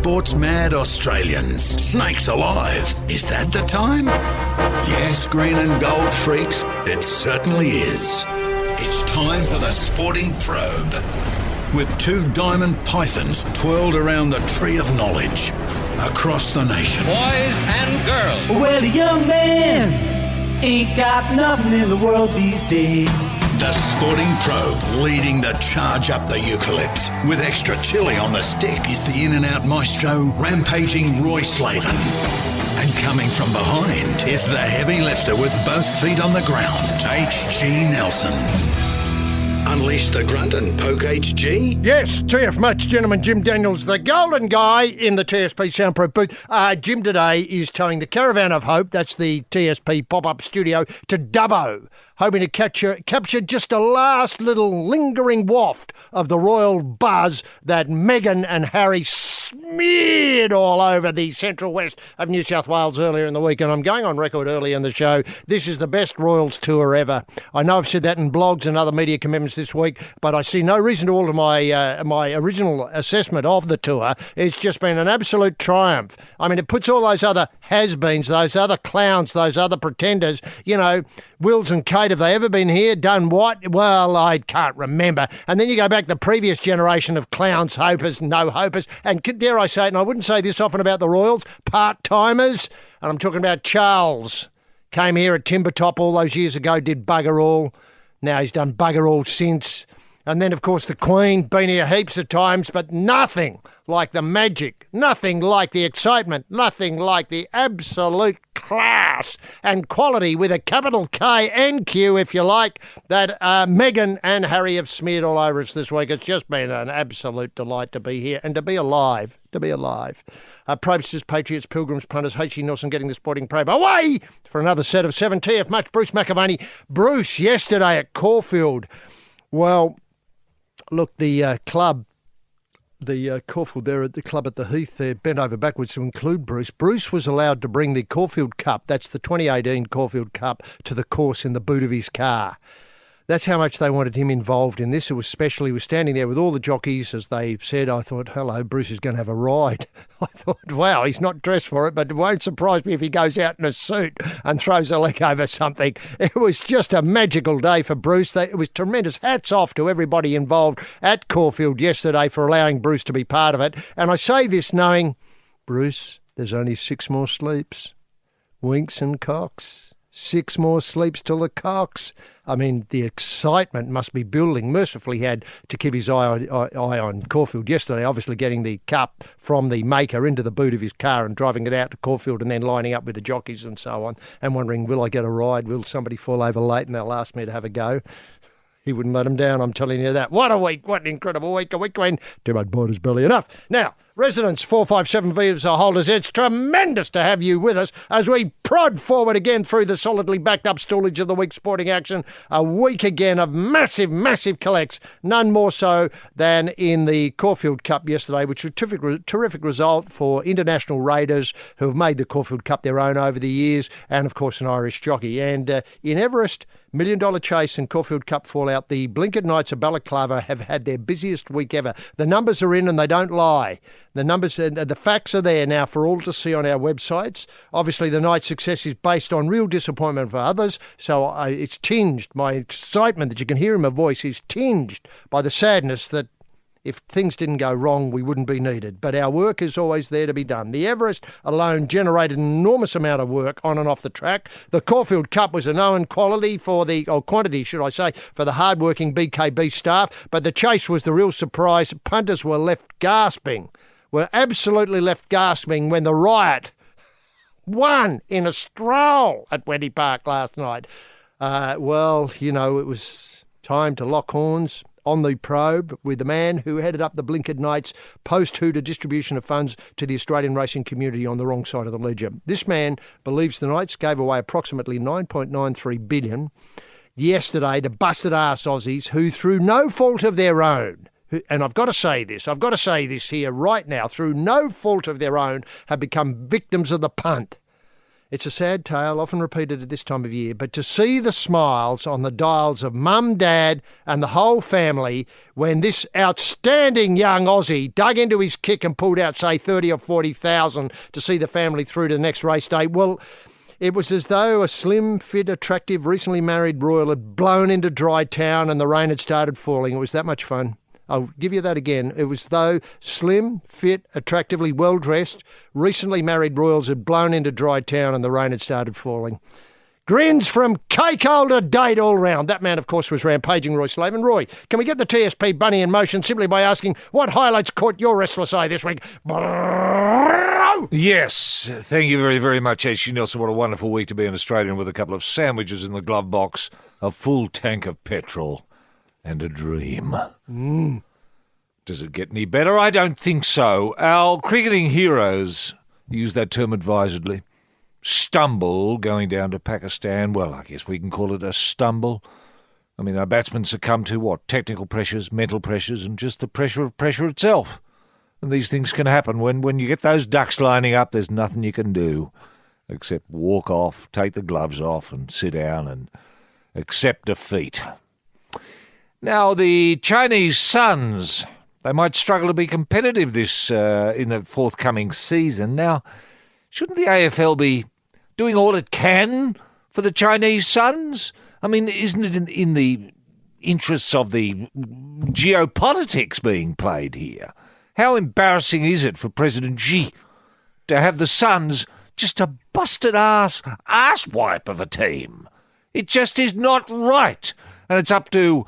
sports-mad Australians. Snakes alive. Is that the time? Yes, green and gold freaks, it certainly is. It's time for the Sporting Probe. With two diamond pythons twirled around the tree of knowledge across the nation. Boys and girls. Well, a young man ain't got nothing in the world these days. The Sporting Probe leading the charge up the eucalypt. With extra chili on the stick is the in-and-out maestro, rampaging Roy Slaven. And coming from behind is the heavy lifter with both feet on the ground, H.G. Nelson. Unleash the grunt and poke HG? Yes, TF Much, gentlemen, Jim Daniels, the golden guy in the TSP Soundproof booth. Jim today is towing the Caravan of Hope, that's the TSP pop-up studio, to Dubbo, hoping to capture just a last little lingering waft of the royal buzz that Meghan and Harry smeared all over the central west of New South Wales earlier in the week. And I'm going on record early in the show, this is the best Royals tour ever. I know I've said that in blogs and other media commitments this week, but I see no reason to alter my original assessment of the tour. It's just been an absolute triumph. I mean, it puts all those other has-beens, those other clowns, those other pretenders, you know, Wills and Kate, have they ever been here? Done what? Well, I can't remember. And then you go back to the previous generation of clowns, hopers, no-hopers, and dare I say it, and I wouldn't say this often about the Royals, part-timers, and I'm talking about Charles. Came here at Timbertop all those years ago, did bugger all. Now he's done bugger all since. And then, of course, the Queen, been here heaps of times, but nothing like the magic, nothing like the excitement, nothing like the absolute class and quality with a capital K and Q, if you like, that Meghan and Harry have smeared all over us this week. It's just been an absolute delight to be here and to be alive. Probe-sters, patriots, pilgrims, punters, H.G. Nelson getting the Sporting Probe away for another set of 7 TF Much. Bruce McAvaney. Bruce, yesterday at Caulfield. Well, look, the club, the Caulfield there at the club at the Heath, they're bent over backwards to include Bruce. Bruce was allowed to bring the Caulfield Cup, that's the 2018 Caulfield Cup, to the course in the boot of his car. That's how much they wanted him involved in this. It was special. He was standing there with all the jockeys, as they said. I thought, hello, Bruce is going to have a ride. I thought, wow, he's not dressed for it, but it won't surprise me if he goes out in a suit and throws a leg over something. It was just a magical day for Bruce. It was tremendous. Hats off to everybody involved at Caulfield yesterday for allowing Bruce to be part of it. And I say this knowing, Bruce, there's only 6 more sleeps. Winks and cocks. 6 more sleeps till the cocks. I mean, the excitement must be building. Mercifully had to keep his eye on Caulfield yesterday, obviously getting the cup from the maker into the boot of his car and driving it out to Caulfield and then lining up with the jockeys and so on and wondering, will I get a ride? Will somebody fall over late and they'll ask me to have a go? He wouldn't let him down, I'm telling you that. What a week. What an incredible week. A week when too much borders barely enough. Now, residents 457 visa holders, it's tremendous to have you with us as we prod forward again through the solidly backed up stallage of the week's sporting action. A week again of massive, massive collects. None more so than in the Caulfield Cup yesterday, which was a terrific result for international raiders who have made the Caulfield Cup their own over the years, and of course an Irish jockey. And in Everest, $1 Million Chase and Caulfield Cup fallout, the Blinkered Knights of Balaclava have had their busiest week ever. The numbers are in and they don't lie. The numbers, the facts are there now for all to see on our websites. Obviously, the night's success is based on real disappointment for others, so it's tinged. My excitement that you can hear in my voice is tinged by the sadness that if things didn't go wrong, we wouldn't be needed. But our work is always there to be done. The Everest alone generated an enormous amount of work on and off the track. The Caulfield Cup was a known quantity, for the hard-working BKB staff, but the chase was the real surprise. Punters were absolutely left gasping when the Riot won in a stroll at Wendy Park last night. It was time to lock horns on the probe with the man who headed up the Blinkered Knights post-Hooter distribution of funds to the Australian racing community on the wrong side of the ledger. This man believes the Knights gave away approximately $9.93 billion yesterday to busted-arse Aussies who, through no fault of their own, and I've got to say this here right now, through no fault of their own, have become victims of the punt. It's a sad tale, often repeated at this time of year, but to see the smiles on the dials of mum, dad and the whole family when this outstanding young Aussie dug into his kick and pulled out, say, 30 or 40,000 to see the family through to the next race day, well, it was as though a slim, fit, attractive, recently married royal had blown into dry town and the rain had started falling. It was that much fun. I'll give you that again. It was though slim, fit, attractively well-dressed, recently married royals had blown into dry town and the rain had started falling. Grins from cake holder date all round. That man, of course, was rampaging Roy Slaven. Roy, can we get the TSP bunny in motion simply by asking what highlights caught your restless eye this week? Yes, thank you very, very much, H.C. Nelson. What a wonderful week to be an Australian with a couple of sandwiches in the glove box, a full tank of petrol, and a dream. Does it get any better? I don't think so. Our cricketing heroes, use that term advisedly, stumble going down to Pakistan. Well, I guess we can call it a stumble. I mean, our batsmen succumb to what? Technical pressures, mental pressures, and just the pressure of pressure itself. And these things can happen. When you get those ducks lining up, there's nothing you can do except walk off, take the gloves off, and sit down and accept defeat. Now, the Chinese Suns, they might struggle to be competitive this in the forthcoming season. Now, shouldn't the AFL be doing all it can for the Chinese Suns? I mean, isn't it in the interests of the geopolitics being played here? How embarrassing is it for President Xi to have the Suns just a busted arsewipe of a team? It just is not right. And it's up to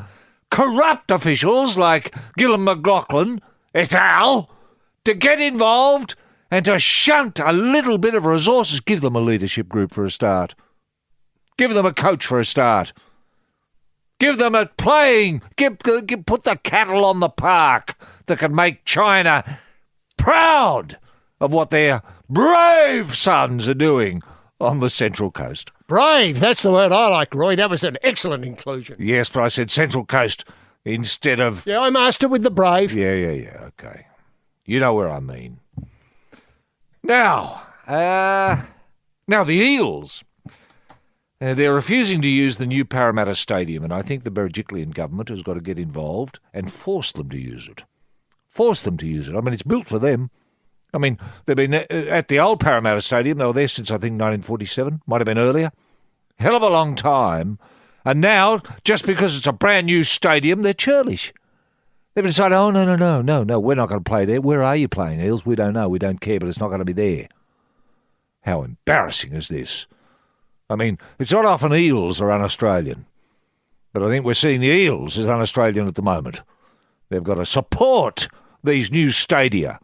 corrupt officials like Gillon McLachlan et al. To get involved and to shunt a little bit of resources. Give them a leadership group for a start. Give them a coach for a start. Give them a playing. Put the cattle on the park that can make China proud of what their brave sons are doing on the Central Coast. Brave, that's the word I like, Roy. That was an excellent inclusion. Yes, but I said Central Coast instead of... Yeah, I mastered with the brave. Yeah, okay. You know where I mean. Now the Eels. They're refusing to use the new Parramatta Stadium, and I think the Berejiklian government has got to get involved and force them to use it. Force them to use it. I mean, it's built for them. I mean, they've been at the old Parramatta Stadium. They were there since, I think, 1947. Might have been earlier. Hell of a long time. And now, just because it's a brand new stadium, they're churlish. They've decided, oh, no, we're not going to play there. Where are you playing, Eels? We don't know. We don't care, but it's not going to be there. How embarrassing is this? I mean, it's not often Eels are un-Australian, but I think we're seeing the Eels as un-Australian at the moment. They've got to support these new stadia.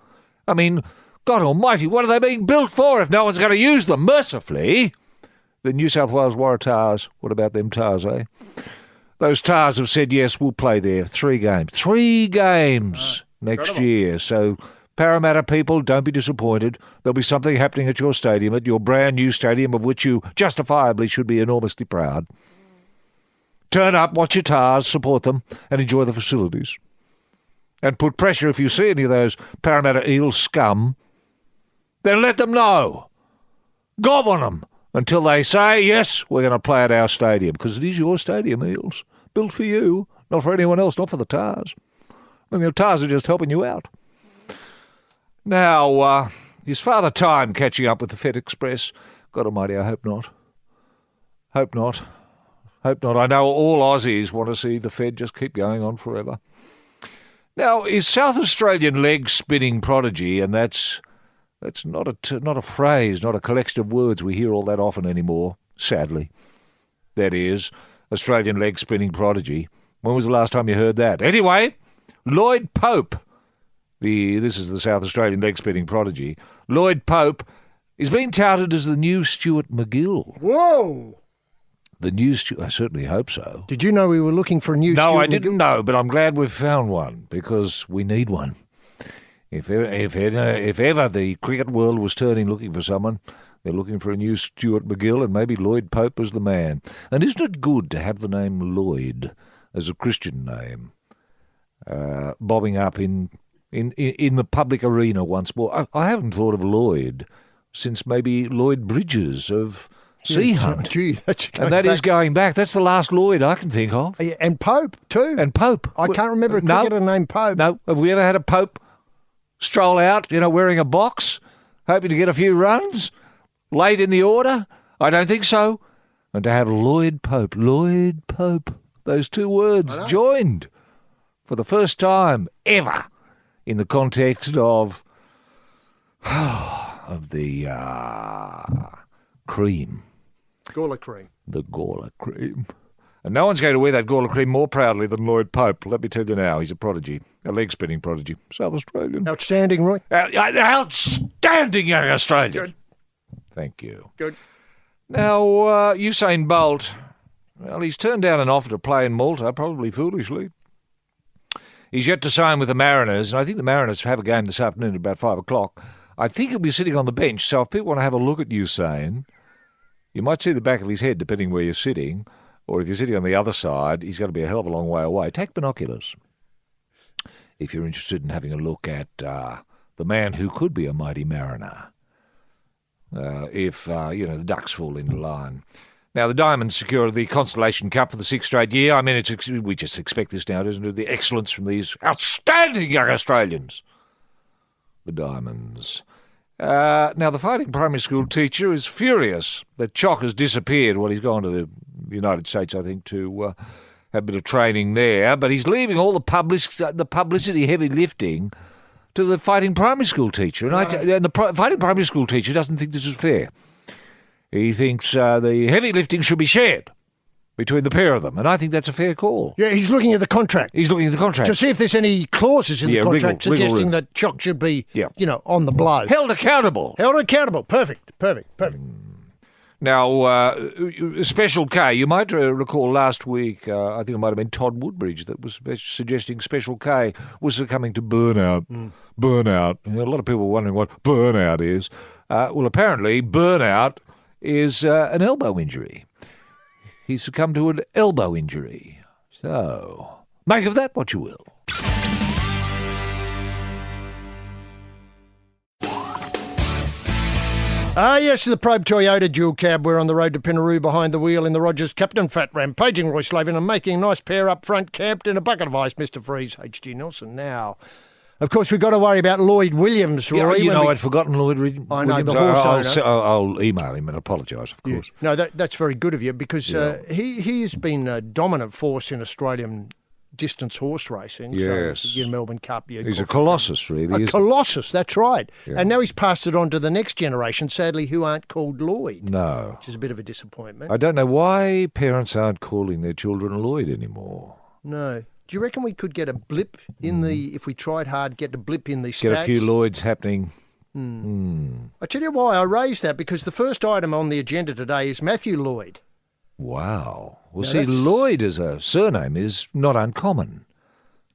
I mean, God almighty, what are they being built for if no one's going to use them? Mercifully, the New South Wales Waratahs, what about them Tars, eh? Those Tars have said, yes, we'll play there. 3 games. 3 games next year. So, Parramatta people, don't be disappointed. There'll be something happening at your stadium, at your brand new stadium, of which you justifiably should be enormously proud. Turn up, watch your Tars, support them, and enjoy the facilities. And put pressure if you see any of those Parramatta Eel scum. Then let them know. Gob on them until they say, yes, we're going to play at our stadium, because it is your stadium, Eels. Built for you, not for anyone else, not for the Tars. I mean, the Tars are just helping you out. Now, is Father Time catching up with the Fed Express? God almighty, I hope not. Hope not. Hope not. I know all Aussies want to see the Fed just keep going on forever. Now, is South Australian leg spinning prodigy, and that's not a phrase, not a collection of words we hear all that often anymore, sadly. That is, Australian leg spinning prodigy. When was the last time you heard that? Anyway, Lloyd Pope, this is the South Australian leg spinning prodigy. Lloyd Pope is being touted as the new Stuart McGill. Whoa! The new Stuart, I certainly hope so. Did you know we were looking for a new Stuart McGill? No, I didn't know, but I'm glad we've found one, because we need one. If ever the cricket world was looking for someone, they're looking for a new Stuart McGill, and maybe Lloyd Pope was the man. And isn't it good to have the name Lloyd as a Christian name bobbing up in the public arena once more? I haven't thought of Lloyd since maybe Lloyd Bridges of Sea Hunt. Gee, that's And that is going back. That's the last Lloyd I can think of. Yeah, and Pope, too. And Pope. I can't remember a cricketer named Pope. No. Have we ever had a Pope stroll out, wearing a box, hoping to get a few runs, late in the order? I don't think so. And to have Lloyd Pope, those two words joined for the first time ever in the context of the cream. Gawler cream. The Gawler cream. And no one's going to wear that Gawler cream more proudly than Lloyd Pope. Let me tell you now, he's a prodigy, a leg-spinning prodigy. South Australian. Outstanding, Roy. Outstanding young Australian. Good. Thank you. Good. Now, Usain Bolt, well, he's turned down an offer to play in Malta, probably foolishly. He's yet to sign with the Mariners, and I think the Mariners have a game this afternoon at about 5 o'clock. I think he'll be sitting on the bench, so if people want to have a look at Usain, you might see the back of his head, depending where you're sitting, or if you're sitting on the other side, he's going to be a hell of a long way away. Take binoculars if you're interested in having a look at the man who could be a mighty mariner. If the ducks fall into line. Now, the Diamonds secured the Constellation Cup for the 6th straight year. I mean, we just expect this now, doesn't it? The excellence from these outstanding young Australians. The Diamonds. Now, the fighting primary school teacher is furious that Chock has disappeared. Well, he's gone to the United States, I think, to have a bit of training there. But he's leaving all the publicity, heavy lifting, to the fighting primary school teacher. And the fighting primary school teacher doesn't think this is fair. He thinks the heavy lifting should be shared between the pair of them, and I think that's a fair call. Yeah, he's looking at the contract. To see if there's any clauses in the contract suggesting that Chock should be, on the blow. Held accountable. Perfect. Now, Special K, you might recall last week, I think it might have been Todd Woodbridge that was suggesting Special K was succumbing to burnout. Burnout. A lot of people are wondering what burnout is. Well, apparently burnout is an elbow injury. He succumbed to an elbow injury. So, make of that what you will. Yes, the Probe Toyota dual cab. We're on the road to Pinaroo behind the wheel in the Rogers Captain Fat rampaging Roy Slaven and making a nice pair up front camped in a bucket of ice, Mr. Freeze, H.G. Nelson. Now, of course, we've got to worry about Lloyd Williams, Roy. I'd forgotten Lloyd Williams. I know, the horse owner. I'll email him and apologise, of course. Yeah. No, that's very good of you because he's been a dominant force in Australian distance horse racing. Yes. So your Melbourne Cup. He's a colossus, really. A colossus, that's right. Yeah. And now he's passed it on to the next generation, sadly, who aren't called Lloyd. No. Which is a bit of a disappointment. I don't know why parents aren't calling their children Lloyd anymore. No. Do you reckon we could get a blip in if we tried hard, get a blip in the stats? Get a few Lloyds happening. I tell you why I raised that, because the first item on the agenda today is Matthew Lloyd. Wow. Well, Now see, Lloyd as a surname is not uncommon.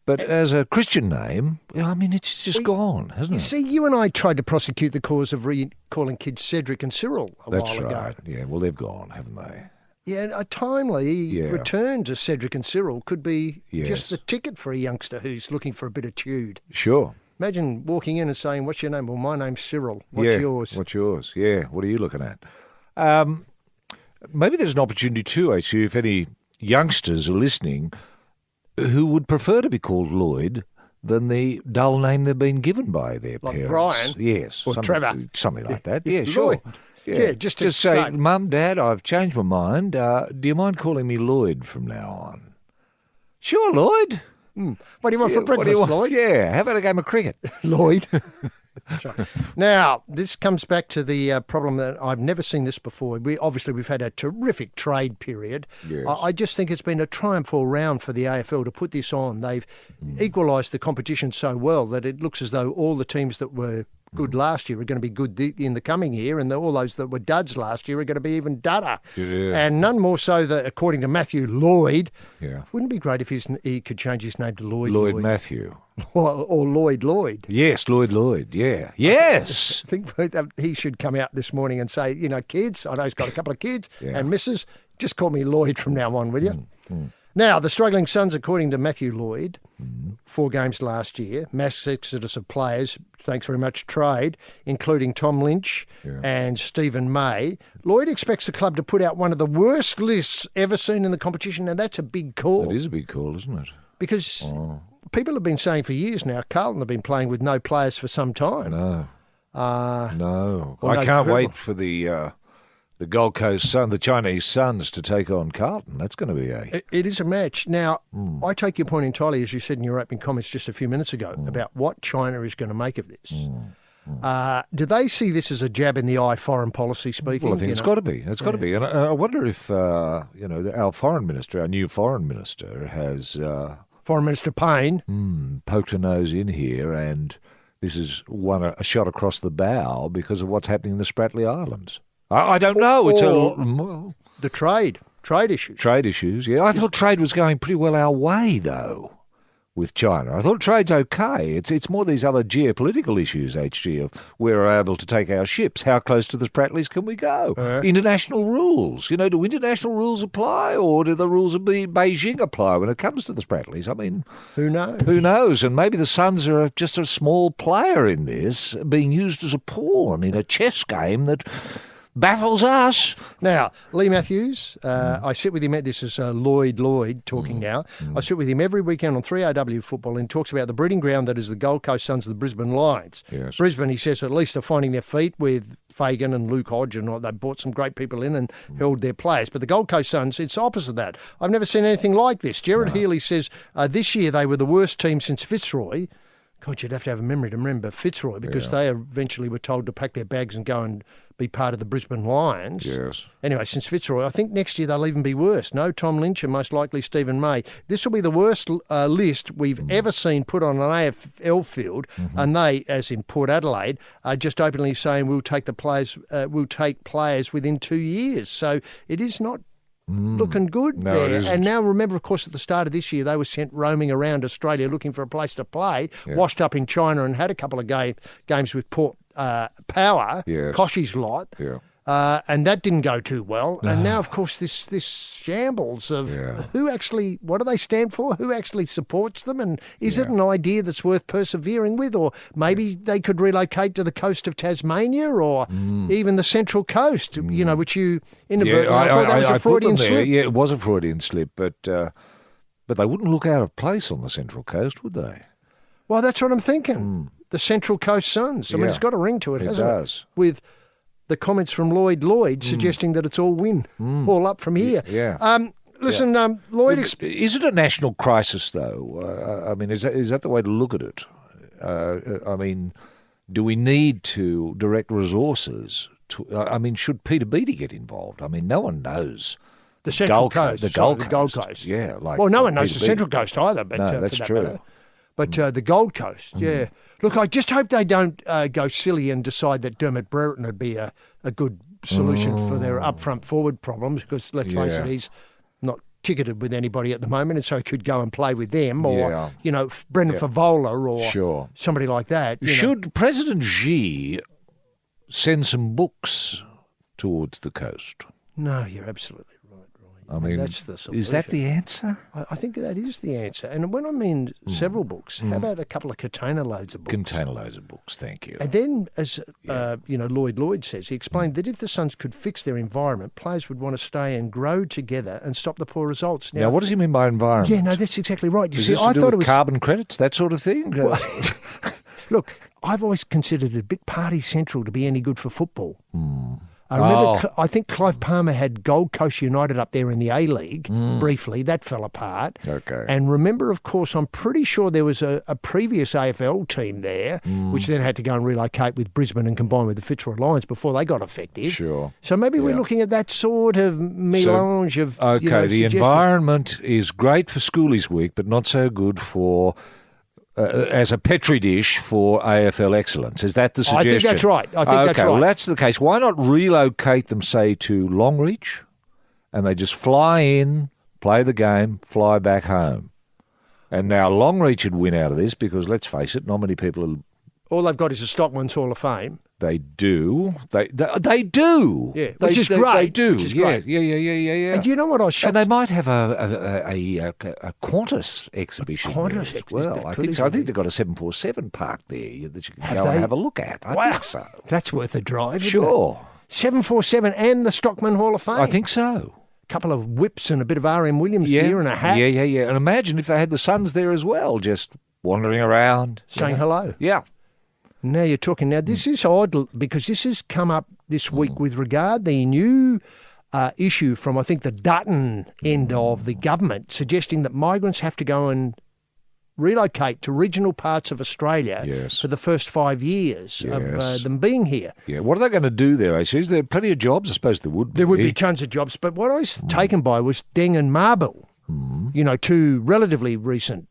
But as a Christian name, I mean, it's just gone, hasn't it? You see, you and I tried to prosecute the cause of calling kids Cedric and Cyril a while ago. That's right. Yeah, well, they've gone, haven't they? Yeah, a timely return to Cedric and Cyril could be just the ticket for a youngster who's looking for a bit of tude. Sure. Imagine walking in and saying, "What's your name?" "Well, my name's Cyril." "What's yours?" What's yours? Yeah, what are you looking at? Maybe there's an opportunity too, actually, if any youngsters are listening who would prefer to be called Lloyd than the dull name they've been given by their like parents. Brian. Yes. Or Trevor. Something like that. Yeah, Lloyd. sure. Yeah, just say, start. Mum, Dad, I've changed my mind. Do you mind calling me Lloyd from now on? Sure, Lloyd. What do you want for breakfast, Lloyd? Yeah, how about a game of cricket? Lloyd. Now, this comes back to the problem that I've never seen this before. We've had a terrific trade period. Yes. I just think it's been a triumph all round for the AFL to put this on. They've equalised the competition so well that it looks as though all the teams that were good last year are going to be good in the coming year, and all those that were duds last year are going to be even dudder. Yeah. And none more so that, according to Matthew Lloyd, Yeah. wouldn't it be great if he could change his name to Lloyd Matthew. or Lloyd. Yes, Lloyd, yeah. Yes! I think he should come out this morning and say, kids, I know he's got a couple of kids, Yeah. and missus, just call me Lloyd from now on, will you? Now, the struggling Suns, according to Matthew Lloyd, 4 games last year, mass exodus of players, thanks very much trade, including Tom Lynch and Stephen May. Lloyd expects the club to put out one of the worst lists ever seen in the competition, and that's a big call. That is a big call, isn't it? Because people have been saying for years now, Carlton have been playing with no players for some time. No. No. Well, I can't wait for the Gold Coast Sun, the Chinese Suns, to take on Carlton. That's going to be It is a match. Now, I take your point entirely, as you said in your opening comments just a few minutes ago, about what China is going to make of this. Do they see this as a jab in the eye, foreign policy speaking? Well, I think it's got to be. It's got to be. And I wonder if, our foreign minister, our new foreign minister, has... Foreign Minister Payne. Poked a nose in here, and this is a shot across the bow because of what's happening in the Spratly Islands. I don't know. It's the trade issues. Trade issues, yeah. I thought trade was going pretty well our way, though, with China. I thought trade's okay. It's more these other geopolitical issues, HG, of where we're able to take our ships. How close to the Spratlys can we go? International rules. Do international rules apply, or do the rules of Beijing apply when it comes to the Spratlys? I mean, who knows? Who knows? And maybe the Suns are just a small player in this, being used as a pawn in a chess game that baffles us. Now, Lee Matthews, I sit with him. This is Lloyd talking now. I sit with him every weekend on 3AW Football, and talks about the breeding ground that is the Gold Coast Suns of the Brisbane Lions. Yes. Brisbane, he says, at least are finding their feet with Fagan and Luke Hodge, and they brought some great people in and held their players. But the Gold Coast Suns, it's opposite of that. I've never seen anything like this. Gerard Healy says this year they were the worst team since Fitzroy. God, you'd have to have a memory to remember Fitzroy, because they eventually were told to pack their bags and go and be part of the Brisbane Lions. Yes. Anyway, since Fitzroy, I think next year they'll even be worse. No Tom Lynch and most likely Stephen May. This will be the worst list we've ever seen put on an AFL field, and they, as in Port Adelaide, are just openly saying we'll take players within 2 years. So it is not looking good there. And now remember, of course, at the start of this year, they were sent roaming around Australia looking for a place to play, washed up in China and had a couple of games with Port Power, Koshy's lot, and that didn't go too well. And now, of course, this shambles of what do they stand for? Who actually supports them? And is it an idea that's worth persevering with? Or maybe they could relocate to the coast of Tasmania, or even the Central Coast, which you inadvertently, I thought that was a Freudian slip. Yeah, it was a Freudian slip, but they wouldn't look out of place on the Central Coast, would they? Well, that's what I'm thinking. The Central Coast Suns. I mean, it's got a ring to it, hasn't it? With the comments from Lloyd suggesting that it's all win, all up from here. Listen, Lloyd... Is it a national crisis, though? I mean, is that the way to look at it? I mean, do we need to direct resources to... should Peter Beattie get involved? I mean, no one knows... The Central Coast. The Gold Coast. Yeah. Well, no one knows the Central Coast either. But, no, that's true. But the Gold Coast, Look, I just hope they don't go silly and decide that Dermot Brereton would be a good solution for their up-front forward problems, because, let's face it, he's not ticketed with anybody at the moment, and so he could go and play with them, or, Brendan Favola, or somebody like that. Should President Xi send some books towards the coast? No, you're absolutely right. I mean, that's the solution. Is that the answer? I think that is the answer. And when I mean several books, how about a couple of container loads of books? Container loads of books, thank you. And then, as Lloyd says, he explained that if the Suns could fix their environment, players would want to stay and grow together and stop the poor results. Now, what does he mean by environment? Yeah, no, that's exactly right. You see, I thought it was carbon credits, that sort of thing. Well, look, I've always considered it a bit party central to be any good for football. I remember, I think Clive Palmer had Gold Coast United up there in the A-League briefly. That fell apart. Okay. And remember, of course, I'm pretty sure there was a previous AFL team there, which then had to go and relocate with Brisbane and combine with the Fitzroy Lions before they got effective. Sure. So maybe we're looking at that sort of melange of the environment is great for Schoolies Week, but not so good for... as a petri dish for AFL excellence. Is that the suggestion? I think that's right. That's right. Well, that's the case. Why not relocate them, say, to Longreach, and they just fly in, play the game, fly back home? And now Longreach would win out of this because, let's face it, not many people are... All they've got is a Stockman's Hall of Fame. They do. They do. Yeah, which is great. They do. Which is great. Yeah. And you know what I was shocked? And they might have a Qantas exhibition there as well. I think so. I think they've got a 747 parked there that you can go and have a look at. I think so. That's worth a drive, isn't Sure. it? 747 and the Stockman Hall of Fame. I think so. A couple of whips and a bit of R.M. Williams gear and a hat. Yeah. And imagine if they had the Suns there as well, just wandering around. Saying hello. Yeah. Now you're talking. Now, this is odd because this has come up this week with regard the new issue from, I think, the Dutton end of the government suggesting that migrants have to go and relocate to regional parts of Australia for the first 5 years of them being here. Yeah. What are they going to do there, actually? Is there plenty of jobs? I suppose there would be. There would be tons of jobs. But what I was taken by was Deng and Marble, two relatively recent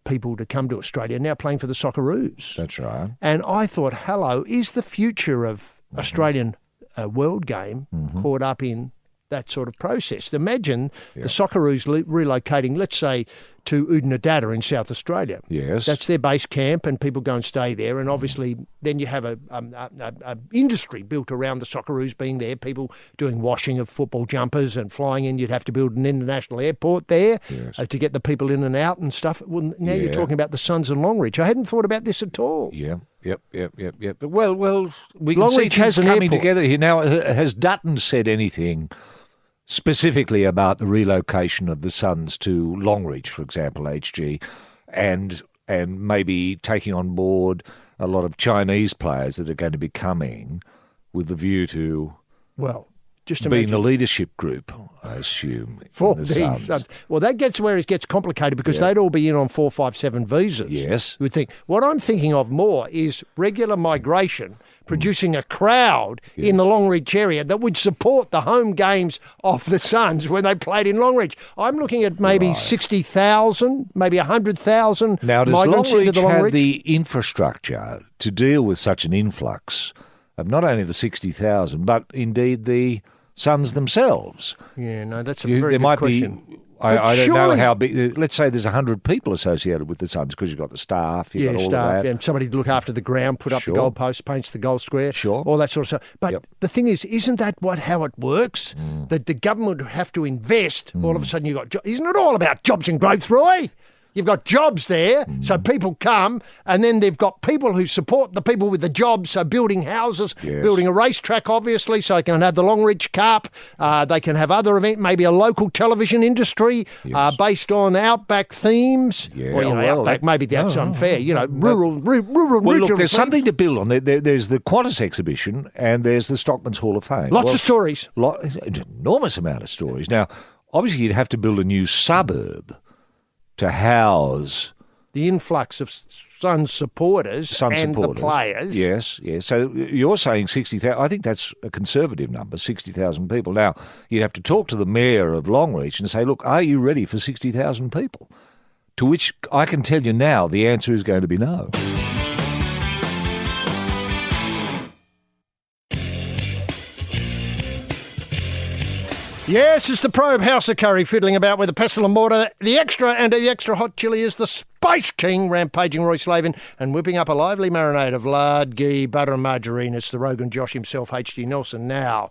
people to come to Australia, now playing for the Socceroos. That's right. And I thought, hello, is the future of Australian world game caught up in that sort of process? Imagine the Socceroos relocating, let's say, to Oodnadatta in South Australia. Yes. That's their base camp and people go and stay there. And obviously then you have a industry built around the Socceroos being there, people doing washing of football jumpers and flying in. You'd have to build an international airport there to get the people in and out and stuff. Well, now you're talking about the Suns and Longreach. I hadn't thought about this at all. Yeah. Yep. But well, we can Longreach see has things an coming airport. together here. Now, has Dutton said anything specifically about the relocation of the Suns to Longreach, for example, HG, and maybe taking on board a lot of Chinese players that are going to be coming with the view to just being imagine. the leadership group, I assume, For in the these Suns. Well, that gets where it gets complicated because they'd all be in on 457 visas. Yes. You would think. What I'm thinking of more is regular migration producing a crowd in the Longreach area that would support the home games of the Suns when they played in Longreach. I'm looking at maybe 60,000, maybe 100,000 Now, does migrants into the Longreach have Longreach. the infrastructure to deal with such an influx of not only the 60,000, but indeed the Suns themselves? Yeah, no, that's a very There good might question. be. I don't know surely- how big. Let's say there's 100 people associated with the Suns because you've got the staff, you've got all staff, of that. and somebody to look after the ground, put up the Sure. goalposts, paints the goal square, Sure. all that sort of stuff. But the thing is, isn't that how it works? That the government would have to invest. All of a sudden, isn't it all about jobs and growth, Roy? You've got jobs there, so people come, and then they've got people who support the people with the jobs, so building houses, building a racetrack, obviously, so they can have the Longreach Cup. They can have other events, maybe a local television industry based on outback themes. Yeah, Or, well, outback, maybe that's unfair. Rural Well, regional look, there's themes. something to build on. There's the Qantas exhibition and there's the Stockman's Hall of Fame. Lots of stories. An enormous amount of stories. Now, obviously, you'd have to build a new suburb to house The influx of Suns supporters the players. Yes. So you're saying 60,000. I think that's a conservative number, 60,000 people. Now, you'd have to talk to the mayor of Longreach and say, look, are you ready for 60,000 people? To which I can tell you now the answer is going to be no. Yes, it's the Probe House of Curry fiddling about with the pestle and mortar. The extra and the extra hot chili is the Spice King, rampaging Roy Slaven and whipping up a lively marinade of lard, ghee, butter and margarine. It's the Rogan Josh himself, H.G. Nelson. Now,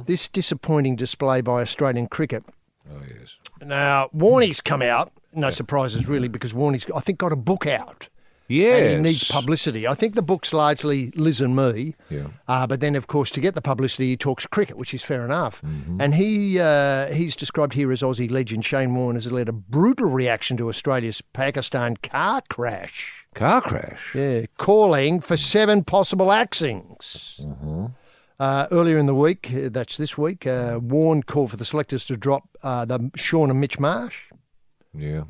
this disappointing display by Australian cricket. Oh, yes. Now, Warnie's come out. No surprises, really, because Warnie's, I think, got a book out. Yes. And he needs publicity. I think the book's largely Liz and me. Yeah. But then, of course, to get the publicity, he talks cricket, which is fair enough. And he's described here as Aussie legend Shane Warne has led a brutal reaction to Australia's Pakistan car crash. Car crash? Yeah, calling for 7 possible axings. Earlier in the week, that's this week, Warne called for the selectors to drop the Sean and Mitch Marsh. Yeah.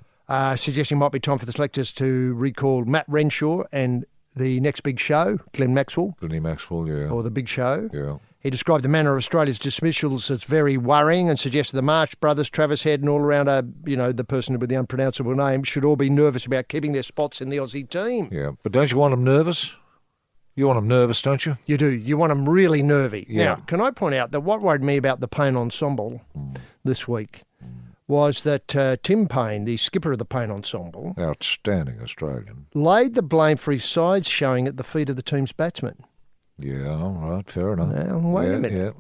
Suggesting it might be time for the selectors to recall Matt Renshaw and the next big show, Glenn Maxwell. Glenn Maxwell, yeah. Or the big show. Yeah. He described the manner of Australia's dismissals as very worrying and suggested the Marsh brothers, Travis Head and all around, the person with the unpronounceable name, should all be nervous about keeping their spots in the Aussie team. Yeah. But don't you want them nervous? You want them nervous, don't you? You do. You want them really nervy. Yeah. Now, can I point out that what worried me about the Payne ensemble this week was that Tim Payne, the skipper of the Payne ensemble, Outstanding Australian. laid the blame for his sides showing at the feet of the team's batsmen. Yeah, all right, fair enough. Now, wait a minute.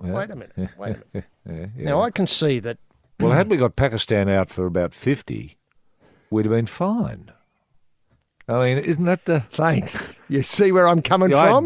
Now, I can see that. Well, had we got Pakistan out for about 50, we'd have been fine. I mean, isn't that the... Thanks. You see where I'm coming Yeah, from?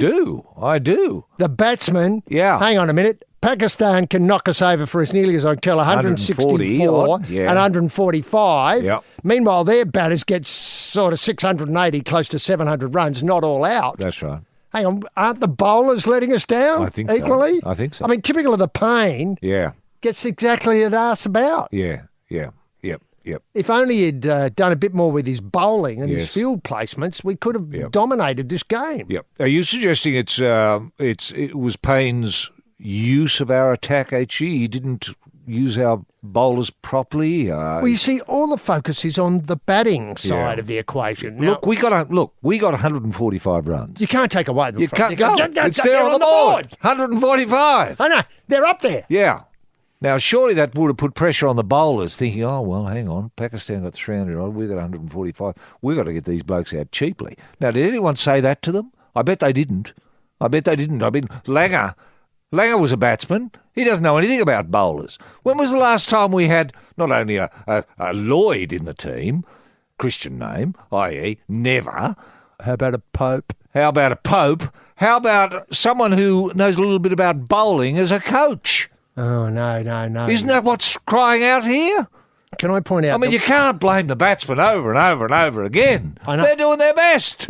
I do. The batsman. Yeah. Hang on a minute. Pakistan can knock us over for as nearly as I can tell 164 odd, yeah. and 145. Yep. Meanwhile, their batters get sort of 680, close to 700 runs, not all out. That's right. Hang on, aren't the bowlers letting us down I think so. equally? I think so. I mean, typical of the pain Yeah, gets exactly what asked about. yep. If only he'd done a bit more with his bowling and his Yes. field placements, we could have Yep. dominated this game. Yep. Are you suggesting it was Payne's use of our attack, HE? He didn't use our bowlers properly? Well, you see, all the focus is on the batting side of the equation. Now, we got 145 runs. you can't take away them. You from can't go. It's there on the board. 145. I know, they're up there. Yeah. Now, surely that would have put pressure on the bowlers, thinking, oh, well, hang on, Pakistan got 300 odd, we've got 145. We've got to get these blokes out cheaply. Now, did anyone say that to them? I bet they didn't. I mean, Langer was a batsman. He doesn't know anything about bowlers. When was the last time we had not only a Lloyd in the team, Christian name, i.e. never. How about a Pope? How about a Pope? How about someone who knows a little bit about bowling as a coach? Oh, no. Isn't that what's crying out here? Can I point out? I mean, you can't blame the batsmen over and over and over again. I know. They're doing their best.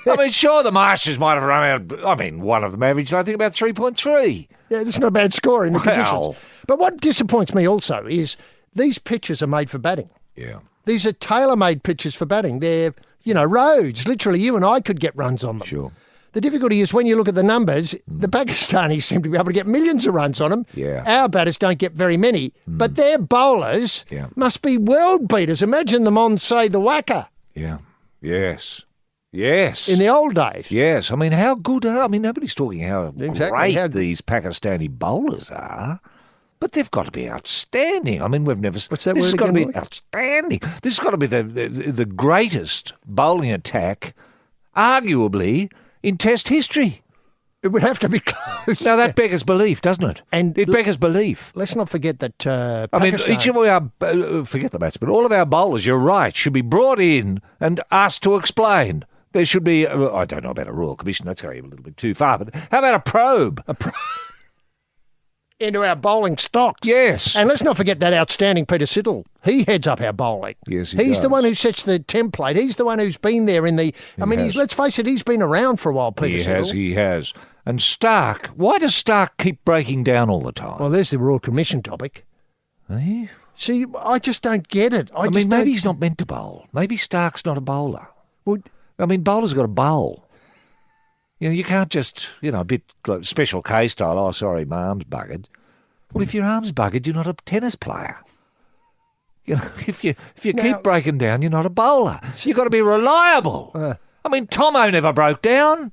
I mean, sure, the Marshes might have run out. I mean, one of them averaged, I think, about 3.3. Yeah, that's not a bad score in the Well. conditions. But what disappoints me also is these pitches are made for batting. Yeah. These are tailor-made pitches for batting. They're, roads. Literally, you and I could get runs on them. Sure. The difficulty is when you look at the numbers, the Pakistanis seem to be able to get millions of runs on them. Yeah. Our batters don't get very many. But their bowlers must be world beaters. Imagine them on, say, the Wacker Yeah. Yes. Yes. in the old days. Yes. I mean, how good are... I mean, nobody's talking how Exactly, great how- these Pakistani bowlers are. But they've got to be outstanding. I mean, we've never... What's that This has word got to again, be Roy? outstanding. This has got to be the greatest bowling attack, arguably, in Test history. It would have to be close. Now, that beggars belief, doesn't it? And it beggars belief. Let's not forget that I mean, Pakistan... each of our... forget the batsmen. All of our bowlers, you're right, should be brought in and asked to explain. There should be... I don't know about a Royal Commission. That's going a little bit too far. But how about a probe? into our bowling stocks. Yes. And let's not forget that outstanding Peter Siddle. He heads up our bowling. Yes, he He's the does. one who sets the template. He's the one who's been there in the... has. let's face it, he's been around for a while, Peter Siddle. He has. And Stark, why does Stark keep breaking down all the time? Well, there's the Royal Commission topic. Eh? See, I just don't get it. I mean, maybe he's not meant to bowl. Maybe Stark's not a bowler. Well, I mean, bowlers got to bowl. You can't just, a bit like special K style, oh, sorry, my arm's buggered. Well, if your arm's buggered, you're not a tennis player. If you keep breaking down, you're not a bowler. You've got to be reliable. I mean, Tomo never broke down.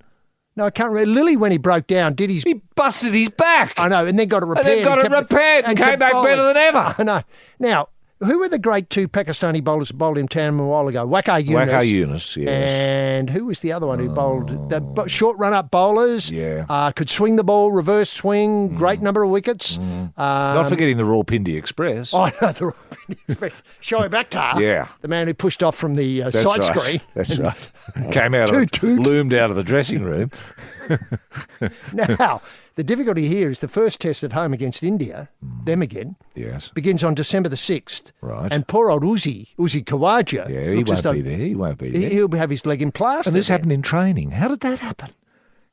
no, I can't remember. Lilly, when he broke down, did his... He busted his back. I know, and then got it repaired. And then got it repaired and came kept back bowling. better than ever. I know. Now, who were the great two Pakistani bowlers who bowled in town a while ago? Waqar Yunus. Waqar Yunus, yes. And who was the other one who bowled? The short run-up bowlers. Yeah. Could swing the ball, reverse swing, great number of wickets. Not forgetting the Rawalpindi Express. Oh, no, the Shoaib Akhtar. Yeah. The man who pushed off from the That's side right. screen. That's right. Came out Toot, toot. loomed out of the dressing room. Now, the difficulty here is the first test at home against India, them again, Yes. begins on December the 6th. Right. And poor old Uzi Khawaja. Yeah, he looks as won't though be there. He won't be there. He'll have his leg in plaster. And this there. happened in training. How did that happen?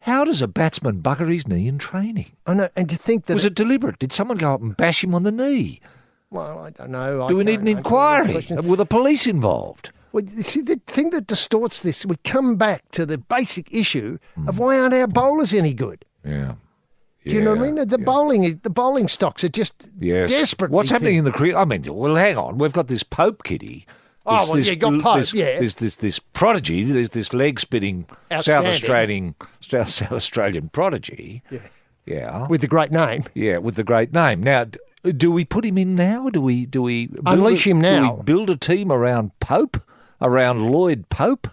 How does a batsman bugger his knee in training? I know, and to think that... Was it deliberate? Did someone go up and bash him on the knee? Well, I don't know. Do we need an inquiry? Were the police involved? Well, you see, the thing that distorts this, we come back to the basic issue of why aren't our bowlers any good? Yeah. Do you know what I mean? The bowling stocks are just desperate. What's happening in the cricket? I mean, well, hang on. We've got this Pope kitty. You got Pope, yeah. There's this prodigy. There's this leg-spinning South Outstanding. Australian prodigy. Yeah. Yeah. With the great name. Yeah, with the great name. Now, do we put him in now? Do we Unleash him now. Do we build a team around Pope, around Lloyd Pope?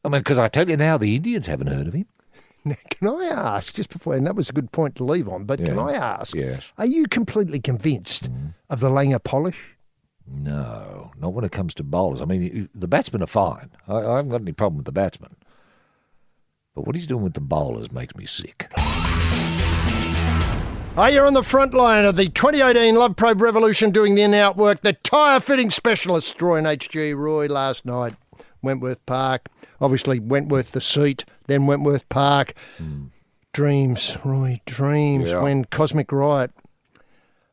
I mean, because I tell you now, the Indians haven't heard of him. Now, can I ask, just before, and that was a good point to leave on, but can I ask, Yes. are you completely convinced of the Langer polish? No, not when it comes to bowlers. I mean, the batsmen are fine. I haven't got any problem with the batsmen. But what he's doing with the bowlers makes me sick. Are you on the front line of the 2018 Love Probe revolution doing the in-out work? The tyre fitting specialist, Roy and HG. Roy last night, Wentworth Park. Obviously, Wentworth the seat, then Wentworth Park. Dreams, Roy, dreams. Yeah. When Cosmic Riot,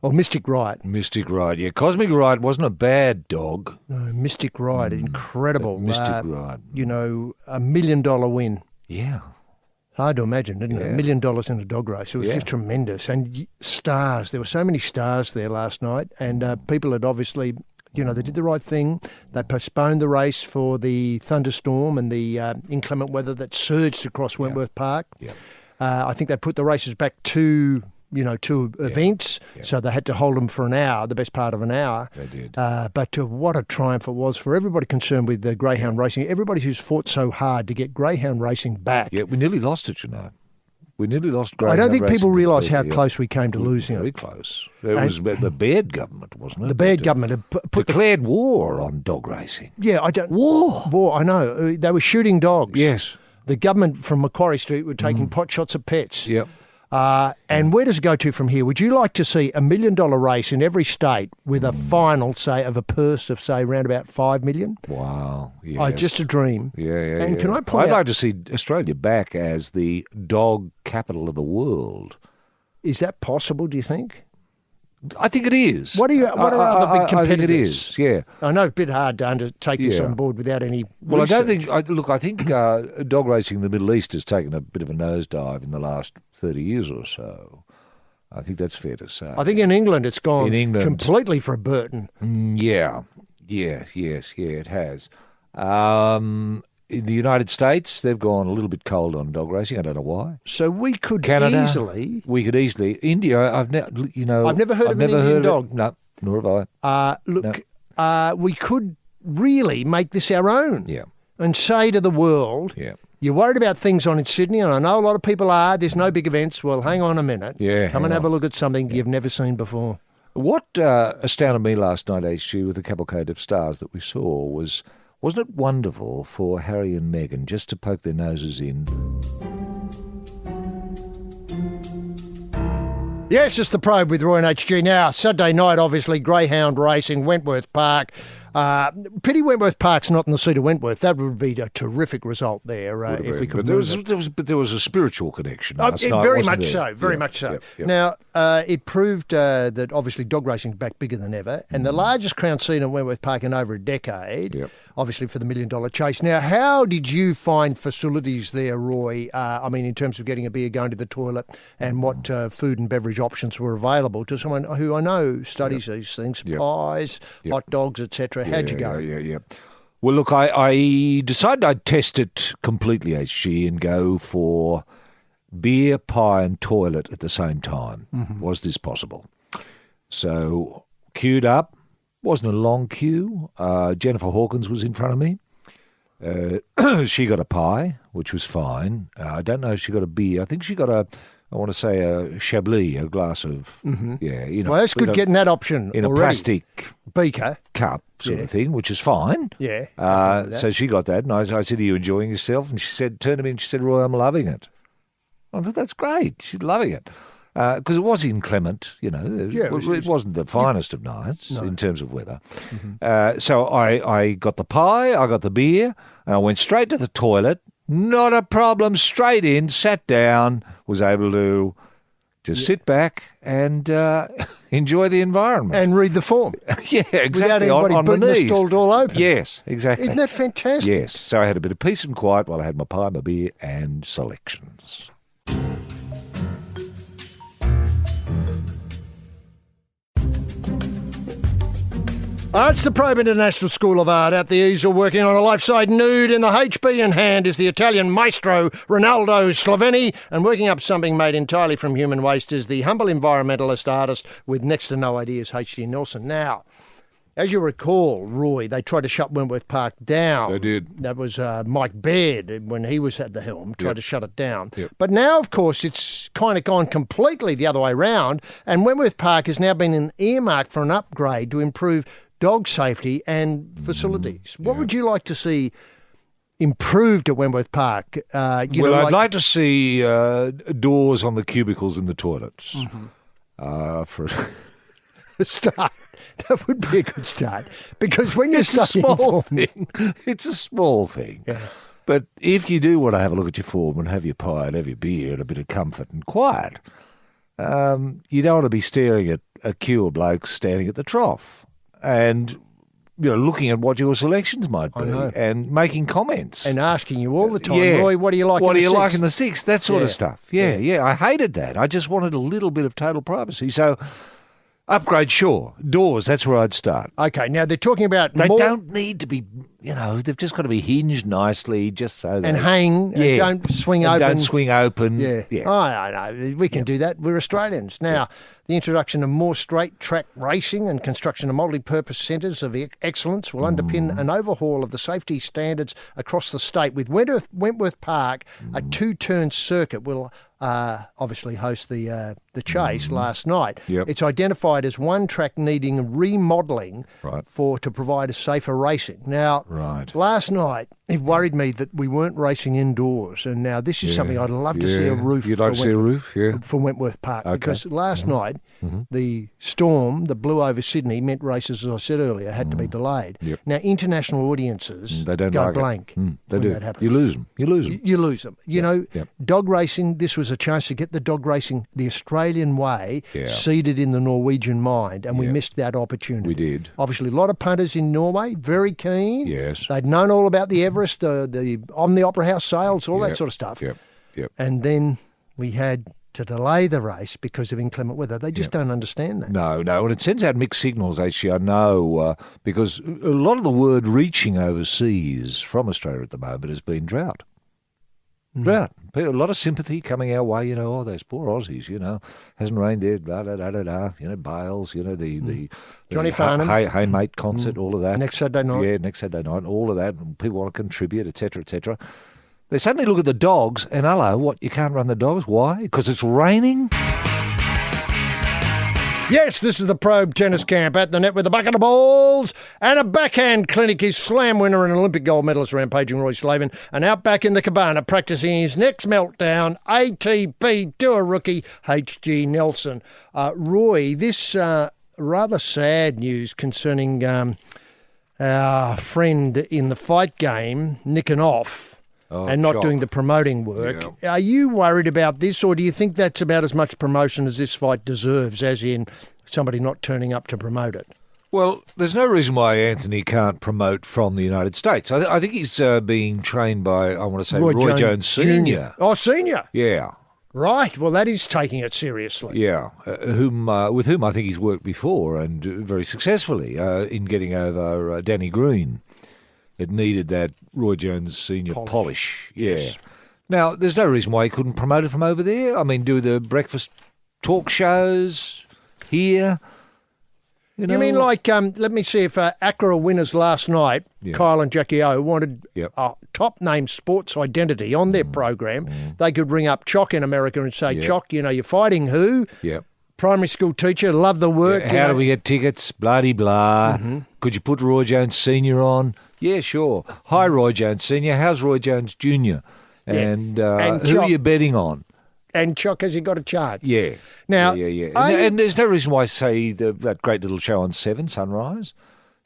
or Mystic Riot. Mystic Riot, yeah. Cosmic Riot wasn't a bad dog. No, Mystic Riot, incredible. Mystic Riot. You know, $1 million win. Yeah. Hard to imagine, isn't it? Yeah. $1 million in a dog race. It was just tremendous. And stars. There were so many stars there last night. And people had obviously, you know, they did the right thing. They postponed the race for the thunderstorm and the inclement weather that surged across Wentworth Park. Yeah. I think they put the races back two events. Yeah. So they had to hold them for an hour, the best part of an hour. They did. But what a triumph it was for everybody concerned with the greyhound racing. Everybody who's fought so hard to get greyhound racing back. Yeah, we nearly lost it, you know. We nearly lost I greyhound don't think racing people realise how completely, close we came to losing Very it. close. It was the Baird government, wasn't it? The Baird that government had put the... declared war on dog racing. Yeah, I don't... War? War, I know. They were shooting dogs. Yes. The government from Macquarie Street were taking pot shots at pets. Yep. And where does it go to from here? Would you like to see $1 million race in every state with a final, say, of a purse of, say, around about $5 million? Wow. Yes. Just a dream. Yeah. And can I point I'd out... like to see Australia back as the dog capital of the world. Is that possible, do you think? I think it is. What are other big competitors? I think it is, yeah. I know it's a bit hard to undertake this Yeah. on board without any Well, research. I think dog racing in the Middle East has taken a bit of a nosedive in the last 30 years or so. I think that's fair to say. I think in England it's gone In England. completely for a Burton. Yeah, it has. In the United States, they've gone a little bit cold on dog racing. I don't know why. So we could Canada, easily... we could easily. India, I've never heard of an Indian dog. No, nor have I. We could really make this our own. Yeah. And say to the world, Yeah. you're worried about things on in Sydney, and I know a lot of people are. There's no big events. Well, hang on a minute. Yeah, Come and hang have a on. look at something you've never seen before. What astounded me last night, HG, with the cavalcade of stars that we saw was, wasn't it wonderful for Harry and Meghan just to poke their noses in? Yes, it's the Probe with Roy and HG. Now, Saturday night, obviously, greyhound racing, Wentworth Park. Pity Wentworth Park's not in the seat of Wentworth. That would be a terrific result there if we could But move it. there was a spiritual connection last night, Very wasn't much there? so, very Yeah, much so. yep. Now, it proved that obviously dog racing's back bigger than ever, and the largest crown scene at Wentworth Park in over a decade, Yep. obviously for the $1 million chase. Now, how did you find facilities there, Roy? I mean, in terms of getting a beer, going to the toilet, and what food and beverage options were available to someone who I know studies these things, Yep. pies, Yep. hot dogs, etc. How'd you go? Yeah. Well, look, I decided I'd test it completely, HG, and go for beer, pie, and toilet at the same time. Mm-hmm. Was this possible? So, queued up. Wasn't a long queue. Jennifer Hawkins was in front of me. She got a pie, which was fine. I don't know if she got a beer. I think she got a Chablis, a glass of, Well, that's good in a- getting that option in a already. plastic Beaker. cup sort Yeah. of thing, which is fine. Yeah. So she got that, and I said, "Are you enjoying yourself?" And she said, turned to me and she said, "Roy, I'm loving it." I thought, that's great. She's loving it. Because it was inclement, you know. Yeah, it wasn't the finest of nights in terms of weather. Mm-hmm. So I got the pie, I got the beer, and I went straight to the toilet. Not a problem. Straight in, sat down, was able to just sit back and enjoy the environment. And read the form. Yeah, exactly. Without anybody on my putting the knees. stall door open. Yes, exactly. Isn't that fantastic? Yes. So I had a bit of peace and quiet while I had my pie, my beer, and selections. It's the Probe International School of Art at the easel, working on a life-side nude. In the HB in hand is the Italian maestro Ronaldo Slaven, and working up something made entirely from human waste is the humble environmentalist artist with next to no ideas, H.G. Nelson. Now, As you recall, Roy, they tried to shut Wentworth Park down. They did. That was Mike Baird, when he was at the helm, tried to shut it down. Yep. But now, of course, it's kind of gone completely the other way round, and Wentworth Park has now been earmarked for an upgrade to improve dog safety and facilities. What would you like to see improved at Wentworth Park? I'd like to see doors on the cubicles in the toilets. For a start. That would be a good start, because when you're it's a studying small form, thing. It's a small thing. Yeah. But if you do want to have a look at your form and have your pie and have your beer and a bit of comfort and quiet, you don't want to be staring at a queue of blokes standing at the trough and looking at what your selections might be and making comments and asking you all the time, Roy, what do you like? What in do the you like sixth? in the sixth? That sort of stuff. Yeah. I hated that. I just wanted a little bit of total privacy. So. Upgrade, sure. Doors, that's where I'd start. Okay, now they're talking about They more... don't need to be, they've just got to be hinged nicely just so that... And hang, and don't swing open. Don't swing open. Yeah. Oh, I know. We can do that. We're Australians. Now, the introduction of more straight-track racing and construction of multi-purpose centres of excellence will underpin an overhaul of the safety standards across the state. With Wentworth Park, a two-turn circuit will obviously host the chase last night. Yep. It's identified as one track needing remodelling to provide a safer racing. Now, last night, it worried me that we weren't racing indoors, and now this is something I'd love to see a roof. You'd like to see a roof, for Wentworth Park, because last night the storm that blew over Sydney meant races, as I said earlier, had to be delayed. Yep. Now, international audiences they don't go like blank. They when do. That happens. You lose them. You lose them. Dog racing, this was a chance to get the dog racing the Australian way seeded in the Norwegian mind, and we missed that opportunity. We did. Obviously, a lot of punters in Norway, very keen. Yes. They'd known all about the Everest, the Omni Opera House sales, all that sort of stuff. Yep. And then we had to delay the race because of inclement weather. They just don't understand that. No, and it sends out mixed signals, actually, I know, because a lot of the word reaching overseas from Australia at the moment has been drought. Drought. A lot of sympathy coming our way, those poor Aussies, hasn't rained there, Bales, the Johnny Farnham. Hey Mate concert, all of that. Next Saturday night. Yeah, next Saturday night, all of that. And people want to contribute, etc., etc. They suddenly look at the dogs and, hello, what, you can't run the dogs? Why? Because it's raining? Yes, this is the Probe tennis camp at the net with a bucket of balls and a backhand clinic. His slam winner and Olympic gold medalist rampaging Roy Slaven, and out back in the cabana practising his next meltdown, ATP Tour rookie H.G. Nelson. Roy, this rather sad news concerning our friend in the fight game, nicking off. And not doing the promoting work. Yeah. Are you worried about this, or do you think that's about as much promotion as this fight deserves, as in somebody not turning up to promote it? Well, there's no reason why Anthony can't promote from the United States. I think he's being trained by, I want to say, Roy Jones Sr. Oh, Senior? Yeah. Right. Well, that is taking it seriously. Yeah. With whom I think he's worked before and very successfully in getting over Danny Green. It needed that Roy Jones Sr. polish. Yeah. Yes. Now, there's no reason why he couldn't promote it from over there. I mean, do the breakfast talk shows here. You mean like, let me see if Accra winners last night, Kyle and Jackie O, wanted a top-name sports identity on their program. They could ring up Chock in America and say, Chock, you're fighting who? Yeah. Primary school teacher, love the work. How do we get tickets? Blah-de-blah. Could you put Roy Jones Sr. on? Yeah, sure. Hi, Roy Jones Sr. How's Roy Jones Jr.? And who are you betting on? And Chock, has he got a chance? Yeah. Now, and there's no reason why, say, that great little show on 7, Sunrise.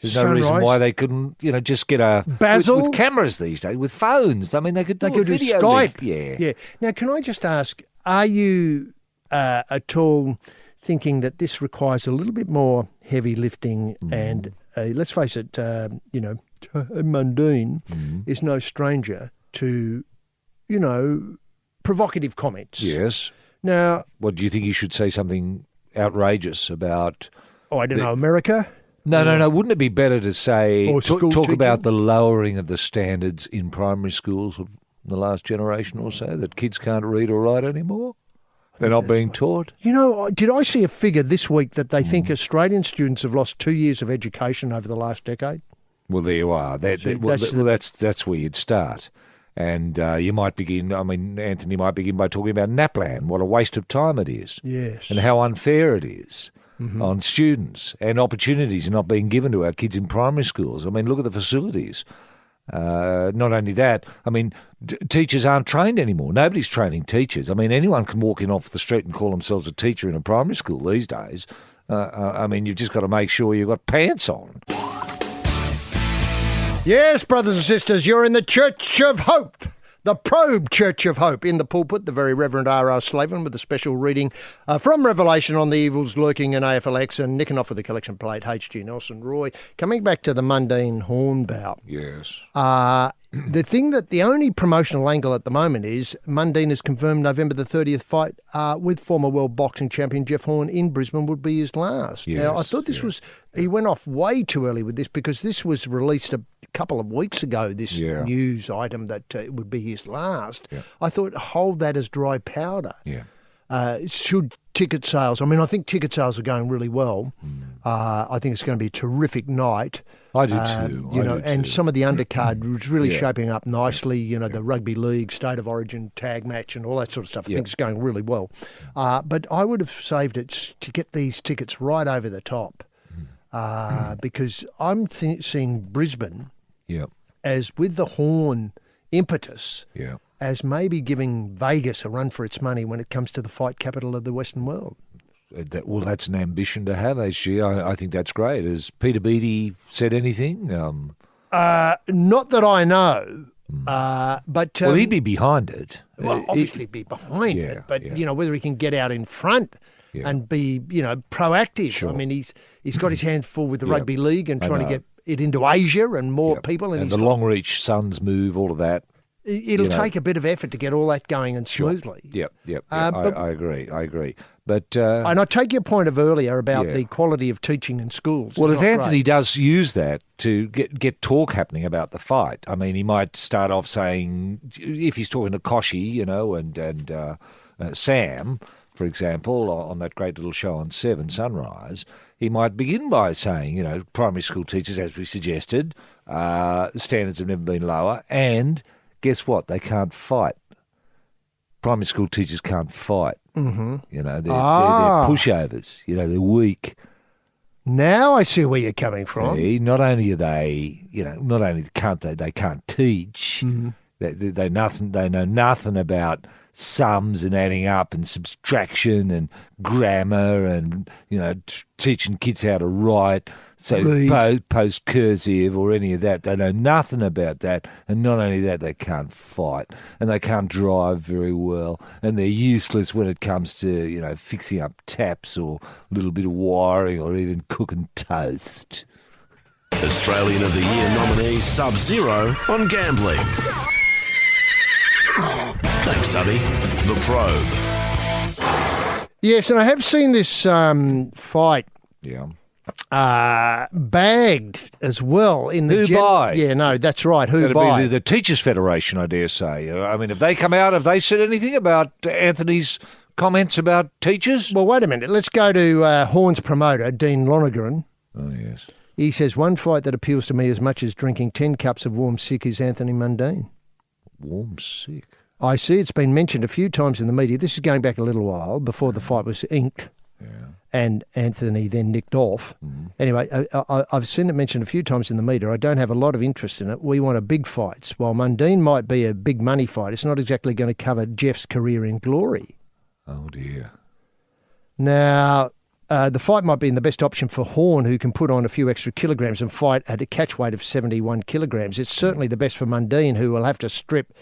There's no reason why they couldn't, just get a... Basil? With cameras these days, with phones. I mean, they could do video Skype. Link. Yeah. Now, can I just ask, are you at all thinking that this requires a little bit more heavy lifting and, let's face it, Mundine is no stranger to, provocative comments. Yes. Now... What, do you think you should say something outrageous about... Oh, I don't know, America? No. Wouldn't it be better to say... Talk teaching? about the lowering of the standards in primary schools of the last generation or so, that kids can't read or write anymore? They're not being taught? You know, did I see a figure this week that they think Australian students have lost 2 years of education over the last decade? Well, there you are. That's where you'd start. And you might begin, Anthony might begin by talking about NAPLAN, what a waste of time it is. Yes. And how unfair it is on students and opportunities not being given to our kids in primary schools. I mean, look at the facilities. Not only that, teachers aren't trained anymore. Nobody's training teachers. I mean, anyone can walk in off the street and call themselves a teacher in a primary school these days. You've just got to make sure you've got pants on. Yes, brothers and sisters, you're in the Church of Hope, the Probe Church of Hope. In the pulpit, the very Reverend R.R. Slaven with a special reading from Revelation on the evils lurking in AFLX, and nicking off with the collection plate, H.G. Nelson Roy. Coming back to the mundane horn bout. Yes. The only promotional angle at the moment is Mundine has confirmed November the 30th fight with former world boxing champion Jeff Horn in Brisbane would be his last. Yes, now, I thought he went off way too early with this, because this was released a couple of weeks ago, this news item that it would be his last. Yeah. I thought, hold that as dry powder. Yeah. Should ticket sales, I think ticket sales are going really well. I think it's going to be a terrific night. I do too. Some of the undercard was really shaping up nicely. The rugby league, state of origin, tag match, and all that sort of stuff. I think it's going really well. But I would have saved it to get these tickets right over the top, because I'm seeing Brisbane as, with the Horn impetus, as maybe giving Vegas a run for its money when it comes to the fight capital of the Western world. That's an ambition to have, HG. I think that's great. Has Peter Beattie said anything? Not that I know, but... he'd be behind it. Well, obviously be behind it, but, whether he can get out in front and be, proactive. Sure. He's got his hands full with the rugby league and trying to get it into Asia and more people. And the long-reach Suns move, all of that. It'll take a bit of effort to get all that going and smoothly. Sure. Yep. I agree. But and I take your point of earlier about the quality of teaching in schools. Well, if Anthony does use that to get talk happening about the fight, he might start off saying, if he's talking to Koshy, and Sam, for example, on that great little show on 7 Sunrise, he might begin by saying, primary school teachers, as we suggested, standards have never been lower, and guess what? They can't fight. Primary school teachers can't fight. Mm-hmm. They're pushovers. They're weak. Now I see where you're coming from. See, not only are they, not only can't they can't teach. Mm-hmm. They know nothing about sums and adding up and subtraction and grammar and teaching kids how to write. So post cursive or any of that, they know nothing about that. And not only that, they can't fight and they can't drive very well, and they're useless when it comes to fixing up taps or a little bit of wiring or even cooking toast. Australian of the Year nominee Sub-Zero on gambling. Thanks, Subby. The Probe. Yes, and I have seen this fight. Yeah. Bagged as well in the Who by? Yeah, no, that's right. Who That'd by? Be the Teachers Federation, I dare say. If they come out, have they said anything about Anthony's comments about teachers? Well, wait a minute. Let's go to Horn's promoter, Dean Lonergan. Oh, yes. He says, one fight that appeals to me as much as drinking 10 cups of warm sick is Anthony Mundine. Warm sick? I see it's been mentioned a few times in the media. This is going back a little while, before the fight was inked. Yeah. And Anthony then nicked off. Mm. Anyway, I've seen it mentioned a few times in the media. I don't have a lot of interest in it. We want a big fight. While Mundine might be a big money fight, it's not exactly going to cover Jeff's career in glory. Oh, dear. Now, the fight might be the best option for Horn, who can put on a few extra kilograms and fight at a catch weight of 71 kilograms. It's certainly the best for Mundine, who will have to strip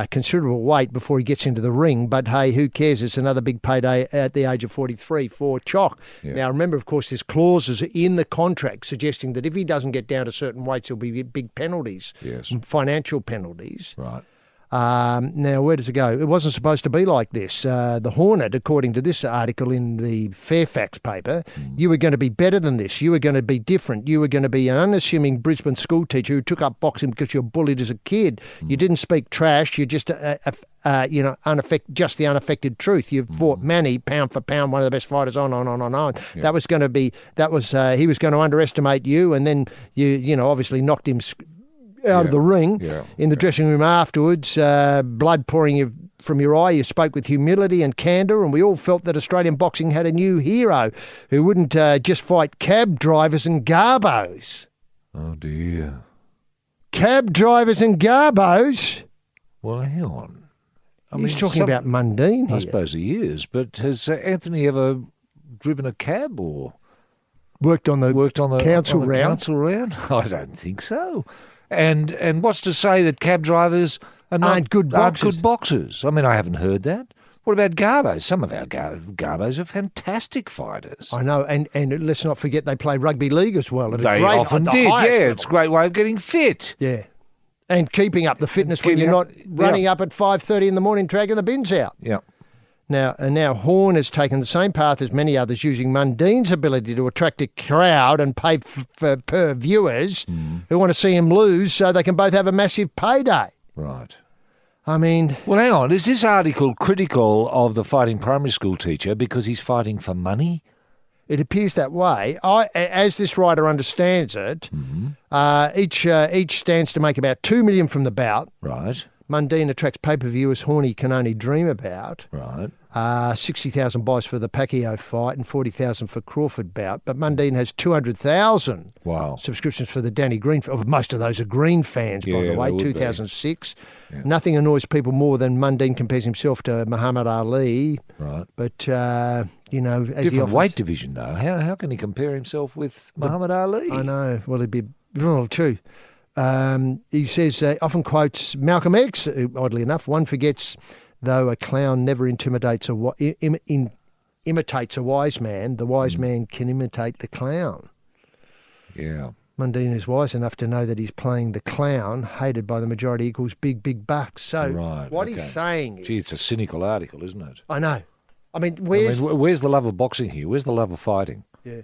considerable weight before he gets into the ring. But hey, who cares? It's another big payday at the age of 43 for Chock. Yeah. Now, remember, of course, there's clauses in the contract suggesting that if he doesn't get down to certain weights, there'll be big penalties, financial penalties. Right. Now, where does it go? It wasn't supposed to be like this. The Hornet, according to this article in the Fairfax paper, you were going to be better than this. You were going to be different. You were going to be an unassuming Brisbane school teacher who took up boxing because you were bullied as a kid. You didn't speak trash. You just, just the unaffected truth. You fought Manny, pound for pound, one of the best fighters on. Yeah. That was going to be, he was going to underestimate you, and then you obviously knocked him out of the ring in the dressing room afterwards, blood pouring from your eye. You spoke with humility and candour, and we all felt that Australian boxing had a new hero who wouldn't just fight cab drivers and garbos. Oh, dear. Cab drivers and garbos? Well, hang on. He's talking about Mundine here. I suppose he is, but has Anthony ever driven a cab or worked on the council round? Council round? I don't think so. And what's to say that cab drivers aren't good boxers? I mean, I haven't heard that. What about garbos? Some of our garbos are fantastic fighters. I know, and let's not forget they play rugby league as well. They often did, It's a great way of getting fit. Yeah, and keeping up the fitness when you're not running up at 5:30 in the morning dragging the bins out. Yeah. Now Horn has taken the same path as many others, using Mundine's ability to attract a crowd and pay per viewers who want to see him lose so they can both have a massive payday. Right. I mean... Well, hang on. Is this article critical of the fighting primary school teacher because he's fighting for money? It appears that way. As this writer understands it, each stands to make about $2 million from the bout. Right. Mundine attracts pay-per-viewers Horny can only dream about. Right. 60,000 buys for the Pacquiao fight and 40,000 for Crawford bout. But Mundine has 200,000 subscriptions for the Danny Green. Most of those are Green fans, by the way, 2006. Yeah. Nothing annoys people more than Mundine compares himself to Muhammad Ali. Right. But, different weight division, though. How can he compare himself with Muhammad Ali? I know. Well, it'd be true. He says, often quotes Malcolm X, oddly enough. One forgets, though a clown never imitates a wise man, the wise man can imitate the clown. Yeah. Mundine is wise enough to know that he's playing the clown, hated by the majority equals big bucks. So he's saying is... Gee, it's a cynical article, isn't it? I know. I mean, where's the love of boxing here? Where's the love of fighting? Yeah.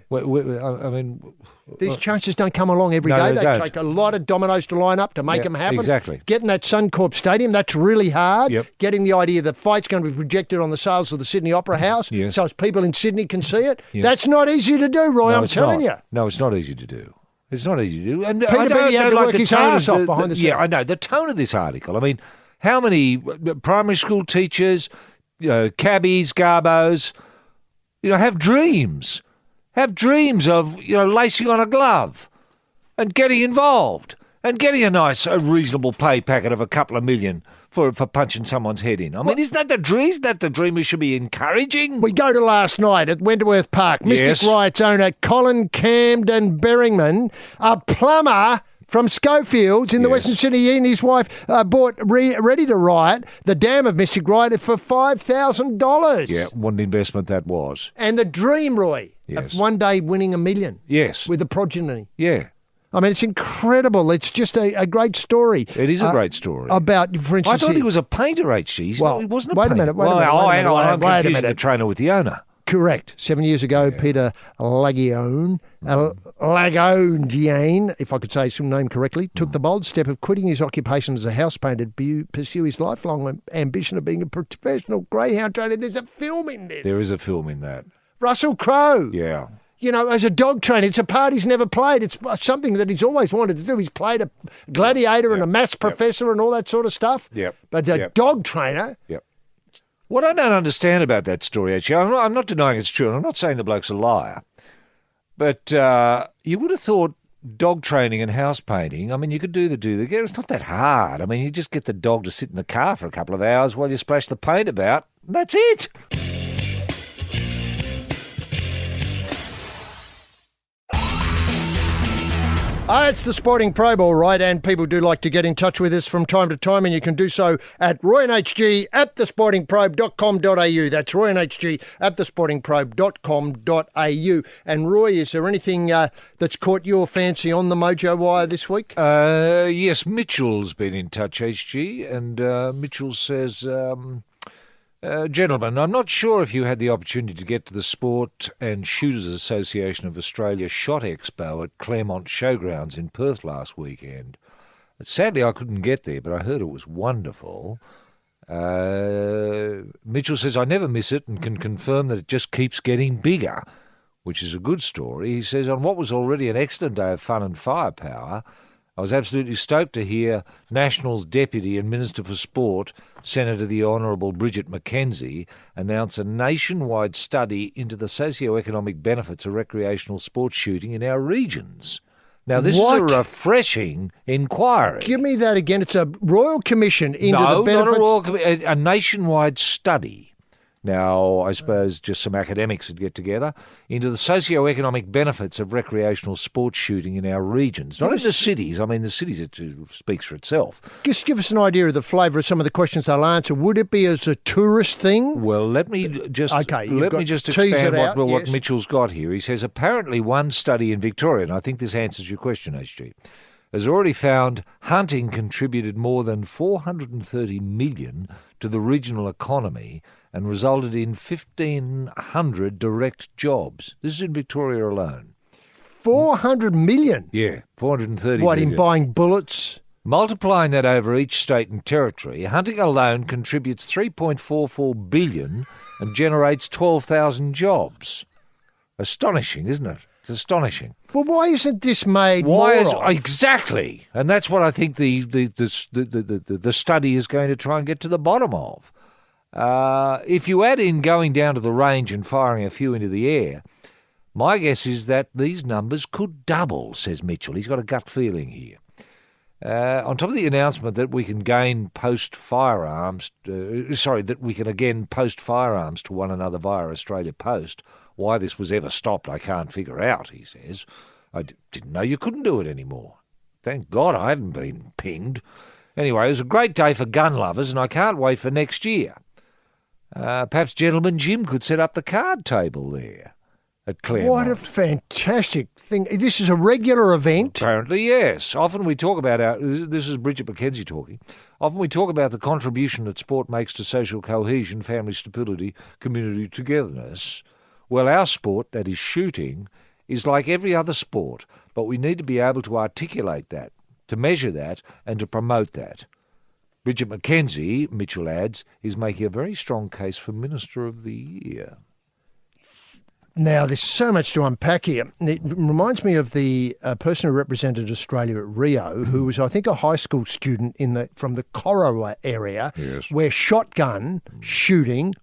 These chances don't come along every day. They take a lot of dominoes to line up to make them happen. Exactly. Getting that Suncorp Stadium, that's really hard. Yep. Getting the idea that the fight's going to be projected on the sales of the Sydney Opera House so as people in Sydney can see it. Yes. That's not easy to do, Roy, I'm telling you. No, it's not easy to do. It's not easy to do. And Peter Beattie had to work his hardest off behind the scenes. Yeah, I know. The tone of this article, I mean, how many primary school teachers, cabbies, garbos, have dreams. Have dreams of, lacing on a glove and getting involved and getting a reasonable pay packet of a couple of million for punching someone's head in. I mean, isn't that the dream? Isn't that the dream we should be encouraging? We go to last night at Wentworth Park. Mystic Riot's owner, Colin Camden Berringman, a plumber from Schofields in the Western Sydney, he and his wife bought Ready to Riot, the dam of Mystic Riot, for $5,000. Yeah, what an investment that was. And the dream, Roy, of one day winning $1 million. Yes. With a progeny. Yeah. I mean, it's incredible. It's just a great story. It is a great story. About, for instance... I thought he was a painter, HG. Well, he wasn't a painter. Hang on. I'm confusing the trainer with the owner. Correct. 7 years ago, Peter Lagone, if I could say his name correctly, took the bold step of quitting his occupation as a house painter to pursue his lifelong ambition of being a professional greyhound trainer. There's a film in this. There is a film in that. Russell Crowe. Yeah. As a dog trainer, it's a part he's never played. It's something that he's always wanted to do. He's played a gladiator and a maths professor and all that sort of stuff. Yep. But a dog trainer... Yep. What I don't understand about that story, actually, I'm not denying it's true, and I'm not saying the bloke's a liar, but you would have thought dog training and house painting, I mean, you could do the it's not that hard. I mean, you just get the dog to sit in the car for a couple of hours while you splash the paint about, and that's it. It's the Sporting Probe, all right, and people do like to get in touch with us from time to time, and you can do so at royanhg@thesportingprobe.com.au. That's royanhg@thesportingprobe.com.au. And Roy, is there anything that's caught your fancy on the Mojo Wire this week? Yes, Mitchell's been in touch, HG, and Mitchell says... gentlemen, I'm not sure if you had the opportunity to get to the Sport and Shooters Association of Australia Shot Expo at Claremont Showgrounds in Perth last weekend. Sadly, I couldn't get there, but I heard it was wonderful. Mitchell says, I never miss it and can confirm that it just keeps getting bigger, which is a good story. He says, on what was already an excellent day of fun and firepower, I was absolutely stoked to hear Nationals Deputy and Minister for Sport, Senator the Honourable Bridget McKenzie, announce a nationwide study into the socio-economic benefits of recreational sports shooting in our regions. Now, this is a refreshing inquiry. Give me that again. It's a Royal Commission into the benefits... No, not a Royal Commission, a nationwide study. Now, I suppose just some academics would get together into the socio-economic benefits of recreational sports shooting in our regions. Not in the cities. I mean, the cities, it speaks for itself. Just give us an idea of the flavour of some of the questions they'll answer. Would it be as a tourist thing? Well, let me just expand what Mitchell's got here. He says, apparently one study in Victoria, and I think this answers your question, HG, has already found hunting contributed more than $430 million to the regional economy and resulted in 1,500 direct jobs. This is in Victoria alone. 400 million? Yeah, 430 What, million. in buying bullets? Multiplying that over each state and territory, hunting alone contributes $3.44 billion and generates 12,000 jobs. Astonishing, isn't it? It's astonishing. Well, why isn't this made more of? Exactly, and that's what I think the study is going to try and get to the bottom of. If you add in going down to the range and firing a few into the air, my guess is that these numbers could double, says Mitchell. He's got a gut feeling here. On top of the announcement that we can again post firearms to one another via Australia Post, why this was ever stopped I can't figure out, he says. I didn't know you couldn't do it anymore. Thank God I haven't been pinged. Anyway, it was a great day for gun lovers, and I can't wait for next year. Perhaps Gentleman Jim could set up the card table there at Claremont. What a fantastic thing. This is a regular event? Apparently, yes. Often we talk about this is Bridget McKenzie talking. Often we talk about the contribution that sport makes to social cohesion, family stability, community togetherness. Well, our sport, that is shooting, is like every other sport, but we need to be able to articulate that, to measure that, and to promote that. Bridget McKenzie, Mitchell adds, is making a very strong case for Minister of the Year. Now, there's so much to unpack here. It reminds me of the person who represented Australia at Rio, who was, I think, a high school student from the Corowa area, yes, where shotgun shooting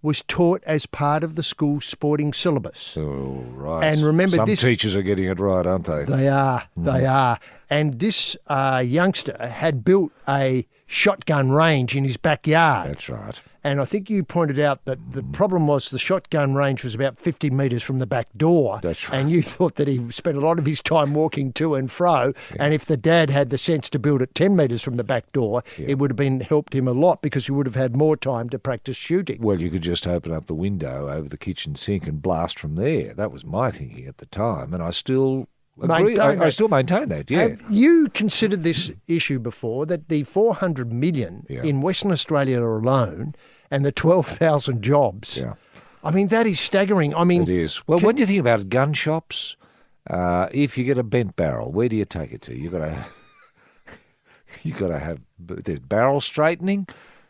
was taught as part of the school sporting syllabus. Oh, right. And remember, some teachers are getting it right, aren't they? They are. They are. And this youngster had built a shotgun range in his backyard. That's right. And I think you pointed out that the problem was the shotgun range was about 50 metres from the back door. That's right. And you thought that he spent a lot of his time walking to and fro. Yeah. And if the dad had the sense to build it 10 metres from the back door, it would have helped him a lot because he would have had more time to practice shooting. Well, you could just open up the window over the kitchen sink and blast from there. That was my thinking at the time. And I still... I still maintain that, yeah. Have you considered this issue before, that the 400 million in Western Australia alone and the 12,000 jobs, I mean, that is staggering. I mean, it is. Well, when you think about it, gun shops, if you get a bent barrel, where do you take it to? You've got to have, there's barrel straightening,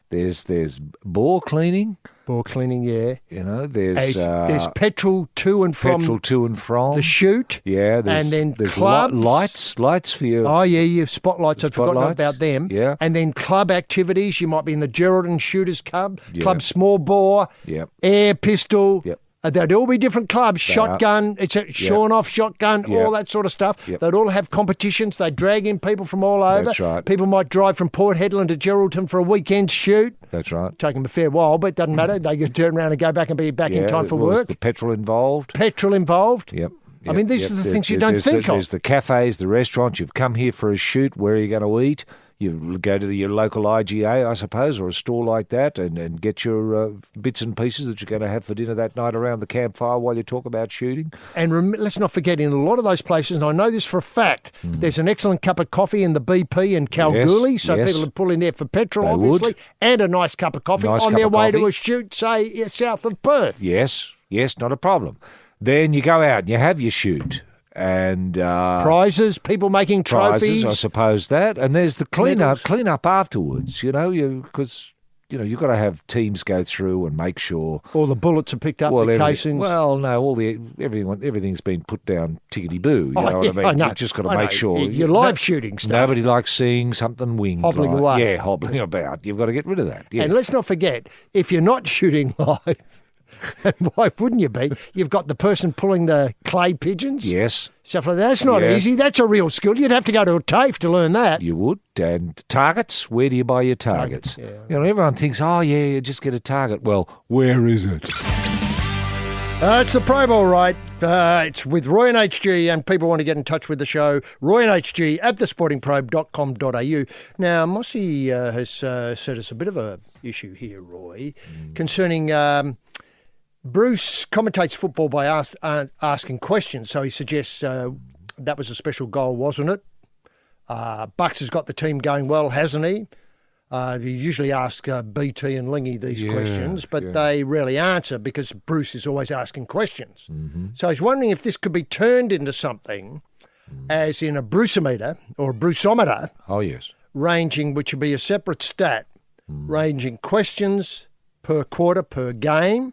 there's bore cleaning. Bore cleaning, yeah. You know, there's petrol to and from. The shoot. Yeah, and then there's clubs. lights for you. Oh, yeah, your spotlights. I've forgotten about them. Yeah. And then club activities. You might be in the Geraldton Shooters Club, Club Small Bore, Air Pistol. Yep. They'd all be different clubs, shotgun, it's a shorn-off shotgun, all that sort of stuff. Yep. They'd all have competitions. They'd drag in people from all over. That's right. People might drive from Port Hedland to Geraldton for a weekend shoot. That's right. Take them a fair while, but it doesn't matter. They can turn around and go back and be back in time for work. The petrol involved. Petrol involved. Yep. I mean, these are the things you don't think of. There's the cafes, the restaurants. You've come here for a shoot. Where are you going to eat? You go to your local IGA, I suppose, or a store like that, and get your bits and pieces that you're going to have for dinner that night around the campfire while you talk about shooting. And let's not forget, in a lot of those places, and I know this for a fact, there's an excellent cup of coffee in the BP in Kalgoorlie, so people would pull in there for petrol, obviously, and a nice cup of coffee on their way to a shoot, say, south of Perth. Yes, not a problem. Then you go out and you have your shoot. And prizes, people making trophies. I suppose that. And there's the clean up afterwards, because you've got to have teams go through and make sure all the bullets are picked up, the casings. Well, no, everything's been put down tickety-boo. You know what I mean? I know. You've just got to make sure. You're live shooting stuff. Nobody likes seeing something winged. Hobbling away. Yeah, hobbling about. You've got to get rid of that. Yeah. And let's not forget, if you're not shooting live, and why wouldn't you be? You've got the person pulling the clay pigeons. Yes. Stuff like that. That's not easy. That's a real skill. You'd have to go to a TAFE to learn that. You would. And targets, where do you buy your targets? Everyone thinks, you just get a target. Well, where is it? It's the Probe, all right. It's with Roy and HG, and people want to get in touch with the show. Roy and HG at thesportingprobe.com.au. Now, Mossy has said us a bit of a issue here, Roy, concerning... Bruce commentates football by asking questions, so he suggests that was a special goal, wasn't it? Bucks has got the team going well, hasn't he? You usually ask BT and Lingy these questions, but they rarely answer because Bruce is always asking questions. So he's wondering if this could be turned into something, as in a Bruceometer or a Bruceometer. Oh, yes. Ranging, which would be a separate stat, ranging questions per quarter per game.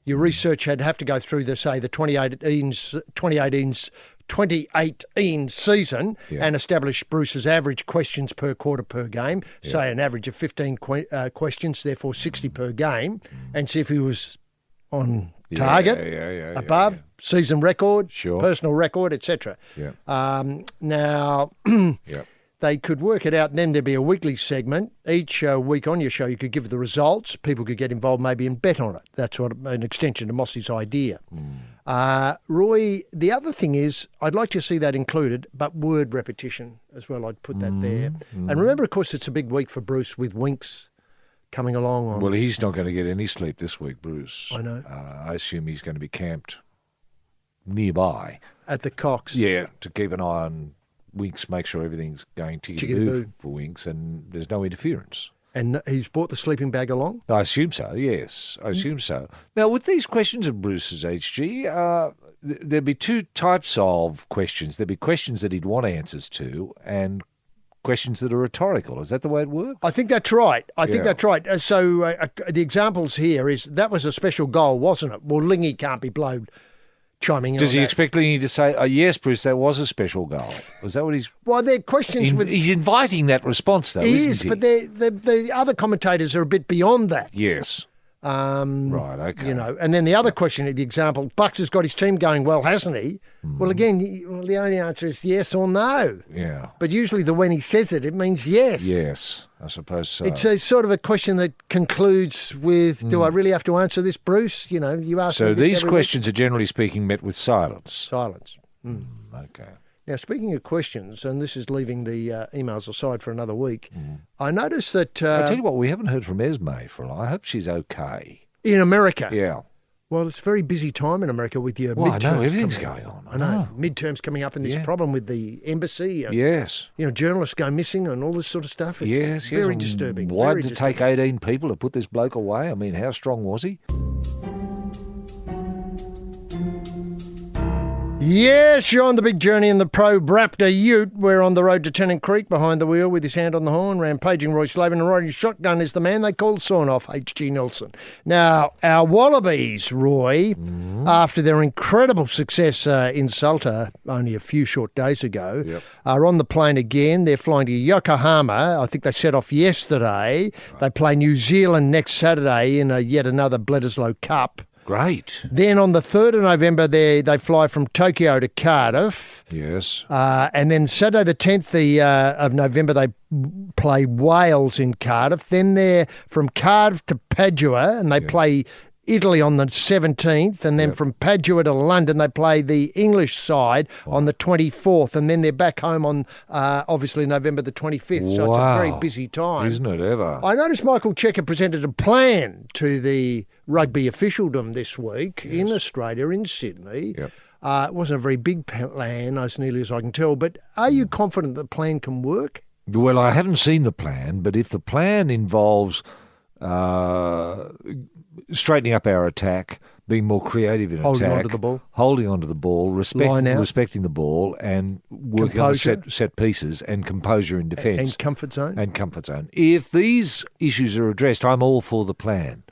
Your research had have to go through the 2018 season and establish Bruce's average questions per quarter per game, say an average of 15 questions, therefore 60 per game, and see if he was on target, above, season record, personal record, etc. Now... They could work it out, and then there'd be a weekly segment. Each week on your show, you could give the results. People could get involved maybe and bet on it. That's what an extension to Mossy's idea. Roy, the other thing is, I'd like to see that included, but word repetition as well. I'd put that there. And remember, of course, it's a big week for Bruce with Winks coming along. Well, he's not going to get any sleep this week, Bruce. I know. I assume he's going to be camped nearby. At the Cox. Yeah, to keep an eye on... Winks, make sure everything's going tickety-boo for Winks and there's no interference. And he's brought the sleeping bag along? I assume so, yes. I assume so. Now, with these questions of Bruce's, HG, there'd be two types of questions. There'd be questions that he'd want answers to and questions that are rhetorical. Is that the way it works? I think that's right. I think that's right. So the examples here is that was a special goal, wasn't it? Well, Lingy can't be blown. Chiming in. Does he expect Lingy to say, yes, Bruce, that was a special goal? Was that what he's... Well, they're questions with... He's inviting that response, though, isn't he? But the other commentators are a bit beyond that. Yes. Right, okay. And then the other question, the example, Bucks has got his team going well, hasn't he? Well, again, the only answer is yes or no. Yeah. But usually when he says it, it means yes. Yes, I suppose so. It's a sort of a question that concludes with, do I really have to answer this, Bruce? You ask me So this these every questions are generally speaking met with silence. Silence. Okay. Now, speaking of questions, and this is leaving the emails aside for another week, I noticed that... I'll tell you what, we haven't heard from Esme for a while. I hope she's okay. In America? Yeah. Well, it's a very busy time in America with your midterms. I know, everything's going on. I know. Midterms coming up and this problem with the embassy. Yes. Journalists go missing and all this sort of stuff. It's very disturbing. Why did it take 18 people to put this bloke away? I mean, how strong was he? Yes, you're on the big journey in the Probe Raptor Ute. We're on the road to Tennant Creek, behind the wheel with his hand on the horn, rampaging Roy Slaven, and riding shotgun is the man they call Sawn-Off, H.G. Nelson. Now, our Wallabies, Roy, after their incredible success in Salta only a few short days ago, are on the plane again. They're flying to Yokohama. I think they set off yesterday. They play New Zealand next Saturday in yet another Bledisloe Cup. Great. Then on the 3rd of November, they fly from Tokyo to Cardiff. Yes. And then Saturday the 10th of November, they play Wales in Cardiff. Then they're from Cardiff to Padua, and they play Italy on the 17th, and then from Padua to London they play the English side on the 24th, and then they're back home on obviously November the 25th. So it's a very busy time, isn't it ever? I noticed Michael Checker presented a plan to the rugby officialdom this week in Australia, in Sydney. Yep. It wasn't a very big plan, as nearly as I can tell, but are you confident the plan can work? Well, I haven't seen the plan, but if the plan involves straightening up our attack, being more creative in Holding attack, onto the ball. holding onto the ball, Line out. respecting the ball, and working Composure. on the set pieces and composure in defence. And comfort zone? And comfort zone. If these issues are addressed, I'm all for the plan.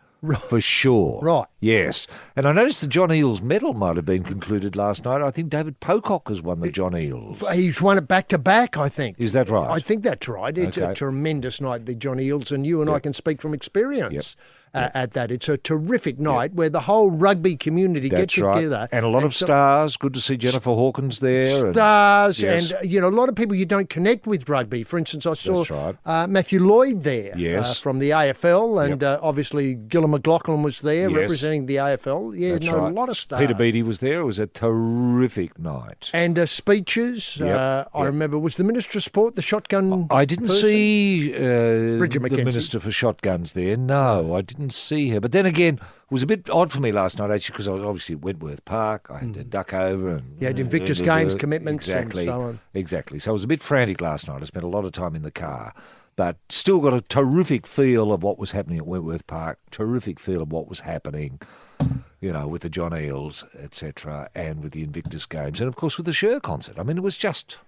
For sure. Right. Yes. And I noticed the John Eales medal might have been concluded last night. I think David Pocock has won the John Eales. He's won it back-to-back, I think. Is that right? I think that's right. It's a tremendous night, the John Eales, and you and I can speak from experience at that. It's a terrific night where the whole rugby community That's gets together. Right. And a lot of stars. Good to see Jennifer Hawkins there. Stars and a lot of people you don't connect with rugby. For instance, I saw Matthew Lloyd there from the AFL, and obviously Gillum McLaughlin was there representing the AFL. Yeah, a lot of stars. Peter Beattie was there. It was a terrific night. And speeches. I remember, was the Minister of Sport the shotgun I didn't person? see Bridget the McKenzie. Minister for Shotguns there. No, I didn't see her. But then again, it was a bit odd for me last night, actually, because I was obviously at Wentworth Park. I had to duck over. And you had Invictus Games commitments and so on. Exactly. So I was a bit frantic last night. I spent a lot of time in the car. But still got a terrific feel of what was happening at Wentworth Park, terrific feel of what was happening, with the John Eales, etc., and with the Invictus Games, and, of course, with the Sher concert. I mean, it was just,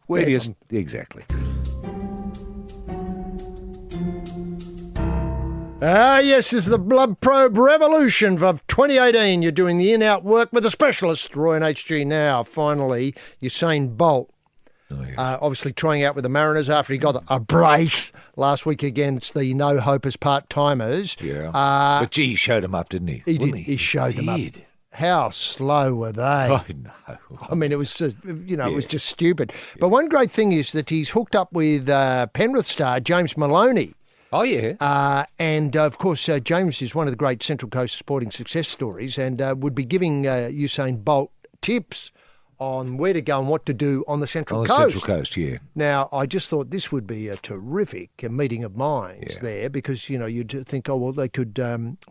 where do you... Exactly. Yes, it's the Blood Probe Revolution of 2018. You're doing the in-out work with a specialist, Roy and HG now. Finally, Usain Bolt. Obviously trying out with the Mariners after he got a brace last week against the no-hopers part-timers. Yeah. But gee, he showed them up, didn't he? He did. He showed them up. How slow were they? I know. I mean, it was just, it was just stupid. But one great thing is that he's hooked up with Penrith star James Maloney. Oh, yeah. And, of course, James is one of the great Central Coast sporting success stories and would be giving Usain Bolt tips on where to go and what to do on the Central Coast. On the Central Coast, yeah. Now, I just thought this would be a terrific meeting of minds there because, you'd think, they could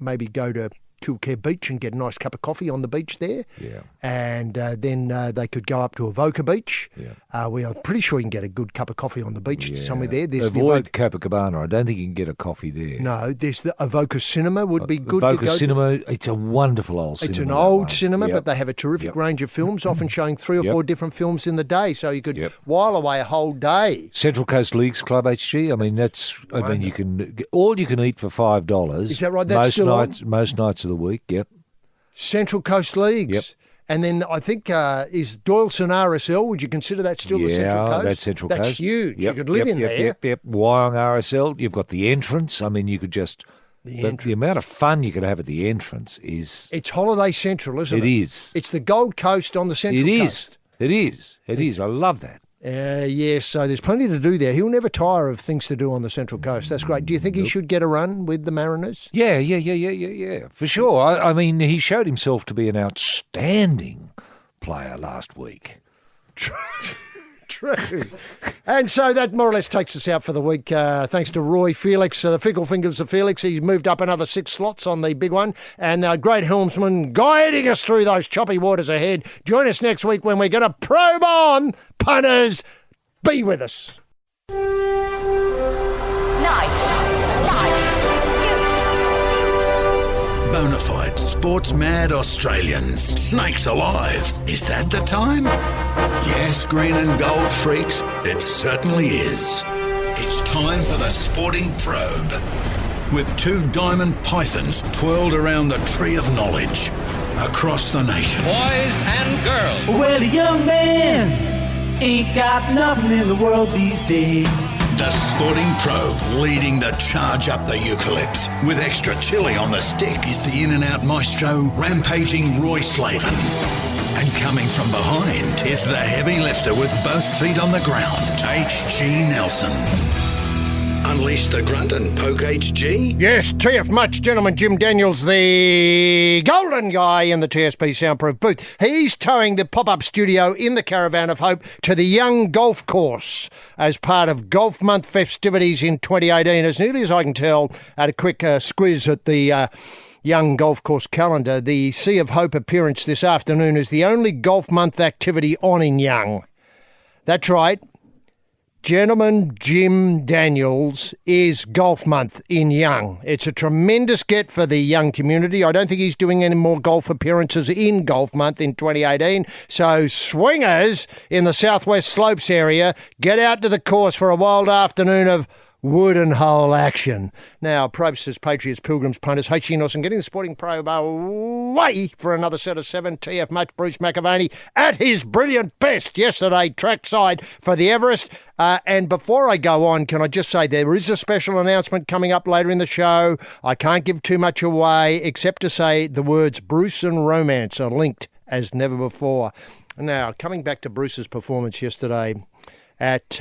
maybe go to Kilcare Beach and get a nice cup of coffee on the beach there. Yeah. And then they could go up to Avoca Beach. Yeah. We are pretty sure you can get a good cup of coffee on the beach somewhere there. There's Avoid Copacabana. I don't think you can get a coffee there. No, there's the Avoca Cinema would be good Avoca to go Cinema, it's a wonderful old cinema. It's an old cinema, but they have a terrific range of films, often showing 3 or 4 different films in the day, so you could while away a whole day. Central Coast Leagues Club, HG. I mean, you can all you can eat for $5. Is that right? That's most nights of the week. Yep. Central Coast Leagues. Yep. And then I think is Doyleson RSL, would you consider that still the Central Coast? Yeah, that's Central Coast. That's huge. You could live in there. Yep. Wyong RSL, you've got the entrance. I mean, you could just... The amount of fun you could have at the entrance is... It's Holiday Central, isn't it? It is. It's the Gold Coast on the Central Coast. It is. I love that. Yes, so there's plenty to do there. He'll never tire of things to do on the Central Coast. That's great. Do you think he should get a run with the Mariners? Yeah, for sure. I mean, he showed himself to be an outstanding player last week. True. And so that more or less takes us out for the week. Thanks to Roy Felix, the Fickle Fingers of Felix. He's moved up another 6 slots on the big one. And great helmsman guiding us through those choppy waters ahead. Join us next week when we're going to probe on. Punters, be with us. Bonafide sports-mad Australians. Snakes alive. Is that the time? Yes, green and gold freaks, it certainly is. It's time for the Sporting Probe. With 2 diamond pythons twirled around the tree of knowledge across the nation. Boys and girls. Well, a young man ain't got nothing in the world these days. The Sporting Probe, leading the charge up the eucalypt. With extra chili on the stick is the in-and-out maestro, rampaging Roy Slaven. And coming from behind is the heavy lifter with both feet on the ground, H.G. Nelson. Unleash the grunt and poke HG? Yes, TF Much, gentleman Jim Daniels, the golden guy in the TSP soundproof booth. He's towing the pop-up studio in the Caravan of Hope to the Young Golf Course as part of Golf Month festivities in 2018. As nearly as I can tell, at a quick squiz at the Young Golf Course calendar, the Sea of Hope appearance this afternoon is the only Golf Month activity on in Young. That's right. Gentleman Jim Daniels is Golf Month in Young. It's a tremendous get for the Young community. I don't think he's doing any more golf appearances in Golf Month in 2018. So swingers in the Southwest Slopes area, get out to the course for a wild afternoon of wooden hole action. Now, Probe-sters, patriots, pilgrims, punters, H.G. Nelson getting the sporting probe away for another set of 7. TF Much, Bruce McAvaney at his brilliant best yesterday trackside for the Everest. And before I go on, can I just say there is a special announcement coming up later in the show. I can't give too much away except to say the words Bruce and romance are linked as never before. Now, coming back to Bruce's performance yesterday at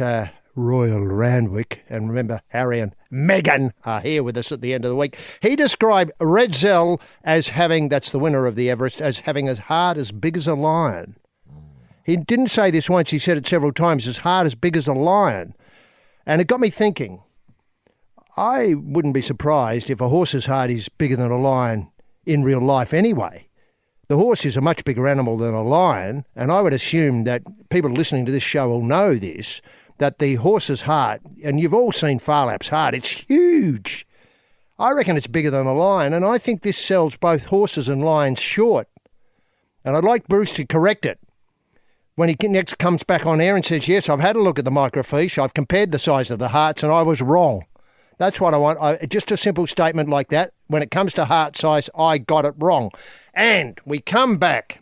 Royal Randwick, and remember, Harry and Meghan are here with us at the end of the week. He described Red Zell as having, that's the winner of the Everest, as having a heart as big as a lion. He didn't say this once, he said it several times, his heart as big as a lion. And it got me thinking, I wouldn't be surprised if a horse's heart is bigger than a lion in real life anyway. The horse is a much bigger animal than a lion, and I would assume that people listening to this show will know this, that the horse's heart, and you've all seen Phar Lap's heart, it's huge. I reckon it's bigger than a lion, and I think this sells both horses and lions short. And I'd like Bruce to correct it when he next comes back on air and says, yes, I've had a look at the microfiche, I've compared the size of the hearts, and I was wrong. That's what I want. Just a simple statement like that. When it comes to heart size, I got it wrong. And we come back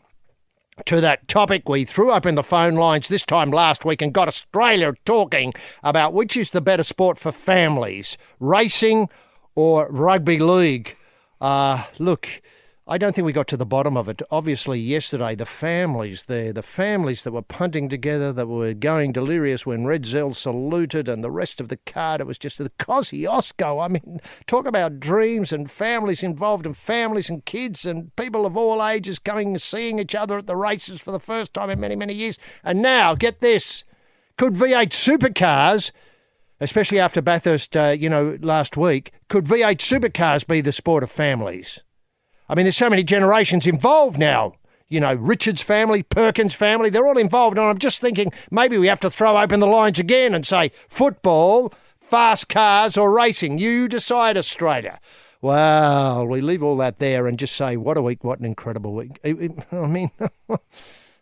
to that topic we threw up in the phone lines this time last week and got Australia talking about which is the better sport for families, racing or rugby league. Look, I don't think we got to the bottom of it. Obviously, yesterday, the families that were punting together, that were going delirious when Red Zell saluted, and the rest of the card, it was just the Kosciuszko. I mean, talk about dreams and families involved, and families and kids and people of all ages coming and seeing each other at the races for the first time in many, many years. And now, get this, could V8 supercars, especially after Bathurst, last week, could V8 supercars be the sport of families? I mean, there's so many generations involved now. You know, Richard's family, Perkins' family, they're all involved. And I'm just thinking maybe we have to throw open the lines again and say football, fast cars or racing. You decide, Australia. Well, we leave all that there and just say, what a week, what an incredible week.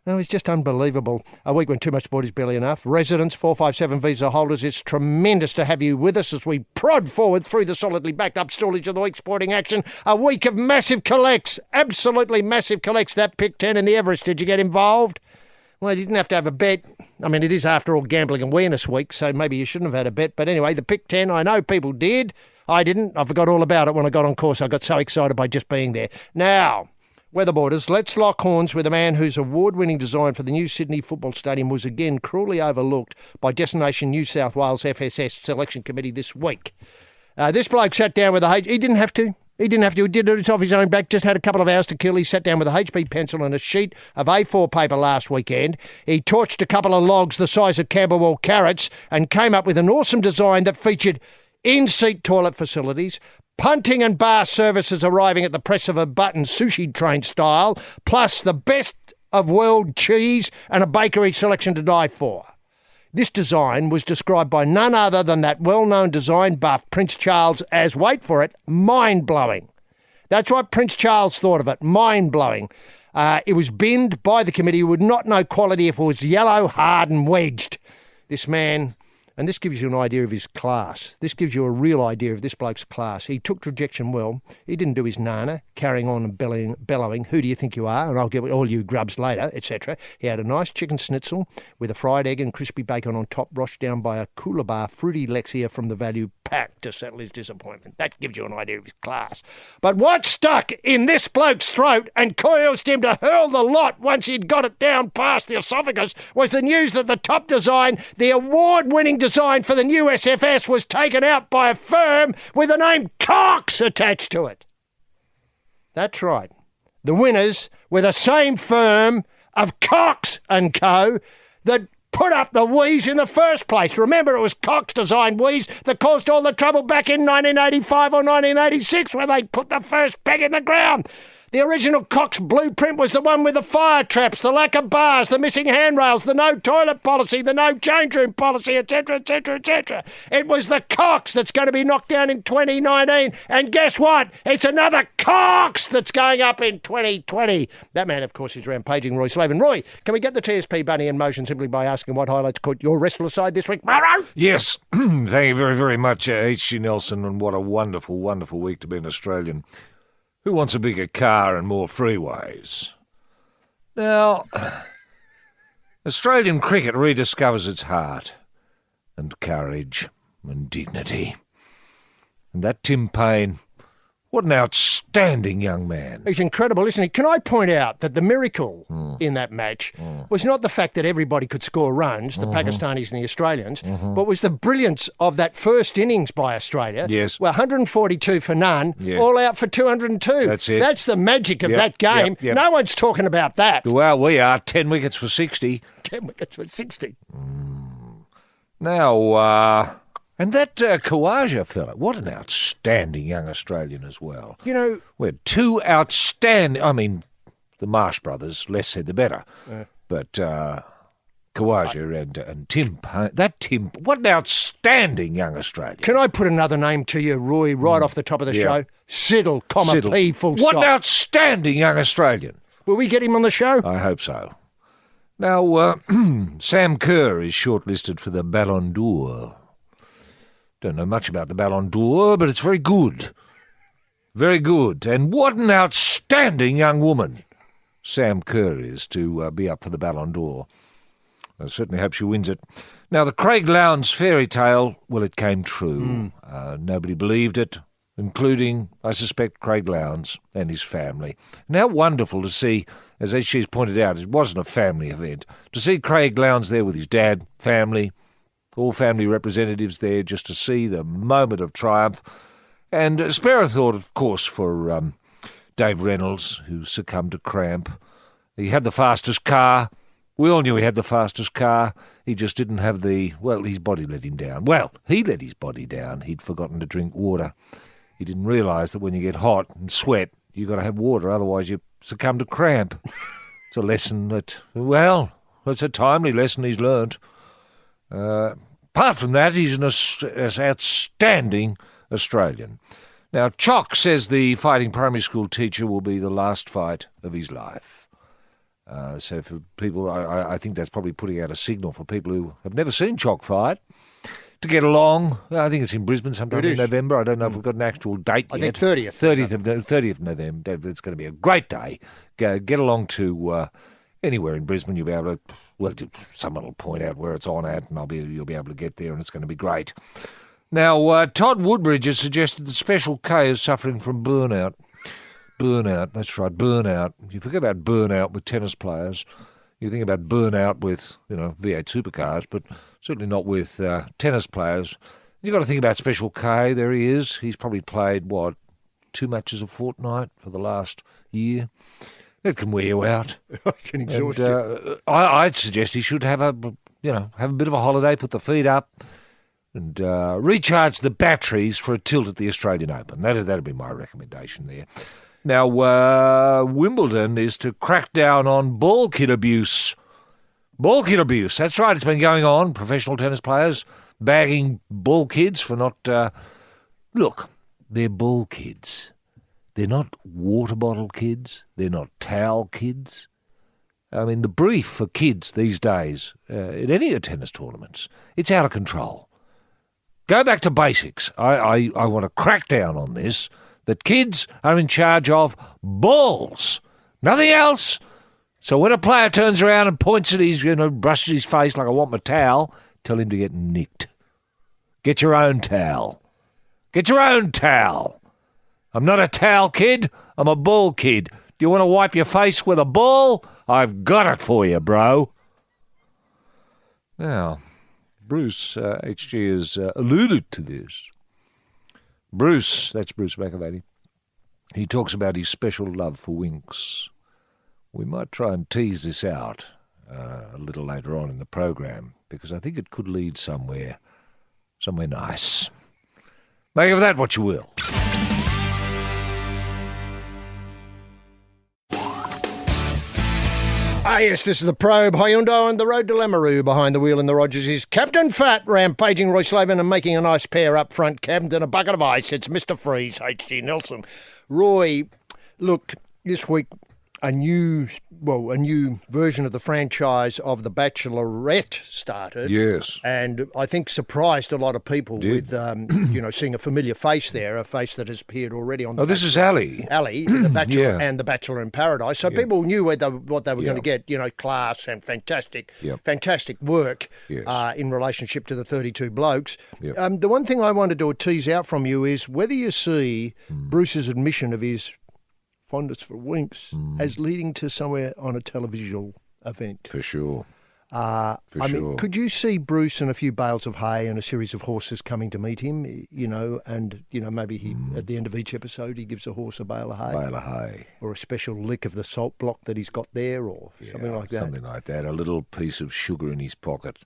It was just unbelievable. A week when too much sport is barely enough. Residents, 457 visa holders, it's tremendous to have you with us as we prod forward through the solidly backed up stallage of the week sporting action. A week of massive collects, absolutely massive collects. That pick 10 in the Everest, did you get involved? Well, you didn't have to have a bet. I mean, it is after all Gambling Awareness Week, so maybe you shouldn't have had a bet. But anyway, the pick 10, I know people did. I didn't. I forgot all about it when I got on course. I got so excited by just being there. Now, weatherboarders, let's lock horns with a man whose award-winning design for the new Sydney Football Stadium was again cruelly overlooked by Destination New South Wales FSS Selection Committee this week. This bloke sat down with he didn't have to. He did it off his own back, just had a couple of hours to kill. He sat down with a HB pencil and a sheet of A4 paper last weekend. He torched a couple of logs the size of Camberwell carrots and came up with an awesome design that featured in-seat toilet facilities, punting and bar services arriving at the press of a button sushi train style, plus the best of world cheese and a bakery selection to die for. This design was described by none other than that well-known design buff, Prince Charles, as, wait for it, mind-blowing. That's what Prince Charles thought of it, mind-blowing. It was binned by the committee who would not know quality if it was yellow, hard and wedged. This man... And this gives you an idea of his class. This gives you a real idea of this bloke's class. He took rejection well. He didn't do his nana, carrying on and bellowing, who do you think you are? And I'll give all you grubs later, etc. He had a nice chicken schnitzel with a fried egg and crispy bacon on top, washed down by a Coolabah fruity Lexia from the value pack to settle his disappointment. That gives you an idea of his class. But what stuck in this bloke's throat and caused him to hurl the lot once he'd got it down past the esophagus was the news that the top design, the award-winning design for the new SFS, was taken out by a firm with the name Cox attached to it. That's right. The winners were the same firm of Cox and Co. that put up the wheeze in the first place. Remember, it was Cox-designed wheeze that caused all the trouble back in 1985 or 1986 when they put the first peg in the ground. The original Cox blueprint was the one with the fire traps, the lack of bars, the missing handrails, the no toilet policy, the no change room policy, etc., etc., etc. It was the Cox that's going to be knocked down in 2019. And guess what? It's another Cox that's going up in 2020. That man, of course, is rampaging Roy Slaven. Roy, can we get the TSP bunny in motion simply by asking what highlights caught your restless side this week? Yes, thank you very, very much, H.G. Nelson, and what a wonderful, wonderful week to be an Australian. Who wants a bigger car and more freeways? Now, Australian cricket rediscovers its heart and courage and dignity. And that Tim Payne, what an outstanding young man. He's incredible, isn't he? Can I point out that the miracle in that match was not the fact that everybody could score runs, the Pakistanis and the Australians, but was the brilliance of that first innings by Australia. Yes. Well, 142 for none, all out for 202. That's it. That's the magic of that game. Yep. No one's talking about that. Well, we are 10 wickets for 60. 10 wickets for 60. Now, and that Khawaja fella, what an outstanding young Australian as well. You know, We're two outstanding, I mean, the Marsh brothers, less said the better. But Khawaja and Tim Payne, what an outstanding young Australian. can I put another name to you, Roy, right off the top of the show? Siddle, comma, P, full stop. What an outstanding young Australian. Will we get him on the show? I hope so. Now, Sam Kerr is shortlisted for the Ballon d'Or. Don't know much about the Ballon d'Or, but it's very good. Very good. And what an outstanding young woman Sam Kerr is to be up for the Ballon d'Or. I certainly hope she wins it. Now, the Craig Lowndes fairy tale, well, it came true. Nobody believed it, including, I suspect, Craig Lowndes and his family. And how wonderful to see, as she's pointed out, it wasn't a family event, to see Craig Lowndes there with his dad, family, all family representatives there just to see the moment of triumph. And spare a thought, of course, for Dave Reynolds, who succumbed to cramp. He had the fastest car. We all knew he had the fastest car. He just didn't have his body let him down. Well, he let his body down. He'd forgotten to drink water. He didn't realise that when you get hot and sweat, you've got to have water, otherwise you succumb to cramp. It's a lesson that, well, it's a timely lesson he's learnt. Apart from that, he's an outstanding Australian. Now, Chock says the fighting primary school teacher will be the last fight of his life. So for people, I think that's probably putting out a signal for people who have never seen Chock fight to get along. I think it's in Brisbane sometime in November. I don't know if we've got an actual date yet. I think 30th. 30th of November. It's going to be a great day. Get along to anywhere in Brisbane. You'll be able to, well, someone will point out where it's on at, and you'll be able to get there, and it's going to be great. Now, Todd Woodbridge has suggested that Special K is suffering from burnout. Burnout, that's right, burnout. You forget about burnout with tennis players. You think about burnout with, V8 supercars, but certainly not with tennis players. You've got to think about Special K. There he is. He's probably played, 2 matches a fortnight for the last year. That can wear you out. I can exhaust you. I'd suggest he should have a bit of a holiday, put the feet up, and recharge the batteries for a tilt at the Australian Open. That'd be my recommendation there. Now, Wimbledon is to crack down on ball kid abuse. Ball kid abuse, that's right, it's been going on. Professional tennis players bagging ball kids for not... Look, they're ball kids. They're not water bottle kids. They're not towel kids. I mean, the brief for kids these days, at any of tennis tournaments, it's out of control. Go back to basics. I want to crack down on this, that kids are in charge of balls, nothing else. So when a player turns around and points at his, brushes his face like I want my towel, tell him to get nicked. Get your own towel. Get your own towel. I'm not a towel kid. I'm a ball kid. Do you want to wipe your face with a ball? I've got it for you, bro. Now, Bruce, HG has alluded to this. Bruce, that's Bruce McAvaney, he talks about his special love for Winks. We might try and tease this out a little later on in the program, because I think it could lead somewhere nice. Make of that what you will. Ah, yes, this is the Probe. Hyundai on the road to Lamoureux. Behind the wheel in the Rogers is Captain Fat, rampaging Roy Slaven and making a nice pair up front, cabined in a bucket of ice. It's Mr. Freeze, H.G. Nelson. Roy, look, this week a new version of the franchise of The Bachelorette started. Yes. And I think surprised a lot of people with, seeing a familiar face there, a face that has appeared already on the This is Ali. Ali, The Bachelor and The Bachelor in Paradise. So people knew what they were going to get, class and fantastic work in relationship to the 32 blokes. Yep. The one thing I wanted to tease out from you is whether you see Bruce's admission of his fondness for Winks as leading to somewhere on a televisual event. For sure. Mean, could you see Bruce and a few bales of hay and a series of horses coming to meet him, maybe he at the end of each episode he gives a horse a bale of hay. Bale of hay. Or a special lick of the salt block that he's got there or something like that. Something like that. A little piece of sugar in his pocket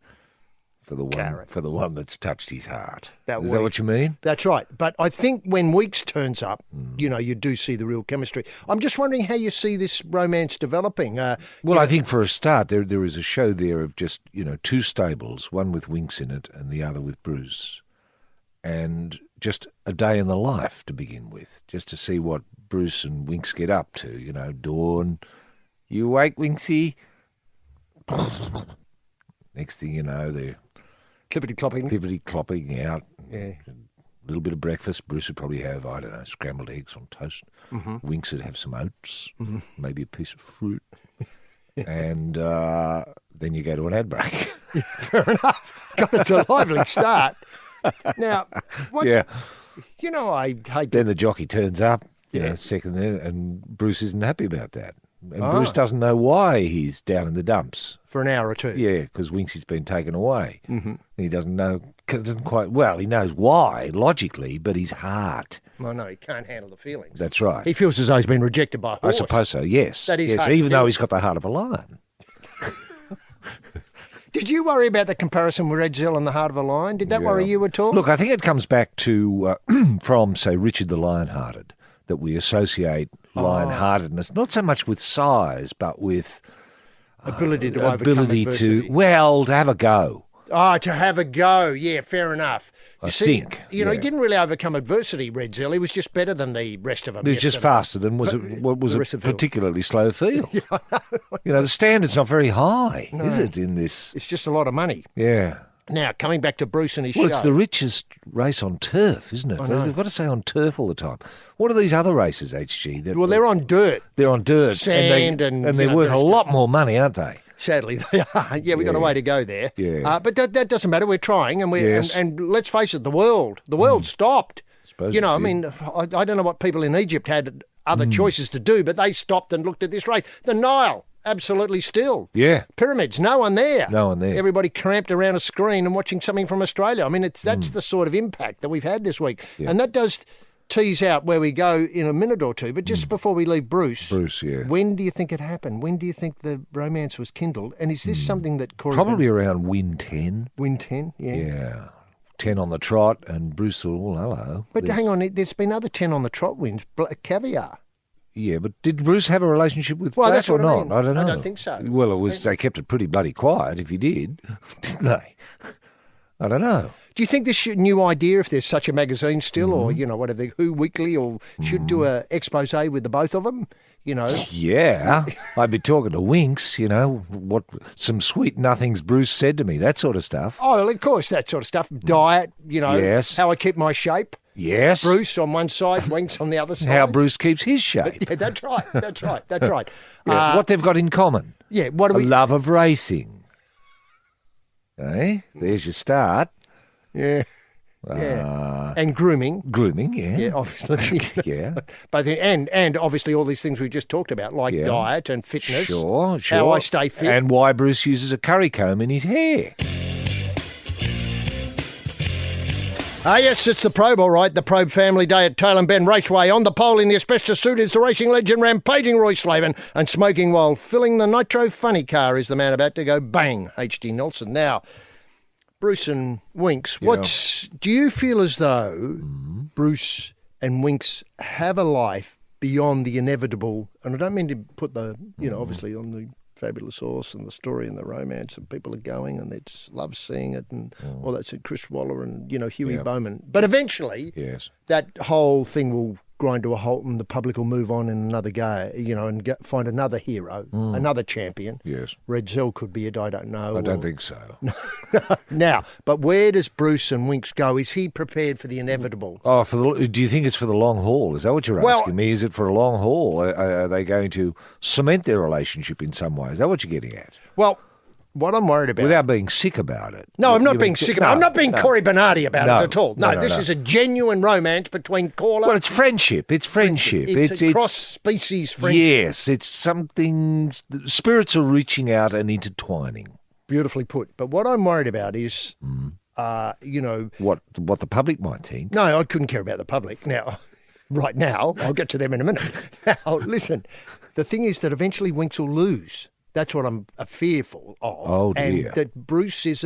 for the one that's touched his heart. Is that what you mean? That's right. But I think when Weeks turns up, you do see the real chemistry. I'm just wondering how you see this romance developing. I think for a start, there is a show there of just, two stables, one with Winks in it and the other with Bruce. And just a day in the life to begin with, just to see what Bruce and Winks get up to. Dawn, you awake, Winksy? Next thing you know, they're clippity-clopping out. Yeah. A little bit of breakfast. Bruce would probably have, scrambled eggs on toast. Winks would have some oats, maybe a piece of fruit. And then you go to an ad break. Fair enough. Got a lively start. Now, I hate Then the jockey turns up, second there, and Bruce isn't happy about that. And Bruce doesn't know why he's down in the dumps. For an hour or two. Yeah, because Winksy's been taken away. Mm-hmm. And he doesn't know, he knows why, logically, but his heart. Well, no, he can't handle the feelings. That's right. He feels as though he's been rejected by a horse. I suppose so, yes. That is even though he's got the heart of a lion. Did you worry about the comparison with Red Zell and the Heart of a Lion? Did that worry you at all? Look, I think it comes back to, from, say, Richard the Lionhearted, that we associate lionheartedness, not so much with size, but with ability to overcome adversity. To have a go. To have a go. Yeah, fair enough. I think. He didn't really overcome adversity, Red Zell. He was just better than the rest of them. He was just faster than was a particularly slow field. The standard's not very high, is it, in this? It's just a lot of money. Yeah. Now, coming back to Bruce and his show. Well, it's the richest race on turf, isn't it? They've got to say on turf all the time. What are these other races, HG? They're on dirt. They're on dirt. Sand and they're worth a lot more money, aren't they? Sadly, they are. Yeah, we've got a way to go there. Yeah. But that doesn't matter. We're trying, and and let's face it, the world stopped. I don't know what people in Egypt had other choices to do, but they stopped and looked at this race. The Nile, absolutely still. Yeah. Pyramids, no one there. No one there. Everybody cramped around a screen and watching something from Australia. I mean, that's the sort of impact that we've had this week. Yeah. And that does tease out where we go in a minute or two. But just before we leave Bruce, when do you think it happened? When do you think the romance was kindled? And is this something that Corey... Probably around win 10. Win 10, yeah. Yeah. 10 on the trot and Bruce thought, well, hello. But hang on, there's been other 10 on the trot wins. Caviar. Yeah, but did Bruce have a relationship with Black that's or not? I mean. I don't know. I don't think so. Well, they kept it pretty bloody quiet if he did, didn't they? I don't know. Do you think this new idea, if there's such a magazine still, or, whatever, Who Weekly, or should do a expose with the both of them? Yeah, I'd be talking to Winks, what some sweet nothings Bruce said to me, that sort of stuff. Oh, well, of course, that sort of stuff. Diet, yes. How I keep my shape. Yes. Bruce on one side, Winks on the other side. How Bruce keeps his shape. Yeah, that's right. What they've got in common. Yeah, what do we... A love of racing. There's your start. Yeah. Yeah. And grooming. Grooming, yeah. Yeah, obviously. Yeah. But and obviously all these things we just talked about, like diet and fitness. Sure. How I stay fit. And why Bruce uses a curry comb in his hair. Ah, yes, it's the Probe, all right. The Probe Family Day at Tail and Bend Raceway. On the pole in the asbestos suit is the racing legend rampaging Roy Slaven, and smoking while filling the nitro funny car is the man about to go bang, H.D. Nelson. Now, Bruce and Winks, do you feel as though Bruce and Winks have a life beyond the inevitable? And I don't mean to put the, obviously on the fabulous horse and the story and the romance, and people are going and they just love seeing it and all that. So Chris Waller and, Huey Bowman. But eventually, that whole thing will grind to a halt and the public will move on in another go, and find another hero, another champion. Yes. Red Zell could be it, I don't know. I don't think so. Now, but where does Bruce and Winks go? Is he prepared for the inevitable? Oh, do you think it's for the long haul? Is that what you're asking me? Is it for a long haul? Are they going to cement their relationship in some way? Is that what you're getting at? Well, what I'm worried about... Without being sick about it. No, I'm not being sick about it. I'm not being Corey Bernardi about it at all. No, this is a genuine romance between caller... Well, it's friendship. It's friendship. It's cross-species friendship. Yes, it's something... Spirits are reaching out and intertwining. Beautifully put. But what I'm worried about is, What the public might think. No, I couldn't care about the public. Now, right now, I'll get to them in a minute. Now, listen, the thing is that eventually Winks will lose. That's what I'm fearful of. Oh, dear. And that Bruce is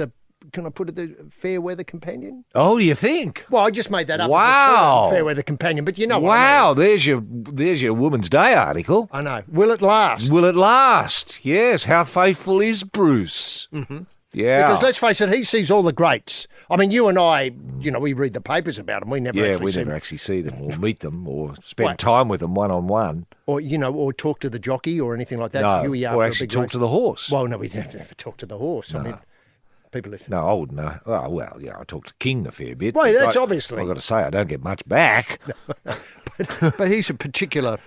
can I put it, the fair weather companion? Oh, you think? Well, I just made that up. Wow. As a term, fair weather companion, but you know what wow, I mean. there's your Woman's Day article. I know. Will it last? Will it last? Yes. How faithful is Bruce? Mm-hmm. Yeah. Because let's face it, he sees all the greats. I mean, you and I, we read the papers about them. We never actually see them or meet them or spend time with them one-on-one. Or, or talk to the jockey or anything like that. No, or actually talk to the horse. Well, no, we never talk to the horse. No. I mean, people... No, I wouldn't know. Oh, well, I talk to King a fair bit. Well, that's obviously... I've got to say, I don't get much back. but he's a particular...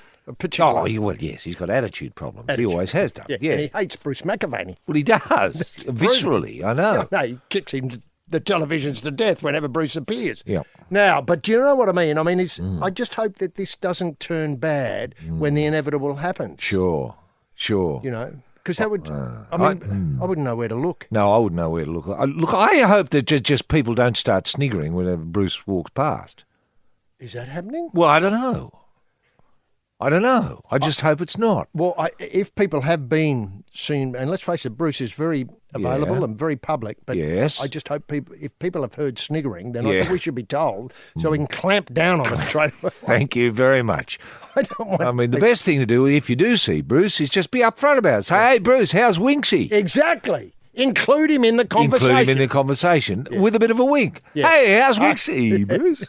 Oh, well, yes, he's got attitude problems. He always has done. Yeah, and he hates Bruce McAvaney. Well, he does. Viscerally, I know. No, he kicks him the televisions to death whenever Bruce appears. Yeah. Now, but do you know what I mean? I mean, I just hope that this doesn't turn bad when the inevitable happens. Sure. Because that would... I wouldn't know where to look. No, I wouldn't know where to look. Look, I hope that just people don't start sniggering whenever Bruce walks past. Is that happening? Well, I don't know. I just hope it's not. Well, if people have been seen, and let's face it, Bruce is very available and very public, but I just hope if people have heard sniggering, then I think we should be told so we can clamp down on it straight away. Thank you very much. I mean, the best thing to do if you do see Bruce is just be upfront about it. Say, hey, Bruce, how's Winksy? Exactly. Include him in the conversation. With a bit of a wink. Yeah. Hey, how's Winksy, Bruce?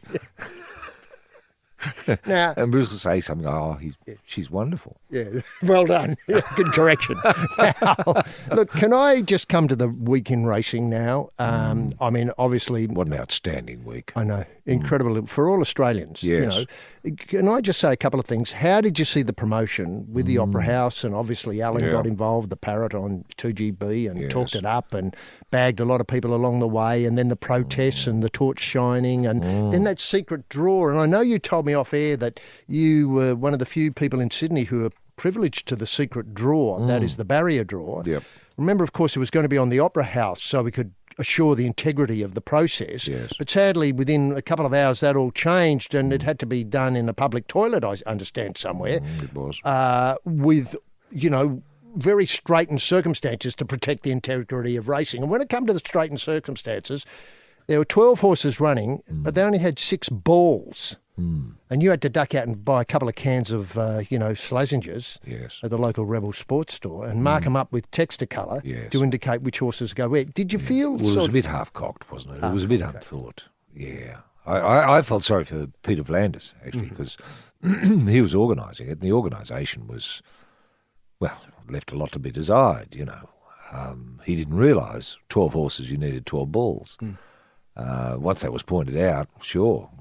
Now, and Bruce will say something, she's wonderful. Yeah, well done. Good correction. Now, look, can I just come to the week in racing now? I mean, obviously... What an outstanding week. I know. Incredible. For all Australians. Yes. Can I just say a couple of things? How did you see the promotion with the Opera House? And obviously Alan got involved, the Parrot on 2GB, and talked it up and bagged a lot of people along the way. And then the protests and the torch shining and then that secret draw. And I know you told me off air that you were one of the few people in Sydney who are privileged to the secret draw. That is the barrier draw. Yep. Remember, of course, it was going to be on the Opera House so we could assure the integrity of the process. Yes. But sadly, within a couple of hours, that all changed and it had to be done in a public toilet, I understand, somewhere. It was. With, very straitened circumstances to protect the integrity of racing. And when it came to the straitened circumstances, there were 12 horses running, but they only had 6 balls. And you had to duck out and buy a couple of cans of, Slazengers at the local Rebel sports store and mark them up with Texticolour to indicate which horses go where. Did you feel... Well, it was a bit half-cocked, wasn't it? It was a bit unthought. Yeah. I felt sorry for Peter Vlanders, actually, because he was organising it, and the organisation was, left a lot to be desired, He didn't realise 12 horses, you needed 12 balls. Once that was pointed out,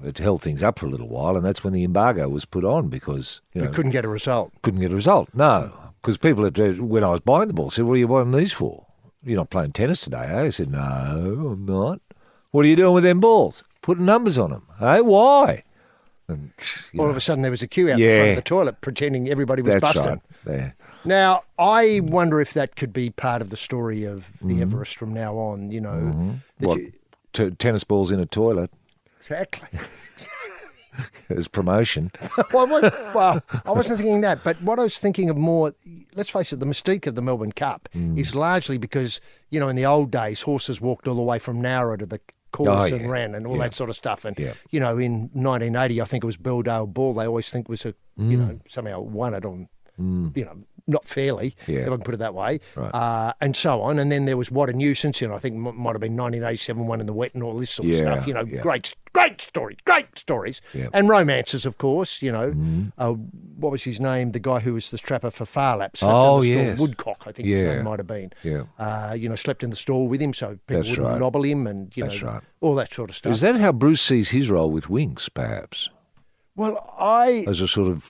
it held things up for a little while, and that's when the embargo was put on because... We couldn't get a result. No, because people, when I was buying the ball, said, what are you buying these for? You're not playing tennis today, eh? I said, no, I'm not. What are you doing with them balls? putting numbers on them. Hey, why? And, All of a sudden there was a queue out in front of the toilet pretending everybody was that's busting. right. Yeah. Now, I wonder if that could be part of the story of the Everest from now on, you know. that What, tennis balls in a toilet Exactly. as promotion. Well, I wasn't thinking that, but what I was thinking of more, let's face it, the mystique of the Melbourne Cup is largely because, you know, in the old days, horses walked all the way from Nowra to the course and ran and all that sort of stuff. And, you know, in 1980, I think it was Belldale Ball, they always think was, you know, somehow won it on, you know, not fairly, if I can put it that way, and so on. And then there was What a Nuisance, you know, I think it might have been 1987 one in the wet and all this sort of stuff, you know, great stories. And romances, of course, you know. What was his name? The guy who was the strapper for Far Lap. Woodcock, I think his name might have been. You know, slept in the stall with him so people wouldn't nobble him and, you know, all that sort of stuff. Is that how Bruce sees his role with Winx, perhaps? Well, as a sort of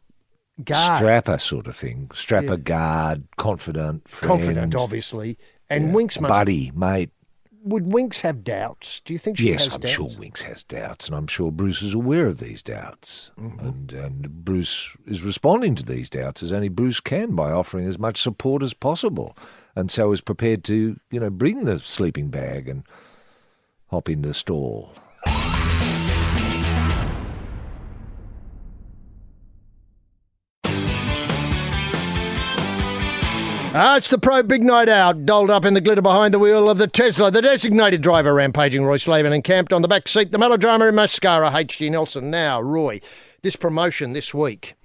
guard. Strapper sort of thing. Strapper, guard, confidant, friend. Confident, obviously. And Winx must... Buddy, mate. Would Winx have doubts? Do you think she has doubts? Yes, I'm sure Winx has doubts, and I'm sure Bruce is aware of these doubts. And Bruce is responding to these doubts as only Bruce can by offering as much support as possible, and so is prepared to, you know, bring the sleeping bag and hop in the stall. It's the Probe Big Night Out, dolled up in the glitter behind the wheel of the Tesla. The designated driver rampaging Roy Slaven encamped on the back seat. The melodrama in mascara, H.G. Nelson. Now, Roy, this promotion this week,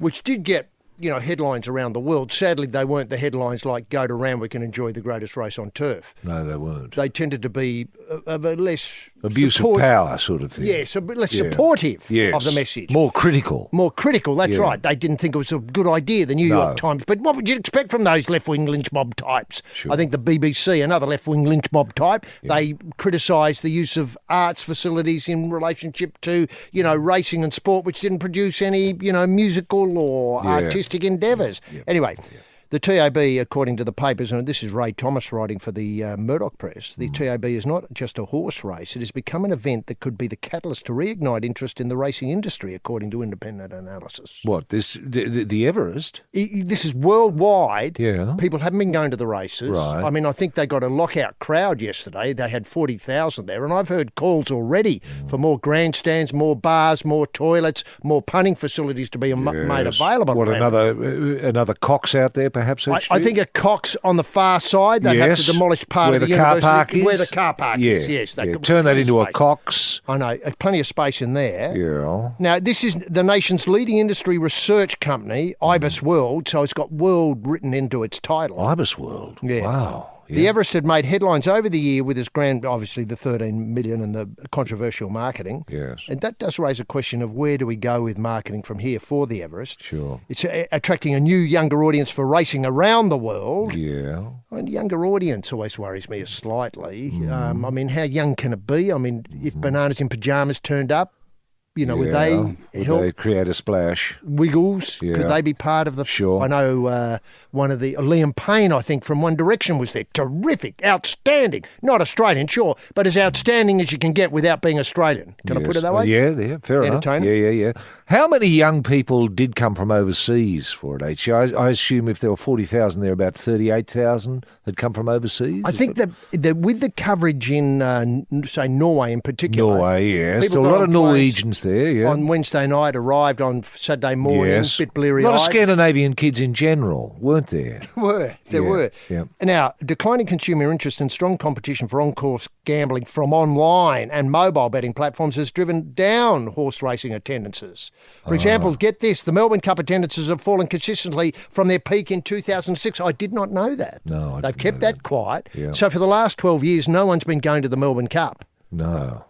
which did get, you know, headlines around the world. Sadly, they weren't the headlines like go to Randwick and enjoy the greatest race on turf. No, they weren't. They tended to be of a less... Abuse of power sort of thing. Yes, a bit less supportive of the message. More critical. More critical, that's right. They didn't think it was a good idea, the New York Times. But what would you expect from those left-wing lynch mob types? Sure. I think the BBC, another left-wing lynch mob type, they criticised the use of arts facilities in relationship to, you know, racing and sport, which didn't produce any, you know, musical or artistic endeavours. Anyway... The TAB, according to the papers, and this is Ray Thomas writing for the Murdoch Press, the TAB is not just a horse race. It has become an event that could be the catalyst to reignite interest in the racing industry, according to independent analysis. What, the Everest? This is worldwide. Yeah. People haven't been going to the races. Right. I mean, I think they got a lockout crowd yesterday. They had 40,000 there, and I've heard calls already for more grandstands, more bars, more toilets, more punting facilities to be made available. What, another Cox out there, perhaps? I think a Cox on the far side. They'd have to demolish part of the university. Car park is? Where the car park is, yes. Turn that into a Cox. I know, plenty of space in there. Yeah. Now, this is the nation's leading industry research company, Ibis World, so it's got world written into its title. Ibis World? Yeah. Wow. The Everest had made headlines over the year with its obviously the 13 million and the controversial marketing. Yes. And that does raise a question of where do we go with marketing from here for the Everest? Sure. It's attracting a new, younger audience for racing around the world. Yeah. And younger audience always worries me slightly. I mean, how young can it be? I mean, if Bananas in Pyjamas turned up, you know, would they help? They create a splash? Wiggles, could they be part of the... Sure. I know one of the... Liam Payne, I think, from One Direction was there. Terrific, outstanding. Not Australian, sure, but as outstanding as you can get without being Australian. Can I put it that way? Yeah, fair enough. Yeah. How many young people did come from overseas for it, H? I assume if there were 40,000 there, about 38,000 had come from overseas? I think that with the coverage in, say, Norway in particular... Norway, yes. So a lot of Norwegians there, yeah. On Wednesday night, arrived on Saturday morning, a bit bleary-eyed. A lot of Scandinavian kids in general, weren't there? There were. Yeah. Now, declining consumer interest and strong competition for on-course gambling from online and mobile betting platforms has driven down horse racing attendances. For example, get this, the Melbourne Cup attendances have fallen consistently from their peak in 2006. I did not know that. No, They've kept that quiet. Yeah. So for the last 12 years, no one's been going to the Melbourne Cup. No.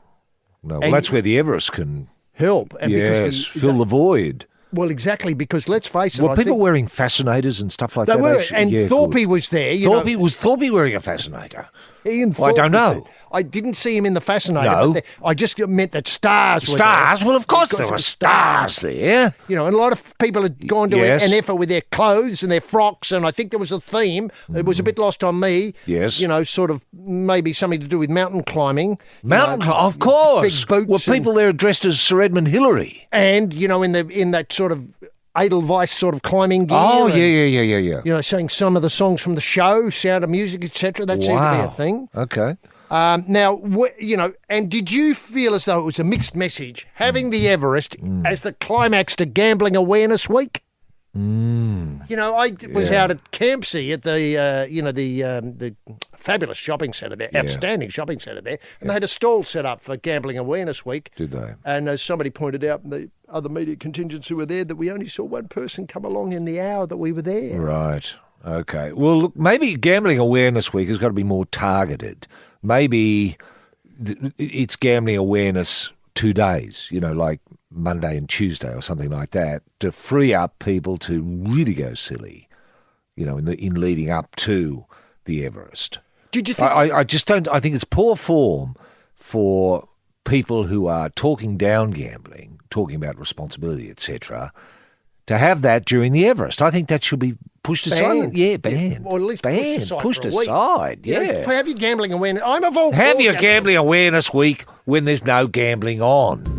Well, that's where the Everest can... help. And fill the void. Well, exactly, because let's face it. Were people wearing fascinators and stuff like that? They were, and Thorpe was there. Was Thorpe wearing a fascinator? Ian Well, I don't Thorpe was know. there. I didn't see him in the Fascinator. No. But I just meant that stars were Stars? there. Well, of course Because there it were was stars there. You know, and a lot of people had gone to Yes. an effort with their clothes and their frocks, and I think there was a theme. It was a bit lost on me. Yes. You know, sort of maybe something to do with mountain climbing. Of course. Big boots. Were people there dressed as Sir Edmund Hillary? And, you know, in that sort of Edelweiss sort of climbing gear. Oh, and, yeah. You know, sang some of the songs from the show, Sound of Music, etc. That seemed to be a thing. Okay. Now, you know, and did you feel as though it was a mixed message having the Everest as the climax to Gambling Awareness Week? You know, I was out at Campsie at the fabulous shopping centre there, outstanding shopping centre there, and they had a stall set up for Gambling Awareness Week. Did they? And as somebody pointed out, the other media contingents who were there, that we only saw one person come along in the hour that we were there. Right. Okay. Well, look, maybe Gambling Awareness Week has got to be more targeted. Maybe it's gambling awareness 2 days, you know, like Monday and Tuesday or something like that, to free up people to really go silly, you know, in leading up to the Everest. Did you think? I just don't. I think it's poor form for people who are talking down gambling, talking about responsibility, etc., to have that during the Everest. I think that should be pushed aside. Banned. Yeah, banned. Or at least banned. pushed aside for a week. aside. You know, Yeah. have your gambling awareness. I'm a all Have for your gambling awareness week when there's no gambling on.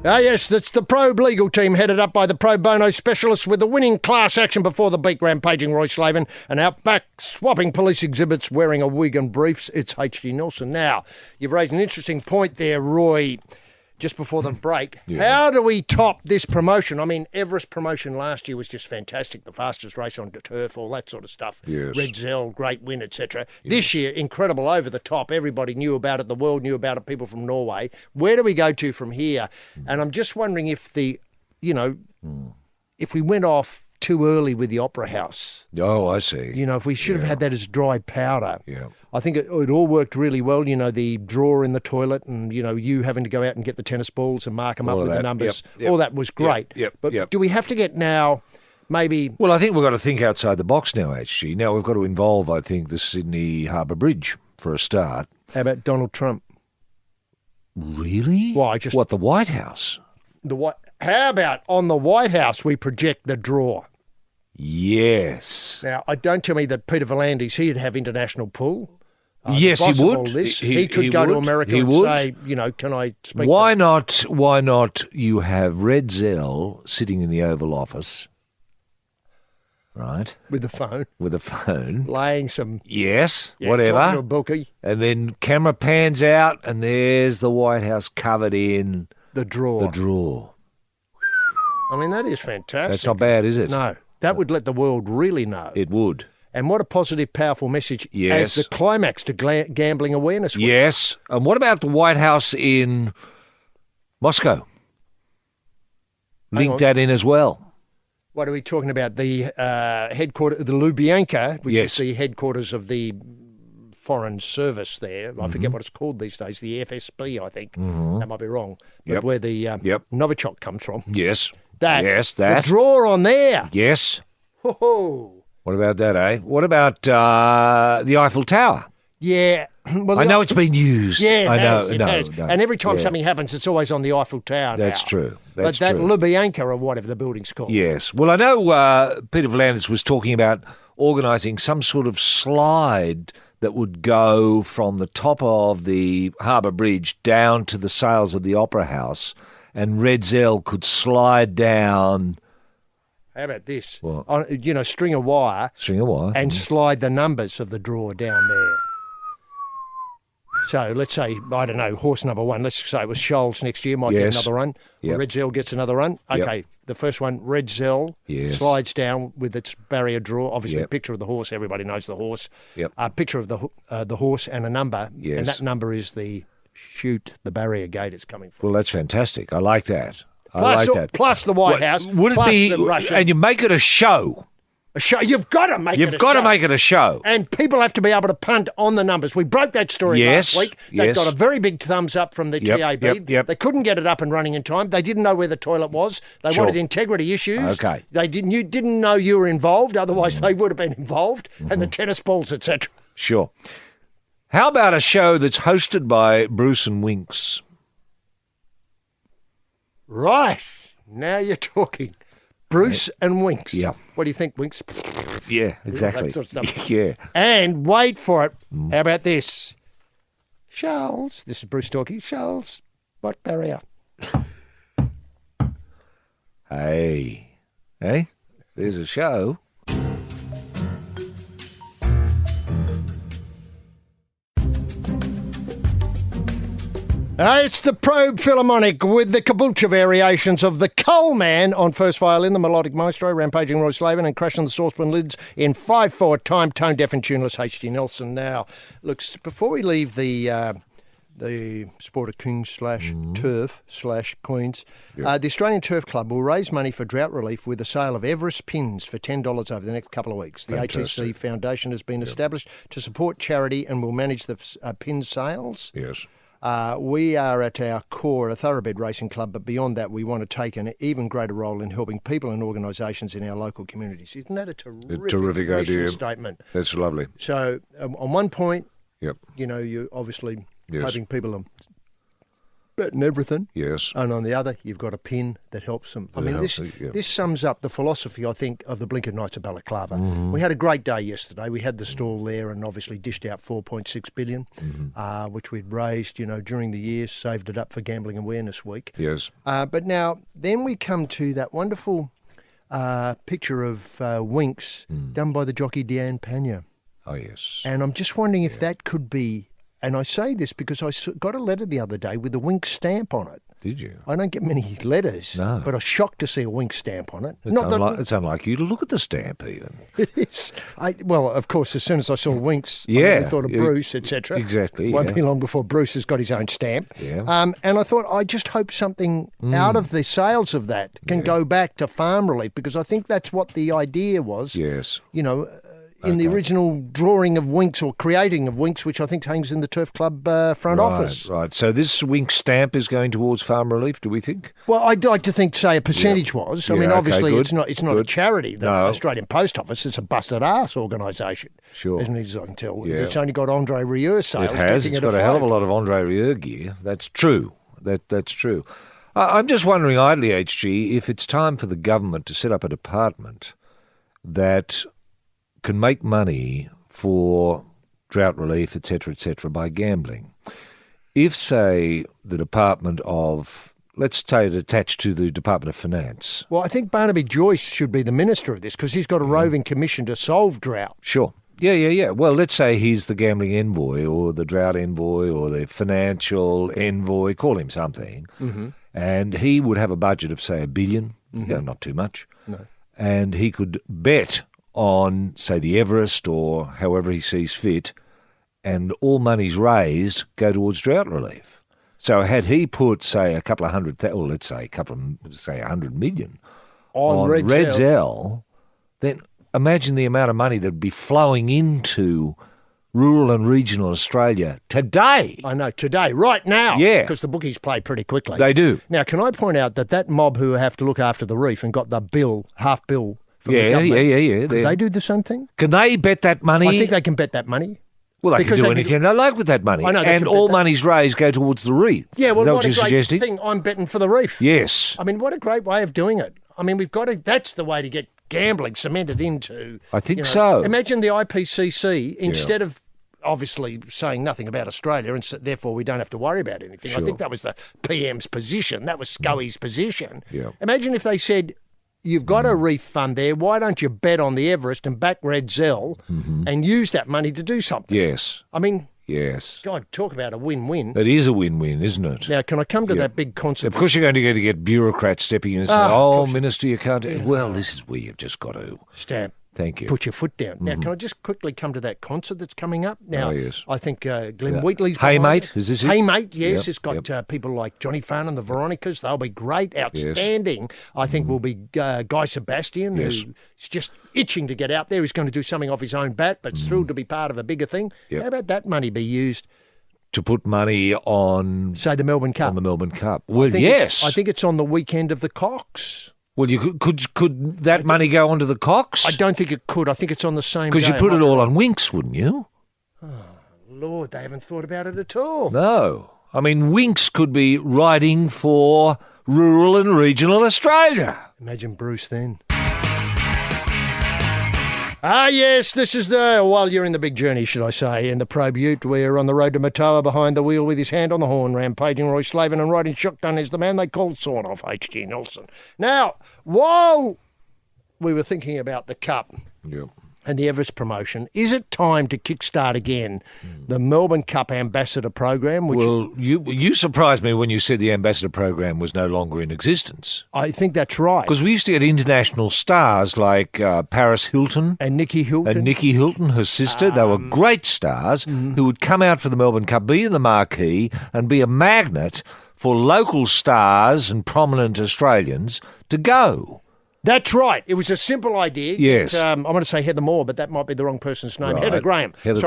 Ah, yes, that's the Probe legal team headed up by the pro bono specialists with the winning class action before the beak rampaging Roy Slaven and out back swapping police exhibits wearing a wig and briefs. It's H.D. Nelson. Now, you've raised an interesting point there, Roy, just before the break. How do we top this promotion? I mean, Everest promotion last year was just fantastic. The fastest race on turf, all that sort of stuff. Yes. Red Zell, great win, etc. This year, incredible, over the top. Everybody knew about it. The world knew about it. People from Norway. Where do we go to from here? And I'm just wondering if if we went off too early with the Opera House. Oh, I see. You know, if we should have had that as dry powder. Yeah. I think it all worked really well. You know, the drawer in the toilet and, you know, you having to go out and get the tennis balls and mark them All up of with the that. numbers. Yep. All that was great. But do we have to get now maybe... Well, I think we've got to think outside the box now, HG. Now we've got to involve, I think, the Sydney Harbour Bridge for a start. How about Donald Trump? Really? Well, What, the White House? How about on the White House we project the draw? Yes. Now, don't tell me that Peter Volandis, he'd have international pull. Yes, the boss he of would. all this. He- He could he go to would. America He and would. say, you know, can I speak? Why not you have Red Zell sitting in the Oval Office, right, with the phone, with a phone. laying some Yes, talking to a whatever. bookie, And then camera pans out and there's the White House covered in the draw. the draw. I mean, that is fantastic. That's not bad, is it? No, that would let the world really know. It would. And what a positive, powerful message Yes. as the climax to Gambling Awareness Week. Yes. And what about the White House in Moscow? Link on. that in as well. What are we talking about? The headquarters, the Lubyanka, which Yes. is the headquarters of the Foreign Service there. I forget what it's called these days. The FSB, I think. That might be wrong. But Yep. where the Yep. Novichok comes from. Yes. That. Yes, The that. draw on there. Yes. Ho-ho. What about that, eh? What about the Eiffel Tower? Yeah. Well, I know it's been used. Yeah, it I know. has, it no, has. no. And every time Yeah. something happens, it's always on the Eiffel Tower That's now. true. But That's that true. Lubyanka or whatever the building's called. Yes. Well, I know Peter Volandis was talking about organising some sort of slide that would go from the top of the Harbour Bridge down to the sails of the Opera House, and Red Zell could slide down. How about this? What? On, you know, string a wire String of wire. and slide the numbers of the draw down there. So let's say, I don't know, horse number one, let's say it was Shoals next year, might get Yes. another run. Or Yep. Red Zell gets another run. Yep. Okay, the first one, Red Zell, Yes. slides down with its barrier draw. Obviously, a Yep. picture of the horse, everybody knows the horse. Yep. A picture of the horse and a number. Yes. And that number is the barrier gate it's coming from. Well, that's fantastic. I like that. I Plus, like that. plus the White House, Would it plus be? the Russian. And you make it a show. A show. You've got to make it a show. You've got to make it a show. And people have to be able to punt on the numbers. We broke that story last week. They got a very big thumbs up from the TAB. Yep. They couldn't get it up and running in time. They didn't know where the toilet was. They wanted integrity issues. Okay. You didn't know you were involved. Otherwise, they would have been involved. And the tennis balls, etc. Sure. How about a show that's hosted by Bruce and Winks? Right. Now you're talking. Bruce and Winks. Yeah. What do you think, Winks? Yeah, exactly. That sort of stuff. Yeah. And wait for it. How about this? Charles, this is Bruce talking. Charles, what barrier? Hey, there's a show. It's the Probe Philharmonic with the Caboolture variations of the Coal Man on first violin, the melodic maestro, rampaging Roy Slaven, and crashing the saucepan lids in 5/4 time, tone deaf and tuneless H.G. Nelson. Now, look, before we leave the Sport of Kings /Turf /Queens, the Australian Turf Club will raise money for drought relief with the sale of Everest pins for $10 over the next couple of weeks. The ATC Foundation has been established to support charity and will manage the pin sales. Yes. We are at our core a thoroughbred racing club, but beyond that, we want to take an even greater role in helping people and organisations in our local communities. Isn't that a terrific idea statement? That's lovely. So, on one point, Yep. you're obviously Yes. hoping people are betting everything. Yes. And on the other, you've got a pin that helps them. This sums up the philosophy, I think, of the Blinker Knights of Balaclava. Mm-hmm. We had a great day yesterday. We had the stall there and obviously dished out $4.6 billion, which we'd raised, during the year, saved it up for Gambling Awareness Week. Yes. But now, then we come to that wonderful picture of Winks done by the jockey Deanne Panya. Oh, yes. And I'm just wondering if that could be, and I say this because I got a letter the other day with a Winks stamp on it. Did you? I don't get many letters, No. but I was shocked to see a Winks stamp on it. It's unlike you to look at the stamp even. It is. Well, of course, as soon as I saw Winks, I thought of Bruce, etc. Exactly. Won't be long before Bruce has got his own stamp. Yeah. And I thought, I just hope something out of the sales of that can go back to farm relief, because I think that's what the idea was. Yes. In the original drawing of Winks, or creating of Winks, which I think hangs in the Turf Club front office. Right. So this Winks stamp is going towards farm relief, do we think? Well, I'd like to think, say, a percentage was. I mean, obviously, good, it's not a charity, the No. Australian Post Office. It's a busted-ass organisation. Sure. Isn't it, as I can tell? Yeah. It's only got Andre Rieu sales. It has. keeping It's got a hell of a lot of Andre Rieu gear. That's true. That's true. I'm just wondering idly, HG, if it's time for the government to set up a department that can make money for drought relief, etc., by gambling. If, say, the Department of, let's say it attached to the Department of Finance. Well, I think Barnaby Joyce should be the minister of this, because he's got a roving commission to solve drought. Sure. Yeah. Well, let's say he's the gambling envoy or the drought envoy or the financial envoy, call him something. Mm-hmm. And he would have a budget of, say, $1 billion, not too much. No. And he could bet on, say, the Everest or however he sees fit, and all monies raised go towards drought relief. So had he put, say, a couple of hundred, or let's say $100 million on Red Zell, then imagine the amount of money that would be flowing into rural and regional Australia today. I know, today, right now. Yeah. Because the bookies play pretty quickly. They do. Now, can I point out that mob who have to look after the reef and got the half bill from the government, yeah. Could they do the same thing? Can they bet that money? I think they can bet that money. Well, they can do anything they like with that money. I know, and all monies raised go towards the reef. Yeah, well, Is that what what a you're great suggesting? thing. I'm betting for the reef. Yes. I mean, what a great way of doing it. I mean, we've got to, that's the way to get gambling cemented into. I think so. Imagine the IPCC, instead of obviously saying nothing about Australia, and so therefore we don't have to worry about anything. Sure. I think that was the PM's position. That was Scully's position. Yeah. Imagine if they said, you've got a reef fund there, why don't you bet on the Everest and back Red Zell and use that money to do something? Yes. I mean, Yes. God, talk about a win-win. It is a win-win, isn't it? Now, can I come to that big concept? Of course you're going to get bureaucrats stepping in and saying, Minister, you can't... Well, this is where you've just got to Stamp. Thank you. Put your foot down. Now, can I just quickly come to that concert that's coming up? Now, yes. I think Glenn Wheatley's Hey behind Mate, it. is this it? Hey Mate, yes. Yep, It's got people like Johnny Farn and the Veronicas. They'll be great, outstanding. I think will be Guy Sebastian, who's just itching to get out there. He's going to do something off his own bat, but thrilled to be part of a bigger thing. Yep. How about that money be used? To put money on... Say the Melbourne Cup. On the Melbourne Cup. Well, yes. I think it's on the weekend of the Cocks. Well, you could that money go onto the Cocks? I don't think it could. I think it's on the same day. Because you put it all on Winks, wouldn't you? Lord, they haven't thought about it at all. No. I mean, Winks could be riding for rural and regional Australia. Imagine Bruce then. Ah, yes, this is while you're in the big journey, should I say, in the Probe Ute. We're on the road to Matoa behind the wheel with his hand on the horn, rampaging Roy Slaven, and riding shotgun is the man they call Sawn Off, H.G. Nelson. Now, while we were thinking about the Cup and the Everest promotion, is it time to kickstart again the Melbourne Cup Ambassador Program? Which Well, you surprised me when you said the Ambassador Program was no longer in existence. I think that's right. Because we used to get international stars like Paris Hilton And Nikki Hilton. her sister. They were great stars who would come out for the Melbourne Cup, be in the marquee and be a magnet for local stars and prominent Australians to go. That's right. It was a simple idea. Yes. I'm going to say Heather Moore, but that might be the wrong person's name. Right. Heather Graham. Heather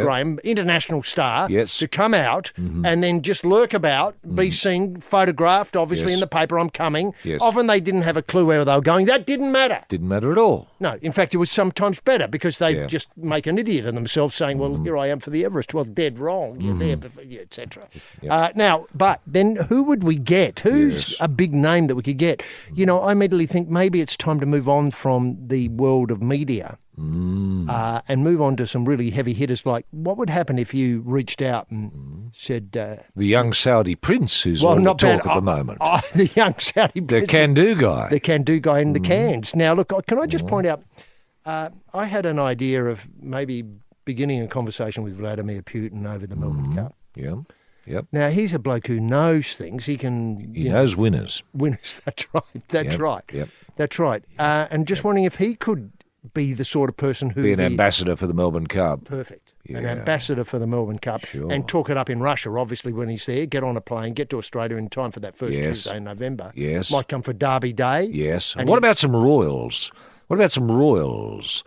Graham, international star, Yes. to come out and then just lurk about, be seen, photographed, obviously Yes. in the paper, I'm coming. Yes. Often they didn't have a clue where they were going. That didn't matter. Didn't matter at all. No, in fact, it was sometimes better because they Yeah. just make an idiot of themselves saying, well, here I am for the Everest. Well, dead wrong. You're there, etc. Now, but then who would we get? Who's a big name that we could get? You know, I immediately think maybe it's time to move on from the world of media and move on to some really heavy hitters. Like, what would happen if you reached out and said... The young Saudi prince who's all the not talk bad. at the moment. The young Saudi The prince. can-do guy. The can-do guy in the cans. Now, look, can I just point out, I had an idea of maybe beginning a conversation with Vladimir Putin over the Melbourne Cup. Yeah. Yep. Now, he's a bloke who knows things. He can... He knows winners. Winners, that's right. That's Yep, right. yep. That's right. And just wondering if he could be the sort of person who... Be an ambassador for the Melbourne Cup. Perfect. An Yeah. ambassador for the Melbourne Cup. Sure. And talk it up in Russia, obviously, when he's there. Get on a plane, get to Australia in time for that first Yes. Tuesday in November. Yes. Might come for Derby Day. Yes. And What about some royals? What about some royals?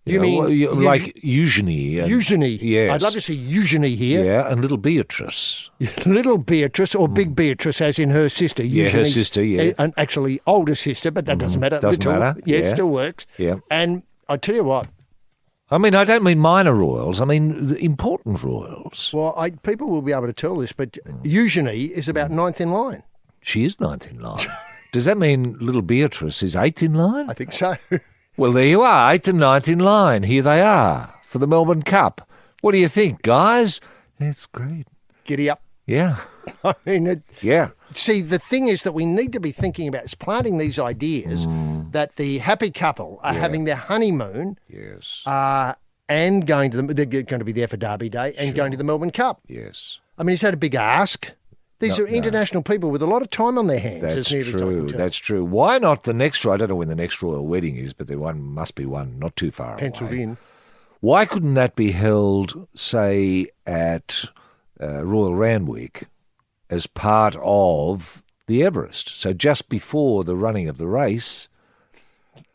You mean like Eugenie? Eugenie. Yes. I'd love to see Eugenie here. Yeah, and little Beatrice. Little Beatrice, or Big Beatrice, as in her sister. Yeah, her Eugenie's sister, yeah. An actually older sister, but that doesn't matter. Doesn't matter, Yeah, yeah. still works. Yeah. And I tell you what, I mean, I don't mean minor royals. I mean the important royals. well, people will be able to tell this, but Eugenie is about ninth in line. She is ninth in line. Does that mean little Beatrice is eighth in line? I think so. Well, there you are, eighth and ninth in line. Here they are for the Melbourne Cup. What do you think, guys? That's great. Giddy up. Yeah. I mean, Yeah. see, the thing is that we need to be thinking about is planting these ideas that the happy couple are having their honeymoon Yes. and going to they're going to be there for Derby Day and going to the Melbourne Cup. Yes. I mean, is that a big ask? These are international people with a lot of time on their hands. That's as near as I true. can tell. That's true. Why not the next? I don't know when the next royal wedding is, but there must be one not too far Penciled away. in. Why couldn't that be held, say, at Royal Randwick as part of the Everest? So just before the running of the race,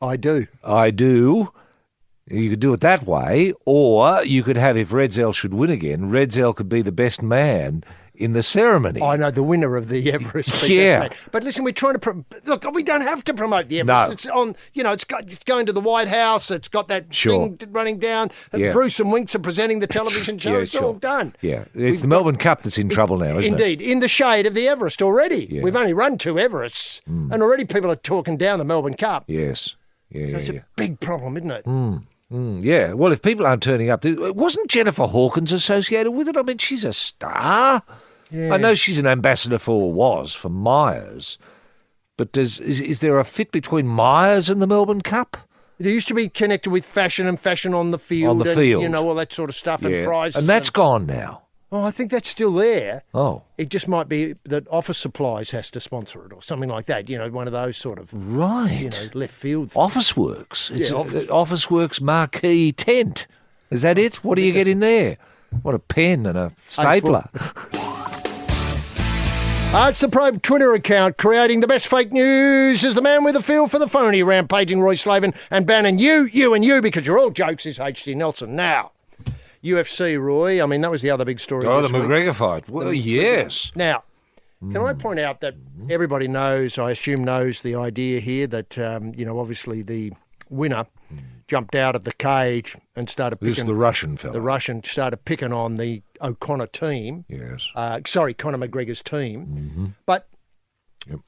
I do. You could do it that way, or you could have, if Redzel should win again, Redzel could be the best man in the ceremony. I know the winner of the Everest. Yeah. But listen, we're trying to look. We don't have to promote the Everest. No. It's on. It's going to the White House. It's got that Sure. thing running down. Yeah. Bruce and Winks are presenting the television show. Yeah, It's sure. all done. Yeah, it's the Melbourne Cup that's in trouble now, isn't it? Indeed, in the shade of the Everest already. Yeah. We've only run 2 Everests, and already people are talking down the Melbourne Cup. Yes. Yeah, That's yeah. a big problem, isn't it? Yeah, well, if people aren't turning up, wasn't Jennifer Hawkins associated with it? I mean, she's a star. Yeah. I know she's an ambassador for Myers, but is there a fit between Myers and the Melbourne Cup? They used to be connected with fashion and fashion on the field. On the and, field. You know, all that sort of stuff and Yeah, prizes. and that's gone now. Oh, I think that's still there. Oh. It just might be that Office Supplies has to sponsor it or something like that. One of those sort of Right. left field. Officeworks. It's Yeah, Officeworks marquee tent. Is that it? What do you get in there? What, a pen and a stapler? It's the Probe Twitter account creating the best fake news is the man with a feel for the phony, rampaging Roy Slaven and Bannon. You, and you, because you're all jokes, is H.D. Nelson. Now, UFC, Roy, I mean, that was the other big story. Oh, the this week. McGregor fight. Well, yes. Now, can I point out that everybody knows, I assume knows the idea here that, obviously the winner jumped out of the cage and started picking... This is the Russian fellow. The Russian started picking on the O'Connor team. Yes. Conor McGregor's team. Mm-hmm. But, Yep.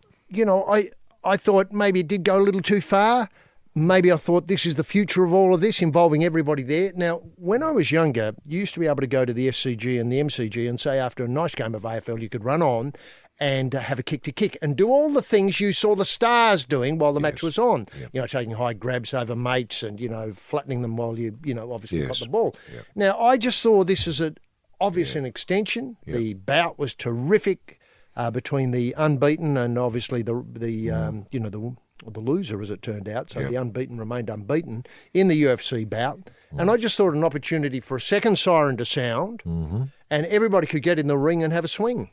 I thought maybe it did go a little too far. Maybe I thought this is the future of all of this, involving everybody there. Now, when I was younger, you used to be able to go to the SCG and the MCG and say after a nice game of AFL, you could run on and have a kick and do all the things you saw the stars doing while the match was on. Yep. Taking high grabs over mates and, flattening them while you, obviously got the ball. Yep. Now, I just saw this as an an extension. Yep. The bout was terrific between the unbeaten and obviously the loser, as it turned out. So the unbeaten remained unbeaten in the UFC bout. And I just thought an opportunity for a second siren to sound and everybody could get in the ring and have a swing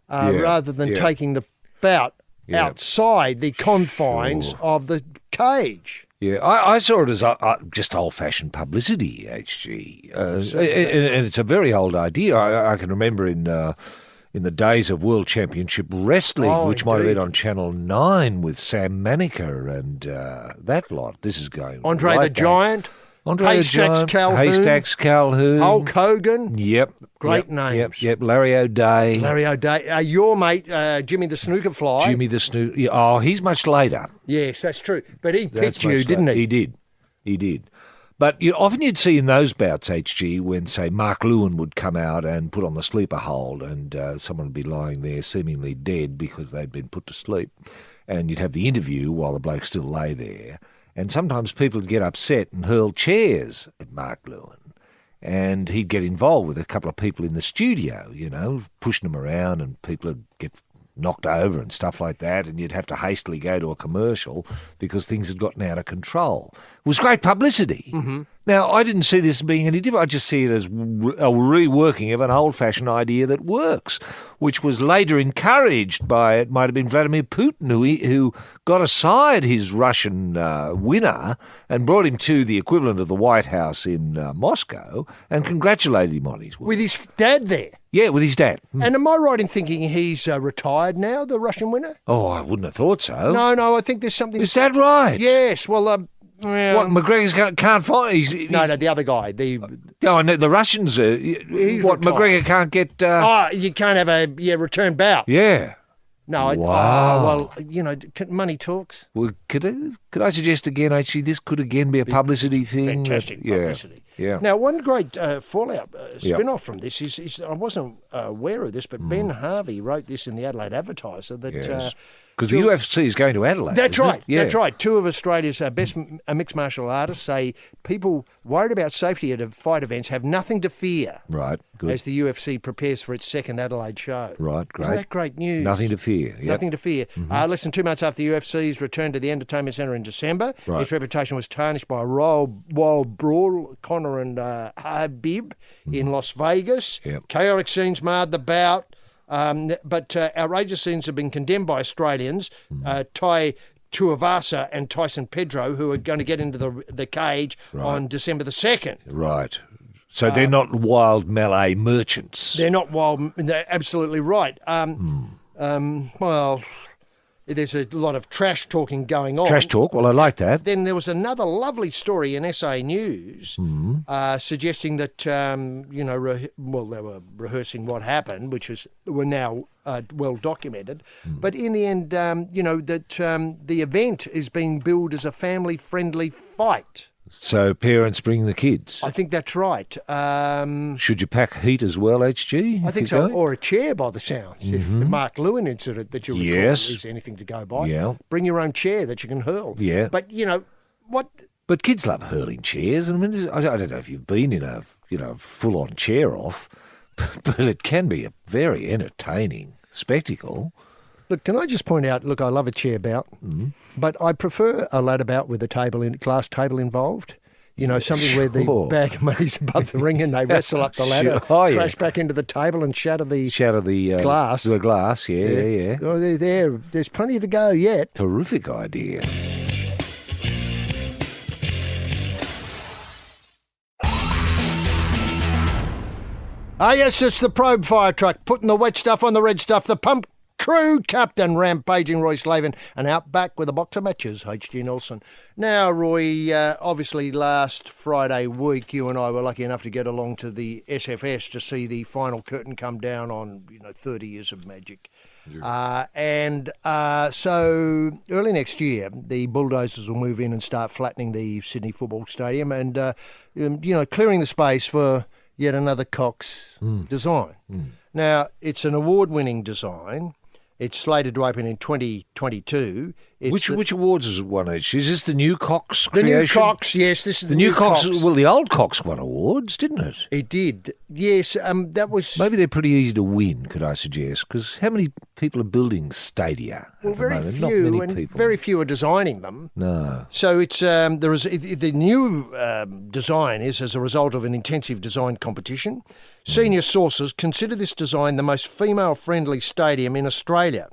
rather than taking the bout outside the confines of the cage. Yeah, I saw it as just old-fashioned publicity, HG. And it's a very old idea. I can remember in the days of World Championship Wrestling, which might have been on Channel 9 with Sam Manica and that lot. This is going Andre right the back. Giant, Andre Haystacks Calhoun. Hulk Hogan. Yep. Great names. Yep. Larry O'Day. Your mate, Jimmy the Snooker Fly. Jimmy the Snooker. Yeah, oh, he's much later. Yes, that's true. But he That's picked you, much didn't later. He did. But often you'd see in those bouts, HG, when, say, Mark Lewin would come out and put on the sleeper hold and someone would be lying there seemingly dead because they'd been put to sleep. And you'd have the interview while the bloke still lay there. And sometimes people would get upset and hurl chairs at Mark Lewin. And he'd get involved with a couple of people in the studio, pushing them around, and people would get knocked over and stuff like that, and you'd have to hastily go to a commercial because things had gotten out of control. It was great publicity. Mm-hmm. Now, I didn't see this being any different. I just see it as a reworking of an old-fashioned idea that works, which was later encouraged by, it might have been Vladimir Putin, who got aside his Russian winner and brought him to the equivalent of the White House in Moscow and congratulated him on his win. With his dad there. Yeah, with his dad. And am I right in thinking he's retired now, the Russian winner? Oh, I wouldn't have thought so. No, I think there's something... Is that right? Yes, well... What, McGregor's can't find... No, the other guy. No, the Russians... what, retired. McGregor can't get... you can't have a return bout. Yeah. No, Wow. money talks. Well, could I suggest again, actually, this could again be a publicity thing? Fantastic publicity. Yeah. Now, one great fallout spin-off from this is I wasn't aware of this, but Ben Harvey wrote this in the Adelaide Advertiser that... Yes. Because the UFC is going to Adelaide. That's right. Yeah. That's right. Two of Australia's best mixed martial artists say people worried about safety at fight events have nothing to fear. Right. Good. As the UFC prepares for its second Adelaide show. Right. Great. Isn't that great news? Nothing to fear. Yep. Nothing to fear. Less than 2 months after the UFC's return to the Entertainment Centre in December, its reputation was tarnished by a wild brawl, Conor and Habib in Las Vegas. Yep. Chaotic scenes marred the bout. But outrageous scenes have been condemned by Australians, Tai Tuivasa and Tyson Pedro, who are going to get into the cage on December the 2nd. Right. So they're not wild Malay merchants. They're not wild. They're absolutely right. Well, there's a lot of trash talking going on. Trash talk? Well, I like that. Then there was another lovely story in SA News suggesting that, they were rehearsing what happened, which were now well documented. But in the end, the event is being billed as a family-friendly fight. So parents bring the kids. I think that's right. Should you pack heat as well, HG? I think so, or a chair by the sounds. If the Mark Lewin incident that you recall is anything to go by, bring your own chair that you can hurl. Yeah. But, what... But kids love hurling chairs. I mean, I don't know if you've been in a full-on chair off, But it can be a very entertaining spectacle. Look, can I just point out, look, I love a chair bout, but I prefer a ladder bout with a glass table involved. You know, something where the bag of money's above the ring and they wrestle up the ladder, crash back into the table and shatter the glass. The glass, yeah. Oh, there's plenty to go yet. Terrific idea. Ah, yes, it's the Probe fire truck, putting the wet stuff on the red stuff, the pump crew captain, rampaging Roy Slaven, and out back with a box of matches, H.G. Nelson. Now, Roy, obviously last Friday week, you and I were lucky enough to get along to the SFS to see the final curtain come down on, 30 years of magic. So early next year, the bulldozers will move in and start flattening the Sydney Football Stadium and, clearing the space for yet another Cox design. Now, it's an award-winning design. It's slated to open in 2022. Which awards has it won each? Is this the new Cox creation? The new Cox, yes. This is the new Cox. Well, the old Cox won awards, didn't it? It did. Yes, that was... Maybe they're pretty easy to win, could I suggest? Because how many people are building stadia? Well, very moment? few, Not many and people. very few are designing them. No. So it's the new design is as a result of an intensive design competition. Senior sources consider this design the most female-friendly stadium in Australia.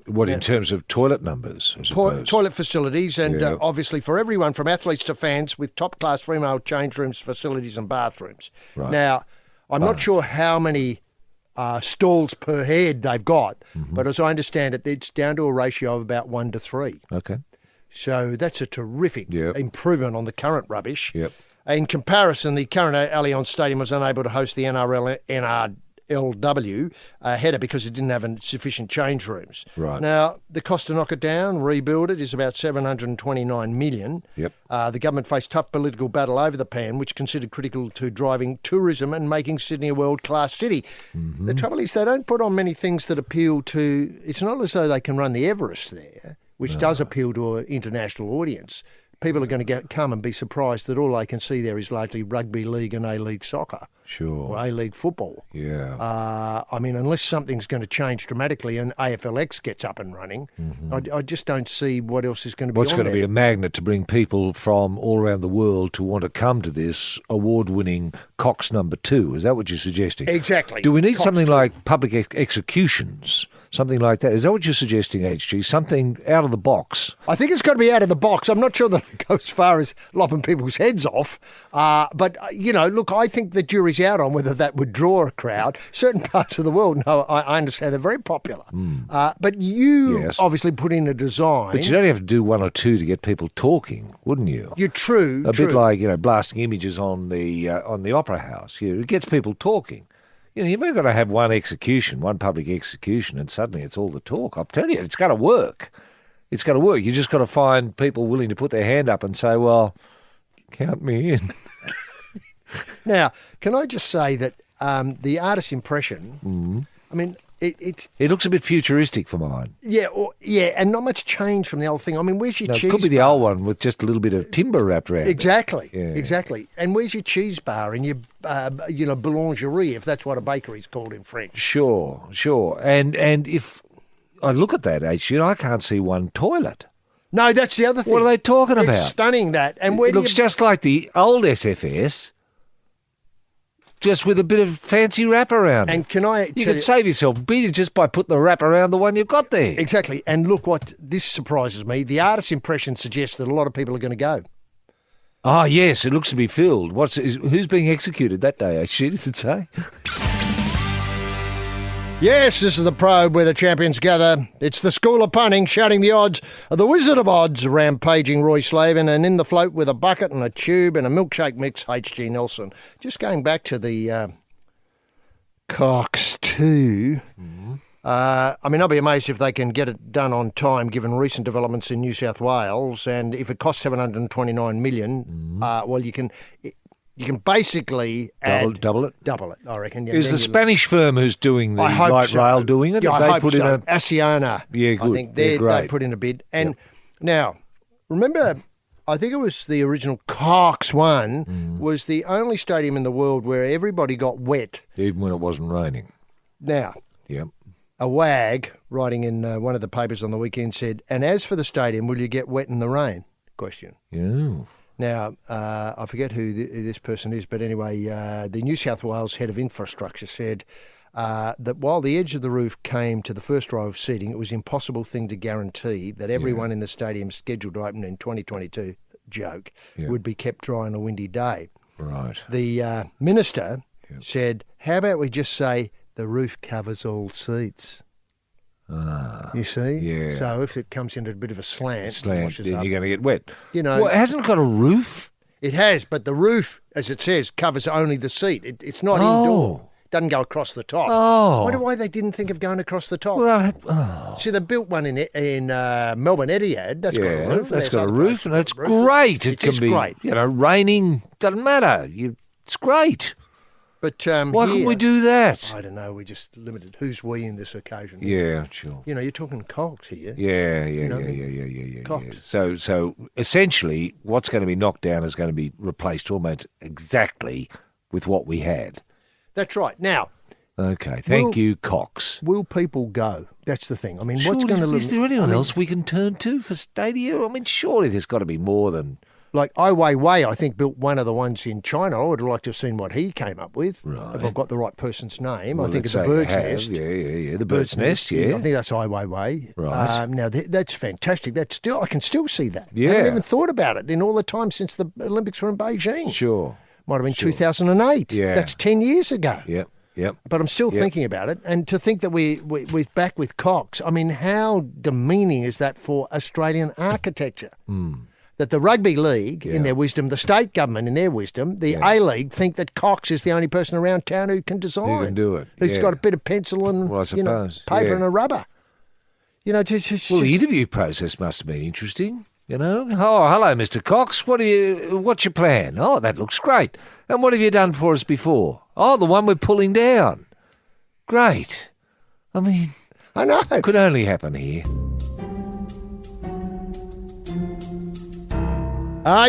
What, in terms of toilet numbers, I suppose? Toilet facilities and obviously for everyone from athletes to fans with top-class female change rooms, facilities and bathrooms. Right. Now, I'm not sure how many stalls per head they've got, but as I understand it, it's down to a ratio of about 1 to 3. Okay. So that's a terrific improvement on the current rubbish. Yep. In comparison, the current Allianz Stadium was unable to host the NRLW header because it didn't have sufficient change rooms. Right. Now, the cost to knock it down, rebuild it, is about $729 million. Yep. The government faced tough political battle over the pan, which considered critical to driving tourism and making Sydney a world-class city. The trouble is they don't put on many things that appeal to... It's not as though they can run the Everest there, which does appeal to an international audience. People are going to come and be surprised that all they can see there is largely rugby league and A-League soccer. Sure. Or A-League football. Yeah. Unless something's going to change dramatically and AFLX gets up and running, I just don't see what else is going to be What's on going to there. be a magnet to bring people from all around the world to want to come to this award-winning Cox number 2. Is that what you're suggesting? Exactly. Do we need Cox something 2. like public executions? Something like that. Is that what you're suggesting, HG? Something out of the box? I think it's got to be out of the box. I'm not sure that it goes as far as lopping people's heads off. But look, I think the jury's out on whether that would draw a crowd. Certain parts of the world, no, I understand they're very popular. But you obviously put in a design. But you'd only have to do 1 or 2 to get people talking, wouldn't you? You're true. A bit like, blasting images on the Opera House. It gets people talking. You've only got to have one public execution, and suddenly it's all the talk. I'll tell you, it's got to work. It's got to work. You just got to find people willing to put their hand up and say, well, count me in. Now, can I just say that the artist's impression, it looks a bit futuristic for mine. Yeah, and not much change from the old thing. Where's your cheese bar? It could be the old one with just a little bit of timber wrapped around Exactly, it. exactly. And where's your cheese bar and your, boulangerie, if that's what a bakery's called in French? Sure. And if I look at that, I can't see one toilet. No, that's the other thing. What are they talking about? It's stunning, that. And it looks just like the old SFS, just with a bit of fancy wrap around and it. Can I You could save yourself beating just by putting the wrap around the one you've got there. Exactly. And look, this surprises me. The artist's impression suggests that a lot of people are going to go. Oh, yes, it looks to be filled. Who's being executed that day, actually, does it say? Yes, this is the Probe where the champions gather. It's the School of Punting, shouting the odds. The Wizard of Odds, rampaging Roy Slaven, and in the float with a bucket and a tube and a milkshake mix, H.G. Nelson. Just going back to the Cox 2. I'll be amazed if they can get it done on time, given recent developments in New South Wales. And if it costs $729 million, you can basically double it. Double it, I reckon. Yeah, is the Spanish firm who's doing the light rail doing it? Yeah, they I hope put so. in Acciona. Yeah, good. I think they put in a bid. And now, remember I think it was the original Cox one, was the only stadium in the world where everybody got wet. Even when it wasn't raining. Now, Yep. a wag writing in one of the papers on the weekend said, and as for the stadium, will you get wet in the rain? Question. Yeah. Now, I forget who this person is, but anyway, the New South Wales head of infrastructure said that while the edge of the roof came to the first row of seating, it was an impossible thing to guarantee that everyone in the stadium scheduled to open in 2022, would be kept dry on a windy day. Right. The minister said, how about we just say the roof covers all seats? You see? Yeah. So if it comes into a bit of a slant, washes then up. you're going to get wet. You know, Well, it hasn't got a roof? it has, but the roof, as it says, covers only the seat. It's not indoor. Doesn't go across the top. Oh. I wonder why they didn't think of going across the top. Well, See, they built one in Melbourne Etihad. That's got a roof. That's There's got a other roof, places and that's with roofs. great. It can is be, great. Raining, doesn't matter. It's great. But Why here, can't we do that? I don't know. We just limited. Who's we in this occasion? Yeah, sure. You know, you're talking Cogs here. Yeah. Cocked. So essentially, what's going to be knocked down is going to be replaced almost exactly with what we had. That's right. Now, Okay, thank you, Cox. will people go? That's the thing. I mean, what's Surely, going to... is there anyone else we can turn to for stadia? I mean, surely there's got to be more than... Like Ai Weiwei, I think, built one of the ones in China. I would have liked to have seen what he came up with. Right. If I've got the right person's name. Well, I think let's it's a say bird's they have. nest. Yeah. The bird's nest, I yeah. think that's Ai Weiwei. Right. Now, that's fantastic. I can still see that. I Yeah. haven't even thought about it in all the time since the Olympics were in Beijing. Sure. Might have been 2008. Yeah. That's 10 years ago. Yep. But I'm still thinking about it. And to think that we're back with Cox, I mean, how demeaning is that for Australian architecture? That the Rugby League, in their wisdom, the state government, in their wisdom, the A-League, think that Cox is the only person around town who can design. Who can do it, Who's yeah. got a bit of pencil and Well, I suppose, paper yeah. and a rubber. You know, just Well, the interview process must have been interesting, Oh, hello, Mr. Cox. What's your plan? Oh, that looks great. And what have you done for us before? Oh, the one we're pulling down. Great. I mean, I know. could only happen here.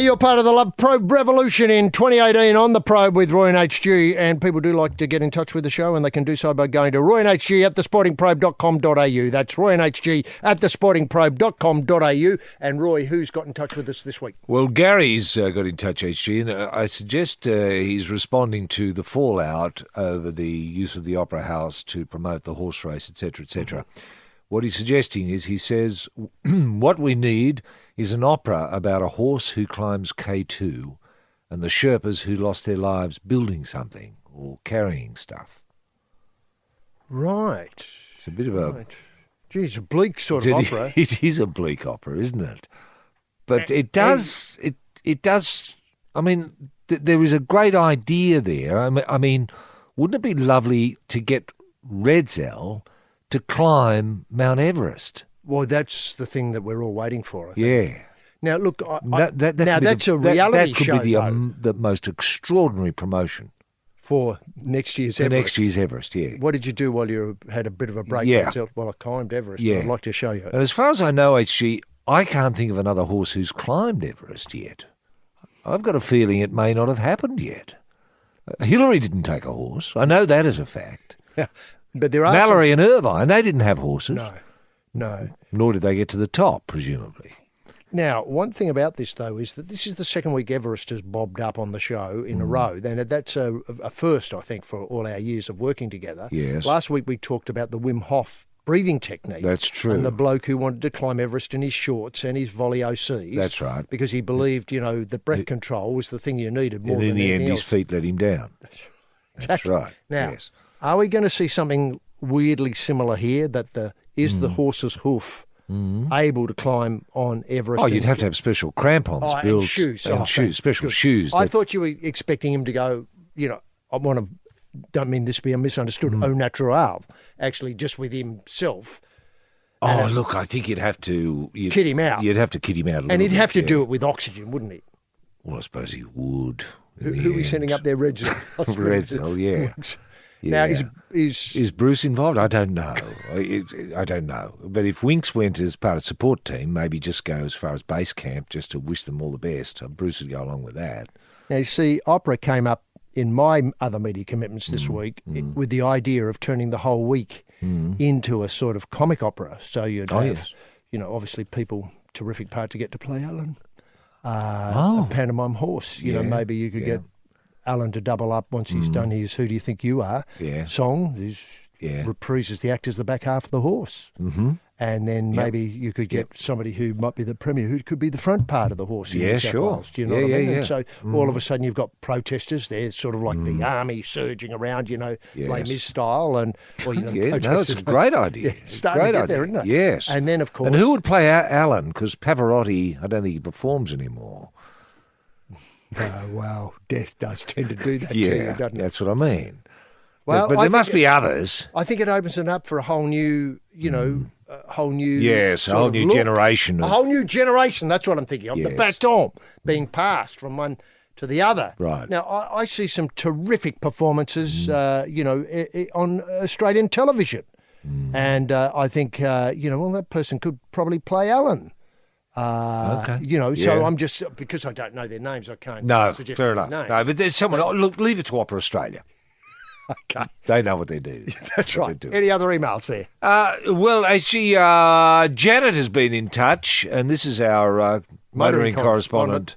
You're part of the Love Probe revolution in 2018 on the Probe with Roy and HG, and people do like to get in touch with the show, and they can do so by going to royandhg@thesportingprobe.com.au. That's royandhg@thesportingprobe.com.au. And Roy, who's got in touch with us this week? Well, Gary's got in touch, HG, and I suggest he's responding to the fallout over the use of the Opera House to promote the horse race, etc., etc. What he's suggesting is, he says, what we need is an opera about a horse who climbs K2 and the Sherpas who lost their lives building something or carrying stuff. Right. It's a bit of a... Geez, a bleak sort of opera. It is a bleak opera, isn't it? But it does... It does... I mean, there is a great idea there. I mean, wouldn't it be lovely to get Redzel to climb Mount Everest? Well, that's the thing that we're all waiting for, I think. Yeah. Now, look, That's a reality that could show, be though, the most extraordinary promotion for next year's for Everest. next year's Everest, yeah. What did you do while you had a bit of a break? Yeah. Well, I climbed Everest. Yeah. I'd like to show you. And as far as I know, HG, I can't think of another horse who's climbed Everest yet. I've got a feeling it may not have happened yet. Hillary didn't take a horse. I know that as a fact. Yeah. But there are Mallory and Irvine, they didn't have horses. No. Nor did they get to the top, presumably. Now, one thing about this, though, is that this is the second week Everest has bobbed up on the show in a row. And that's a first, I think, for all our years of working together. Yes. Last week we talked about the Wim Hof breathing technique. That's true. And the bloke who wanted to climb Everest in his shorts and his volley OCs. That's right. Because he believed, that breath control was the thing you needed more And than in the end, anything his else. feet let him down. That's Exactly. right. Now, yes. are we going to see something weirdly similar here, that the horse's hoof able to climb on Everest? Oh, you'd have to have special crampons and built. shoes. And shoes, special Good. shoes. I thought you were expecting him to go, don't mean this to be a misunderstood au naturel, actually just with himself. Oh, look, I think you'd have to... Kit him out. You'd have to kit him out a little And he'd bit, have to yeah. do it with oxygen, wouldn't he? Well, I suppose he would. Who are we sending up there, Redzel? Redzel, yeah. Now, Yeah. is Is Bruce involved? I don't know. I don't know. But if Winks went as part of support team, maybe just go as far as base camp just to wish them all the best. Bruce would go along with that. now you see, opera came up in my other media commitments this week with the idea of turning the whole week into a sort of comic opera. So you'd have, yes. Obviously people, terrific part to get to play Alan. Oh. A pantomime horse. You know, Yeah, maybe you could yeah. get Alan to double up once he's done his Who Do You Think You Are Yeah. song. He's Yeah. reprises the act as the back half of the horse. Mm-hmm. And then maybe you could get somebody who might be the premier who could be the front part of the horse. In Yeah, New South sure. Wales. Do you know Yeah, what I mean? yeah, And so yeah. all of a sudden you've got protesters there, sort of like the army surging around, Les Yes. Mis style. And, Yeah, no, it's a protesters- great idea. Yeah, It's a starting great to get idea. there, isn't it? Yes. And then, of course... And who would play Alan? Because Pavarotti, I don't think he performs anymore. Well, death does tend to do that to Yeah, you, doesn't it? that's what I mean. Well, but I there must think be others. I think it opens it up for a whole new, a whole new... Yes, a sort whole of new look. generation. A whole new generation, that's what I'm thinking of. The Yes. baton being passed from one to the other. Right. Now, I see some terrific performances, on Australian television. And I think, that person could probably play Alan. Okay. So Yeah. I'm just, because I don't know their names, I can't No, suggest fair any enough. names. No, but there's someone. Look, leave it to Opera Australia. Okay. They know what they do. That's what right. they do. Any other emails there? Well, actually, Janet has been in touch, and this is our motoring correspondent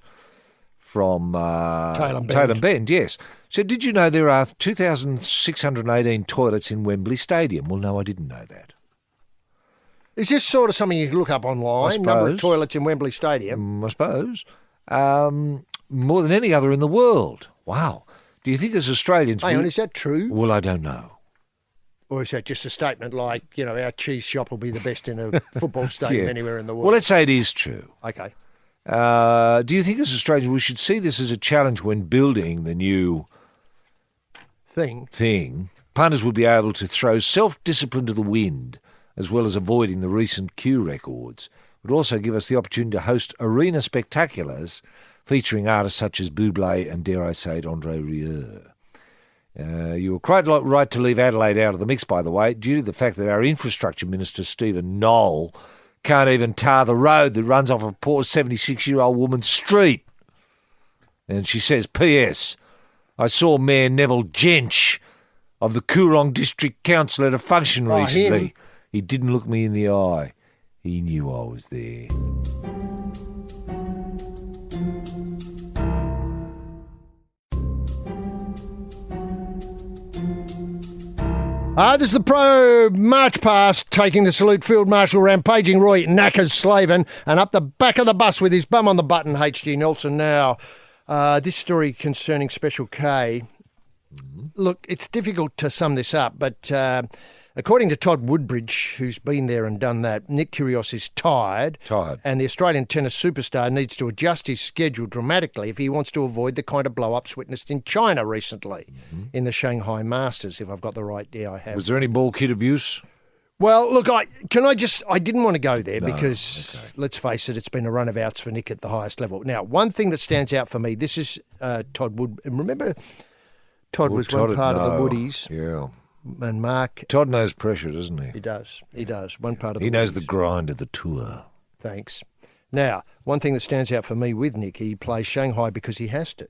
from Tailem Bend. Yes. So, did you know there are 2,618 toilets in Wembley Stadium? Well, no, I didn't know that. Is this sort of something you can look up online? Number of suppose. toilets in Wembley Stadium? I suppose. More than any other in the world. Wow. Do you think as Australians... Hang on, is that true? Well, I don't know. Or is that just a statement like, our cheese shop will be the best in a football stadium Yeah. anywhere in the world? Well, let's say it is true. Okay. Do you think as Australians we should see this as a challenge when building the new thing? Punters would be able to throw self-discipline to the wind as well as avoiding the recent queue records. It would also give us the opportunity to host arena spectaculars featuring artists such as Bublé and, dare I say it, Andre Rieu. You were quite right to leave Adelaide out of the mix, by the way, due to the fact that our infrastructure minister, Stephen Knoll, can't even tar the road that runs off a poor 76-year-old woman's street. And she says, P.S. I saw Mayor Neville Jench of the Coorong District Council at a function recently. him. He didn't look me in the eye. He knew I was there. This is the Probe March Past, taking the salute Field Marshal rampaging Roy Knackers Slaven, and up the back of the bus with his bum on the button, H.G. Nelson. Now, this story concerning Special K. Look, it's difficult to sum this up, but according to Todd Woodbridge, who's been there and done that, Nick Kyrgios is tired. And the Australian tennis superstar needs to adjust his schedule dramatically if he wants to avoid the kind of blow-ups witnessed in China recently in the Shanghai Masters, if I've got the right... Yeah, I have. Was there any ball kid abuse? Well, look, I didn't want to go there because, let's face it, it's been a run of outs for Nick at the highest level. Now, one thing that stands out for me, this is Todd Wood. And remember, Todd was one part of the Woodies. Yeah. And Mark... Todd knows pressure, doesn't he? He does. He does. One part of the He knows the Woodies. grind of the tour. Thanks. Now, one thing that stands out for me with Nick, he plays Shanghai because he has to.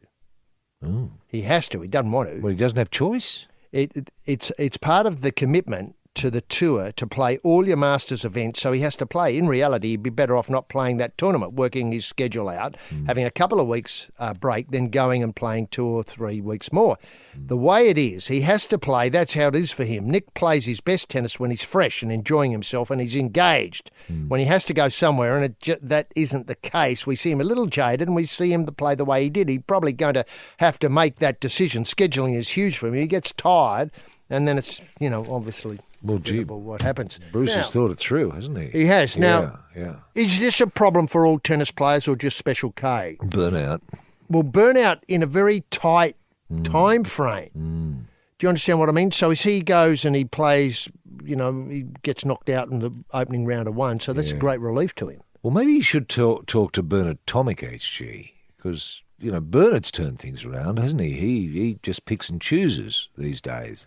He has to. He doesn't want to. Well, he doesn't have choice? It's part of the commitment to the tour to play all your Masters events, so he has to play. In reality, he'd be better off not playing that tournament, working his schedule out, having a couple of weeks break, then going and playing 2 or 3 weeks more. The way it is, he has to play. That's how it is for him. Nick plays his best tennis when he's fresh and enjoying himself and he's engaged. When he has to go somewhere, and that isn't the case, we see him a little jaded and we see him to play the way he did. He's probably going to have to make that decision. Scheduling is huge for him. He gets tired, and then it's, obviously... Well, gee, what happens. Bruce has thought it through, hasn't he? He has. Now, yeah. is this a problem for all tennis players or just Special K? Burnout. Well, burnout in a very tight time frame. Do you understand what I mean? So as he goes and he plays, he gets knocked out in the opening round of one, so that's a great relief to him. Well, maybe you should talk to Bernard Tomic, HG, because, Bernard's turned things around, hasn't he? He just picks and chooses these days.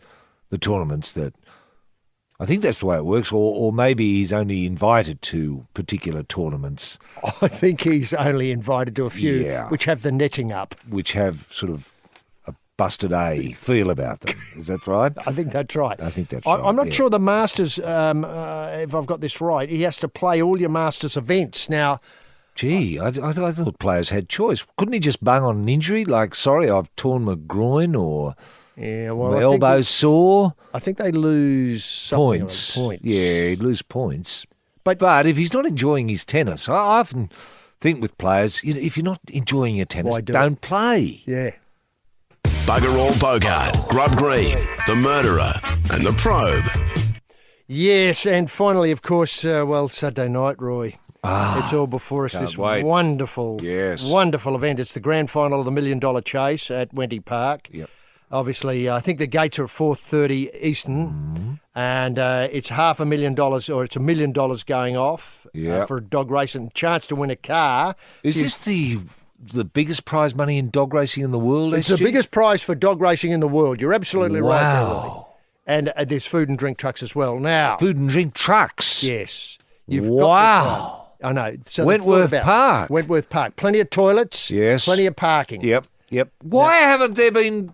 the tournaments that... I think that's the way it works, or maybe he's only invited to particular tournaments. I think he's only invited to a few Yeah. which have the netting up. Which have sort of a busted A feel about them. Is that right? I think that's right. I think that's right, I'm not yeah. sure the Masters, if I've got this right, he has to play all your Masters events. Now, Gee, I thought players had choice. Couldn't he just bung on an injury like, sorry, I've torn my groin or yeah, well, my I think elbow's sore? I think they lose something Points. on points. Yeah, he'd lose points. But- But if he's not enjoying his tennis, I often think with players, if you're not enjoying your tennis, Why do don't play. Yeah. Bugger All Bogart, Grub Green, The Murderer, and The Probe. Yes, and finally, of course, Saturday night, Roy. It's all before us. can't This wait. wonderful event. It's the grand final of the $1 Million Chase at Wendy Park. Yep. Obviously, I think the gates are at 4:30 Eastern, and it's $500,000, or it's $1 million going off Yep. for a dog race and chance to win a car. Is this the biggest prize money in dog racing in the world? It's the SG? biggest prize for dog racing in the world. You're absolutely right there, Roy. Wow. And there's food and drink trucks as well. Now, Food and drink trucks. yes, you've Wow. got this. I know. So they're full Wentworth about- Park. Wentworth Park. Plenty of toilets. Yes. Plenty of parking. Yep. Why haven't there been,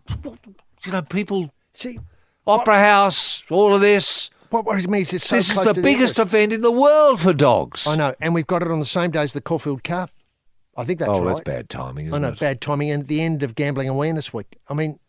people, See, Opera House, all of this? what worries me is it's so This is close the to biggest Everest. event in the world for dogs. I know, and we've got it on the same day as the Caulfield Cup. I think that's Oh, right. that's bad timing, I isn't know, it? bad timing, and at the end of Gambling Awareness Week. I mean,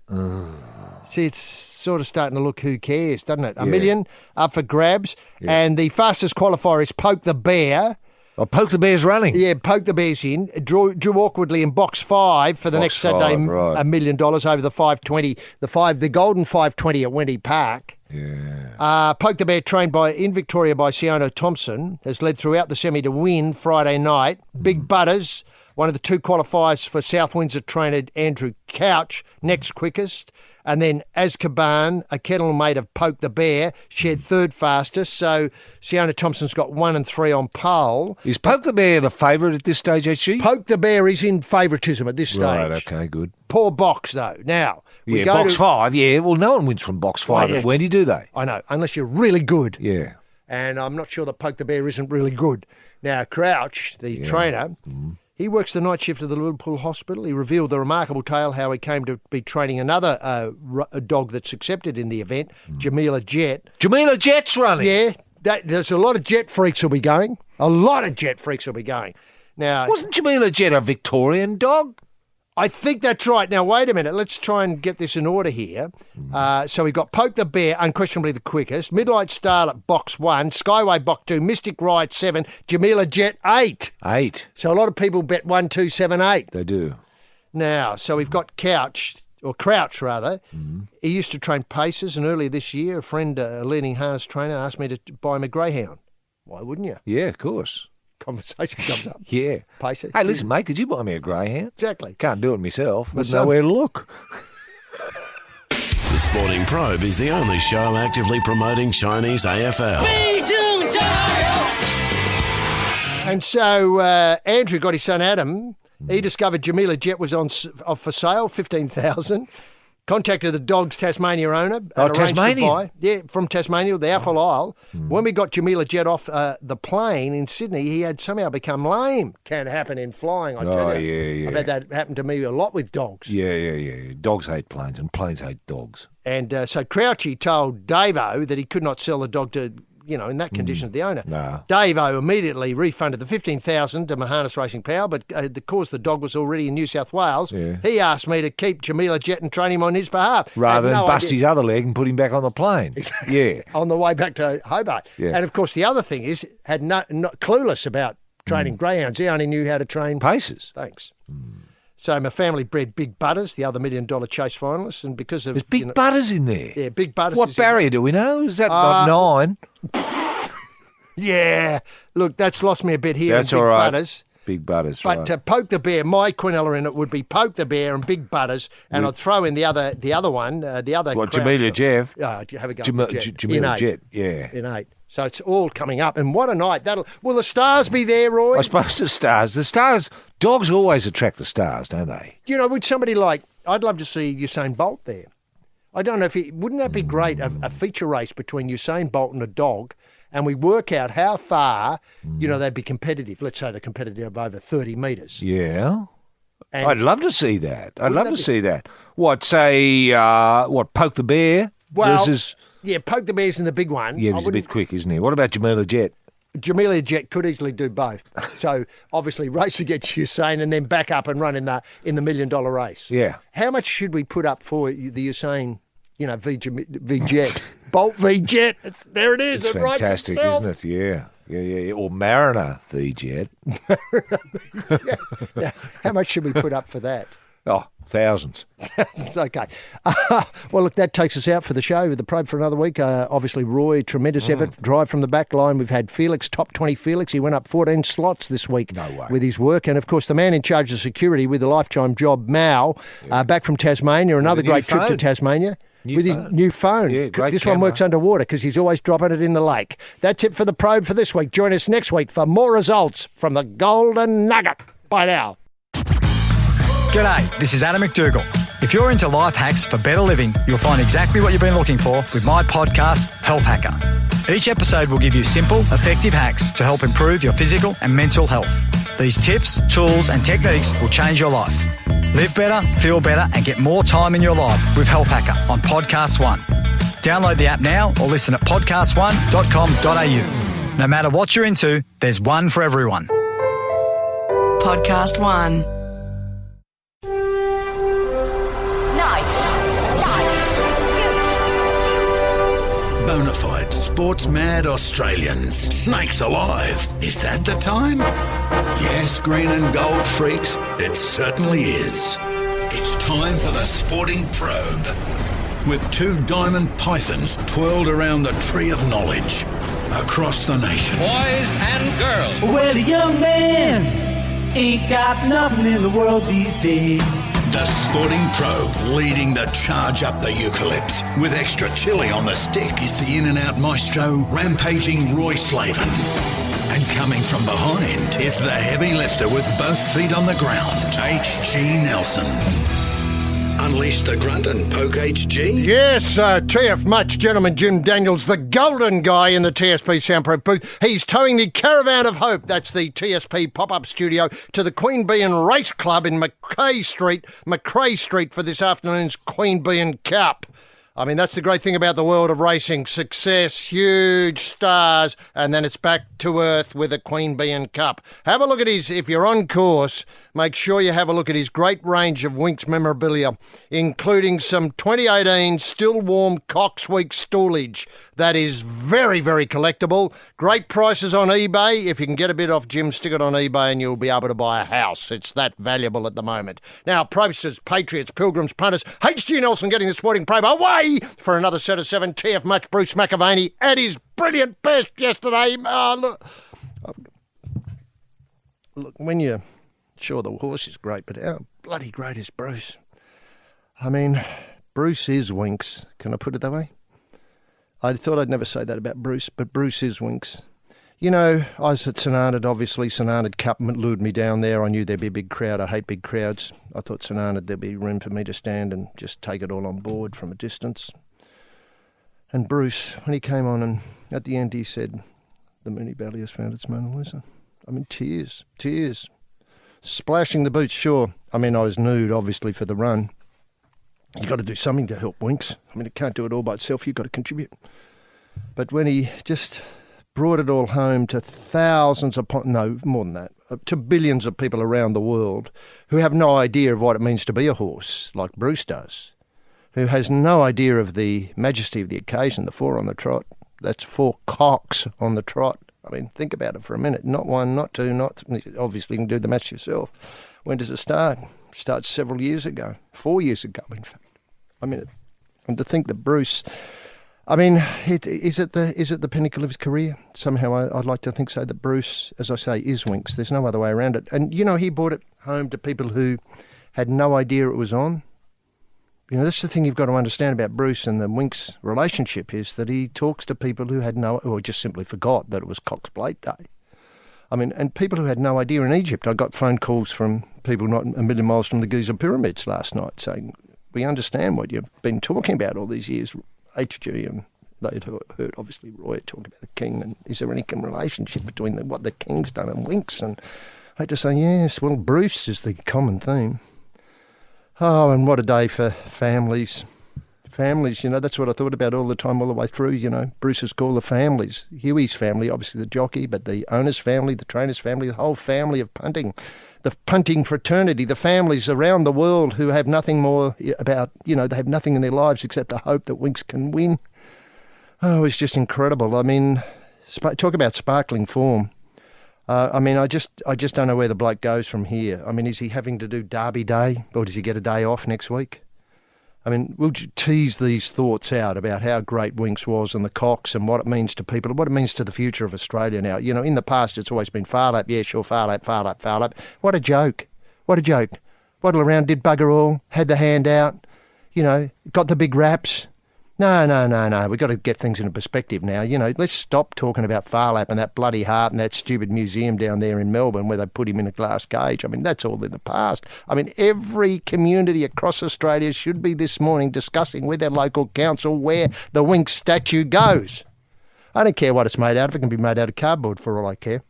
see, it's sort of starting to look, who cares, doesn't it? $1 million up for grabs, and the fastest qualifier is Poke the Bear. Oh, Poke the Bear's running. Yeah, Poke the Bear's in. Drew awkwardly in box 5 for the Box next Saturday, five, right. $1 million over the 520, the golden 520 at Wendy Park. Yeah. Poke the Bear, trained in Victoria by Siona Thompson, has led throughout the semi to win Friday night. Big Butters, one of the 2 qualifiers for South Windsor trainer Andrew Couch, next quickest. And then Azkaban, a kennel mate of Poke the Bear, shared 3rd fastest. So Siona Thompson's got 1 and 3 on pole. Is Poke the Bear the favourite at this stage, HG? Poke the Bear is in favouritism at this stage. Right, okay, good. Poor box, though. Now, we Yeah, go box to, 5, yeah. Well, no one wins from box 5 yes. at Wendy, do they? I know, unless you're really good. Yeah. And I'm not sure that Poke the Bear isn't really good. Now, Crouch, the trainer, he works the night shift at the Liverpool Hospital. He revealed the remarkable tale how he came to be training another a dog that's accepted in the event, Jamila Jet. Jamila Jet's running. Yeah, there's a lot of jet freaks will be going. A lot of jet freaks will be going. Now, Wasn't Jamila Jet a Victorian dog? I think that's right. Now, wait a minute. Let's try and get this in order here. So we've got Poke the Bear, unquestionably the quickest. Midnight Starlet, box 1. Skyway, box 2. Mystic Riot, 7. Jamila Jet, 8. 8. So a lot of people bet 1, 2, 7, 8. They do. Now, so we've got Crouch, rather. He used to train paces, and earlier this year, a friend, a leading harness trainer, asked me to buy him a greyhound. Why wouldn't you? Yeah, of course. Conversation comes up. Yeah. Pacer. Hey, listen, mate, could you buy me a greyhound? Exactly. Can't do it myself. There's son- nowhere to look. The Sporting Probe is the only show actively promoting Chinese AFL. And so Andrew got his son Adam. He discovered Jamila Jet was off for sale, 15,000. Contacted the dog's Tasmania owner. And arranged to Tasmania? buy. Yeah, from Tasmania, the Apple Isle. When we got Jamila Jet off the plane in Sydney, he had somehow become lame. Can happen in flying, I tell you. Yeah. I've had that happen to me a lot with dogs. Yeah. Dogs hate planes and planes hate dogs. And so Crouchy told Davo that he could not sell the dog to, in that condition to the owner. No. Davo immediately refunded the $15,000 to Mahanas Racing Power, but because the dog was already in New South Wales, he asked me to keep Jamila Jet and train him on his behalf. Rather Had than no bust idea. his other leg and put him back on the plane. Exactly. Yeah. On the way back to Hobart. Yeah. And of course, the other thing is, had not clueless about training greyhounds. He only knew how to train Paces. Thanks. So my family bred Big Butters, the other $1 million chase finalist, and because of There's big butters in there. yeah, Big Butters. What is- barrier do we know? Is that not 9? Yeah, look, that's lost me a bit here. That's in Big all right. Butters. Big butters, But right. to Poke the Bear, my quinella in it would be Poke the Bear and Big Butters, and I'd throw in the other one, the other. What, Crouch. Jamila Jeff? Have a go. Jamila in Jet, yeah. in 8. So it's all coming up, and what a night that'll. Will the stars be there, Roy? I suppose the stars, dogs always attract the stars, don't they? Would somebody like? I'd love to see Usain Bolt there. I don't know if wouldn't that be great, a feature race between Usain Bolt and a dog, and we work out how far, they'd be competitive. Let's say they're competitive over 30 metres. Yeah. And I'd love to see that. I'd love to see that. What, say, Poke the Bear versus... Yeah, Poke the Bear's in the big one. Yeah, he's a bit quick, isn't he? What about Jamila Jet? Jamila Jet could easily do both. So obviously race against Usain and then back up and run in the $1 million race. Yeah. How much should we put up for the Usain, v Jet? Bolt v Jet. There it is. It's fantastic, isn't it? Yeah. Yeah. Or Mariner v Jet. Yeah. How much should we put up for that? Oh, thousands. It's okay. Well, look, that takes us out for the show with the probe for another week. Obviously, Roy, tremendous effort, drive from the back line. We've had Felix, top 20 Felix. He went up 14 slots this week with his work. And, of course, the man in charge of security with the lifetime job, Mao, back from Tasmania. Another great trip to Tasmania. With his new phone. Yeah, great this camera. one works underwater because he's always dropping it in the lake. That's it for the probe for this week. Join us next week for more results from the Golden Nugget. Bye now. G'day, this is Adam McDougall. If you're into life hacks for better living, you'll find exactly what you've been looking for with my podcast, Health Hacker. Each episode will give you simple, effective hacks to help improve your physical and mental health. These tips, tools and techniques will change your life. Live better, feel better and get more time in your life with Health Hacker on Podcast One. Download the app now or listen at podcastone.com.au. No matter what you're into, there's one for everyone. Podcast One. Bonafide sports-mad Australians. Snakes alive. Is that the time? Yes, green and gold freaks, it certainly is. It's time for the Sporting Probe. With 2 diamond pythons twirled around the tree of knowledge across the nation. Boys and girls. Well, a young man ain't got nothing in the world these days. The Sporting Probe leading the charge up the eucalypt. With extra chili on the stick is the in-and-out maestro, rampaging Roy Slaven. And coming from behind is the heavy lifter with both feet on the ground, H.G. Nelson. Unleash the grunt and poke HG. Yes, TF Much, gentleman Jim Daniels, the golden guy in the TSP Soundproof booth. He's towing the Caravan of Hope, that's the TSP pop-up studio, to the Queen Bee and Race Club in McCrae Street for this afternoon's Queen Bee and Cup. I mean, that's the great thing about the world of racing. Success, huge stars, and then it's back to earth with a Queen Bee and Cup. Have a look at if you're on course, make sure you have a look at his great range of Winx memorabilia, including some 2018 still warm Cox Week stoolage. That is very, very collectible. Great prices on eBay. If you can get a bit off Jim, stick it on eBay and you'll be able to buy a house. It's that valuable at the moment. Now, Probe-sters, Patriots, Pilgrims, Punters, H.G. Nelson getting the Sporting Probe away for another set of 7. TF Much, Bruce McAvaney at his brilliant best yesterday. Look, when you're sure the horse is great, but how bloody great is Bruce? I mean, Bruce is Winx. Can I put it that way? I thought I'd never say that about Bruce, but Bruce is Winx. You know, I was at St Arnaud, obviously. St Arnaud Cup lured me down there. I knew there'd be a big crowd. I hate big crowds. I thought St Arnaud, there'd be room for me to stand and just take it all on board from a distance. And Bruce, when he came on and at the end he said, the Moonee Valley has found its Mona Lisa. I mean, tears. Splashing the boots, sure. I mean, I was nude, obviously, for the run. You've got to do something to help Winx. I mean, it can't do it all by itself. You've got to contribute. But when he just brought it all home to thousands upon, no, more than that, to billions of people around the world who have no idea of what it means to be a horse, like Bruce does, who has no idea of the majesty of the occasion, the 4 on the trot. That's 4 cocks on the trot. I mean, think about it for a minute. Not 1, not 2, not... Obviously, you can do the maths yourself. When does it start? It starts several years ago. 4 years ago, in fact. I mean, and to think that Bruce... I mean, is it the pinnacle of his career? Somehow I'd like to think so, that Bruce, as I say, is Winx. There's no other way around it. And, you know, he brought it home to people who had no idea it was on. You know, that's the thing you've got to understand about Bruce and the Winx relationship, is that he talks to people who had no, or just simply forgot that it was Cox Plate Day. I mean, and people who had no idea in Egypt. I got phone calls from people not a million miles from the Giza pyramids last night saying, we understand what you've been talking about all these years, HG, and they'd heard, obviously, Roy talk about the King, and is there any relationship between what the King's done and Winks? And I had to say, yes, well, Bruce is the common theme. Oh, and what a day for families. Families, that's what I thought about all the time, all the way through, Bruce's call, the families. Huey's family, obviously the jockey, but the owner's family, the trainer's family, the whole family of punting, the punting fraternity, the families around the world who have nothing more about, they have nothing in their lives except the hope that Winks can win. Oh, it's just incredible. I mean, talk about sparkling form. I just don't know where the bloke goes from here. I mean, is he having to do Derby Day, or does he get a day off next week? I mean, we'll tease these thoughts out about how great Winks was and the Cox and what it means to people, what it means to the future of Australia now. In the past, it's always been far lap, yeah, sure, far lap. What a joke. What a joke. Waddle around, did bugger all, had the hand out, got the big raps. No. We've got to get things into perspective now. Let's stop talking about far lap and that bloody heart and that stupid museum down there in Melbourne where they put him in a glass cage. I mean, that's all in the past. I mean, every community across Australia should be this morning discussing with their local council where the Winks statue goes. I don't care what it's made out of. It can be made out of cardboard for all I care.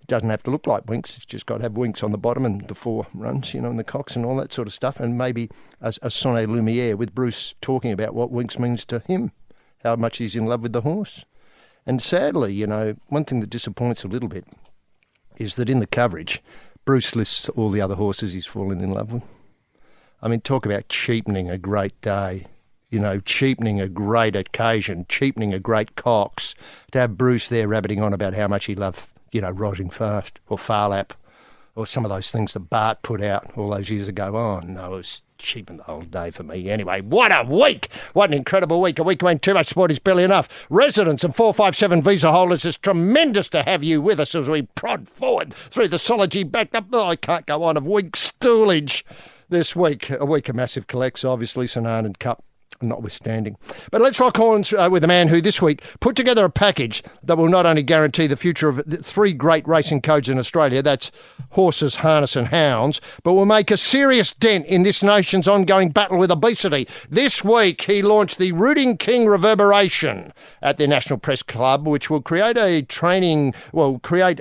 It doesn't have to look like Winks. It's just got to have Winks on the bottom and the 4 runs, and the Cox and all that sort of stuff. And maybe a sonnet lumiere with Bruce talking about what Winks means to him, how much he's in love with the horse. And sadly, one thing that disappoints a little bit is that in the coverage, Bruce lists all the other horses he's fallen in love with. I mean, talk about cheapening a great day. Cheapening a great occasion, cheapening a great Cox. To have Bruce there rabbiting on about how much he loved Rising Fast or Far Lap or some of those things that Bart put out all those years ago. Oh, no, it was cheapened the whole day for me. Anyway, what a week! What an incredible week. A week when too much sport is barely enough. Residents and 457 visa holders, it's tremendous to have you with us as we prod forward through the Sology backed up. Oh, I can't go on of week stoolage this week. A week of massive collects, obviously, St Arnaud Cup notwithstanding. But let's rock on with a man who this week put together a package that will not only guarantee the future of 3 great racing codes in Australia, that's horses, harness and hounds, but will make a serious dent in this nation's ongoing battle with obesity. This week he launched the Rooting King Reverberation at the National Press Club, which will create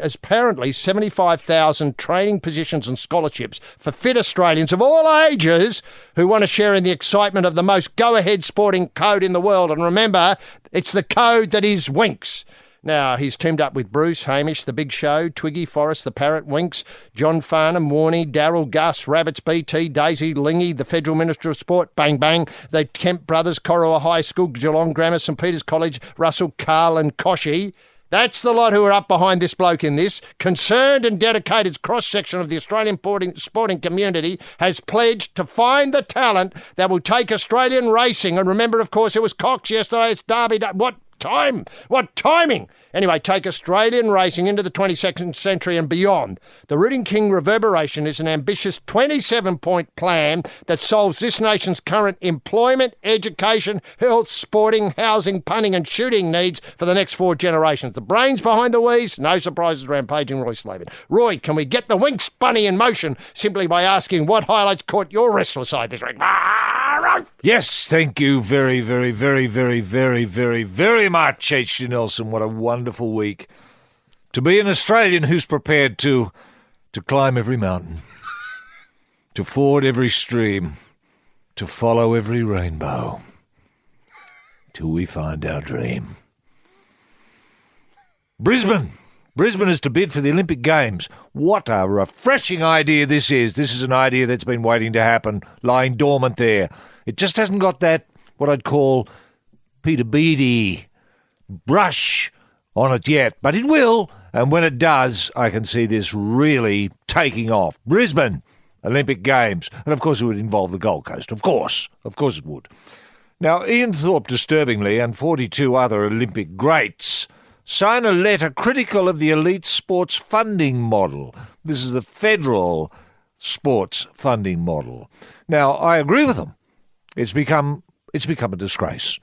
apparently 75,000 training positions and scholarships for fit Australians of all ages who want to share in the excitement of the most go-ahead sporting code in the world. And remember, it's the code that is Winks. Now, he's teamed up with Bruce, Hamish, The Big Show, Twiggy, Forrest, The Parrot, Winks, John Farnham, Warney, Darryl, Gus, Rabbits, BT, Daisy, Lingy, the Federal Minister of Sport, Bang Bang, the Kemp Brothers, Corowa High School, Geelong Grammar, St Peter's College, Russell, Carl and Koshy. That's the lot who are up behind this bloke in this. Concerned and dedicated cross-section of the Australian sporting community has pledged to find the talent that will take Australian racing. And remember, of course, it was Cox yesterday. It's Derby Day. What timing? Anyway, take Australian racing into the 22nd century and beyond. The Rooting King Reverberation is an ambitious 27-point plan that solves this nation's current employment, education, health, sporting, housing, punting and shooting needs for the next 4 generations. The brains behind the wheeze, no surprises, rampaging Roy Slaven. Roy, can we get the Winks bunny in motion simply by asking what highlights caught your restless eye this week? Yes, thank you very, very, very, very, very, very, very much, H.G. Nelson. What a wonderful week. To be an Australian who's prepared to climb every mountain, to ford every stream, to follow every rainbow, till we find our dream. Brisbane is to bid for the Olympic Games. What a refreshing idea this is. This is an idea that's been waiting to happen, lying dormant there. It just hasn't got that, what I'd call, Peter Beattie brush on it yet. But it will, and when it does, I can see this really taking off. Brisbane Olympic Games. And of course it would involve the Gold Coast. Of course it would. Now, Ian Thorpe, disturbingly, and 42 other Olympic greats sign a letter critical of the elite sports funding model. This is the federal sports funding model. Now, I agree with them. It's become a disgrace.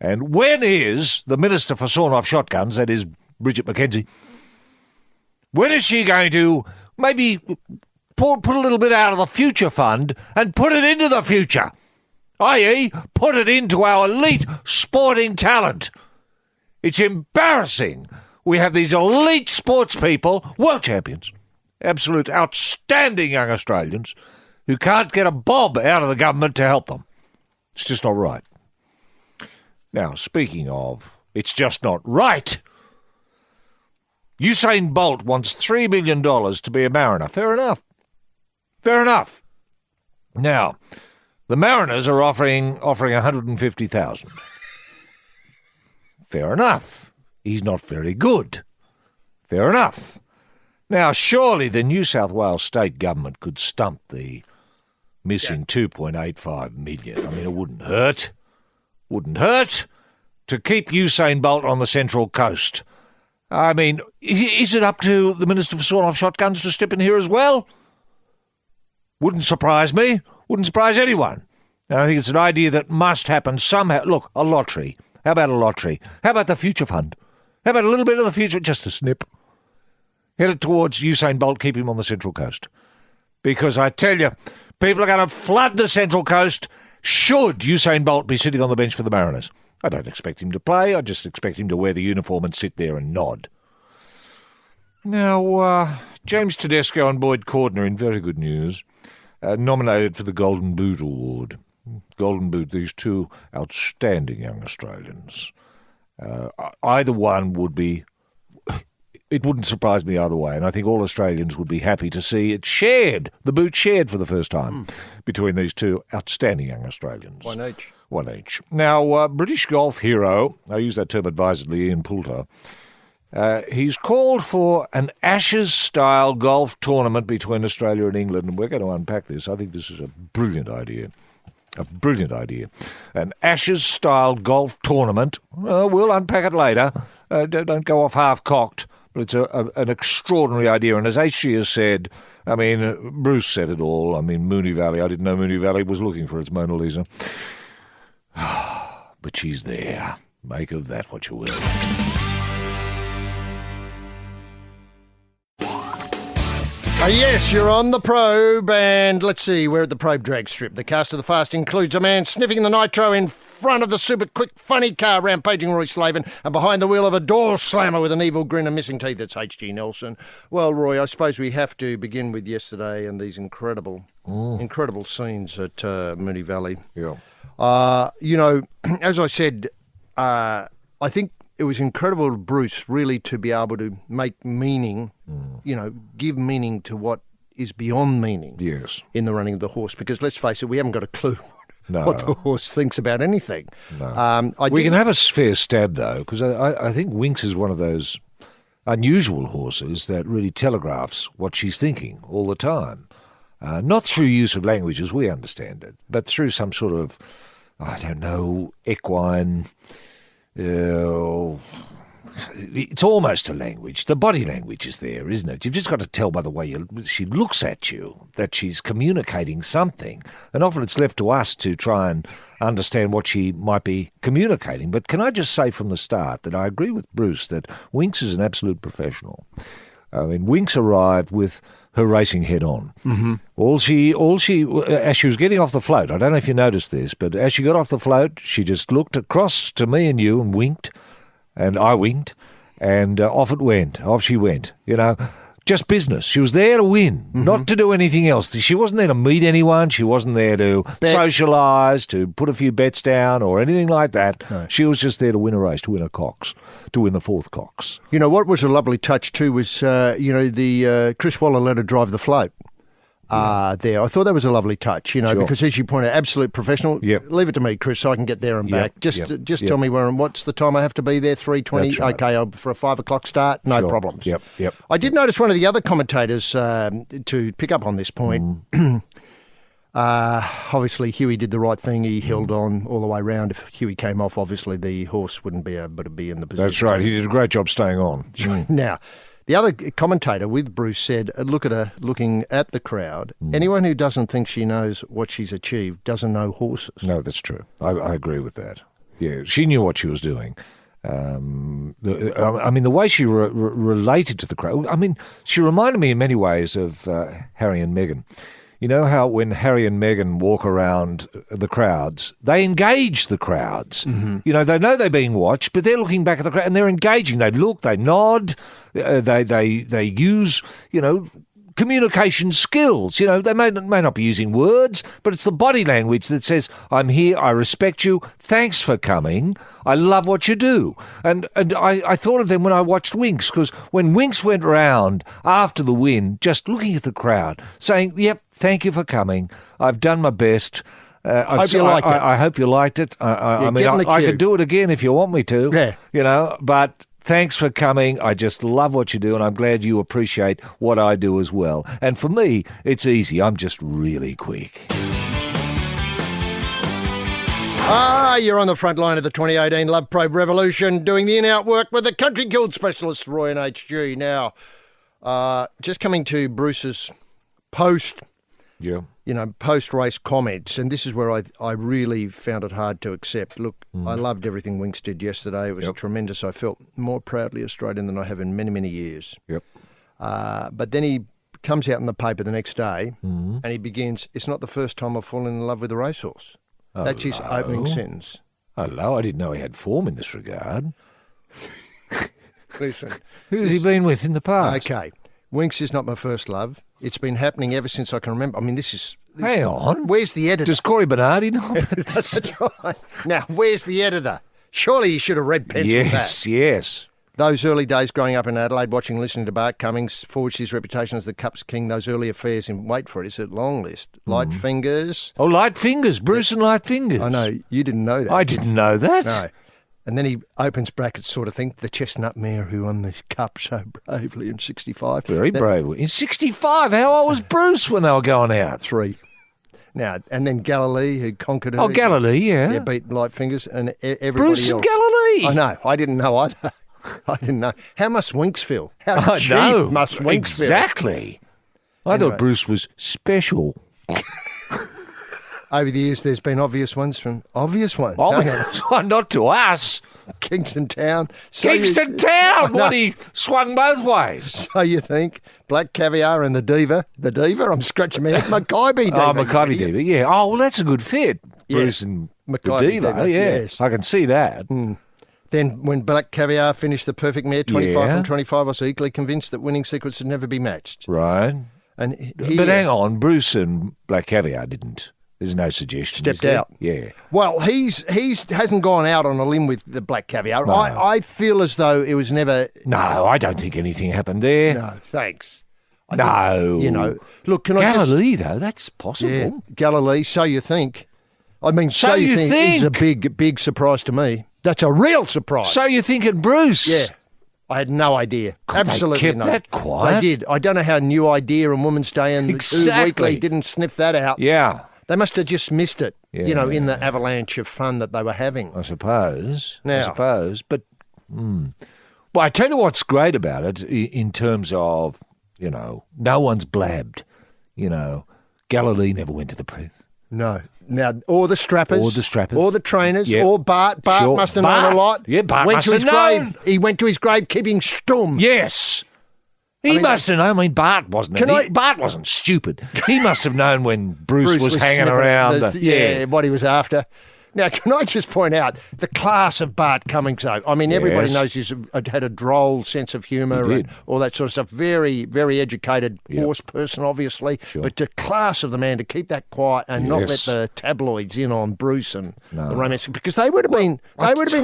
And when is the Minister for Sawn-Off Shotguns, that is Bridget McKenzie, when is she going to maybe put a little bit out of the future fund and put it into the future? i.e. put it into our elite sporting talent. It's embarrassing. We have these elite sports people, world champions, absolute outstanding young Australians, who can't get a bob out of the government to help them. It's just not right. Now, speaking of, it's just not right. Usain Bolt wants $3 million to be a Mariner. Fair enough. Fair enough. Now, the Mariners are offering $150,000. Fair enough. He's not very good. Fair enough. Now, surely the New South Wales state government could stump the missing $2.85 million. I mean, it wouldn't hurt. Wouldn't hurt to keep Usain Bolt on the Central Coast. I mean, is it up to the Minister for Sawn-Off Shotguns to step in here as well? Wouldn't surprise me. Wouldn't surprise anyone. And I think it's an idea that must happen somehow. Look, a lottery. How about a lottery? How about the Future Fund? How about a little bit of the future, just a snip? Head it towards Usain Bolt, keep him on the Central Coast. Because I tell you, people are going to flood the Central Coast should Usain Bolt be sitting on the bench for the Mariners. I don't expect him to play, I just expect him to wear the uniform and sit there and nod. Now, James Tedesco and Boyd Cordner, in very good news, nominated for the Golden Boot Award. Golden Boot, these two outstanding young Australians. Either one would be... It wouldn't surprise me either way, and I think all Australians would be happy to see it shared, the boot shared for the first time between these two outstanding young Australians. One each. Now, British golf hero, I use that term advisedly, Ian Poulter, he's called for an Ashes-style golf tournament between Australia and England, and we're going to unpack this. I think this is a brilliant idea. A brilliant idea. An Ashes-style golf tournament. We'll unpack it later. Don't go off half-cocked. But it's an extraordinary idea. And as HG has said, I mean, Bruce said it all. I mean, Moonee Valley. I didn't know Moonee Valley was looking for its Mona Lisa. But she's there. Make of that what you will. Yes, you're on the Probe, and let's see, we're at the Probe drag strip. The cast of the fast includes a man sniffing the nitro in front of the super quick funny car rampaging Roy Slaven, and behind the wheel of a door slammer with an evil grin and missing teeth, it's H.G. Nelson. Well, Roy, I suppose we have to begin with yesterday and these incredible scenes at Moonee Valley. Yeah. You know, as I said, I think it was incredible of Bruce really to be able to make meaning, you know, give meaning to what is beyond meaning in the running of the horse. Because let's face it, we haven't got a clue what the horse thinks about anything. No. We can have a fair stab, though, because I think Winx is one of those unusual horses that really telegraphs what she's thinking all the time. Not through use of language as we understand it, but through some sort of, I don't know, equine... it's almost a language. The body language is there, isn't it? You've just got to tell by the way she looks at you that she's communicating something. And often it's left to us to try and understand what she might be communicating. But can I just say from the start that I agree with Bruce that Winx is an absolute professional. I mean, Winx arrived with her racing head on. Mm-hmm. As she was getting off the float, I don't know if you noticed this, but as she got off the float, she just looked across to me and you and winked, and I winked, and off it went. Off she went, you know. Just business. She was there to win, not to do anything else. She wasn't there to meet anyone. She wasn't there to socialise, to put a few bets down or anything like that. No. She was just there to win a race, to win a Cox, to win the fourth Cox. You know, what was a lovely touch too was, the Chris Waller let her drive the float. There. I thought that was a lovely touch, you know, because as you point out, absolute professional. Yep. Leave it to me, Chris, so I can get there and back. Just tell me what's the time I have to be there, 3:20? Right. Okay, for a 5 o'clock start, no problems. Yep. I did notice one of the other commentators, to pick up on this point, obviously Huey did the right thing. He held on all the way round. If Huey came off, obviously the horse wouldn't be able to be in the position. That's right. He did a great job staying on. Now, the other commentator with Bruce said, look at her looking at the crowd. Anyone who doesn't think she knows what she's achieved doesn't know horses. No, that's true. I agree with that. Yeah, she knew what she was doing. The way she related to the crowd, she reminded me in many ways of Harry and Meghan. You know how when Harry and Meghan walk around the crowds, they engage the crowds. You know they're being watched, but they're looking back at the crowd and they're engaging. They look, they nod, they use, communication skills. They may not be using words, but it's the body language that says, I'm here, I respect you, thanks for coming, I love what you do. And I thought of them when I watched Winks, because when Winks went round after the win, just looking at the crowd, saying, yep, thank you for coming, I've done my best. I hope you liked it. I hope you liked it. I could do it again if you want me to, but... Thanks for coming. I just love what you do, and I'm glad you appreciate what I do as well. And for me, it's easy. I'm just really quick. You're on the front line of the 2018 Love Probe Revolution, doing the in-out work with the Country Guild specialist, Roy and HG. Now, just coming to Bruce's post post-race comments, and this is where I really found it hard to accept. Look, I loved everything Winks did yesterday. It was tremendous. I felt more proudly Australian than I have in many, many years. But then he comes out in the paper the next day and he begins, it's not the first time I've fallen in love with a racehorse. That's his opening sentence. Hello, I didn't know he had form in this regard. Listen. Who's he been with in the past? Okay. Winks is not my first love. It's been happening ever since I can remember. I mean, Hang on. Where's the editor? Does Corey Bernardi know? That's right. Now, where's the editor? Surely he should have read penciled that. Yes. Those early days growing up in Adelaide, watching and listening to Bart Cummings, forged his reputation as the Cups King. Those early affairs in, wait for it, it's a long list. Light Fingers. Oh, Light Fingers. Bruce and Light Fingers. I know. You didn't know that. I didn't know that. No. And then he opens brackets sort of thing, the chestnut mare who won the Cup so bravely in 65. Very brave. In 65, how old was Bruce when they were going out? 3. Now, and then Galilee, who conquered her. Oh, Galilee, yeah. Yeah, beat Light Fingers and everybody Bruce else. and Galilee. I know. I didn't know either. I didn't know. How must Winks feel? How cheap must Winks feel? Exactly. I thought Bruce was special. Over the years, there's been obvious ones. Obvious one, not to us. Kingston Town. Kingston Town! What, he swung both ways. So you think. Black Caviar and the Diva. The Diva? I'm scratching my head. Mackay Diva. Oh, Mackay Diva, yeah. Oh, well, that's a good fit. Bruce and Mackay the Diva, yeah. Yes. I can see that. Then when Black Caviar finished the perfect mare, 25 from 25, I was equally convinced that winning secrets would never be matched. Right. And but hang on, Bruce and Black Caviar didn't. There's no suggestion. Stepped out. Yeah. Well, he hasn't gone out on a limb with the Black Caviar. No. I feel as though it was never... No, I don't think anything happened there. No, thanks. Look, can Galilee, though, that's possible. Yeah, Galilee, so you think. I mean, so you think is a big surprise to me. That's a real surprise. So you're thinking Bruce? Yeah. I had no idea. God, absolutely they kept no. that quiet. They did. I don't know how New Idea and Woman's Day and the Weekly didn't sniff that out. Yeah. They must have just missed it, in the avalanche of fun that they were having. I suppose. But, well, I tell you what's great about it in terms of, no one's blabbed. Galilee never went to the press. No. Now, or the strappers. Or the trainers. Yep. Or Bart. Bart must have known a lot. Yeah, Bart went must to his have grave. known. He went to his grave keeping stum. Yes. He must have known. I mean, Bart wasn't. Bart wasn't stupid. He must have known when Bruce was hanging around. What he was after. Now, can I just point out the class of Bart Cummings, though? I mean, everybody knows he's had a droll sense of humour and all that sort of stuff. Very, very educated horse person, obviously. Sure. But the class of the man to keep that quiet and not let the tabloids in on Bruce and the romance, because they would have been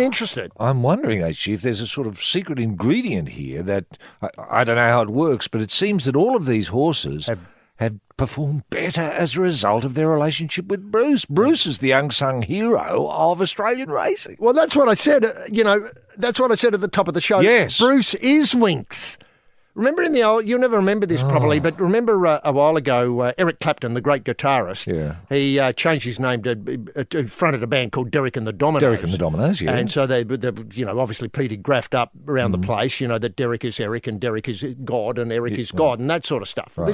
interested. I'm wondering, actually, if there's a sort of secret ingredient here that I don't know how it works, but it seems that all of these horses have performed better as a result of their relationship with Bruce. Bruce is the unsung hero of Australian racing. Well, that's what I said, that's what I said at the top of the show. Yes. Bruce is Winks. Remember in the old, you'll never remember this probably, but remember a while ago, Eric Clapton, the great guitarist, he changed his name to fronted a band called Derek and the Dominoes. Derek and the Dominoes, yeah. And so they obviously Peter graphed up around the place, that Derek is Eric and Derek is God and Eric is God and that sort of stuff. Right.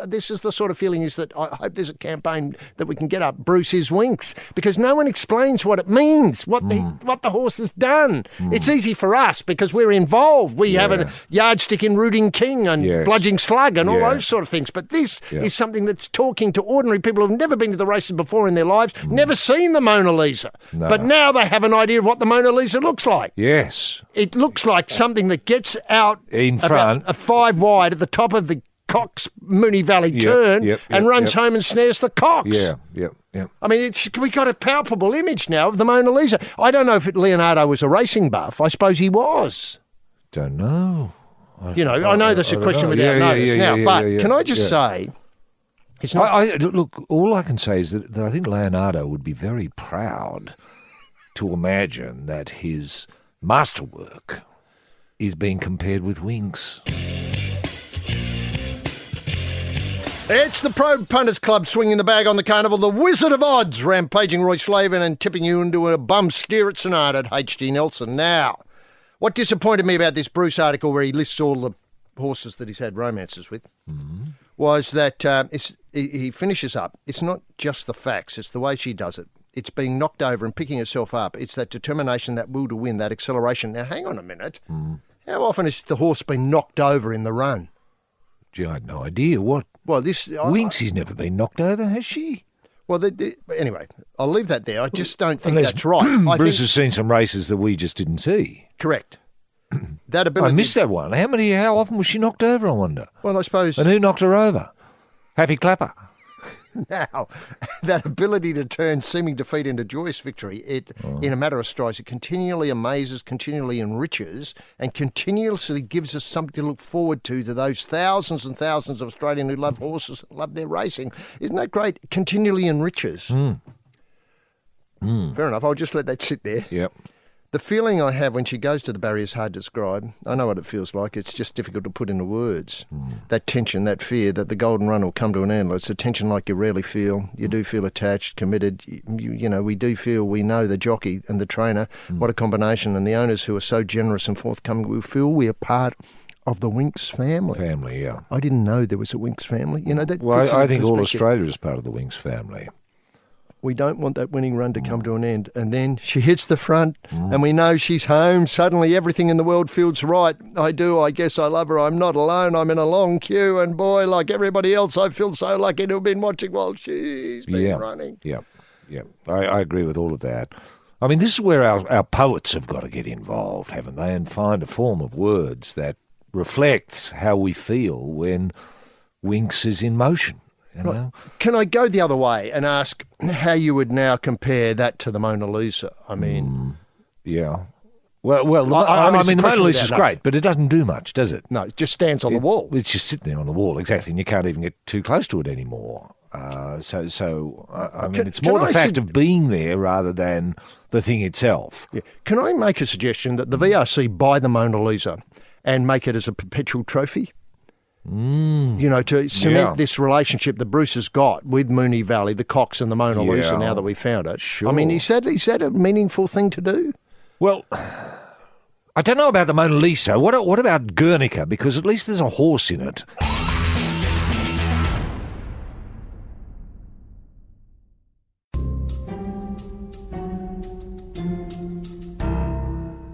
This is the sort of feeling is that I hope there's a campaign that we can get up Bruce is Winks, because no one explains what it means, what the horse has done. It's easy for us because we're involved. We have a yardstick in Rudy Bludging King and Yes. Bludging Slug and all Yeah. those sort of things. But this Yeah. is something that's talking to ordinary people who've never been to the races before in their lives, never seen the Mona Lisa. No. But now they have an idea of what the Mona Lisa looks like. Yes. It looks like something that gets out In about front. a 5 wide at the top of the Cox Mooney Valley turn and runs home and snares the Cox. Yeah. I mean, we got a palpable image now of the Mona Lisa. I don't know if Leonardo was a racing buff. I suppose he was. Don't know. I know that's a question without notice now, but can I just say, it's not. Look, all I can say is that I think Leonardo would be very proud to imagine that his masterwork is being compared with Winks. It's the Probe Punters Club swinging the bag on the carnival. The Wizard of Odds, rampaging Roy Slaven and tipping you into a bum steer at tonight at H.G. Nelson. Now, what disappointed me about this Bruce article where he lists all the horses that he's had romances with was that he finishes up. It's not just the facts, it's the way she does it. It's being knocked over and picking herself up. It's that determination, that will to win, that acceleration. Now, hang on a minute. How often has the horse been knocked over in the run? Gee, I had no idea. What? Well, Winks has never been knocked over, has she? Well, anyway, I'll leave that there. I just don't think Unless that's right. Bruce has seen some races that we just didn't see. Correct. That ability. I missed that one. How often was she knocked over, I wonder? Well, I suppose And who knocked her over? Happy Clapper. now that ability to turn seeming defeat into joyous victory, in a matter of strides, it continually amazes, continually enriches, and continuously gives us something to look forward to those thousands and thousands of Australians who love horses, love their racing. Isn't that great? Continually enriches. Fair enough. I'll just let that sit there. Yep. The feeling I have when she goes to the barrier is hard to describe. I know what it feels like. It's just difficult to put into words. That tension, that fear that the golden run will come to an end. It's a tension like you rarely feel. You do feel attached, committed. We do feel we know the jockey and the trainer. What a combination. And the owners who are so generous and forthcoming, we feel we are part of the Winks family. Family, yeah. I didn't know there was a Winks family. That Well, puts it I in think all perspective. Australia is part of the Winks family. We don't want that winning run to come to an end. And then she hits the front and we know she's home. Suddenly everything in the world feels right. I do. I guess I love her. I'm not alone. I'm in a long queue. And boy, like everybody else, I feel so lucky to have been watching while she's been running. Yeah. I agree with all of that. I mean, this is where our poets have got to get involved, haven't they? And find a form of words that reflects how we feel when Winks is in motion. You know? Can I go the other way and ask how you would now compare that to the Mona Lisa? I mean... Yeah. Well. I mean, it's a the Mona question Lisa's without great, but it doesn't do much, does it? No, it just stands on the wall. It's just sitting there on the wall, exactly, and you can't even get too close to it anymore. I mean, it's more the fact of being there rather than the thing itself. Yeah. Can I make a suggestion that the VRC buy the Mona Lisa and make it as a perpetual trophy? To cement this relationship that Bruce has got with Mooney Valley, the Cox and the Mona Lisa, now that we found it. Sure. I mean, is that a meaningful thing to do? Well, I don't know about the Mona Lisa. What about Guernica? Because at least there's a horse in it.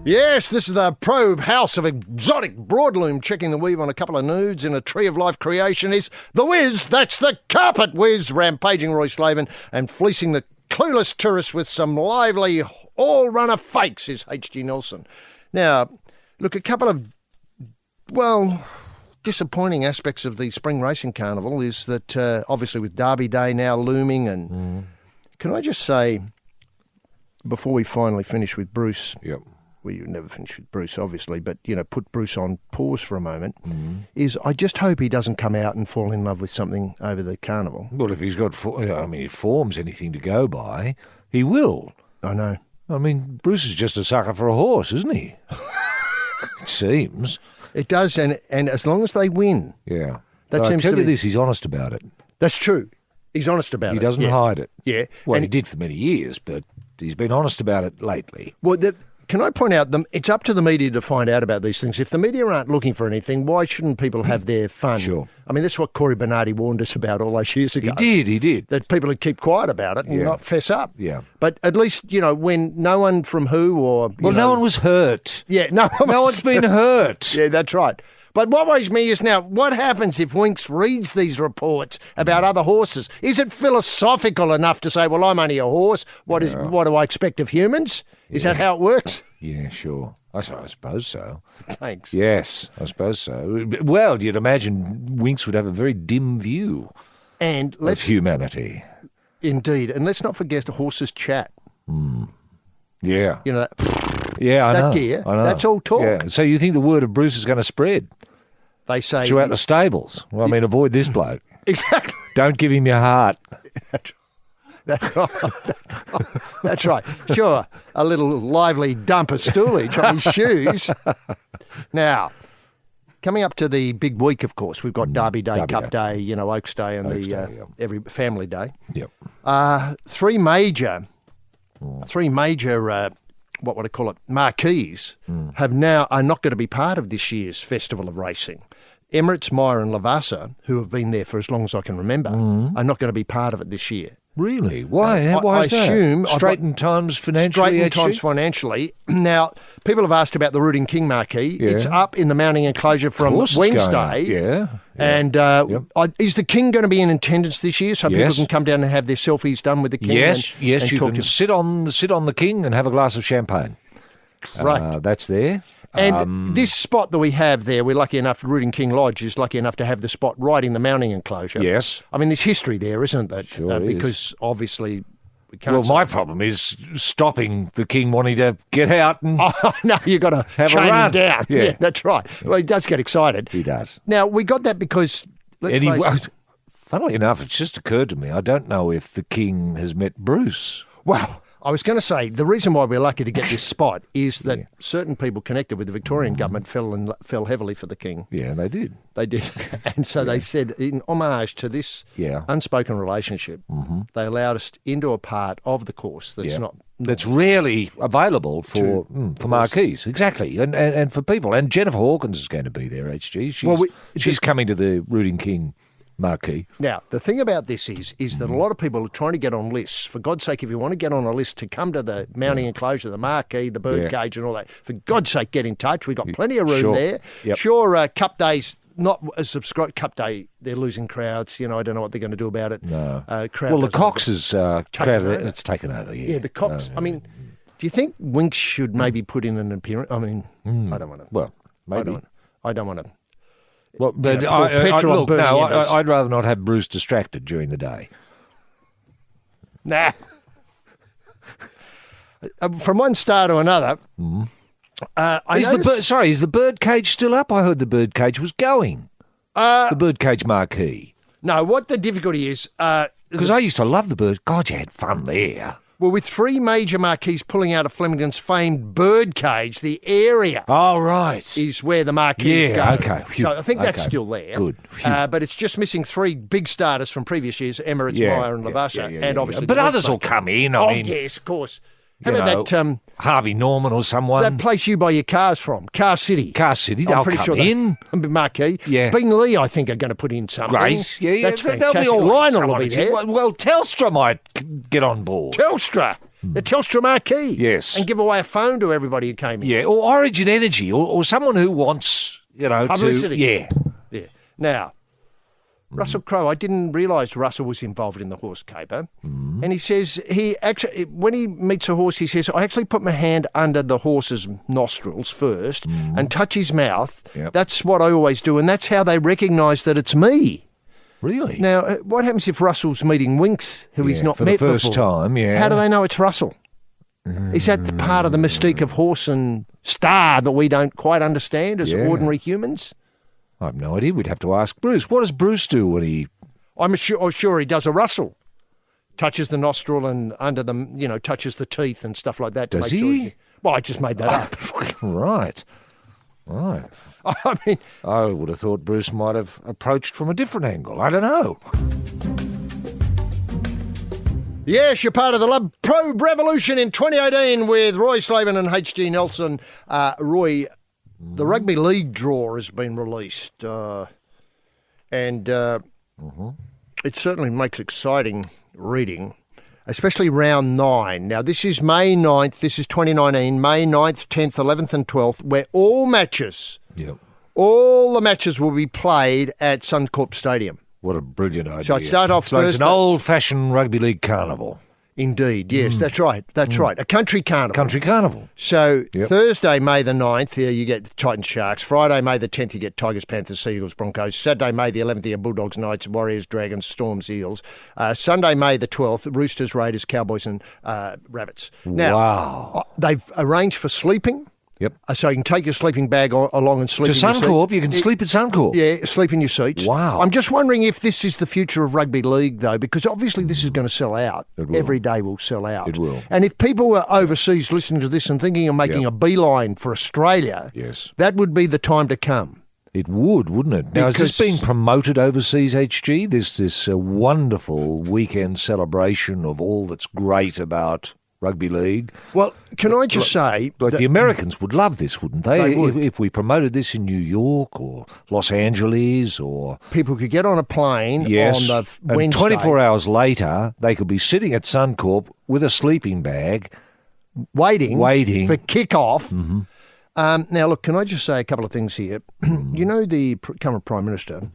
Yes, this is the Probe House of Exotic Broadloom, checking the weave on a couple of nudes in a tree of life creation is the Whiz. That's the carpet whiz, rampaging Roy Slaven and fleecing the clueless tourists with some lively all-runner fakes is H.G. Nelson. Now, look, a couple of, disappointing aspects of the Spring Racing Carnival is that obviously with Derby Day now looming and can I just say, before we finally finish with Bruce... Yep. Well, you never finish with Bruce, obviously, but, put Bruce on pause for a moment, is I just hope he doesn't come out and fall in love with something over the carnival. Well, if he's got, if form's anything to go by, he will. I know. I mean, Bruce is just a sucker for a horse, isn't he? It seems. It does, and as long as they win. Yeah. That But seems I tell to you be... this, he's honest about it. That's true. He's honest about it. He doesn't hide it. Yeah. Well, and he did for many years, but he's been honest about it lately. Well, can I point out, it's up to the media to find out about these things. If the media aren't looking for anything, why shouldn't people have their fun? Sure. I mean, that's what Corey Bernardi warned us about all those years ago. He did. That people would keep quiet about it and not fess up. Yeah. But at least, when no one from who or... no one was hurt. Yeah, no No one's been hurt. Yeah, that's right. But what worries me is now, what happens if Winks reads these reports about other horses? Is it philosophical enough to say, well, I'm only a horse. What do I expect of humans? Is that how it works? Yeah, sure. I suppose so. Thanks. Yes, I suppose so. Well, you'd imagine Winks would have a very dim view And of humanity. Indeed. And let's not forget horses chat. Yeah. You know, that, Yeah, I that know. gear, I know. that's all talk. Yeah. So you think the word of Bruce is going to spread they say. throughout the stables? Well, I mean, avoid this bloke. Exactly. Don't give him your heart. That's right. That's right. Sure, a little lively dump of stoolage on his shoes. Now, coming up to the big week, of course, we've got Derby Day, Derby Cup Day. Day, Oaks Day, and Oaks the Day, yeah. every family day. Yep. Three major, what would I call it, marquees are not going to be part of this year's Festival of Racing. Emirates, Meyer and Lavassa, who have been there for as long as I can remember, are not going to be part of it this year. Really? Why? Why I is that? assume Straightened times financially. Straightened times financially. Now, people have asked about the Rooting King marquee. Yeah. It's up in the mounting enclosure from Wednesday. Yeah. And is the King going to be in attendance this year so people can come down and have their selfies done with the King? Yes, and you talk can to sit on the King and have a glass of champagne. Right. That's there. And this spot that we have there, we're lucky enough, Rooting King Lodge is lucky enough to have the spot right in the mounting enclosure. Yes. I mean, there's history there, isn't there? Sure because obviously we can't. Well, my problem is stopping the King wanting to get out and Oh, no, you've got to Have a chain him run. down. Yeah. That's right. Well, he does get excited. he does. Now, we got that because, let's face it, Funnily enough, it's just occurred to me. I don't know if the King has met Bruce. well, I was going to say, the reason why we're lucky to get this spot is that certain people connected with the Victorian government fell heavily for the King. Yeah, they did. They did. And so they said, in homage to this unspoken relationship, they allowed us into a part of the course that's not... That's rarely available for marquees, exactly, and for people. And Jennifer Hawkins is going to be there, HG. She's coming to the Rooting King marquee. Now, the thing about this is that a lot of people are trying to get on lists. For God's sake, if you want to get on a list to come to the mounting enclosure, the marquee, the bird cage and all that, for God's sake, get in touch. We've got plenty of room there. Yep. Sure, Cup Day's not a subscribe. Cup Day, they're losing crowds. I don't know what they're going to do about it. No. Crowd Well, the doesn't- Cox is crowded. over. It's taken over, yeah. Yeah, the Cox. I mean, do you think Winks should maybe put in an appearance? I mean, I don't want to. Well, maybe. I don't want to. Well, but pour petrol on burning embers. I'd rather not have Bruce distracted during the day. Nah. From one star to another. Is the bird cage still up? I heard the bird cage was going. The bird cage marquee. No, what the difficulty is, Because I used to love the bird. God, you had fun there. well, with three major marquees pulling out of Flemington's famed bird cage, the area Oh, right. is where the marquees go. okay. Phew. So I think that's Okay. still there. Good. Phew. But it's just missing three big starters from previous years, Emirates, Meyer and Lavassa, and obviously But the others will Westpac. come in. Oh, I mean, yes, of course. How you about know, that Harvey Norman or someone. that place you buy your cars from, Car City? Car City, I'm they'll pretty come sure in. Marquee. Yeah. Bing Lee, I think, are going to put in something. Great. Yeah, That's there'll fantastic. be always Lionel will someone be to- there. Well, Telstra might get on board. Telstra. The Telstra marquee. Yes. And give away a phone to everybody who came in. Yeah, or Origin Energy, or someone who wants, Publicity. Yeah. Now, Russell Crowe, I didn't realise Russell was involved in the horse caper. And he says when he meets a horse, he says, I actually put my hand under the horse's nostrils first and touch his mouth. Yep. That's what I always do. And that's how they recognise that it's me. Really? Now, what happens if Russell's meeting Winks, who he's Yeah, not for the met first before? time, yeah. How do they know it's Russell? Is that the part of the mystique of horse and star that we don't quite understand as Yeah. ordinary humans? I have no idea. We'd have to ask Bruce. What does Bruce do when he... I'm sure he does a Russell. Touches the nostril and under the, touches the teeth and stuff like that to Does make sure. he? Well, I just made that up. Right. I mean, I would have thought Bruce might have approached from a different angle. I don't know. yes, you're part of the Love Probe Revolution in 2018 with Roy Slaven and H.G. Nelson. Roy, the Rugby League draw has been released, and it certainly makes exciting reading, especially round 9. Now, this is May 9th, this is 2019, May 9th, 10th, 11th and 12th, where all matches, Yep. All the matches will be played at Suncorp Stadium. What a brilliant idea. So it start off so it's first. an old-fashioned rugby league carnival. Indeed, yes, that's right. That's right. A country carnival. Country carnival. So Yep. Thursday, May the 9th, you get Titans Sharks. Friday, May the 10th, you get Tigers, Panthers, Seagulls, Broncos. Saturday, May the 11th, you get Bulldogs, Knights, Warriors, Dragons, Storms, Eels. Sunday, May the 12th, Roosters, Raiders, Cowboys and Rabbits. Now, Wow. they've arranged for sleeping. Yep. So you can take your sleeping bag along and sleep To in your Suncorp, seats. you can sleep at Suncorp. Yeah, sleep in your seats. Wow. I'm just wondering if this is the future of rugby league, though, because obviously this is going to sell out. It will. Every day will sell out. It will. And if people were overseas listening to this and thinking of making Yep. a beeline for Australia, Yes. that would be the time to come. It would, wouldn't it? Now, is this Because- being promoted overseas, HG? This wonderful weekend celebration of all that's great about rugby league. Well, can I just say... Like that- the Americans would love this, wouldn't they? They would. If we promoted this in New York or Los Angeles or... people could get on a plane Yes, on the and Wednesday. 24 hours later, they could be sitting at Suncorp with a sleeping bag. waiting for kick-off. Mm-hmm. Now, look, can I just say a couple of things here? You know the current Prime Minister,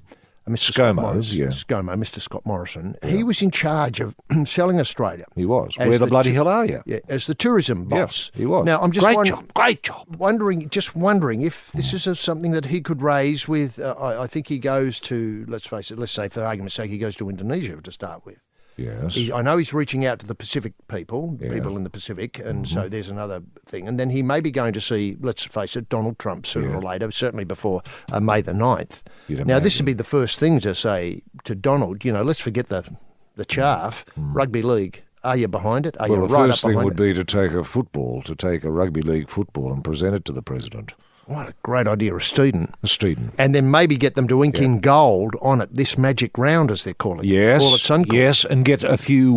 Mr. Scott ScoMo, Morrison, yeah. ScoMo, Mr. Scott Morrison, he was in charge of selling Australia. He was. As Where the the bloody t- hell are you? Yeah, as the tourism boss. Yes, he was. Now, I'm just Great job. wondering if this is something that he could raise with. I think he goes to. Let's face it. Let's say, for argument's sake, he goes to Indonesia to start with. Yes. I know he's reaching out to the Pacific people Yeah. Mm-hmm. in the Pacific, and so there's another thing. And then he may be going to see, let's face it, Donald Trump sooner or later, certainly before May the 9th. You'd Now, this imagine. would be the first thing to say to Donald, let's forget the chaff. Rugby league, are you behind it? Are you Well, the right first up thing behind would it? be to take a rugby league football and present it to the president. What a great idea, Steeden. Steeden. And then maybe get them to ink in gold on it, this magic round, as they're calling it. Yes, Call it Suncorp. yes, and get a few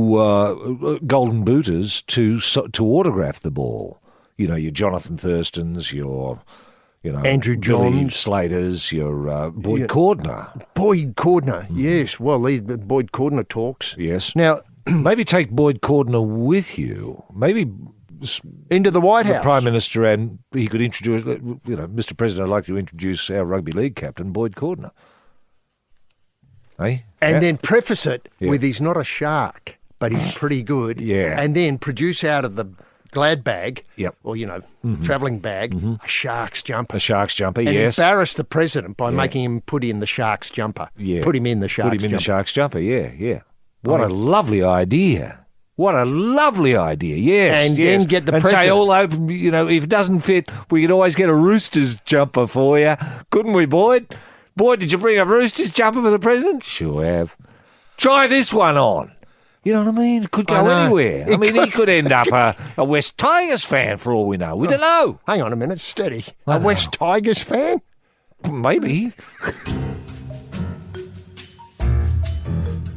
golden booters to autograph the ball. You know, your Jonathan Thurstons, your Andrew Billy Johns. Slaters, your Boyd Cordner. Boyd Cordner, yes. Well, Boyd Cordner talks. Yes. Now, Maybe take Boyd Cordner with you. Maybe into the White the House. Prime Minister, and he could introduce, Mr. President, I'd like to introduce our rugby league captain, Boyd Cordner. Eh? And Yeah. then preface it Yeah. with he's not a shark, but he's pretty good. Yeah. And then produce out of the glad bag, Yep. or, travelling bag, a shark's jumper. A Sharks jumper, And yes. embarrass the president by making him put in the shark's jumper. Yeah. Put him in the shark's Put him in jumper. the Sharks jumper, yeah. What a lovely idea. What a lovely idea, yes. And yes. then get the and say president- all open, if it doesn't fit, we could always get a Roosters jumper for you. Couldn't we, Boyd? Boyd, did you bring a Roosters jumper for the president? Sure have. Try this one on. You know what I mean? It could I go know. anywhere. I mean, he could end up a West Tigers fan for all we know. We don't know. Hang on a minute, steady. I A know. West Tigers fan? Maybe.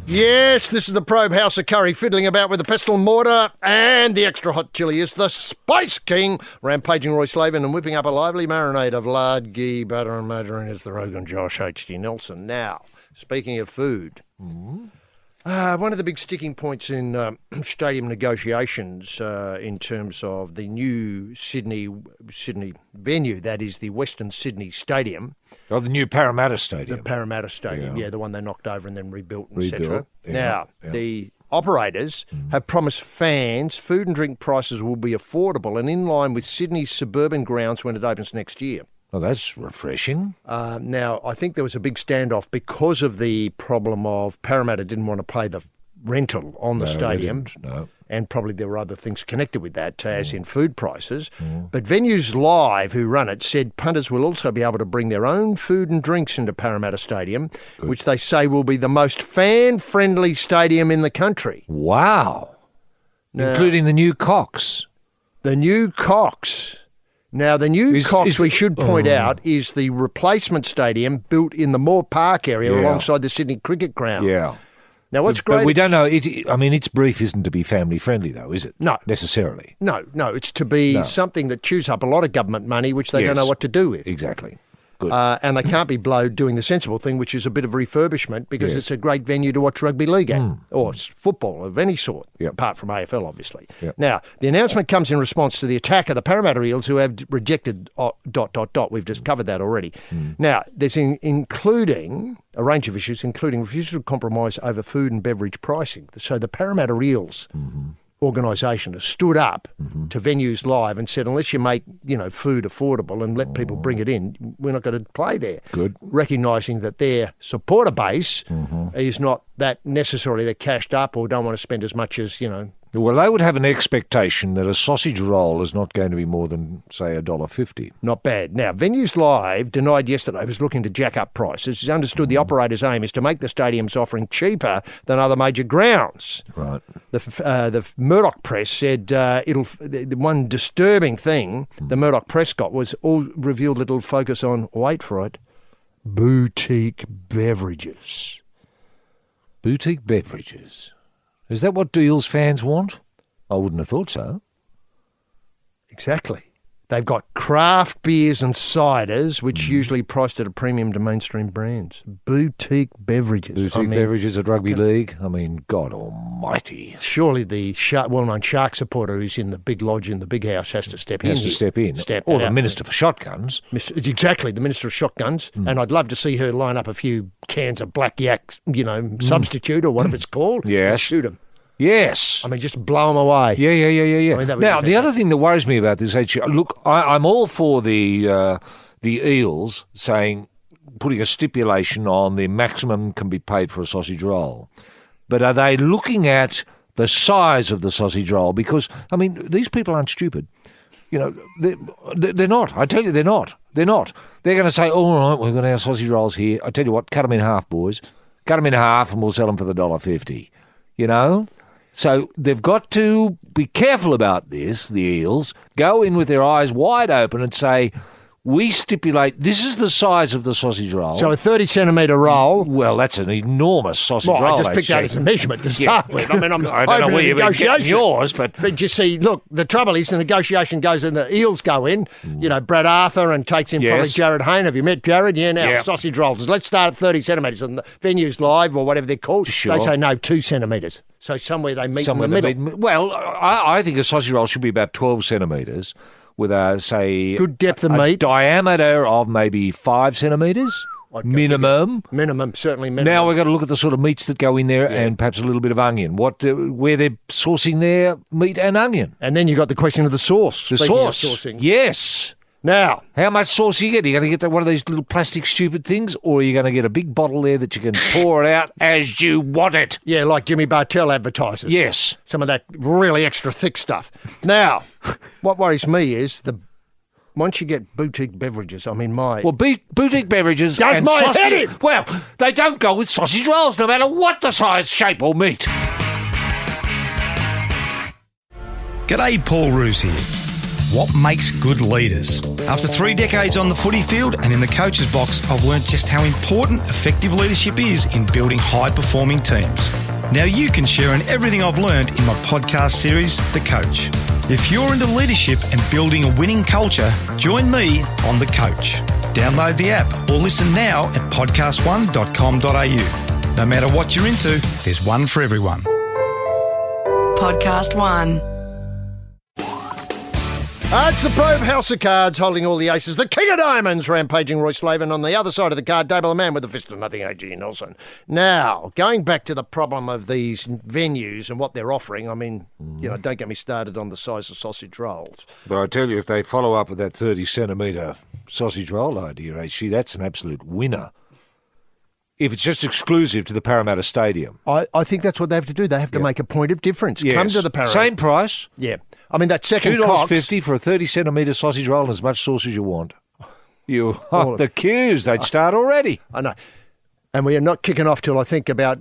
Yes, this is the Probe House of Curry fiddling about with the pestle and mortar, and the extra hot chili is the Spice King, rampaging Roy Slaven and whipping up a lively marinade of lard, ghee, butter and margarine is the Rogan Josh H.G. Nelson. Now, speaking of food, one of the big sticking points in stadium negotiations in terms of the new Sydney venue, that is the Western Sydney Stadium, Oh, the new Parramatta Stadium. the Parramatta Stadium, Yeah. the one they knocked over and then rebuilt, Rebuilt, etc. yeah, Now, yeah. the operators have promised fans food and drink prices will be affordable and in line with Sydney's suburban grounds when it opens next year. Oh, that's refreshing. Now, I think there was a big standoff because of the problem of Parramatta didn't want to pay the rental on the No, they stadium. didn't, no. And probably there were other things connected with that, as in food prices. But Venues Live, who run it, said punters will also be able to bring their own food and drinks into Parramatta Stadium, which they say will be the most fan-friendly stadium in the country. Wow. Including the new Cox. The new Cox. Now, the new Cox, we should point out, is the replacement stadium built in the Moore Park area Yeah. alongside the Sydney Cricket Ground. Yeah. Now, what's But great... we don't know. Its brief isn't to be family friendly, though, is it? No. Necessarily. No, it's to be something that chews up a lot of government money, which they don't Yes. know what to do with. Exactly. Good. And they can't be blowed doing the sensible thing, which is a bit of refurbishment, because it's a great venue to watch rugby league at, or football of any sort, apart from AFL, obviously. Yep. Now, the announcement comes in response to the attack of the Parramatta Eels, who have rejected ... We've just covered that already. Now, there's including a range of issues, including refusal to compromise over food and beverage pricing. So the Parramatta Eels organisation has stood up to Venues Live and said, unless you make, food affordable and let people bring it in, we're not going to play there. Good. Recognising that their supporter base is not that necessarily they're cashed up or don't want to spend as much as, Well, they would have an expectation that a sausage roll is not going to be more than, say, $1.50. Not bad. Now, Venues Live denied yesterday it was looking to jack up prices. It's understood the operator's aim is to make the stadium's offering cheaper than other major grounds. Right. The Murdoch press said the one disturbing thing the Murdoch press got was all revealed that it'll focus on, wait for it, boutique beverages. Boutique beverages. Is that what Eels fans want? I wouldn't have thought so. Exactly. They've got craft beers and ciders, which usually priced at a premium to mainstream brands. Boutique beverages. Beverages at rugby league? I mean, God almighty. Surely the well-known Shark supporter who's in the big lodge in the big house has to step in. Has to step in. Or the Minister for Shotguns. Exactly, the Minister of Shotguns. And I'd love to see her line up a few cans of Black Yak, substitute or whatever it's called. Yes. Shoot them. Yes. I mean, just blow them away. Yeah. I mean, now, the other thing that worries me about this, look, I'm all for the Eels putting a stipulation on the maximum can be paid for a sausage roll. But are they looking at the size of the sausage roll? Because, I mean, these people aren't stupid. They're not. I tell you, they're not. They're not. They're going to say, all right, we're going to have sausage rolls here. I tell you what, cut them in half, boys. Cut them in half and we'll sell them for the $1.50, So they've got to be careful about this, the Eels. Go in with their eyes wide open and say, we stipulate this is the size of the sausage roll. So a 30-centimetre roll. Well, that's an enormous sausage roll. I just picked that as a measurement to start with. I mean, I don't know where you've been getting yours, but you see, look, the trouble is the negotiation goes and the Eels go in, Brad Arthur and takes in probably Jared Hayne. Have you met Jared? Yeah, now sausage rolls. Let's start at 30 centimetres. And the Venues Live or whatever they're called, they say no, 2 centimetres. So somewhere they meet in the middle. Well, I think a sausage roll should be about 12 centimetres with a, good depth of meat. Diameter of maybe 5 centimetres. Minimum. Certainly minimum. Now we've got to look at the sort of meats that go in there and perhaps a little bit of onion. Where they're sourcing their meat and onion. And then you've got the question of the sauce. The sauce. Sourcing. Yes. Now, how much sauce are you getting? Are you going to get one of these little plastic stupid things, or are you going to get a big bottle there that you can pour it out as you want it? Yeah, like Jimmy Bartell advertises. Yes. Some of that really extra thick stuff. Now, what worries me is once you get boutique beverages, boutique beverages does and my sausage, head in! Well, they don't go with sausage rolls no matter what the size, shape or meat. G'day, Paul Roos here. What makes good leaders? After 3 decades on the footy field and in the coach's box, I've learned just how important effective leadership is in building high-performing teams. Now you can share in everything I've learned in my podcast series, The Coach. If you're into leadership and building a winning culture, join me on The Coach. Download the app or listen now at podcast1.com.au. No matter what you're into, there's one for everyone. Podcast One. It's the Probe House of Cards holding all the aces. The King of Diamonds rampaging Roy Slaven. On the other side of the card, Dable the Man with the fist of nothing, A.G. Nelson. Now, going back to the problem of these venues and what they're offering, don't get me started on the size of sausage rolls. But I tell you, if they follow up with that 30-centimetre sausage roll idea, HG, that's an absolute winner. If it's just exclusive to the Parramatta Stadium. I think that's what they have to do. They have to make a point of difference. Yes. Come to the Parramatta. Same price. Yeah. That second Cox. $2.50 for a 30-centimetre sausage roll and as much sauce as you want. The queues, they'd start already. I know. And we are not kicking off till I think about,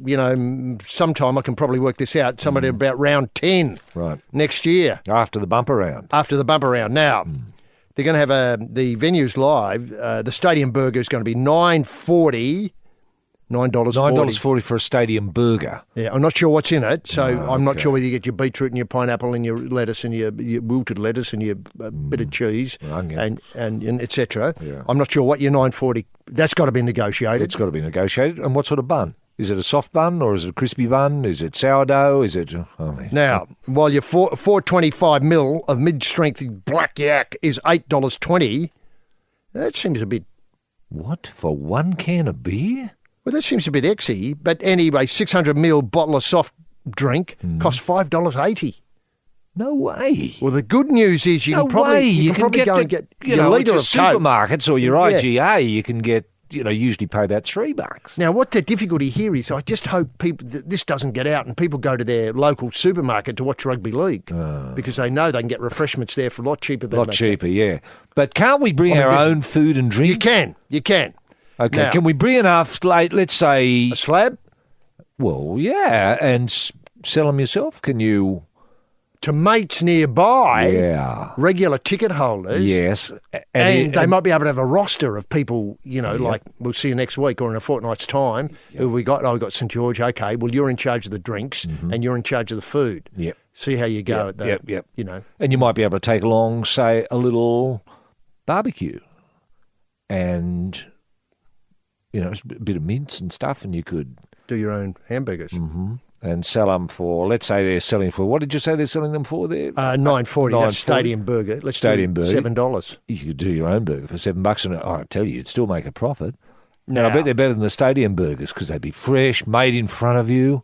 sometime I can probably work this out, somebody about round 10 next year. After the bumper round. Now, they're going to have the Venues Live. The Stadium Burger is going to be $9.40 $9.40 for a stadium burger. Yeah, I'm not sure what's in it, so I'm not okay. sure whether you get your beetroot and your pineapple and your lettuce and your wilted lettuce and your bit of cheese Onion. and etc. Yeah. I'm not sure what your $9.40. That's got to be negotiated. It's got to be negotiated. And what sort of bun? Is it a soft bun or is it a crispy bun? Is it sourdough? Is it? Now, while your 425 ml of mid-strength black yak is $8.20, that seems a bit. What, for one can of beer? Well, that seems a bit exy, but anyway, 600 ml bottle of soft drink costs $5.80. No way. Well, the good news is you can probably go and get your litre of Coke. Supermarkets or your IGA. You can get, usually pay about $3. Now, what the difficulty here is, I just hope this doesn't get out and people go to their local supermarket to watch rugby league because they know they can get refreshments there for a lot cheaper than Yeah. But can't we bring our own food and drink? You can. Okay, Now, can we bring enough, let's say... A slab? Well, yeah, and sell them yourself? Can you... To mates nearby, Yeah. regular ticket holders. Yes. And they might be able to have a roster of people, like we'll see you next week or in a fortnight's time. Who have we got? Oh, we've got St George. Okay, well, you're in charge of the drinks and you're in charge of the food. Yep. See how you go at that. Yep. And you might be able to take along, say, a little barbecue and... a bit of mince and stuff, and you could... do your own hamburgers. And sell them for, let's say they're selling for, what did you say they're selling them for there? $9.40, that's stadium burger. Let's stadium do burger. $7. You could do your own burger for $7, and I tell you, you'd still make a profit. Now, I bet they're better than the stadium burgers because they'd be fresh, made in front of you.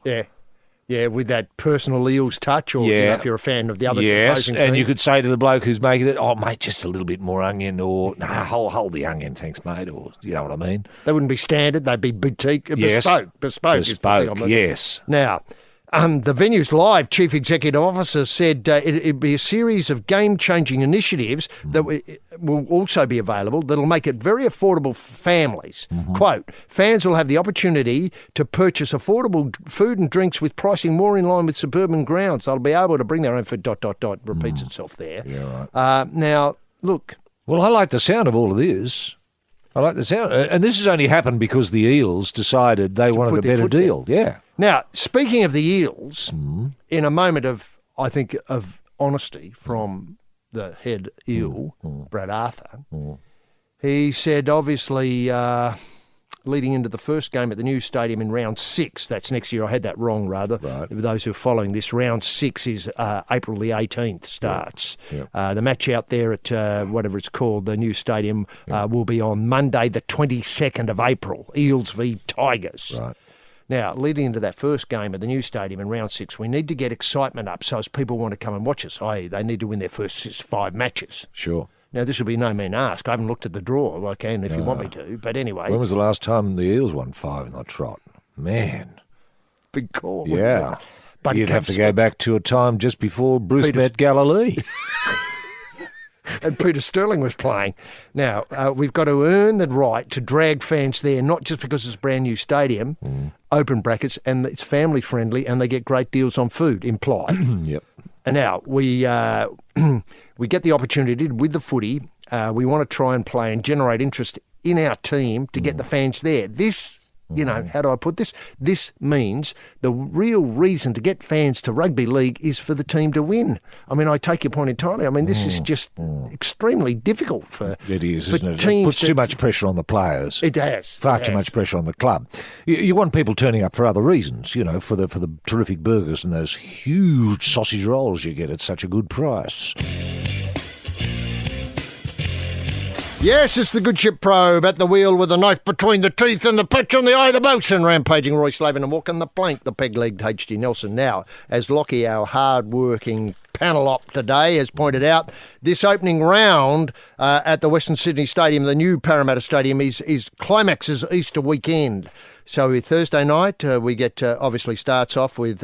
Yeah, with that personal Eels touch, or if you're a fan of the other opposing and teams. you could say to the bloke who's making it, oh, mate, just a little bit more onion, or, nah, hold the onion, thanks, mate, or, you know what I mean? They wouldn't be standard, they'd be boutique, bespoke is the thing I'm looking. Yes. Now, the Venues Live Chief Executive Officer said it'd be a series of game-changing initiatives that will also be available that'll make it very affordable for families. Quote, fans will have the opportunity to purchase affordable food and drinks with pricing more in line with suburban grounds. They'll be able to bring their own food, repeats itself there. Yeah, right. Now, look. Well, I like the sound of all of this. I like the sound. And this has only happened because the Eels decided they wanted a better deal. Yeah. Now, speaking of the Eels, in a moment of, I think, of honesty from the head eel, Brad Arthur, he said, obviously, leading into the first game at the new stadium in round 6, that's next year, I had that wrong, rather, right. For those who are following this, round 6 is April the 18th starts. Yep. The match out there at whatever it's called, the new stadium, will be on Monday the 22nd of April, Eels v Tigers. Right. Now, leading into that first game at the new stadium in round 6, we need to get excitement up so as people want to come and watch us, i.e. they need to win their first 5 matches. Sure. Now, this will be no mean ask. I haven't looked at the draw. I can if you want me to. But anyway. When was the last time the Eels won 5 in the trot? Man. Big call. Yeah. But you'd have to go back to a time just before Bruce met Galilee. And Peter Sterling was playing. Now, we've got to earn the right to drag fans there, not just because it's a brand new stadium, open brackets, and it's family friendly and they get great deals on food, implied. Yep. And now, we get the opportunity with the footy. We want to try and play and generate interest in our team to get the fans there. This, how do I put this? This means the real reason to get fans to rugby league is for the team to win. I mean, I take your point entirely. I mean, this is just extremely difficult for it is, for isn't it? teams. It puts too much pressure on the players. It has. Far too much pressure on the club. You want people turning up for other reasons, for the terrific burgers and those huge sausage rolls you get at such a good price. Yes, it's the Good Ship Probe at the wheel with a knife between the teeth and the pitch on the eye of the boatswain, rampaging Roy Slaven and walking the plank, the peg-legged H.D. Nelson. Now, as Lockie, our hard-working panel op today, has pointed out, this opening round at the Western Sydney Stadium, the new Parramatta Stadium, is climaxes Easter weekend. So Thursday night, we get, obviously starts off with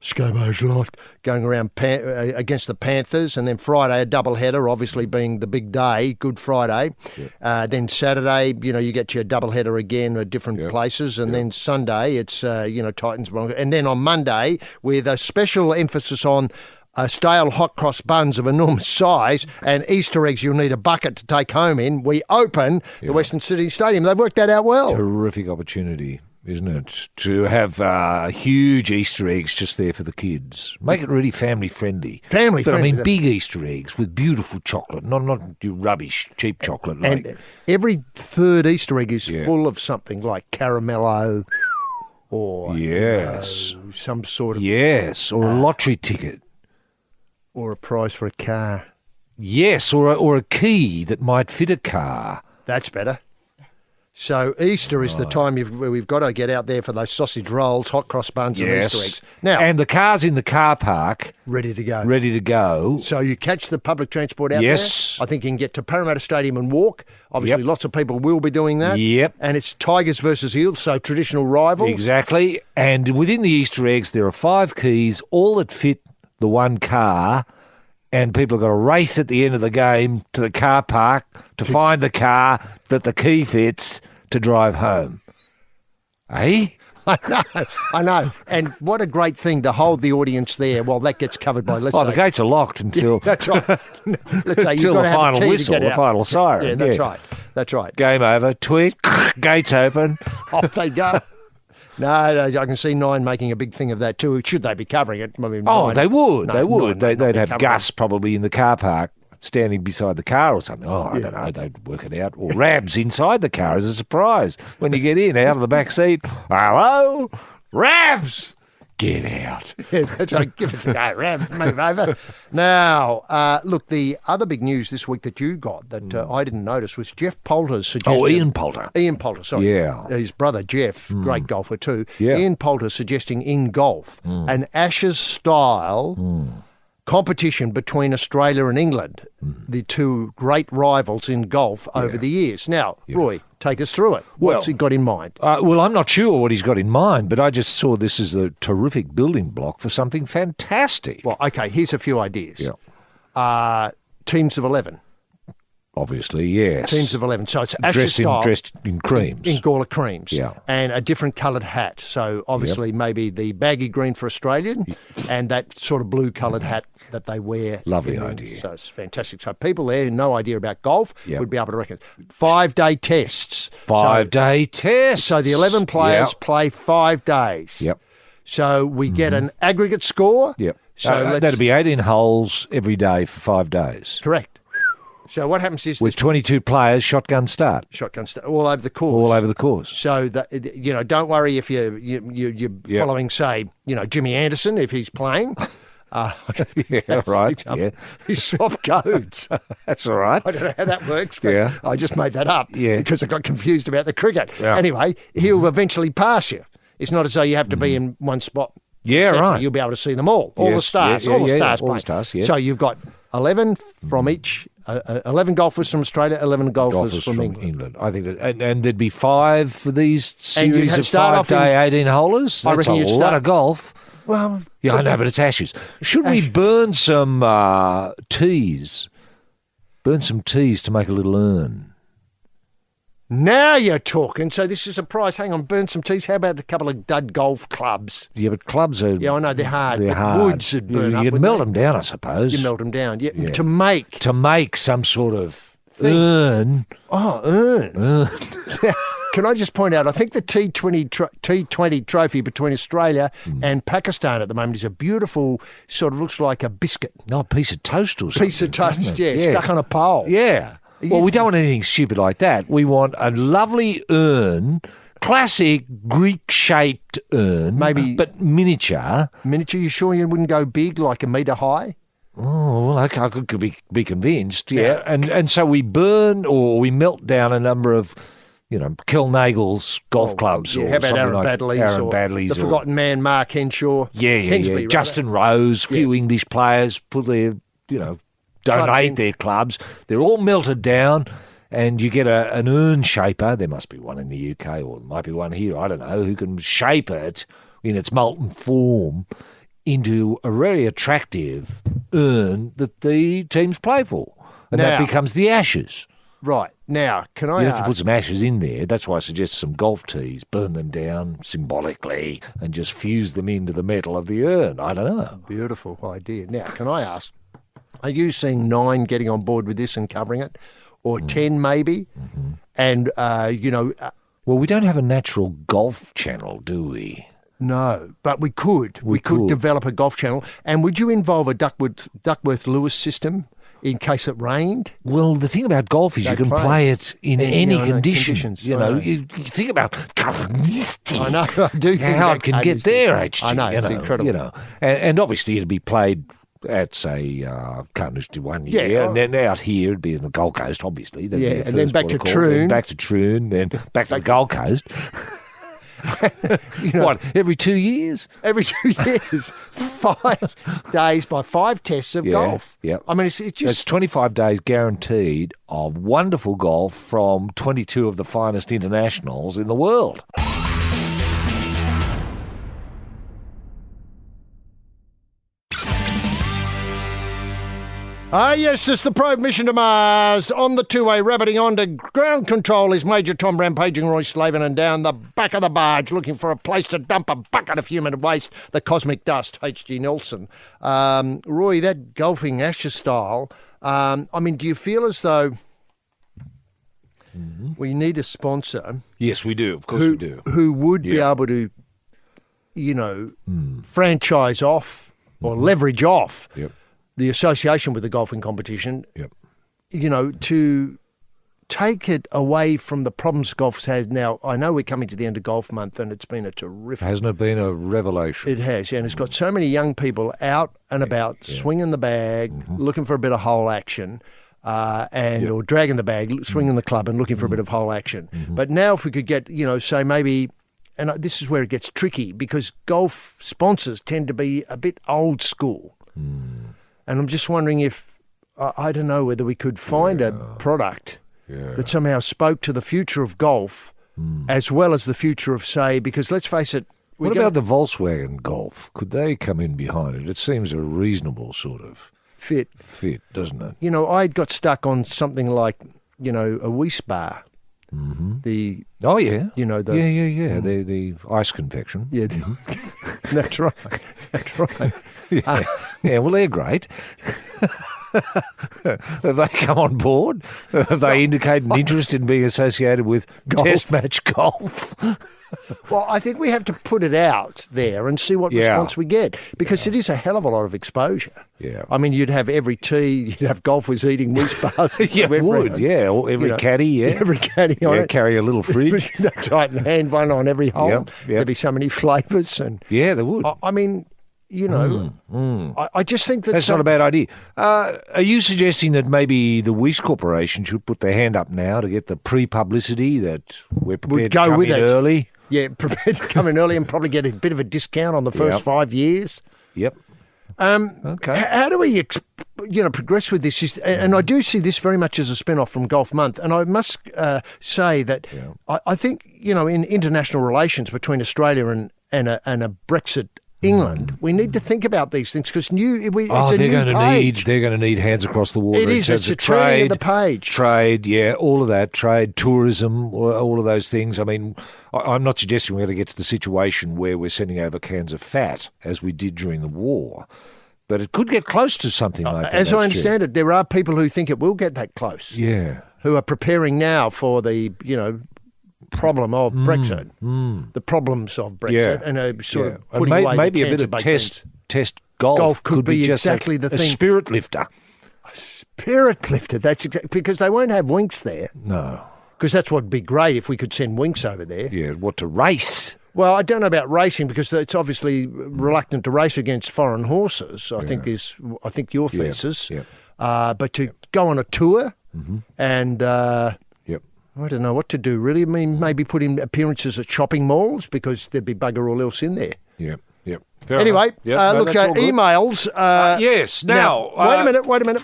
ScoMo's lot going around against the Panthers, and then Friday a doubleheader, obviously being the big day, Good Friday. Yep. Then Saturday, you get your doubleheader again at different places, and then Sunday it's Titans, and then on Monday with a special emphasis on stale hot cross buns of enormous size and Easter eggs you'll need a bucket to take home in. We open the Western Sydney Stadium. They've worked that out well. Terrific opportunity. isn't it? To have huge Easter eggs just there for the kids. Make it really family friendly. Family but friendly. I mean, big Easter eggs with beautiful chocolate, not your rubbish, cheap chocolate. Like, And every third Easter egg is full of something like caramello or yes. some sort of... Yes, or a lottery ticket. Or a prize for a car. Yes, or a key that might fit a car. That's better. So Easter is the time where we've got to get out there for those sausage rolls, hot cross buns and Easter eggs. Now, and the car's in the car park. ready to go. Ready to go. So you catch the public transport out Yes. there. I think you can get to Parramatta Stadium and walk. Obviously, lots of people will be doing that. Yep. And it's Tigers versus Eels, so traditional rivals. Exactly. And within the Easter eggs, there are 5 keys, all that fit the one car. And people have got to race at the end of the game to the car park to find the car that the key fits to drive home. Eh? I know. And what a great thing to hold the audience there while that gets covered by, let's Oh, say... the gates are locked until That's right. Let's say until you've got the to have final a key whistle, to get the out. final siren. Yeah, that's right. That's right. Game over. Tweet. Gates open. Off they go. No, I can see Nine making a big thing of that too. Should they be covering it? I mean, Oh, Nine- they would. No, They would. Nine They'd be have covering Gus probably in the car park, standing beside the car or something. Oh, I don't know. They'd work it out. Or Rabs inside the car as a surprise when you get in, out of the back seat. Hello, Rabs. Get out. Yeah, that's right. Give us a go, Ram. Move over. Now, look, the other big news this week that you got that I didn't notice was Jeff Poulter's suggestion. Oh, Ian Poulter. Ian Poulter, sorry. Yeah. His brother Jeff, great golfer too. Yeah. Ian Poulter suggesting in golf an Ashes-style competition between Australia and England, the two great rivals in golf over the years. Now, Roy, take us through it. What's he got in mind? Well, I'm not sure what he's got in mind, but I just saw this as a terrific building block for something fantastic. Well, okay, here's a few ideas. Yeah. Teams of 11. Obviously, yes. Teams of 11. So it's Ashes style. Dressed in creams. In Gawler creams. Yeah. And a different coloured hat. So obviously maybe the baggy green for Australian and that sort of blue coloured hat that they wear. Lovely in the- idea. So it's fantastic. So people there who no idea about golf Yep. would be able to reckon. 5-day tests. 5-day test. So the 11 players play 5 days. Yep. So we get an aggregate score. Yep. So that'd be 18 holes every day for 5 days. correct. So what happens is With 22 players, shotgun start. shotgun all over the course. All over the course. So that don't worry if you're Yep. following, say, Jimmy Anderson if he's playing. Yeah, right. Yeah. He swap codes. That's all right. I don't know how that works, but Yeah. I just made that up Yeah. because I got confused about the cricket. Yeah. Anyway, he'll eventually pass you. It's not as though you have to be in one spot. Yeah, Essentially, right. You'll be able to see them all the Yes, stars, yeah, all the yeah, stars all the playing. stars, yeah. So you've got 11 from each, 11 golfers from Australia, 11 golfers, Golfers from England. I think that, and there'd be 5 for these And you'd series of start off 5-day 18-holers. I That's reckon a you'd lot start- of golf. Well, Yeah, I know, but it's Ashes. Should we burn some teas? Burn some teas to make a little urn. now you're talking. So this is a prize. Hang on, burn some teas. How about a couple of dud golf clubs? Yeah, but clubs are... Yeah, I know they're hard. They're but hard. woods would burn you up. could wouldn't melt they? them down, I suppose. You melt them down. Yeah. Yeah. To make some sort of urn. urn. Can I just point out? I think the T20 trophy between Australia and Pakistan at the moment is a beautiful sort of looks like a biscuit, No, a piece of toast or something. piece of toast. doesn't Yeah, it? stuck on a pole. Yeah. Well, we don't want anything stupid like that. We want a lovely urn, classic Greek-shaped urn, Maybe- but miniature. Miniature. You sure you wouldn't go big, like a metre high? Oh, well, I could be convinced, yeah. And so we burn or we melt down a number of, Kilnagel's golf clubs. Yeah, or how about something Aaron like Baddeley's Aaron or Baddeley's the forgotten man, Mark Henshaw? Yeah. Hensby, rather. Justin Rose, few English players put their, donate in. their clubs. They're all melted down, and you get an urn shaper. There must be one in the UK, or there might be one here, I don't know, who can shape it in its molten form into a very attractive urn that the teams play for. And that Now- becomes the Ashes. Right. Now, can I You have to ask? put some ashes in there. That's why I suggest some golf tees, burn them down symbolically, and just fuse them into the metal of the urn. I don't know. Beautiful idea. Now, can I ask, are you seeing 9 getting on board with this and covering it? Or 10 maybe? And, Well, we don't have a natural golf channel, do we? No, but we could. We could develop a golf channel. And would you involve a Duckworth-Lewis system in case it rained? Well, the thing about golf is you can play it in any conditions. Conditions. You know, you think about I know, I do think how about it can get there, HG. I know, it's incredible. You know, and obviously it'd be played at, say, Carnage one year, and then out here it'd be in the Gold Coast, obviously. That'd be the and then first back to port of call, Troon. then back to Troon, then back to the Gold Coast. What, every 2 years? Every 2 years, 5 days by 5 tests of golf. Yeah. I mean, it's just... It's 25 days guaranteed of wonderful golf from 22 of the finest internationals in the world. Yes, it's the probe mission to Mars. On the two-way, rabbiting on to ground control is Major Tom rampaging Roy Slaven, and down the back of the barge looking for a place to dump a bucket of human waste, the cosmic dust, H.G. Nelson. Roy, that golfing Asher style, I mean, do you feel as though we need a sponsor? Yes, we do. Of course we do. Who would be able to, franchise off or leverage off the association with the golfing competition, to take it away from the problems golf has now. I know we're coming to the end of golf month and it's been a terrific... Hasn't it been a revelation? It has, and it's got so many young people out and about, swinging the bag, looking for a bit of hole action, or dragging the bag, swinging the club and looking for a bit of hole action. But now if we could get, say maybe... And this is where it gets tricky, because golf sponsors tend to be a bit old school. And I'm just wondering if, I don't know, whether we could find a product that somehow spoke to the future of golf as well as the future of, say, because let's face it. What about the Volkswagen Golf? Could they come in behind it? It seems a reasonable sort of fit, doesn't it? I got stuck on something like, a Weiss bar. The the ice convection. Yeah, that's right. That's right. Well, they're great. Have they come on board? Have they indicated an interest in being associated with test match golf? Well, I think we have to put it out there and see what response we get, because it is a hell of a lot of exposure. Yeah. I mean, you'd have every tee, you'd have golfers eating Weiss bars. Yeah, would, yeah. Or every caddy, Every caddy on it. Carry a little fridge. That's right, and hand one on every hole. Yep. There'd be so many flavours. Yeah, there would. I mean... I just think that's not a bad idea. Are you suggesting that maybe the Weiss Corporation should put their hand up now to get the pre-publicity that we're prepared to come in early? Yeah, prepared to come in early and probably get a bit of a discount on the first 5 years. Yep. Okay. How do we, progress with this? And I do see this very much as a spin-off from Golf Month. And I must say that I think, in international relations between Australia and a Brexit England, we need to think about these things, because it's a new page. They're going to need hands across the water. It is. It's a turning of the page. Trade, all of that. Trade, tourism, all of those things. I mean, I'm not suggesting we're going to get to the situation where we're sending over cans of fat as we did during the war, but it could get close to something like that. As I understand it, there are people who think it will get that close. Yeah. Who are preparing now for the, problem of Brexit, the problems of Brexit, and a sort of putting away maybe the a bit of test golf. Golf could be just exactly the thing. A spirit lifter. A spirit lifter. That's exactly, because they won't have Winks there. No. Because that's what'd be great if we could send Winks over there. Yeah, what, to race? Well, I don't know about racing, because it's obviously reluctant to race against foreign horses. I think your thesis. But to go on a tour and. I don't know what to do, really. I mean, maybe put in appearances at shopping malls, because there'd be bugger all else in there. Yep. Anyway, look, emails. Yes, now... wait a minute.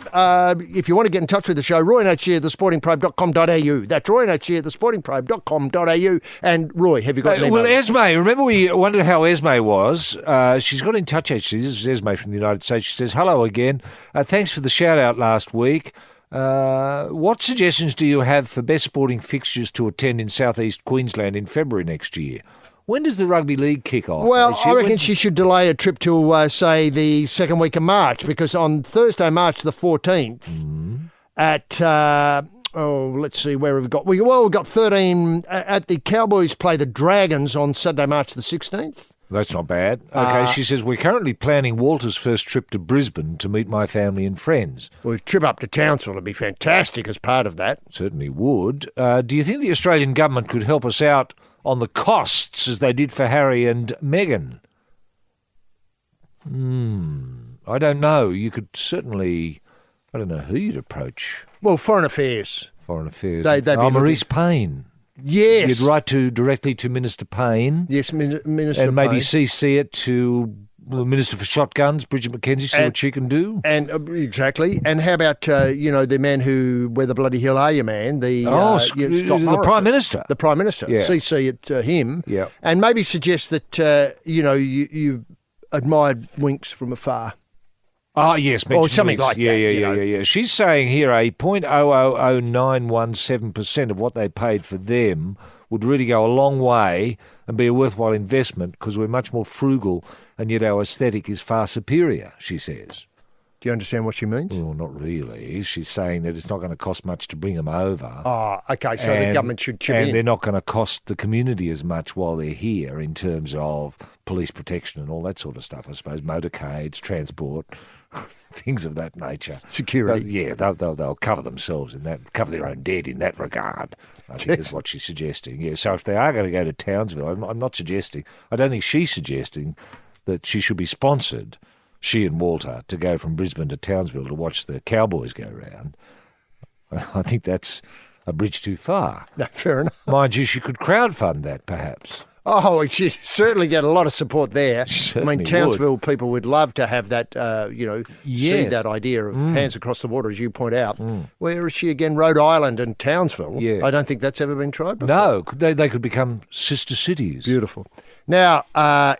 If you want to get in touch with the show, roy@thesportingprobe.com.au. That's roy@thesportingprobe.com.au. And Roy, have you got an email? Well, Esme, remember we wondered how Esme was. She's got in touch, actually. This is Esme from the United States. She says, hello again. Thanks for the shout-out last week. What suggestions do you have for best sporting fixtures to attend in southeast Queensland in February next year? When does the rugby league kick off? Well, I reckon she should delay a trip to, say, the second week of March, because on Thursday, March the 14th, at let's see, where have we got? We've got 13 at the Cowboys play the Dragons on Saturday, March the 16th. That's not bad. Okay, she says, we're currently planning Walter's first trip to Brisbane to meet my family and friends. Well, a trip up to Townsville would be fantastic as part of that. Certainly would. Do you think the Australian government could help us out on the costs as they did for Harry and Meghan? I don't know. You could certainly... I don't know who you'd approach. Well, Foreign Affairs. Foreign Affairs. They'd be Maurice Payne. Yes. You'd write directly to Minister Payne. Yes, Minister and maybe Payne. CC it to the Minister for Shotguns, Bridget McKenzie, see what she can do. And exactly. And how about the man who, where the bloody hell are you, man? The Scott the Prime Minister. The Prime Minister. Yeah. CC it to him. Yeah. And maybe suggest that you've admired Winks from afar. Oh, yes. Or something Winks. like that. Yeah. She's saying here a 0.0000917% of what they paid for them would really go a long way and be a worthwhile investment because we're much more frugal and yet our aesthetic is far superior, she says. Do you understand what she means? Well, not really. She's saying that it's not going to cost much to bring them over. Oh, okay. So the government should chip in. And they're not going to cost the community as much while they're here in terms of police protection and all that sort of stuff, I suppose, motorcades, transport, things of that nature. Security. They'll cover themselves in that, cover their own dead in that regard, I think is what she's suggesting. Yeah, so if they are going to go to Townsville, I'm not suggesting, I don't think she's suggesting that she should be sponsored, she and Walter, to go from Brisbane to Townsville to watch the Cowboys go round. I think that's a bridge too far. No, fair enough. Mind you, she could crowdfund that, perhaps. Oh, she'd certainly get a lot of support there. I mean, Townsville people would love to have that, see that idea of hands across the water, as you point out. Where is she again? Rhode Island and Townsville. Yeah. I don't think that's ever been tried before. No, they could become sister cities. Beautiful. Now,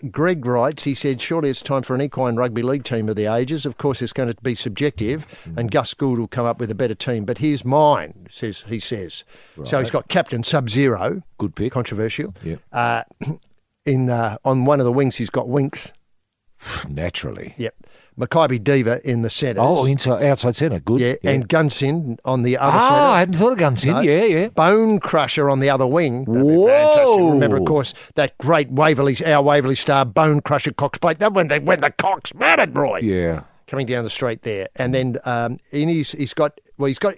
Greg writes, he said, surely it's time for an equine rugby league team of the ages. Of course, it's going to be subjective, and Gus Gould will come up with a better team. But here's mine, he says. Right. So he's got Captain Sub-Zero. Good pick. Controversial. Yep. On one of the wings, he's got Winks. Naturally. Yep. Mackay Diva in the centre. Oh, outside centre. Good. Yeah, and Gunsin on the other centre. I hadn't thought of Gunsin. No. Yeah. Bone Crusher on the other wing. Whoa! Fantastic. Remember, of course, that great our Waverley Star Bone Crusher Cox plate. That when the Cox mattered, Roy. Yeah. Coming down the straight there. And then he's got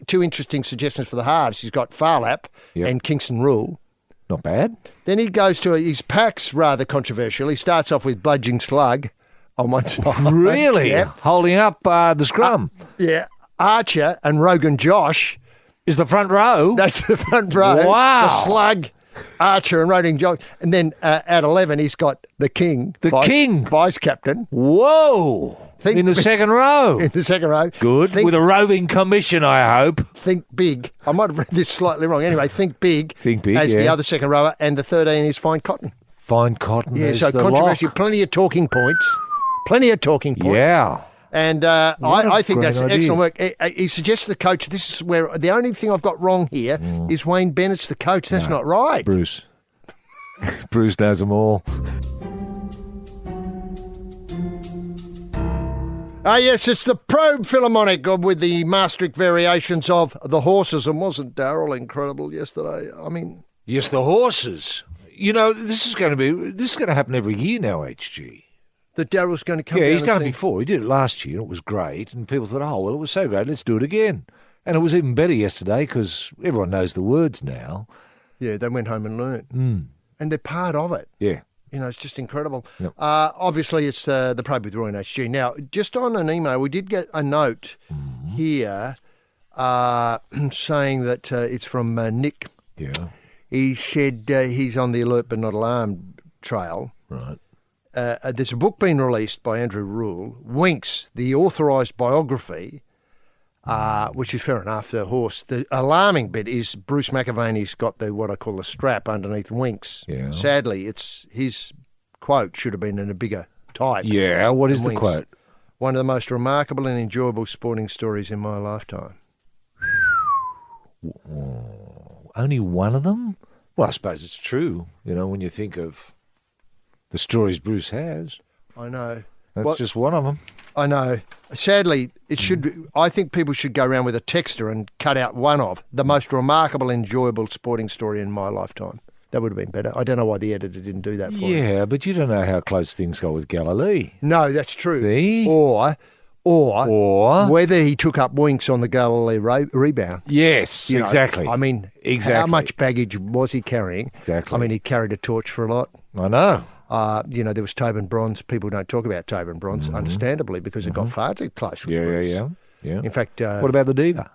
two interesting suggestions for the halves. He's got Farlap and Kingston Rule. Not bad. Then he goes to his packs, rather controversial. He starts off with Bludging Slug on one side. Really? Yeah. Holding up the scrum. Yeah. Archer and Rogan Josh. Is the front row? That's the front row. Wow. The Slug, Archer and Rogan Josh. And then at 11, he's got the King. King. Vice captain. Whoa. In the second row. In the second row. Good. With a roving commission, I hope. Think big. I might have read this slightly wrong. Anyway, think big. Think big, as the other second rower. And the 13 is Fine Cotton. Fine Cotton. Yeah, so controversial. Plenty of talking points. Yeah. And I think that's excellent work. He suggests the coach, this is where the only thing I've got wrong here is Wayne Bennett's the coach. That's not right. Bruce. Bruce knows them all. Yes, it's the Probe Philharmonic with the Maastricht variations of The Horses. And wasn't Darryl incredible yesterday? I mean... Yes, The Horses. You know, this is going to happen every year now, HG. That Darryl's going to come down. Yeah, he's done it before. He did it last year and it was great. And people thought, oh, well, it was so great, let's do it again. And it was even better yesterday because everyone knows the words now. Yeah, they went home and learned. And they're part of it. Yeah. You know, it's just incredible. Yep. Obviously, it's the Probe with Roy and HG. Now, just on an email, we did get a note here saying that it's from Nick. Yeah. He said he's on the alert but not alarmed trail. Right. There's a book being released by Andrew Rule, Winks, the authorised biography, which is fair enough, the horse. The alarming bit is Bruce McAvaney's got what I call the strap underneath Winks. Yeah. Sadly, it's his quote should have been in a bigger type. Yeah, what is the Winks. quote? One of the most remarkable and enjoyable sporting stories in my lifetime. Only one of them? Well, I suppose it's true, you know, when you think of the stories Bruce has. I know. That's just one of them. I know. Sadly, it should. I think people should go around with a texter and cut out one of the most remarkable, enjoyable sporting story in my lifetime. That would have been better. I don't know why the editor didn't do that for me. Yeah, but you don't know how close things got with Galilee. No, that's true. See? Or Or whether he took up Winks on the Galilee rebound. yes, You know, exactly. I mean, Exactly. how much baggage was he carrying? Exactly. I mean, he carried a torch for a lot. I know. There was Tobin Bronze. People don't talk about Tobin Bronze, understandably, because it got far too close with Bruce. Yeah. In fact, What about the Diva?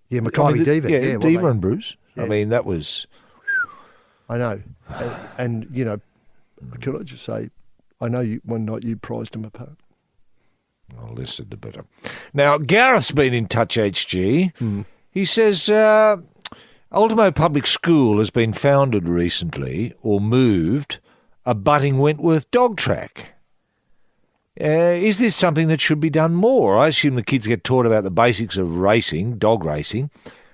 yeah, Mackay Diva. Yeah, well, Diva and Bruce. Yeah. I mean, that was... I know. And can I just say, I know one night you prized them apart. Oh, less the better. Now, Gareth's been in touch, HG. He says Ultimo Public School has been founded recently, or moved, abutting Wentworth Dog Track. Is this something that should be done more? I assume the kids get taught about the basics of racing, dog racing.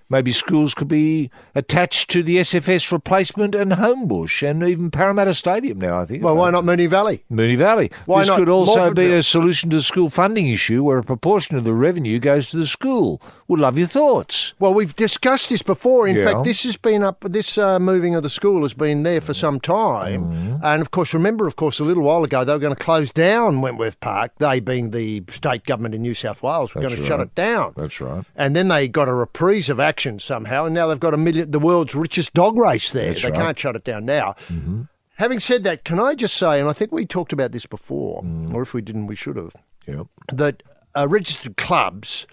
Maybe schools could be attached to the SFS replacement and Homebush and even Parramatta Stadium now, I think. Well, why not Moonee Valley? Moonee Valley. Why this not could also be Morfordville? a solution to the school funding issue where a proportion of the revenue goes to the school. Would love your thoughts. Well, we've discussed this before. In Yeah. fact, this has been up. This moving of the school has been there for some time. And of course, remember, a little while ago they were going to close down Wentworth Park. They, being the state government in New South Wales, were going to shut it down. That's right. And then they got a reprise of action somehow, and now they've got the world's richest dog race there. That's They right. can't shut it down now. Having said that, can I just say, and I think we talked about this before, or if we didn't, we should have, Yep. that registered clubs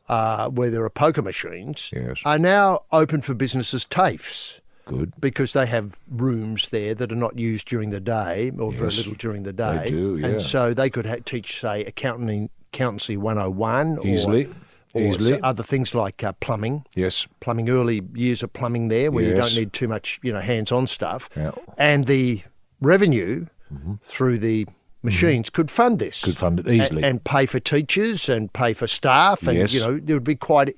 where there are poker machines Yes. are now open for business as TAFEs Good. because they have rooms there that are not used during the day or very Yes, little during the day. they do, yeah. And so they could teach, say, accountancy 101 Easily. or Easily. other things like plumbing. Yes. Plumbing, early years of plumbing there where you Yes. don't need too much, hands-on stuff. Yeah. And the revenue through the machines could fund this. Could fund it easily. And pay for teachers and pay for staff. And, Yes. it would be quite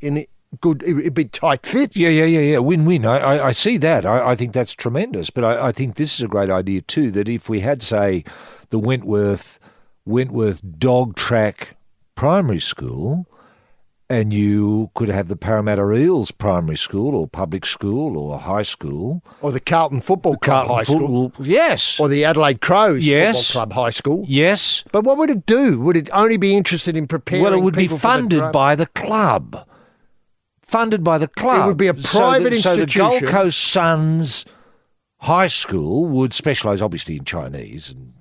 good, it'd be tight fit. Yeah. Win-win. I see that. I think that's tremendous. But I think this is a great idea too, that if we had, say, the Wentworth Dog Track Primary School, and you could have the Parramatta Eels Primary School or public school or high school. Or the Carlton Football Club High School. Yes. Or the Adelaide Crows Yes. Football Club High School. Yes. But what would it do? Would it only be interested in preparing Well, it would be people for the funded draft? by the club. Funded by the club. It would be a private So the institution. Gold Coast Suns High School would specialise obviously in Chinese and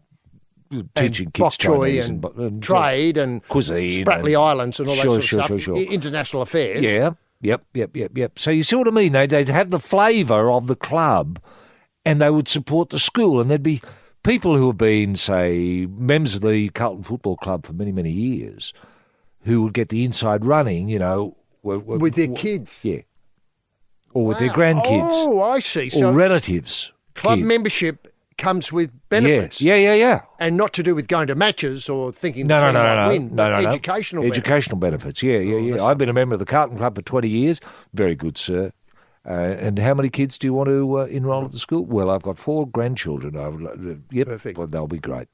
teaching and kids bok choy Chinese and trade and cuisine Spratly and- Islands and all that Sure, sort of sure. stuff. International affairs. Yeah. Yep. So you see what I mean? They'd have the flavour of the club and they would support the school, and there'd be people who have been, say, members of the Carlton Football Club for many, many years who would get the inside running, With their kids. Yeah. Or with their Wow. grandkids. Oh, I see. Or So relatives. club kids. membership comes with benefits. Yeah. And not to do with going to matches or thinking No, the team no. might win, but No. educational benefits. Educational benefits. Yeah. I've been a member of the Carlton Club for 20 years. Very good, sir. And how many kids do you want to enrol at the school? Well, I've got 4 grandchildren. Yep. Perfect. Well, they'll be great.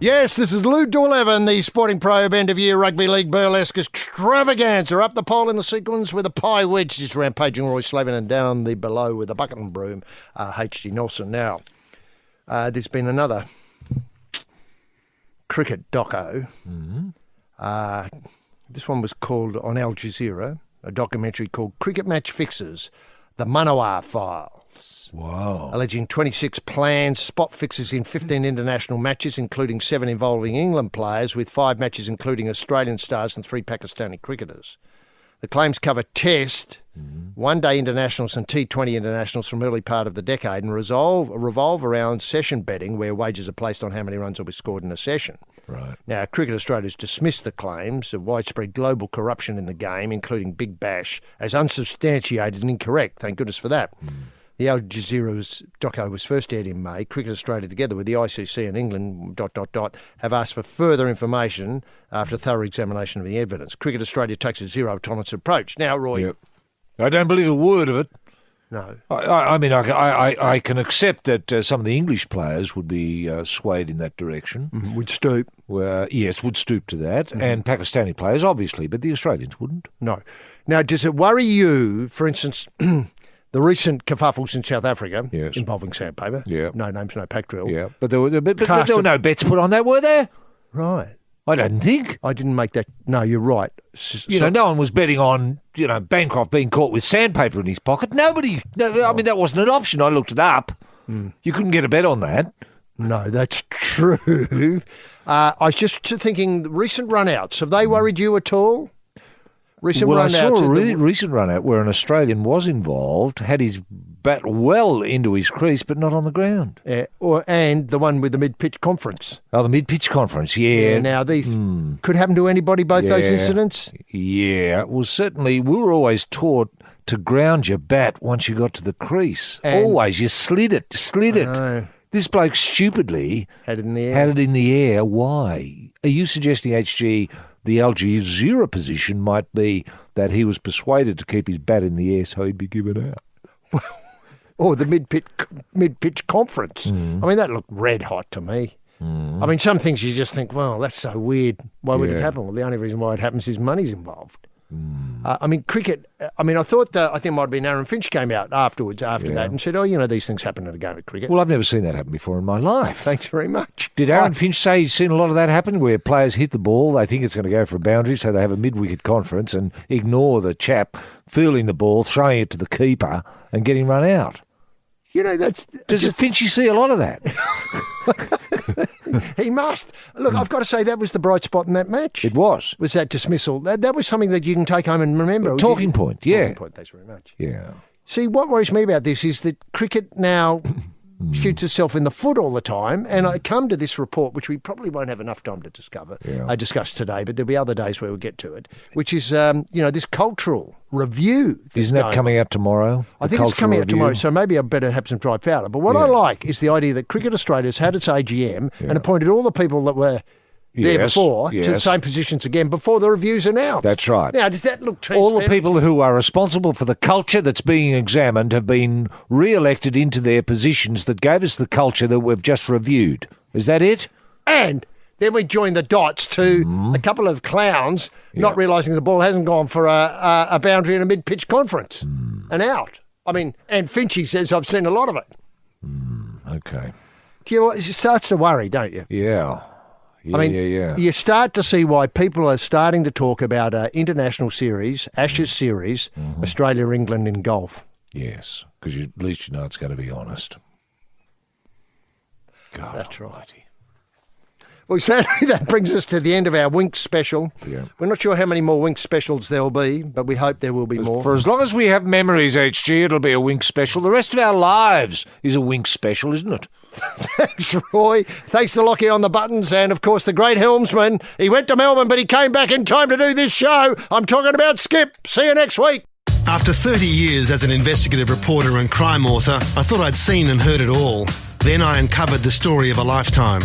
Yes, this is Lou to 11, the Sporting Probe end-of-year Rugby League burlesque extravaganza. Up the pole in the sequence with a pie wedge, just rampaging Roy Slaven, and down the below with a bucket and broom, H.D. Nelson. Now, there's been another cricket doco. This one was called on Al Jazeera, a documentary called Cricket Match Fixes, the Manawa Files. Wow. Alleging 26 planned spot fixes in 15 international matches, including 7 involving England players, with 5 matches including Australian stars and 3 Pakistani cricketers. The claims cover Test, one-day internationals and T20 internationals from early part of the decade and revolve around session betting, where wagers are placed on how many runs will be scored in a session. Right. Now, Cricket Australia's dismissed the claims of widespread global corruption in the game, including Big Bash, as unsubstantiated and incorrect. Thank goodness for that. The Al Jazeera's doco was first aired in May. Cricket Australia, together with the ICC and England, have asked for further information after thorough examination of the evidence. Cricket Australia takes a zero-tolerance approach. Now, Roy, Yep. I don't believe a word of it. No. I can accept that some of the English players would be swayed in that direction. Would stoop. Yes, would stoop to that. And Pakistani players, obviously, but the Australians wouldn't. No. Now, does it worry you, for instance, the recent kerfuffles in South Africa involving sandpaper? Yeah. No names, no pack drill. Yeah, but there were no bets put on that, were there? Right. I don't think. I didn't make that. No, you're right. No one was betting on, Bancroft being caught with sandpaper in his pocket. Nobody. No, I mean, that wasn't an option. I looked it up. You couldn't get a bet on that. No, that's true. I was just thinking, recent run-outs, have they worried you at all? I saw a recent run-out where an Australian was involved, had his bat well into his crease, but not on the ground. And the one with the mid-pitch conference. Oh, the mid-pitch conference, yeah. Now, these could happen to anybody, both those incidents? Yeah, well, certainly, we were always taught to ground your bat once you got to the crease. Always, you slid it. This bloke stupidly had it in the air. Had it in the air. Why? Are you suggesting, HG, the Al Jazeera position might be that he was persuaded to keep his bat in the air so he'd be given out? Or the mid-pitch conference. I mean, that looked red hot to me. I mean, some things you just think, well, that's so weird. Why would it happen? Well, the only reason why it happens is money's involved. I mean, cricket, I think it might have been Aaron Finch came out afterwards after that and said, these things happen in a game of cricket. Well, I've never seen that happen before in my life. Thanks very much. Did Aaron Finch say he's seen a lot of that happen where players hit the ball, they think it's going to go for a boundary, so they have a mid-wicket conference and ignore the chap fielding the ball, throwing it to the keeper and getting run out? Does Finchy see a lot of that? He must. Look, I've got to say that was the bright spot in that match. It was. Was that dismissal. That was something that you can take home and remember. Talking point, yeah. Talking point, thanks very much. Yeah. See, what worries me about this is that cricket now shoots itself in the foot all the time, and I come to this report, which we probably won't have enough time to discuss today, but there'll be other days where we'll get to it, which is, this cultural review. Isn't that coming out tomorrow? I think it's coming out tomorrow, so maybe I better have some dry powder. But what I like is the idea that Cricket Australia's had its AGM and appointed all the people that were there before to the same positions again before the review's announced. That's right. Now, does that look transparent? All the people who are responsible for the culture that's being examined have been re-elected into their positions that gave us the culture that we've just reviewed. Is that it? And then we join the dots to a couple of clowns not realising the ball hasn't gone for a boundary in a mid-pitch conference and out. I mean, and Finchy says, I've seen a lot of it. Okay. It starts to worry, don't you? Yeah. Yeah. You start to see why people are starting to talk about international series, Ashes series, Australia-England in golf. Yes, because at least you know it's going to be honest. God That's almighty. Right. Well, sadly, that brings us to the end of our Winx special. Yeah. We're not sure how many more Winx specials there'll be, but we hope there will be more. For as long as we have memories, HG, it'll be a Winx special. The rest of our lives is a Winx special, isn't it? Thanks, Roy. Thanks to Lockie on the buttons and, of course, the great helmsman. He went to Melbourne, but he came back in time to do this show. I'm talking about Skip. See you next week. After 30 years as an investigative reporter and crime author, I thought I'd seen and heard it all. Then I uncovered the story of a lifetime.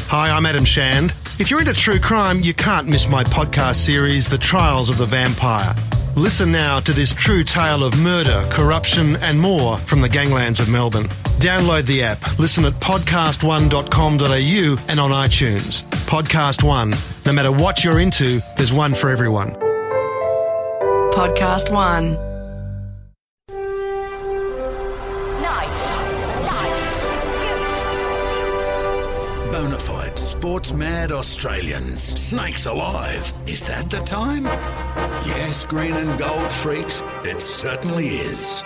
Hi, I'm Adam Shand. If you're into true crime, you can't miss my podcast series, The Trials of the Vampire. Listen now to this true tale of murder, corruption and more from the ganglands of Melbourne. Download the app, listen at podcast1.com.au and on iTunes. Podcast One. No matter what you're into, there's one for everyone. Podcast One. Bonafide sports-mad Australians. Snakes alive. Is that the time? Yes, green and gold freaks, it certainly is.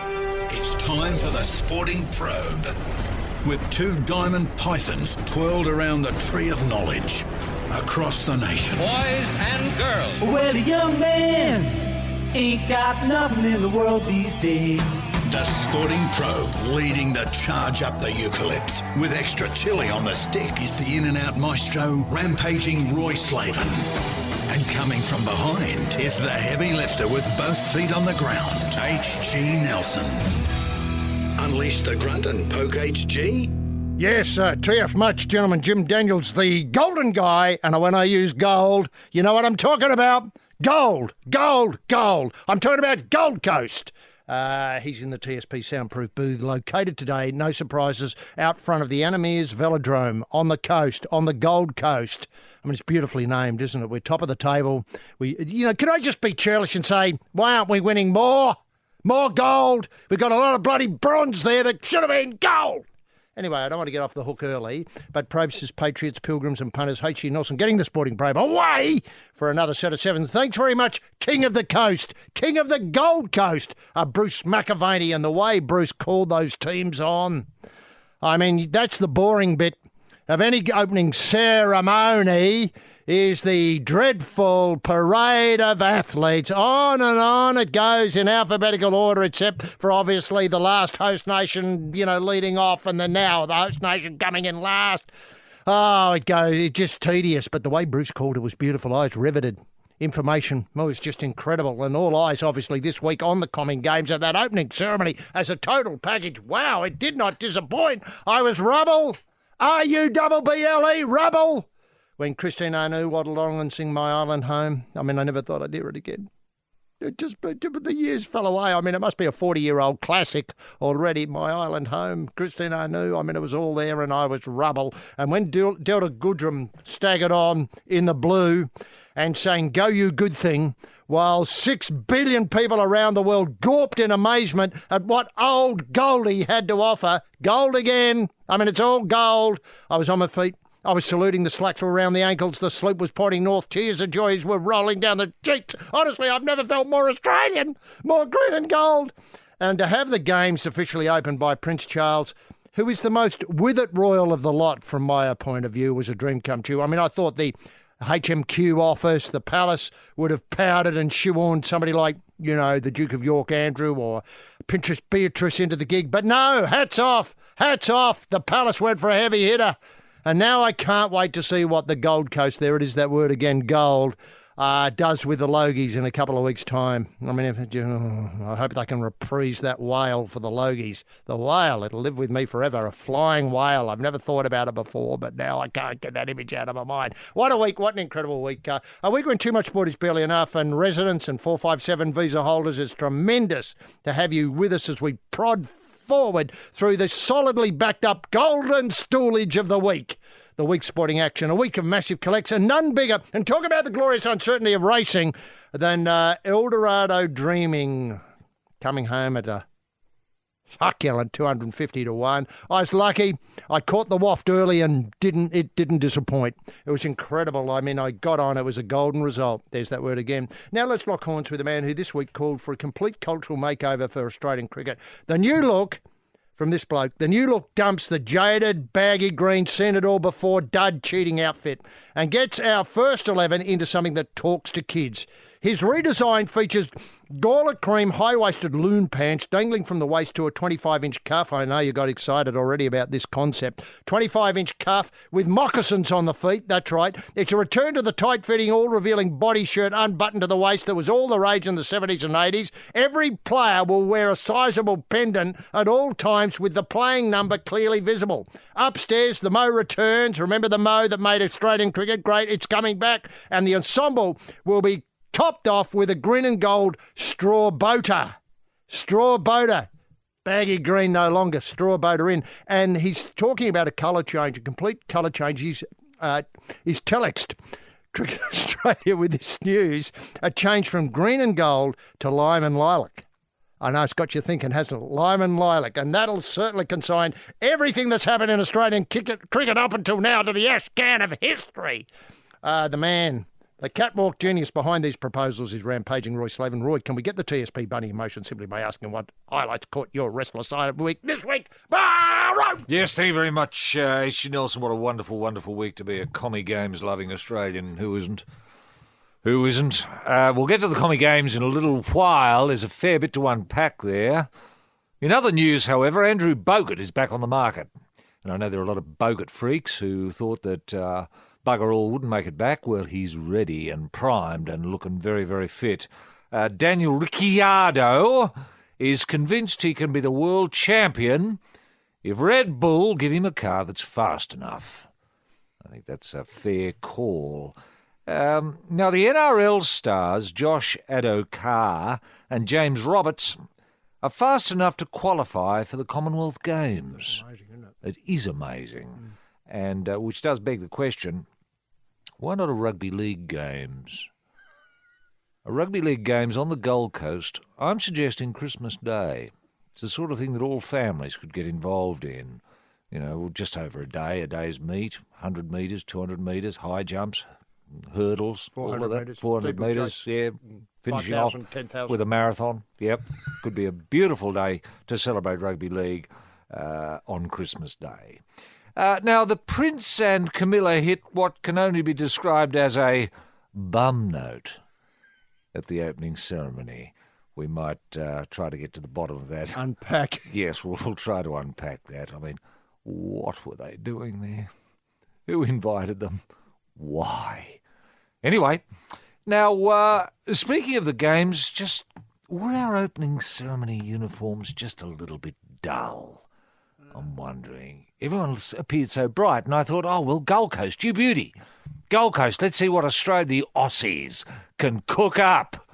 It's time for the Sporting Probe. With two diamond pythons twirled around the tree of knowledge across the nation. Boys and girls. Well, a young man ain't got nothing in the world these days. The Sporting Probe, leading the charge up the eucalypt. With extra chili on the stick is the in-and-out maestro, rampaging Roy Slaven. And coming from behind is the heavy lifter with both feet on the ground, H.G. Nelson. Unleash the grunt and poke H.G.? Yes, TF much, gentlemen. Jim Daniels, the golden guy. And when I use gold, you know what I'm talking about? Gold, gold, gold. I'm talking about Gold Coast. He's in the TSP soundproof booth located today, no surprises, out front of the Animeers Velodrome on the coast, on the Gold Coast. I mean, it's beautifully named, isn't it? We're top of the table. Can I just be churlish and say, why aren't we winning more? More gold. We've got a lot of bloody bronze there that should have been gold. Anyway, I don't want to get off the hook early, but Probe-sters, patriots, pilgrims and punters, H.G. Nelson getting the Sporting Probe away for another set of sevens. Thanks very much, King of the Coast, King of the Gold Coast, Bruce McAvaney, and the way Bruce called those teams on. I mean, that's the boring bit of any opening ceremony, is the dreadful parade of athletes. On and on it goes in alphabetical order, except for obviously the last host nation, leading off, and then now the host nation coming in last. Oh, it's just tedious, but the way Bruce called it was beautiful. Eyes riveted. Information was just incredible, and all eyes obviously this week on the Common Games at that opening ceremony as a total package. Wow, it did not disappoint. I was rubble. R-U-double-B-L-E, rubble. When Christine Anu waddled along and sing My Island Home, I mean, I never thought I'd hear it again. The years fell away. I mean, it must be a 40-year-old classic already, My Island Home, Christine Anu. I mean, it was all there and I was rubble. And when Delta Goodrum staggered on in the blue and sang Go You Good Thing, while 6 billion people around the world gawped in amazement at what old Goldie had to offer. Gold again. I mean, it's all gold. I was on my feet. I was saluting. The slacks were around the ankles. The sloop was pointing north. Tears of joy were rolling down the cheeks. Honestly, I've never felt more Australian, more green and gold. And to have the games officially opened by Prince Charles, who is the most with-it royal of the lot from my point of view, was a dream come true. I mean, I thought the HMQ office, the palace, would have powdered and shoehorned somebody like, the Duke of York Andrew or Princess Beatrice into the gig. But no, hats off. The palace went for a heavy hitter. And now I can't wait to see what the Gold Coast, there it is, that word again, gold, does with the Logies in a couple of weeks' time. I mean, I hope they can reprise that whale for the Logies. The whale, it'll live with me forever, a flying whale. I've never thought about it before, but now I can't get that image out of my mind. What a week, what an incredible week. A week when too much sport is barely enough, and residents and 457 visa holders, it's tremendous to have you with us as we prod forward through the solidly backed up golden stoolage of the week. The week's sporting action, a week of massive collects, and none bigger, and talk about the glorious uncertainty of racing, than Eldorado Dreaming coming home at a succulent 250 to 1. I was lucky. I caught the waft early and it didn't disappoint. It was incredible. I mean, I got on. It was a golden result. There's that word again. Now let's lock horns with a man who this week called for a complete cultural makeover for Australian cricket. The new look from this bloke. The new look dumps the jaded, baggy green, seen it all before, dud cheating outfit and gets our first 11 into something that talks to kids. His redesign features Gala cream high-waisted loon pants dangling from the waist to a 25-inch cuff. I know you got excited already about this concept. 25-inch cuff with moccasins on the feet. That's right. It's a return to the tight-fitting, all-revealing body shirt unbuttoned to the waist that was all the rage in the 70s and 80s. Every player will wear a sizable pendant at all times with the playing number clearly visible. Upstairs, the Mo returns. Remember the Mo that made Australian cricket great? It's coming back. And the ensemble will be topped off with a green and gold straw boater. Straw boater. Baggy green no longer, straw boater in. And he's talking about a colour change, a complete colour change. He's telexed Cricket Australia with this news, a change from green and gold to lime and lilac. I know it's got you thinking, hasn't it? Lime and lilac. And that'll certainly consign everything that's happened in Australian cricket up until now to the ash can of history. The man, the catwalk genius behind these proposals is rampaging Roy Slaven. Roy, can we get the TSP bunny emotion simply by asking what highlights caught your restless eye of the week this week? Yes, thank you very much, H.G. Nelson. What a wonderful, wonderful week to be a Commie Games loving Australian. Who isn't? Who isn't? We'll get to the Commie Games in a little while. There's a fair bit to unpack there. In other news, however, Andrew Bogut is back on the market. And I know there are a lot of Bogut freaks who thought that bugger all wouldn't make it back. Well, he's ready and primed and looking very, very fit. Daniel Ricciardo is convinced he can be the world champion if Red Bull give him a car that's fast enough. I think that's a fair call. Now, the NRL stars Josh Adokar and James Roberts are fast enough to qualify for the Commonwealth Games. Amazing, isn't it? It is amazing. And which does beg the question, why not a rugby league games? A rugby league games on the Gold Coast, I'm suggesting Christmas Day. It's the sort of thing that all families could get involved in. Just over a day's meet, 100 metres, 200 metres, high jumps, hurdles, all of that. 400 metres, yeah. Finishing 5,000, off 10,000. with a marathon. Yep. Could be a beautiful day to celebrate rugby league on Christmas Day. Now, the Prince and Camilla hit what can only be described as a bum note at the opening ceremony. We might try to get to the bottom of that. Unpack. Yes, we'll try to unpack that. I mean, what were they doing there? Who invited them? Why? Anyway, now, speaking of the games, were our opening ceremony uniforms just a little bit dull? I'm wondering. Everyone appeared so bright, and I thought, Gold Coast, you beauty. Gold Coast, let's see what Australia, the Aussies, can cook up.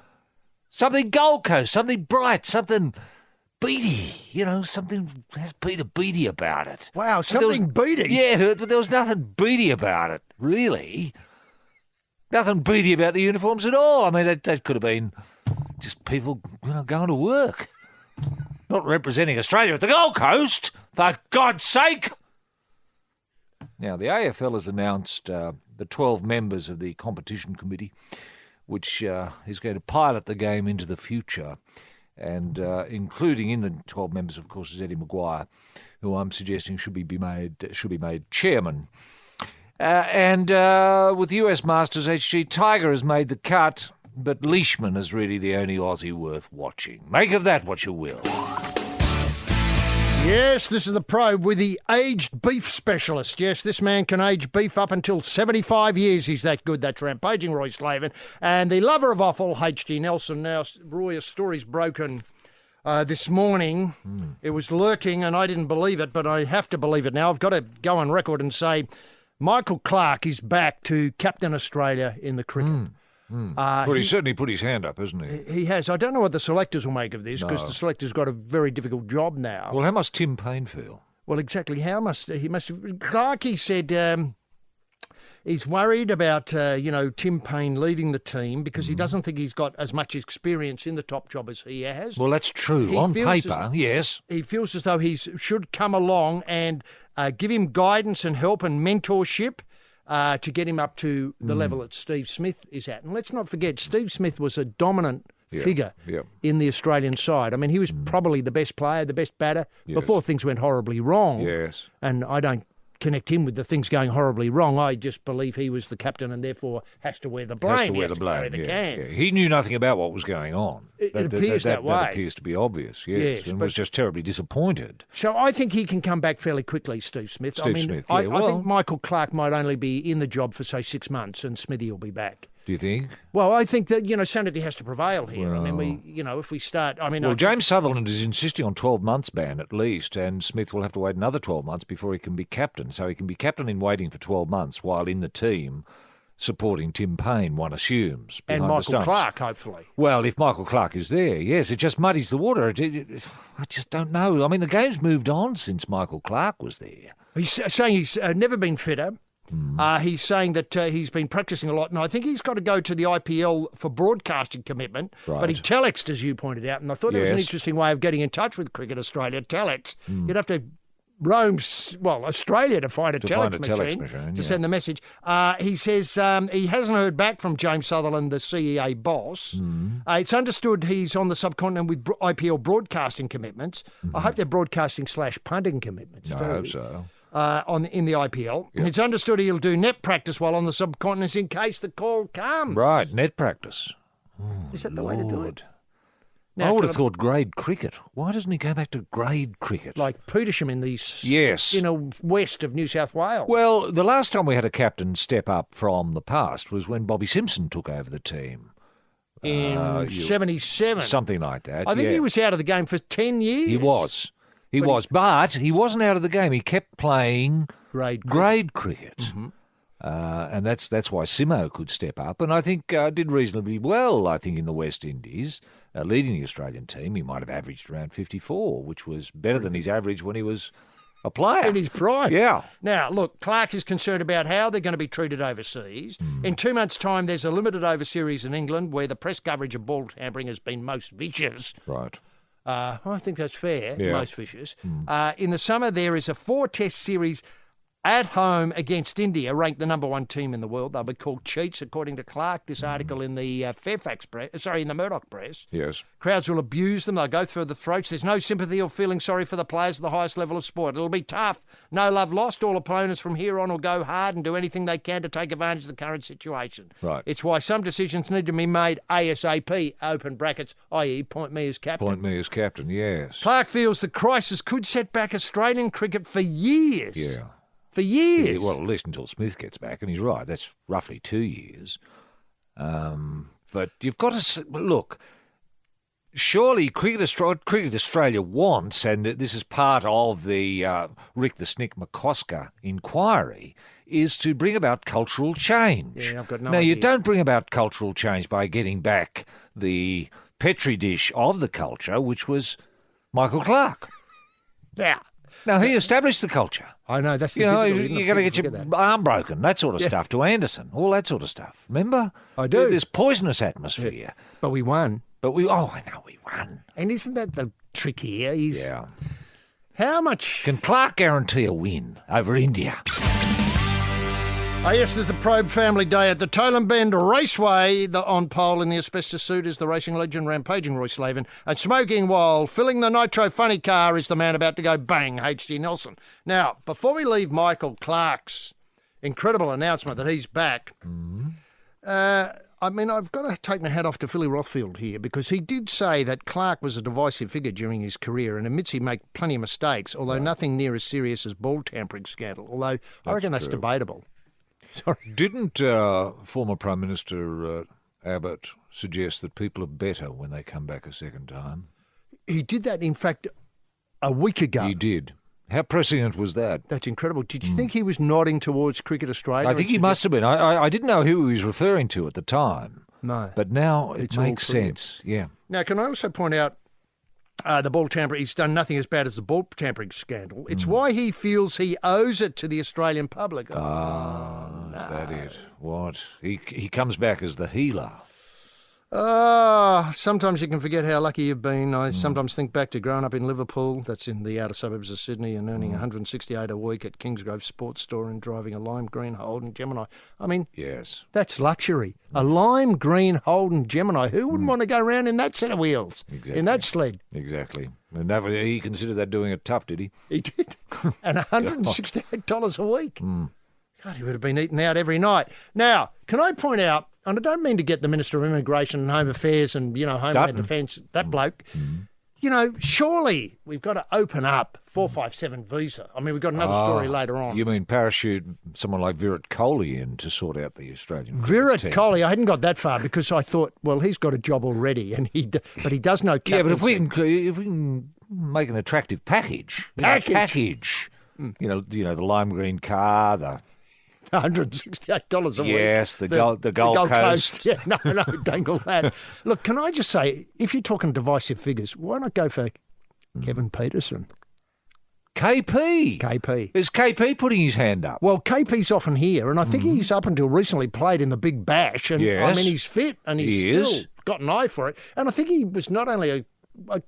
Something Gold Coast, something bright, something beaty, something has Peter Beatty about it. Wow, something beaty? Yeah, but there was nothing beaty about it, really. Nothing beaty about the uniforms at all. I mean, that could have been just people, going to work. Not representing Australia at the Gold Coast, for God's sake. Now, the AFL has announced the 12 members of the competition committee, which is going to pilot the game into the future. And including in the 12 members, of course, is Eddie Maguire, who I'm suggesting should be made chairman. And with US Masters, HG Tiger has made the cut, but Leishman is really the only Aussie worth watching. Make of that what you will. Yes, this is the Probe with the aged beef specialist. Yes, this man can age beef up until 75 years. He's that good. That's rampaging Roy Slaven. And the lover of offal, H.G. Nelson. Now, Roy, a story's broken this morning. It was lurking, and I didn't believe it, but I have to believe it now. I've got to go on record and say Michael Clarke is back to captain Australia in the cricket. Well, he's certainly put his hand up, hasn't he? He has. I don't know what the selectors will make of this, because the selectors got a very difficult job now. Well, how must Tim Payne feel? Well, exactly. Clarke, he said he's worried about, Tim Payne leading the team because he doesn't think he's got as much experience in the top job as he has. Well, that's true. On paper, yes. He feels as though he should come along and give him guidance and help and mentorship to get him up to the level that Steve Smith is at. And let's not forget, Steve Smith was a dominant figure in the Australian side. I mean, he was probably the best player, the best batter, before things went horribly wrong. Yes. And I don't connect him with the things going horribly wrong. I just believe he was the captain and therefore has to wear the blame. Has to wear the blame, can. Yeah. He knew nothing about what was going on. It appears that way. That appears to be obvious, yes. And was just terribly disappointed. So I think he can come back fairly quickly, Steve Smith. I think Michael Clarke might only be in the job for, say, 6 months and Smithy will be back. Do you think? Well, I think that, sanity has to prevail here. Well, I mean, if we start... Well, James Sutherland is insisting on 12 months ban at least, and Smith will have to wait another 12 months before he can be captain. So he can be captain in waiting for 12 months while in the team supporting Tim Payne, one assumes. And Michael Clarke, hopefully. Well, if Michael Clarke is there, yes. It just muddies the water. I just don't know. I mean, the game's moved on since Michael Clarke was there. He's saying he's never been fitter. He's saying that he's been practising a lot, and I think he's got to go to the IPL for broadcasting commitment. Right. But he telexed, as you pointed out, and I thought it was an interesting way of getting in touch with Cricket Australia. Telex. You'd have to roam, Australia to find a telex machine to send the message. He says he hasn't heard back from James Sutherland, the CEA boss. It's understood he's on the subcontinent with IPL broadcasting commitments. I hope they're broadcasting/punting commitments. I hope so. In the IPL. Yep. It's understood he'll do net practice while on the subcontinent in case the call comes. Right, net practice. Is that the way to do it? Now, I would have thought grade cricket. Why doesn't he go back to grade cricket? Like Petersham in the west of New South Wales. Well, the last time we had a captain step up from the past was when Bobby Simpson took over the team. In 77. Something like that. I think he was out of the game for 10 years. He was, but he wasn't out of the game. He kept playing grade cricket. And that's why Simo could step up, and I think did reasonably well, I think, in the West Indies, leading the Australian team. He might have averaged around 54, which was better than his average when he was a player. In his prime. Yeah. Now, look, Clark is concerned about how they're going to be treated overseas. In 2 months' time, there's a limited over series in England where the press coverage of ball tampering has been most vicious. Right. I think that's fair, Yeah. most vicious. In the summer, there is a 4-test series at home against India, ranked the number 1 team in the world. They'll be called cheats, according to Clark. This article in the in the Murdoch press. Yes. Crowds will abuse them. They'll go through the throats. There's no sympathy or feeling sorry for the players at the highest level of sport. It'll be tough. No love lost. All opponents from here on will go hard and do anything they can to take advantage of the current situation. Right. It's why some decisions need to be made ASAP, open brackets, i.e. point me as captain. Point me as captain, yes. Clark feels the crisis could set back Australian cricket for years. Yeah. For years. Yeah, well, at least until Smith gets back, and he's right. That's roughly 2 years. But you've got to look. Surely, Cricket Australia wants, and this is part of the Rick the Snick McCosker inquiry, is to bring about cultural change. Yeah, I've got no Now, idea. you don't bring about cultural change by getting back the petri dish of the culture, which was Michael Clark. Yeah. Now, he established the culture. I know, that's the You know, difficulty, isn't it? you're going to People get your forget that. arm broken, that sort of stuff, to Anderson, all that sort of stuff. Remember? I do. This poisonous atmosphere. But we won. But I know we won. And isn't that the trick here? Yeah. How much... Can Clark guarantee a win over India? Oh, yes, there's the Probe Family Day at the Tolan Bend Raceway. On pole in the asbestos suit is the racing legend rampaging Roy Slaven. And smoking while filling the nitro funny car is the man about to go bang, H.G. Nelson. Now, before we leave Michael Clark's incredible announcement that he's back, I've got to take my hat off to Philly Rothfield here, because he did say that Clark was a divisive figure during his career and admits he made plenty of mistakes, although nothing near as serious as ball tampering scandal, although I reckon that's debatable. Sorry. Didn't former Prime Minister Abbott suggest that people are better when they come back a second time? He did that, in fact, a week ago. He did. How prescient was that? That's incredible. Did you think he was nodding towards Cricket Australia? I think he must have been. I didn't know who he was referring to at the time. No. But now it It's all makes clear. sense. Yeah. Now, can I also point out the ball tampering? He's done nothing as bad as the ball tampering scandal. It's why he feels he owes it to the Australian public. Is that it? What? He comes back as the healer. Sometimes you can forget how lucky you've been. I sometimes think back to growing up in Liverpool, that's in the outer suburbs of Sydney, and earning $168 a week at Kingsgrove Sports Store and driving a lime green Holden Gemini. I mean, Yes. that's luxury. A lime green Holden Gemini. Who wouldn't want to go around in that set of wheels? Exactly. In that sled? Exactly. And he considered that doing it tough, did he? He did. And $168 a week. God, he would have been eaten out every night. Now, can I point out, and I don't mean to get the Minister of Immigration and Home Affairs and, Homeland Dutton. Defence, that bloke, surely we've got to open up 457 visa. I mean, we've got another story later on. You mean parachute someone like Virat Kohli in to sort out the Australian Virat team? Kohli, I hadn't got that far because I thought, well, he's got a job already, and but he does know captaincy. Yeah, but if we can make an attractive package. Package. The lime green car, the $168 a week. Yes, the Gold Coast. Yeah, no, dangle that. Look, can I just say, if you're talking divisive figures, why not go for Kevin Peterson? KP. KP. Is KP putting his hand up? Well, KP's often here, and I think he's up until recently played in the Big Bash, and Yes. I mean, he's fit, and he's He still is. got an eye for it. And I think he was not only a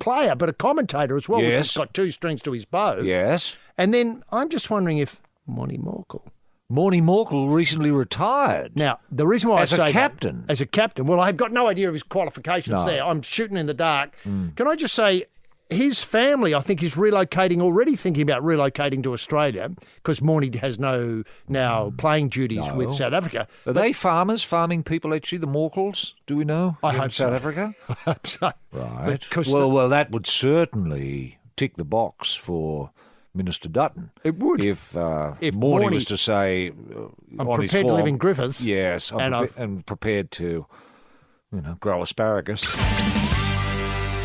player, but a commentator as well, which Yes. has got two strings to his bow. Yes. And then I'm just wondering if Monty Morkel. Morny Morkel recently retired. Now, the reason why As I a say that- captain? as a captain, well, I've got no idea of his qualifications No. there. I'm shooting in the dark. Can I just say, his family, I think, is already thinking about relocating to Australia because Morny has no now playing duties with South Africa. Are they farmers, farming people, actually, the Morkels? Do we know? I In hope South so. Africa? I hope so. Right. Because Well, that would certainly tick the box for Minister Dutton. It would. If If Morny Morny- was to say, I'm on his prepared to live form, in Griffiths. Yes, and and prepared to, grow asparagus.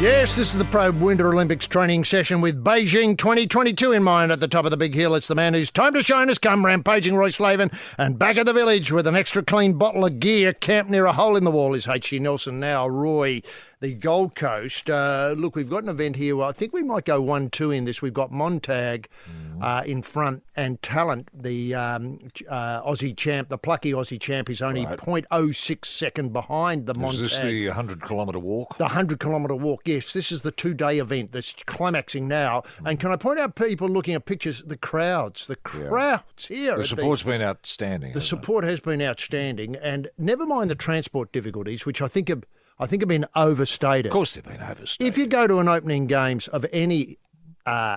Yes, this is the Probe Winter Olympics training session with Beijing 2022 in mind. At the top of the big hill, it's the man whose time to shine has come, rampaging Roy Slaven. And back at the village with an extra clean bottle of gear camped near a hole in the wall is H.G. Nelson. Now, Roy, the Gold Coast. Look, we've got an event here. I think we might go 1-2 in this. We've got Montag in front and Talent, the Aussie champ, the plucky Aussie champ, is only 0.06 second behind the Montag. Is this the 100-kilometre walk? The 100-kilometre walk, yes. This is the 2-day event that's climaxing now. And can I point out, people looking at pictures, the crowds here. The support's been outstanding. The support has been outstanding, and never mind the transport difficulties, which I think have been overstated. Of course they've been overstated. If you go to an opening games of any...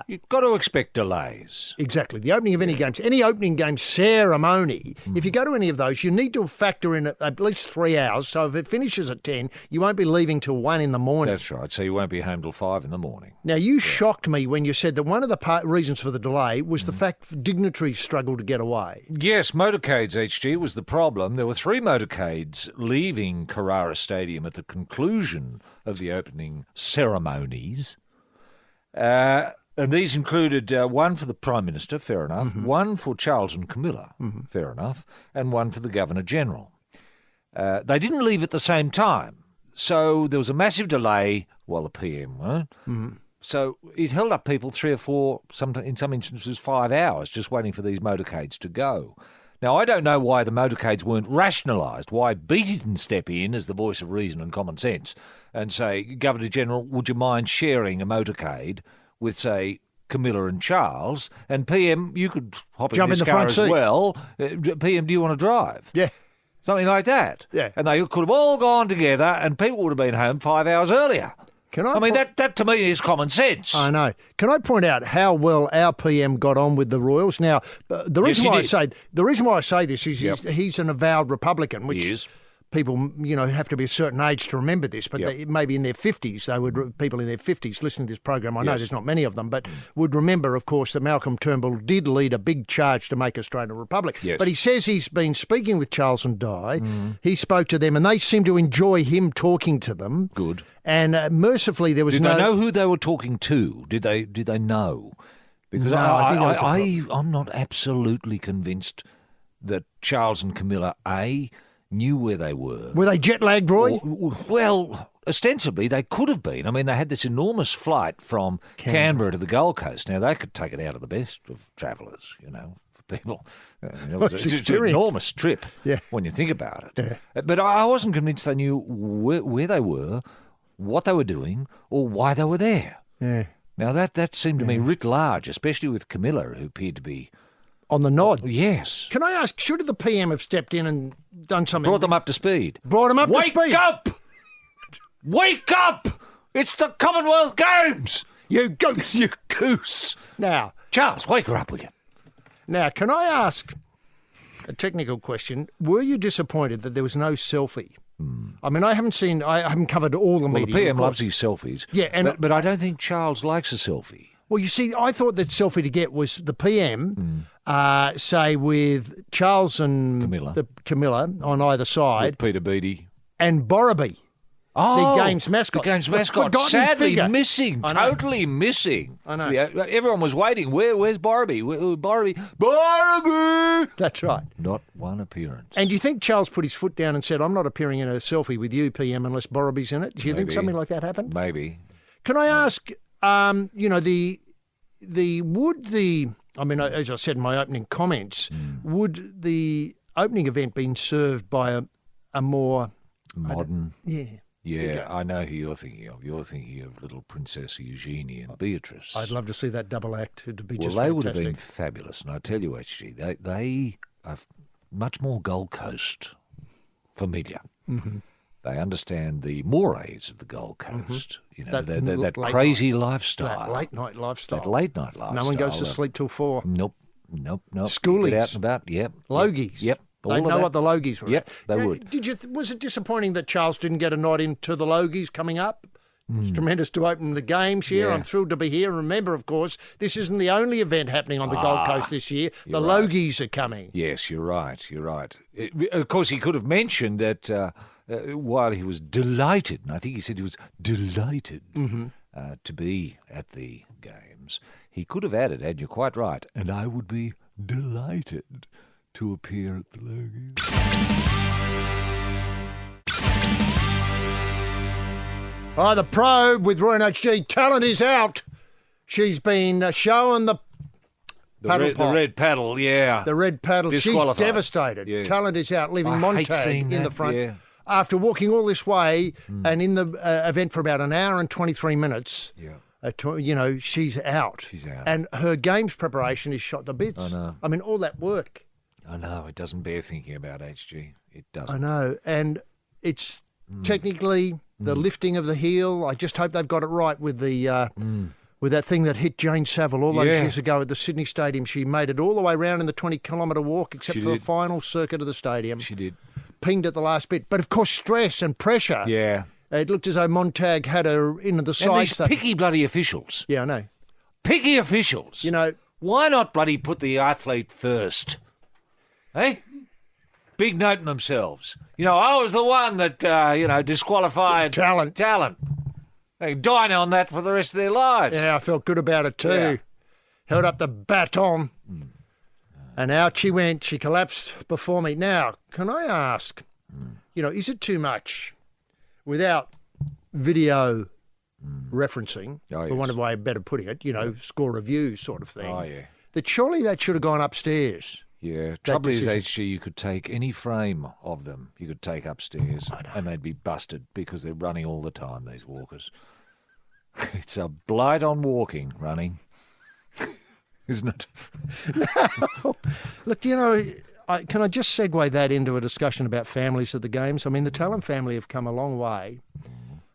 You've got to expect delays. Exactly. The opening of any games, any opening game ceremony, if you go to any of those, you need to factor in at least 3 hours. So if it finishes at 10, you won't be leaving till 1 in the morning. That's right. So you won't be home till 5 in the morning. Now, you shocked me when you said that one of the reasons for the delay was the fact dignitaries struggled to get away. Yes, motorcades, HG, was the problem. There were 3 motorcades leaving Carrara Stadium at the conclusion of the opening ceremonies. And these included one for the Prime Minister, fair enough, one for Charles and Camilla, fair enough, and one for the Governor-General. They didn't leave at the same time, so there was a massive delay while the PM weren't. So it held up people 3 or 4, in some instances 5 hours, just waiting for these motorcades to go. Now, I don't know why the motorcades weren't rationalised, why Beattie didn't step in as the voice of reason and common sense and say, Governor-General, would you mind sharing a motorcade with, say, Camilla and Charles? And PM, you could jump in this car as well. PM, do you want to drive? Yeah. Something like that. Yeah. And they could have all gone together and people would have been home 5 hours earlier. That to me is common sense. I know. Can I point out how well our PM got on with the Royals? Now, the reason why I say this is he's an avowed Republican, which he is. People, have to be a certain age to remember this, but they, maybe in their 50s, people in their 50s listening to this program, I know there's not many of them, but would remember, of course, that Malcolm Turnbull did lead a big charge to make Australia a republic. Yes. But he says he's been speaking with Charles and Di. He spoke to them, and they seem to enjoy him talking to them. Good. And mercifully, there was Did they know who they were talking to? Did they know? Because I'm not absolutely convinced that Charles and Camilla, knew where they were. Were they jet lagged, Roy? Well, ostensibly they could have been. I mean, they had this enormous flight from Canberra to the Gold Coast. Now, they could take it out of the best of travellers, for people. It's an enormous trip when you think about it. Yeah. But I wasn't convinced they knew where they were, what they were doing, or why they were there. Yeah. Now, that seemed to me writ large, especially with Camilla, who appeared to be... on the nod. Yes. Can I ask, should the PM have stepped in and done something? Brought them up to speed. Wake up! Wake up! It's the Commonwealth Games! You goose! Now, Charles, wake her up, will you? Now, can I ask a technical question? Were you disappointed that there was no selfie? I mean, I haven't covered all the media. The PM loves his selfies. Yeah, but I don't think Charles likes a selfie. Well, you see, I thought that selfie to get was the PM, say, with Charles and Camilla on either side. With Peter Beattie. And Borrabee, the game's mascot. The game's mascot. Sadly missing. Totally missing. I know. Everyone was waiting. Where's Borrabee? Borrabee! That's right. Not one appearance. And do you think Charles put his foot down and said, I'm not appearing in a selfie with you, PM, unless Borrabee's in it? Do you think something like that happened? Maybe. Can I ask... as I said in my opening comments, would the opening event been served by a more modern? Yeah, I know who you're thinking of. You're thinking of little Princess Eugenie and Beatrice. I'd love to see that double act. It'd be just they fantastic. would have been fabulous. And I tell you, actually, they are much more Gold Coast familiar. Mm-hmm. They understand the mores of the Gold Coast. That crazy lifestyle. That late night lifestyle. No one goes to sleep till 4. Nope. Schoolies. Get out and about, yep. Logies. Yep. They know what the Logies were. Yep, they would. Was it disappointing that Charles didn't get a nod into the Logies coming up? It's tremendous to open the games here. Yeah. I'm thrilled to be here. Remember, of course, this isn't the only event happening on the Gold Coast this year. The Logies are coming. Yes, you're right. Of course, he could have mentioned that while he was delighted, and I think he said he was delighted to be at the Games, he could have added, and you're quite right, and I would be delighted to appear at the Logies. Oh, the probe with Roy and HG. Talent is out. She's been showing the paddle The red paddle, yeah. The red paddle. She's Disqualified. devastated. Yeah. Talent is out, leaving I hate Montag seeing in the that, front. yeah. After walking all this way and in the event for about an hour and 23 minutes, she's out. She's out. And her games preparation is shot to bits. I know. I mean, all that work. I know, it doesn't bear thinking about, HG. It doesn't. I know. And it's technically the lifting of the heel. I just hope they've got it right with the with that thing that hit Jane Saville all those years ago at the Sydney Stadium. She made it all the way around in the 20-kilometre walk, except for the final circuit of the stadium. She did. Pinged at the last bit. But, of course, stress and pressure. Yeah. It looked as though Montag had her into the And sights. these picky bloody officials. Yeah, I know. Picky officials. You know, why not bloody put the athlete first? Hey? Big note in themselves. I was the one that, disqualified Talent. They dine on that for the rest of their lives. Yeah, I felt good about it too. Yeah. Held up the baton. And out she went. She collapsed before me. Now, can I ask, is it too much without video referencing, for want of a way of better putting it, score review sort of thing, Oh, yeah. that surely that should have gone upstairs? Yeah, trouble is, HG, you could take any frame of them, you could take upstairs, and they'd be busted because they're running all the time, these walkers. It's a blight on walking, running, isn't it? Look, can I just segue that into a discussion about families at the Games? I mean, the Talon family have come a long way.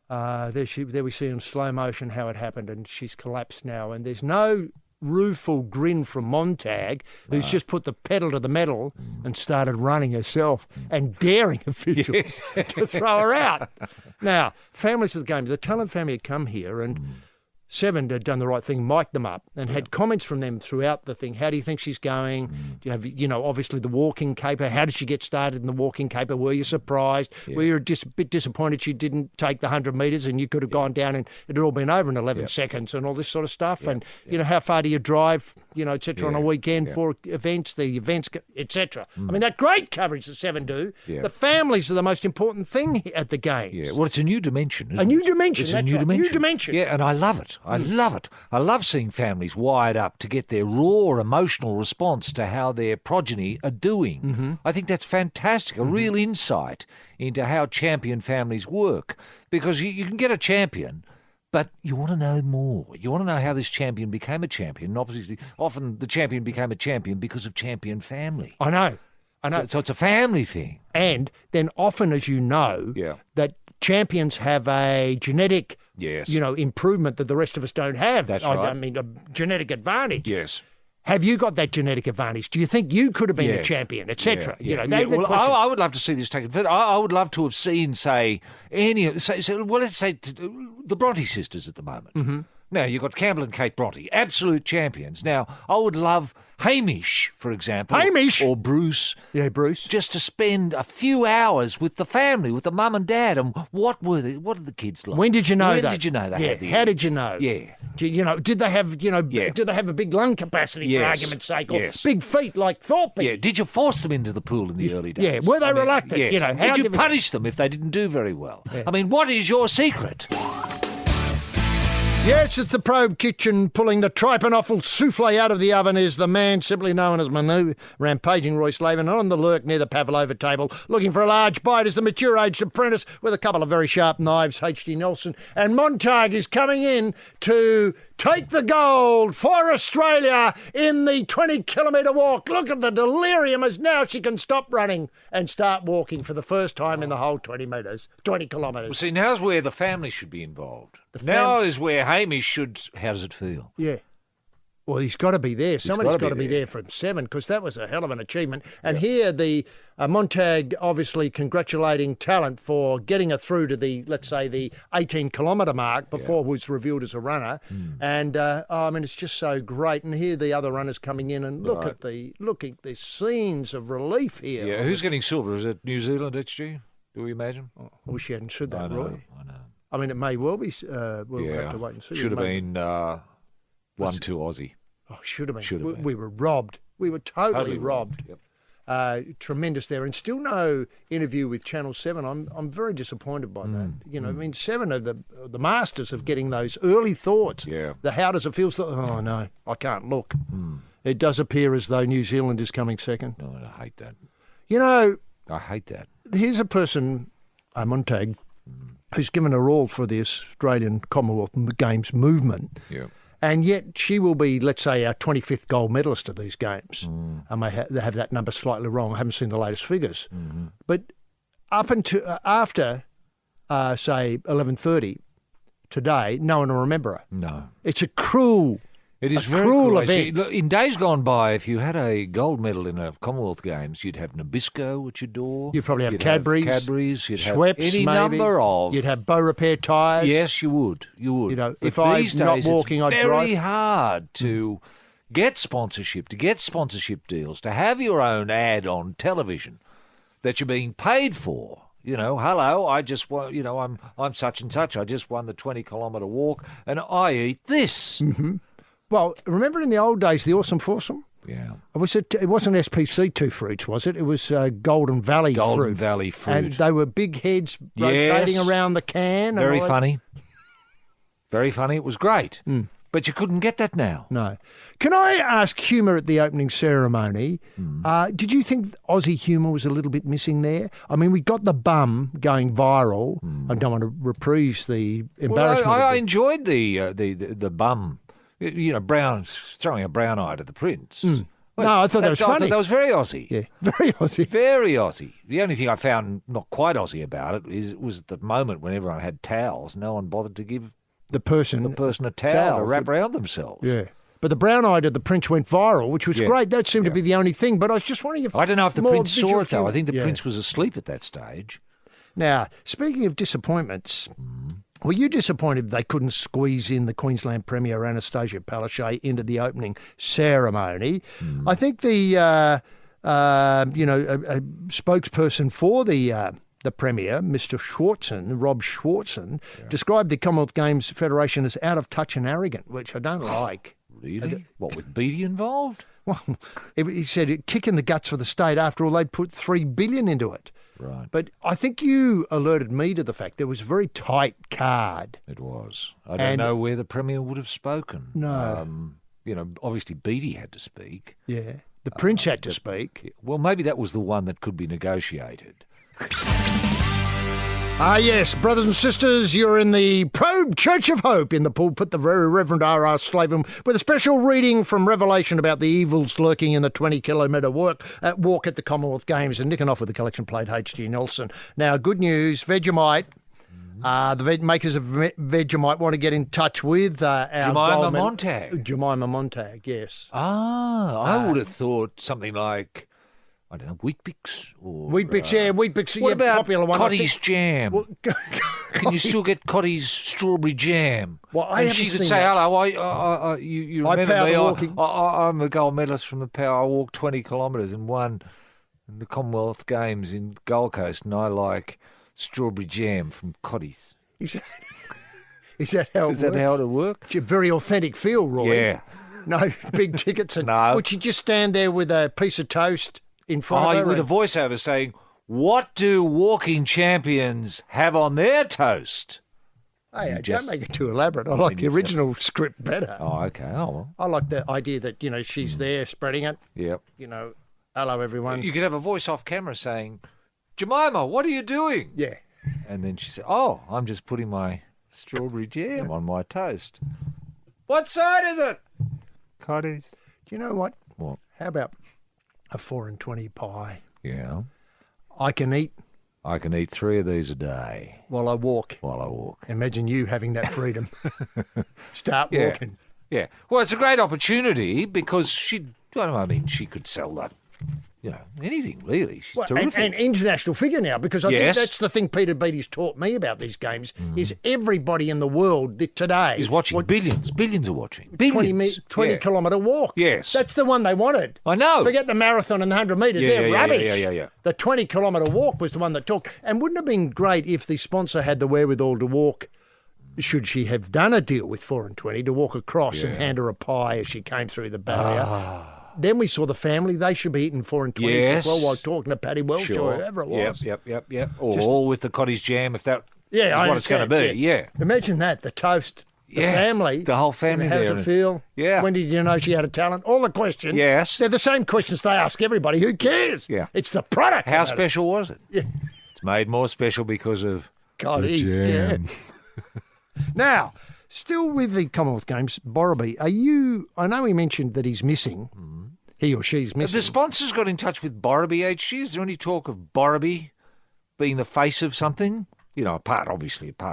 There we see in slow motion how it happened, and she's collapsed now, and there's no rueful grin from Montag, who's just put the pedal to the metal and started running herself and daring officials to throw her out. Now, families of the Games, the Talon family had come here and Seven had done the right thing, mic'd them up and had comments from them throughout the thing. How do you think she's going? Do you have, obviously the walking caper. How did she get started in the walking caper? Were you surprised? Were you a bit disappointed she didn't take the 100 metres and you could have gone down and it had all been over in 11 seconds and all this sort of stuff? And, how far do you drive, et cetera, on a weekend for events, et cetera? I mean, that great coverage that Seven do. The families are the most important thing at the Games. Yeah, well, it's a new dimension, isn't it? A new dimension, It's that's a new right. dimension. New dimension. Yeah, and I love it. I love it. I love seeing families wired up to get their raw emotional response to how their progeny are doing. I think that's fantastic, a real insight into how champion families work. Because you can get a champion, but you want to know more. You want to know how this champion became a champion. And obviously, often the champion became a champion because of champion family. I know. So it's a family thing. And then often, as you know, that champions have a genetic, improvement that the rest of us don't have. That's right. I mean, a genetic advantage. Yes. Have you got that genetic advantage? Do you think you could have been a champion, etc.? Well, I would love to see this taken further. I would love to have seen, let's say the Bronte sisters at the moment. Now, you've got Campbell and Kate Bronte, absolute champions. Now, I would love Hamish, for example. Hamish? Or Bruce. Yeah, Bruce. Just to spend a few hours with the family, with the mum and dad. And what are the kids like? When did you know that? When did you know they had the how did you know? Yeah. Did they have, did they have a big lung capacity, for argument's sake, or big feet like Thorpe? Yeah. Did you force them into the pool in the early days? Yeah. Were they reluctant? Yes. How did you punish them if they didn't do very well? Yeah. I mean, what is your secret? Yes, it's the Probe kitchen pulling the trypanophil souffle out of the oven is the man simply known as Manu, rampaging Roy Slaven on the lurk near the Pavlova table. Looking for a large bite is the mature-aged apprentice with a couple of very sharp knives, H.G. Nelson. And Montag is coming in to take the gold for Australia in the 20-kilometre walk. Look at the delirium as now she can stop running and start walking for the first time in the whole 20 kilometres. Well, see, now's where the family should be involved. Now is where Hamish should... How does it feel? Yeah. Well, he's got to be there. Somebody's got to be there from Seven because that was a hell of an achievement. And here the Montag obviously congratulating Talent for getting her through to the, let's say, the 18-kilometre mark before it was revealed as a runner. And, it's just so great. And here the other runners coming in and look at the scenes of relief here. Yeah, who's getting silver? Is it New Zealand, HG? Do we imagine? I wish you hadn't said that, I know. Roy. I know. I mean, it may well be. We'll have to wait and see. Should have It may- been 1-2 Aussie. Oh, should have been. Should have been. We were robbed. We were totally robbed. Yep. Tremendous there, and still no interview with Channel 7. I'm very disappointed by that. You know, I mean, 7 are the masters of getting those early thoughts. Yeah. The how does it feel? Oh no, I can't look. It does appear as though New Zealand is coming second. No, I hate that. You know, I hate that. here's a person, Montag, who's given her all for the Australian Commonwealth Games movement. Yeah. And yet she will be, let's say, our 25th gold medalist at these games. I may have that number slightly wrong. I haven't seen the latest figures. But up until after, say, 11:30 today, no one will remember her. No. It's a cruel, It is a very cruel cruel. event. Look, in days gone by, if you had a gold medal in a Commonwealth Games, you'd have Nabisco at your door. You'd probably have You'd Cadbury's, You'd Schweppes, have any maybe. number of. You'd have Bow Repair tyres. Yes, you would. You would. You know, But if I'm these not days, walking, it's I'd very drive. hard to get sponsorship, to get sponsorship deals, to have your own ad on television that you're being paid for. You know, hello, I just want, you know, I'm such and such. I just won the 20-kilometre walk, and I eat this. Well, remember in the old days, the Awesome Foursome? Yeah. It wasn't SPC 2 fruits, was it? It was Golden Valley fruit. Golden Valley fruit. And they were big heads rotating Yes. around the can. and Very all that. funny. Very funny. It was great. But you couldn't get that now. No. Can I ask humour at the opening ceremony? Did you think Aussie humour was a little bit missing there? I mean, we got the bum going viral. I don't want to reprise the embarrassment. Well, I of it. enjoyed the bum, you know, throwing a brown eye to the Prince. No, I thought that was I funny. thought that was very Aussie. Yeah, very Aussie. Very Aussie. The only thing I found not quite Aussie about it was at the moment when everyone had towels, no one bothered to give The person a towel to wrap around themselves. Yeah. But the brown eye to the Prince went viral, which was Yeah. great. That seemed to be the only thing. But I was just wondering if I don't know if the more Prince saw visual it, though. humour- I think the Yeah. Prince was asleep at that stage. Now, speaking of disappointments, were you disappointed they couldn't squeeze in the Queensland Premier Anastasia Palaszczuk into the opening ceremony? I think the a spokesperson for the Premier, Mr. Schwartzen, Rob Schwartzen, described the Commonwealth Games Federation as out of touch and arrogant, which I don't like. Really? What, with Beattie involved? Well, he said it kick in the guts for the state. After all, they'd put $3 billion into it. Right. But I think you alerted me to the fact there was a very tight card. It was. I don't And- know where the Premier would have spoken. No. You know, obviously Beattie had to speak. Yeah. The Prince had to speak. Well, maybe that was the one that could be negotiated. Ah, yes, brothers and sisters, you're in the Probe Church of Hope in the pulpit, the very Reverend R.R. Slaven, with a special reading from Revelation about the evils lurking in the 20-kilometre walk at the Commonwealth Games, and nicking off with the collection plate H.G. Nelson. Now, good news, Vegemite. The makers of Vegemite want to get in touch with our Jemima gold medal- Montag. Jemima Montag, yes. I would have thought something like, I don't know, Weet-Bix or... Weet-Bix, yeah, Weet-Bix, What yeah, about popular one. I Cotty's think- jam? Well, Can you still get Cotty's strawberry jam? Well, I and haven't she could seen say, that. hello, you I remember power me, the walking. I'm a gold medalist from the power. I walked 20 kilometres and won the Commonwealth Games in Gold Coast, and I like strawberry jam from Cotty's. Is that how it Is that works? how it'll work? It's a very authentic feel, Roy. Yeah. No big tickets. And No. would you just stand there with a piece of toast in front of her? With a and- voiceover saying, what do walking champions have on their toast? Hey, don't just- make it too elaborate. I like the you just- original script better. Oh, okay. Oh, well. I like the idea that, she's there spreading it. Yep. Hello, everyone. You could have a voice off camera saying, Jemima, what are you doing? Yeah. And then she said, oh, I'm just putting my strawberry jam on my toast. What side is it? Cotty's. Do you know what? What? How about a 4 and 20 pie? Yeah. I can eat I can eat 3 of these a day while I walk. while I walk. Imagine you having that freedom. Start Yeah. walking. Yeah. Well, it's a great opportunity because she could sell that anything really. She's Well, terrific. and international figure now, because I think Yes. that's the thing Peter Beattie's taught me about these games, is everybody in the world today He's watching. Billions are watching. 20 Yeah. kilometre walk. Yes. That's the one they wanted. I know. Forget the marathon and the 100 metres. They're rubbish. Yeah. The 20 kilometre walk was the one that took. And wouldn't it have been great if the sponsor had the wherewithal to walk, should she have done a deal with 4 and 20, to walk across and hand her a pie as she came through the barrier. Then we saw the family. They should be eating 4 and 20 Yes. as well, while talking to Paddy Welch or whoever it was. Yep. Or with the cottage jam, if that Yeah, I is what it's going to understand, be. Yeah. Imagine that, the toast, the Yeah, family. the whole family How does there. it feel? Yeah. When did you know she had a talent? All the questions. Yes. They're the same questions they ask everybody. Who cares? Yeah. It's the product. How that matters. special was it? Yeah. It's made more special because of Cottage jam. jam. Now, still with the Commonwealth Games, Borrowby, I know he mentioned that he's missing. He or she's missing. The sponsors got in touch with Borrowby HG. Is there any talk of Borrowby being the face of something? Apart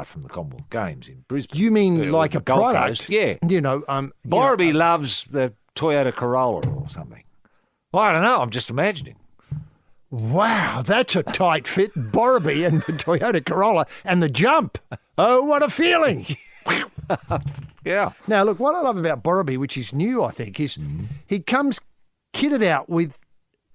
from the Commonwealth Games in Brisbane. You mean like the a Gold product? Coast, yeah. Borrowby loves the Toyota Corolla or something. Well, I don't know. I'm just imagining. Wow, that's a tight fit. Borrowby and the Toyota Corolla and the jump. Oh, what a feeling. Yeah. Now, look, what I love about Borrowby, which is new, I think, is he comes kitted out with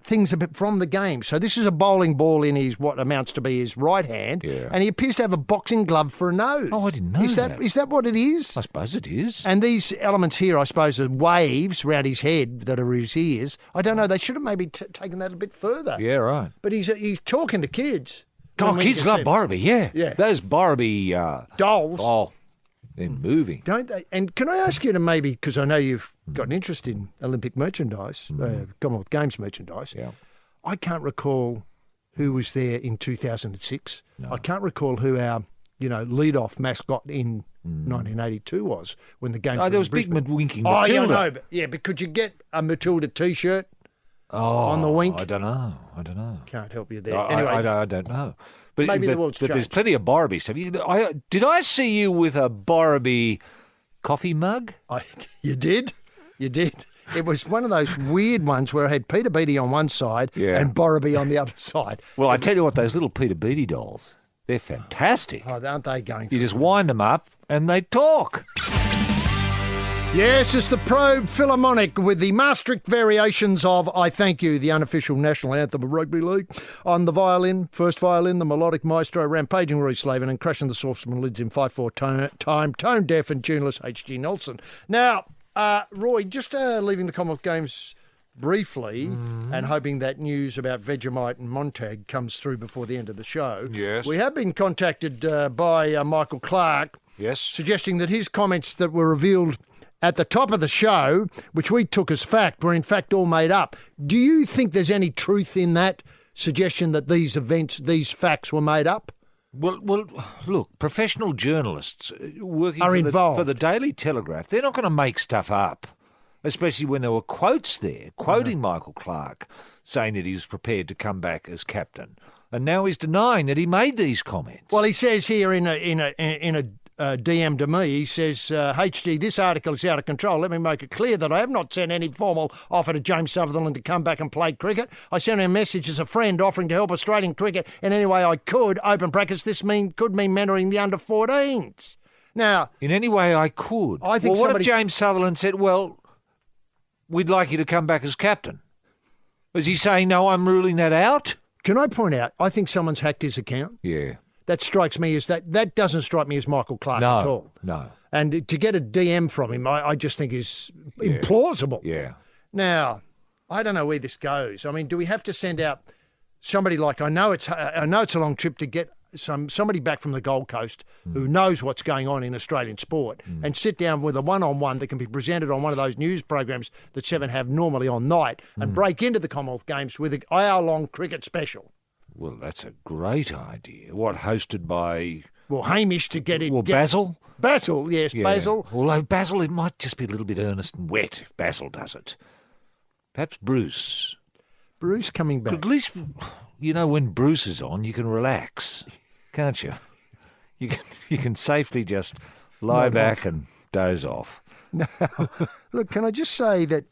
things a bit from the game. So this is a bowling ball in what amounts to be his right hand, and he appears to have a boxing glove for a nose. Oh, I didn't know that. Is that what it is? I suppose it is. And these elements here, I suppose, are waves around his head that are his ears. I don't know. They should have maybe taken that a bit further. Yeah, right. But he's talking to kids. Oh, When we kids can love see- Borrowby, yeah. Yeah. Those Borrowby... Dolls. Oh, they're moving. Don't they? And can I ask you to maybe, because I know you've got an interest in Olympic merchandise, Commonwealth Games merchandise. Yeah. I can't recall who was there in 2006. I can't recall who our, lead-off mascot in 1982 was when the games. Oh, were there in was Big Brisbane. Winking Oh, yeah, Matilda. I know, but could you get a Matilda T-shirt on the wink? I don't know. Can't help you there. I don't know. But, Maybe the world's but there's changed. plenty of Borrowby stuff. Did I see you with a Borrowby coffee mug? You did. It was one of those weird ones where I had Peter Beattie on one side and Borrowby on the other side. Well, I tell you what, those little Peter Beattie dolls, they're fantastic. Oh, aren't they going? You just wind them up and they talk. Yes, it's the Probe Philharmonic with the Maastricht variations of I Thank You, the unofficial national anthem of rugby league. On the violin, first violin, the melodic maestro, rampaging Roy Slaven and crushing the saucepan lids in 5/4 time, tone deaf and tuneless H.G. Nelson. Now, Roy, just leaving the Commonwealth Games briefly and hoping that news about Vegemite and Montag comes through before the end of the show. Yes. We have been contacted by Michael Clark, Yes. suggesting that his comments that were revealed at the top of the show, which we took as fact, were in fact all made up. Do you think there's any truth in that suggestion that these facts were made up? Well, look, professional journalists working Are for involved. for the Daily Telegraph, they're not going to make stuff up, especially when there were quotes there quoting Michael Clark saying that he was prepared to come back as captain. And now he's denying that he made these comments. Well, he says here in a DM to me, he says, HG, this article is out of control. Let me make it clear that I have not sent any formal offer to James Sutherland to come back and play cricket. I sent him a message as a friend offering to help Australian cricket in any way I could. Open brackets, this could mean mentoring the under-14s. Now, in any way I could. I think well, what if somebody's- James Sutherland said, well, we'd like you to come back as captain? Was he saying, no, I'm ruling that out? can I point out, I think someone's hacked his account. Yeah. That strikes me as that doesn't strike me as Michael Clark No, at all. no. And to get a DM from him, I just think is implausible. Yeah. Now, I don't know where this goes. I mean, do we have to send out somebody like I know it's a long trip to get somebody back from the Gold Coast who knows what's going on in Australian sport and sit down with a one-on-one that can be presented on one of those news programs that Seven have normally on night and break into the Commonwealth Games with an hour-long cricket special. Well, that's a great idea. What, hosted by... Well, Hamish to get it. Well, Basil? Basil, yes, Yeah. Basil. Although Basil, it might just be a little bit earnest and wet if Basil does it. Perhaps Bruce. Bruce coming back. But at least, when Bruce is on, you can relax, can't you? You can safely just lie back and doze off. Look, can I just say that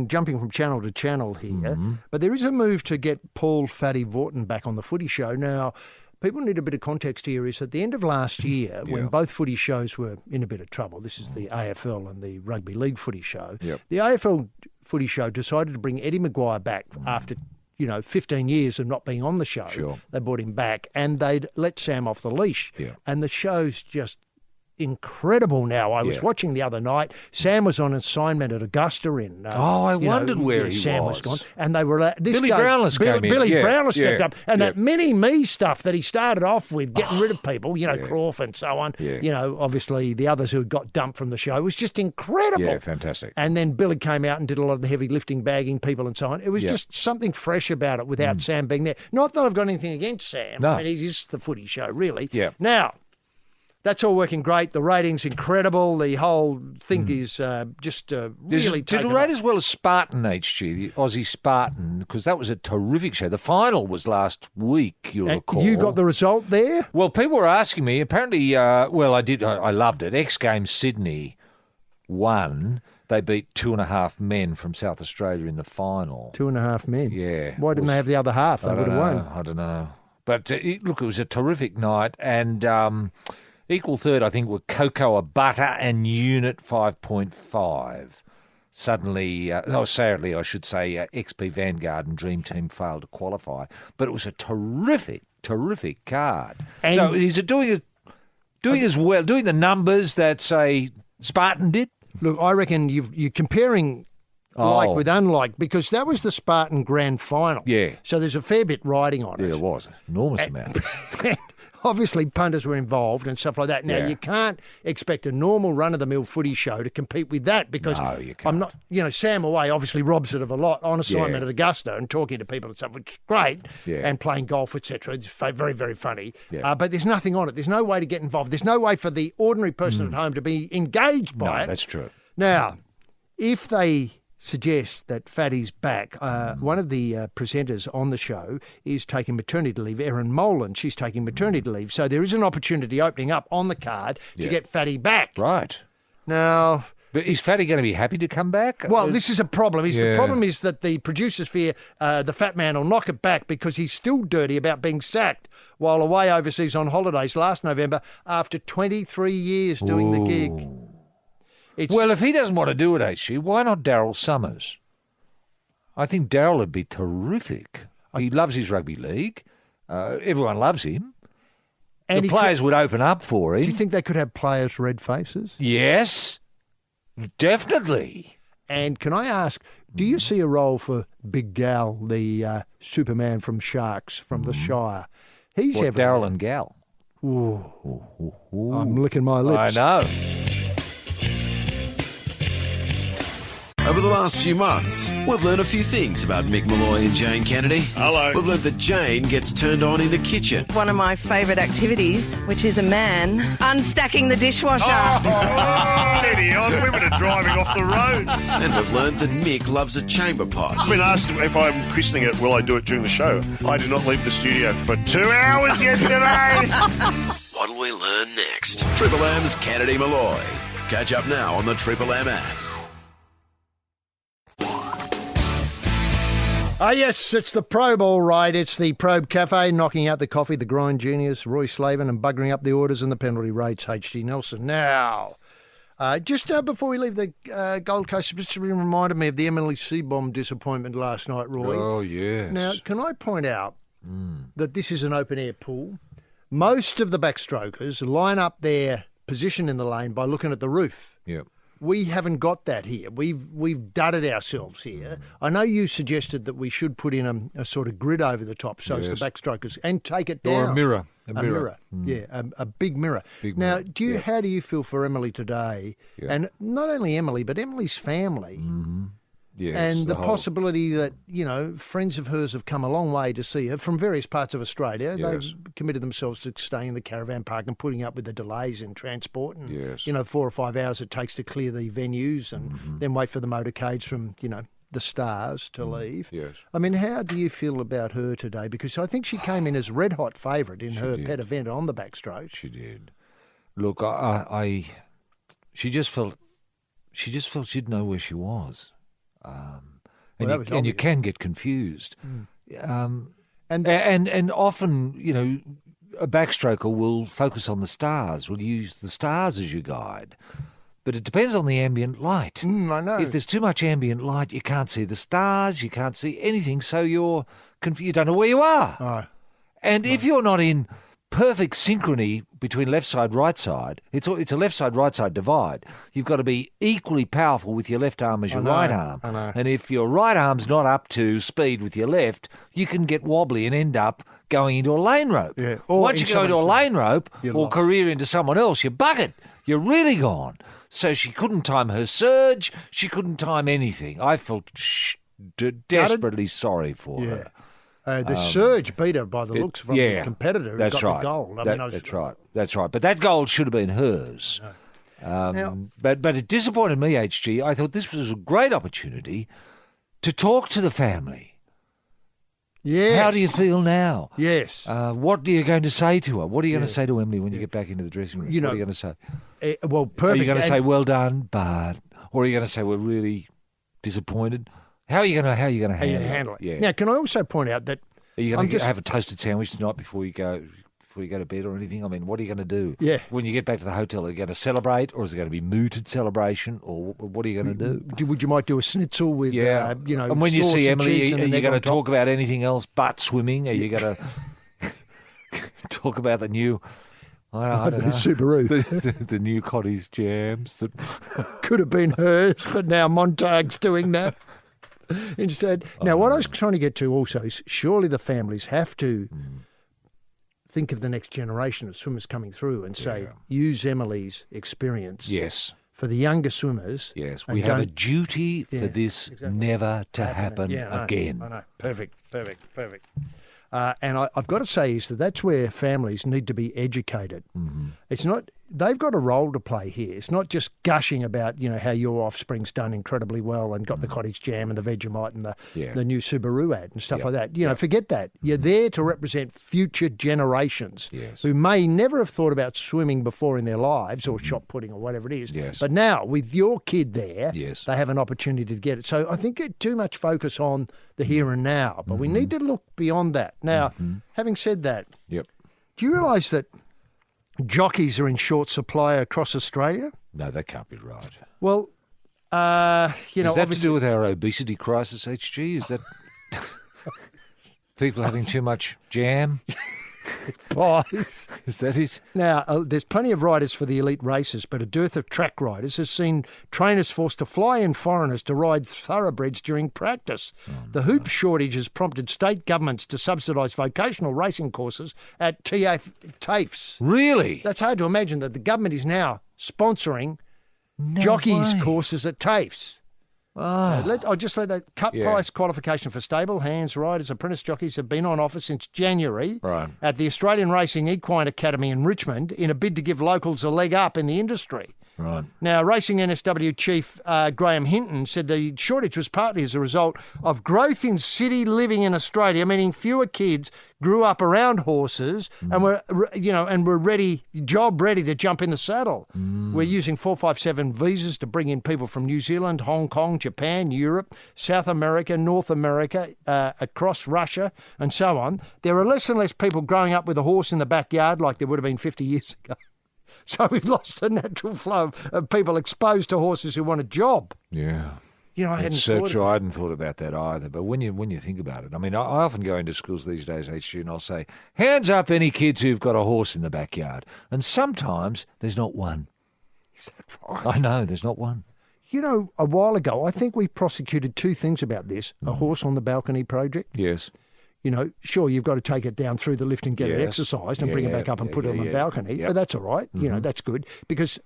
jumping from channel to channel here, but there is a move to get Paul Fatty Vorton back on the footy show. Now, people need a bit of context here. Is at the end of last year, when both footy shows were in a bit of trouble, this is the AFL and the Rugby League footy show, the AFL footy show decided to bring Eddie Maguire back after 15 years of not being on the show. Sure. They brought him back and they'd let Sam off the leash. Yeah. And the show's just incredible now. I was watching the other night. Sam was on assignment at Augusta in. I wondered where he Sam was. gone, and they were. Billy Brownless came in. Billy Yeah, Brownless stepped yeah, up, and yeah. that mini-me stuff that he started off with, getting rid of people, Croft and so on. Yeah. Obviously the others who got dumped from the show was just incredible. Yeah, fantastic. And then Billy came out and did a lot of the heavy lifting, bagging people and so on. It was just something fresh about it without Sam being there. Not that I've got anything against Sam. No. I mean, he's just the footy show, really. Yeah. Now, that's all working great. The rating's incredible. The whole thing is just really Did taken it rate off. as well as Spartan HG, the Aussie Spartan, because that was a terrific show. The final was last week, you'll recall. You got the result there? Well, people were asking me. Apparently, I did. I loved it. X Games Sydney won. They beat 2.5 men from South Australia in the final. 2.5 men. Yeah. Why didn't they have the other half? They would have won. I don't know. But look, it was a terrific night. And equal third, I think, were Cocoa Butter and Unit 5.5. Suddenly, sadly, I should say, XP Vanguard and Dream Team failed to qualify. But it was a terrific card. And so is it doing as well, doing the numbers that, say, Spartan did? Look, I reckon you're comparing like with unlike, because that was the Spartan Grand Final. Yeah. So there's a fair bit riding on it. Yeah, there was. Enormous amount. Obviously, punters were involved and stuff like that. Now, Yeah. you can't expect a normal run-of-the-mill footy show to compete with that because No, you can't. I'm not, Sam Away obviously robs it of a lot on assignment Yeah. at Augusta and talking to people and stuff, which is great, Yeah. and playing golf, etc. It's very, very funny. Yeah. But there's nothing on it. There's no way to get involved. There's no way for the ordinary person at home to be engaged by No, it. that's true. Now, if they suggest that Fatty's back, one of the presenters on the show is taking maternity leave, Erin Molan. She's taking maternity leave. So there is an opportunity opening up on the card to get Fatty back. Right. Now, But is Fatty going to be happy to come back? well, this is a problem. The Yeah. problem is that the producers fear the fat man will knock it back because he's still dirty about being sacked while away overseas on holidays last November after 23 years doing the gig. Well, if he doesn't want to do it, HG, why not Daryl Summers? I think Daryl would be terrific. He loves his rugby league. Everyone loves him. And the players would open up for him. Do you think they could have players' red faces? Yes, definitely. And can I ask, do you see a role for Big Gal, the Superman from Sharks, from the Shire? He's What, everywhere. Daryl and Gal? I'm licking my lips. I know. Over the last few months, we've learned a few things about Mick Malloy and Jane Kennedy. Hello. We've learned that Jane gets turned on in the kitchen. One of my favourite activities, which is a man unstacking the dishwasher. Steady on, women are driving off the road. And we've learned that Mick loves a chamber pot. I've been asked if I'm christening it, will I do it during the show? I did not leave the studio for 2 hours yesterday. What'll we learn next? Triple M's Kennedy Malloy. Catch up now on the Triple M app. Yes, it's the Probe, all right. It's the Probe Cafe, knocking out the coffee, the grind genius, Roy Slaven, and buggering up the orders and the penalty rates, H.D. Nelson. Now, just before we leave the Gold Coast, just reminded me of the Emily Seabomb disappointment last night, Roy. Oh, yes. Now, can I point out that this is an open-air pool? Most of the backstrokers line up their position in the lane by looking at the roof. Yep. We haven't got that here. We've dudded ourselves here. I know you suggested that we should put in a sort of grid over the top so it's the backstrokers and take it down. Or a mirror. A mirror. Yeah, a big mirror. Now, how do you feel for Emily today? Yeah. And not only Emily, but Emily's family. Yes, And the whole- possibility that, friends of hers have come a long way to see her from various parts of Australia. Yes. They've committed themselves to staying in the caravan park and putting up with the delays in transport and, Yes. 4 or 5 hours it takes to clear the venues and then wait for the motorcades from, the stars to leave. Yes. I mean, how do you feel about her today? Because I think she came in as red hot favourite in her pet event on the backstroke. She did. Look, she just felt she didn't know where she was. And you can get confused. And often, a backstroker will focus on the stars, will use the stars as your guide. But it depends on the ambient light. I know. If there's too much ambient light, you can't see the stars, you can't see anything, so you're confused. You don't know where you are. Oh. And if you're not in perfect synchrony between left side, right side, it's a left side, right side divide. You've got to be equally powerful with your left arm as your right arm. I know. And if your right arm's not up to speed with your left, you can get wobbly and end up going into a lane rope. Yeah. Or once you go into a lane rope or lost. career into someone else, you're buggered. You're really gone. So she couldn't time her surge. She couldn't time anything. I felt desperately sorry for her. The surge beat her by the looks from the competitor who that's got right. the gold. That's right. But that gold should have been hers. But it disappointed me, HG. I thought this was a great opportunity to talk to the family. Yes. How do you feel now? Yes. What are you going to say to her? What are you going to say to Emily when you get back into the dressing room? What are you going to say? Well, perfect. Are you going to say, well done, but... Or are you going to say, we're really disappointed? How are you going to handle it? Yeah. Now, can I also point out that... Are you going to have a toasted sandwich tonight before you go to bed or anything? I mean, what are you going to do? Yeah. When you get back to the hotel, are you going to celebrate, or is it going to be mooted celebration, or what are you going to do? You might do a schnitzel with, And when you see Emily, are you going to talk about anything else but swimming? Are you going to talk about the new... I don't know. Subaru. The new cottage jams. That could have been hers, but now Montag's doing that instead. Now, what I was trying to get to also is surely the families have to think of the next generation of swimmers coming through and say, use Emily's experience. Yes. For the younger swimmers. Yes, we have a duty for this never to happen again. I know. Perfect. And I've got to say is that's where families need to be educated. Mm-hmm. It's not, they've got a role to play here. It's not just gushing about, how your offspring's done incredibly well and got the cottage jam and the Vegemite and the new Subaru ad and stuff like that. Forget that. You're there to represent future generations who may never have thought about swimming before in their lives or shot putting or whatever it is. Yes. But now with your kid there, they have an opportunity to get it. So I think too much focus on the here and now, but we need to look beyond that. Now, having said that, do you realise that jockeys are in short supply across Australia? No, that can't be right. Well, is that to do with our obesity crisis, HG? Is that people having too much jam? Pies. Is that it? Now, there's plenty of riders for the elite races, but a dearth of track riders has seen trainers forced to fly in foreigners to ride thoroughbreds during practice. The hoop shortage has prompted state governments to subsidise vocational racing courses at TAFEs. Really? That's hard to imagine that the government is now sponsoring jockeys' courses at TAFEs. I'll just let that cut price qualification for stable hands, riders, apprentice jockeys have been on offer since January at the Australian Racing Equine Academy in Richmond in a bid to give locals a leg up in the industry. Right. Now, Racing NSW Chief Graham Hinton said the shortage was partly as a result of growth in city living in Australia, meaning fewer kids grew up around horses and were ready to jump in the saddle. We're using 457 visas to bring in people from New Zealand, Hong Kong, Japan, Europe, South America, North America, across Russia, and so on. There are less and less people growing up with a horse in the backyard like there would have been 50 years ago. So we've lost the natural flow of people exposed to horses who want a job. Yeah. I hadn't thought I hadn't thought about that either. But when you think about it, I mean, I often go into schools these days, HG, and I'll say, hands up any kids who've got a horse in the backyard. And sometimes there's not one. Is that right? I know, there's not one. A while ago, I think we prosecuted two things about this. A horse on the balcony project. Yes. Sure, you've got to take it down through the lift and get it exercised and bring it back up and put it on the balcony, but that's all right. That's good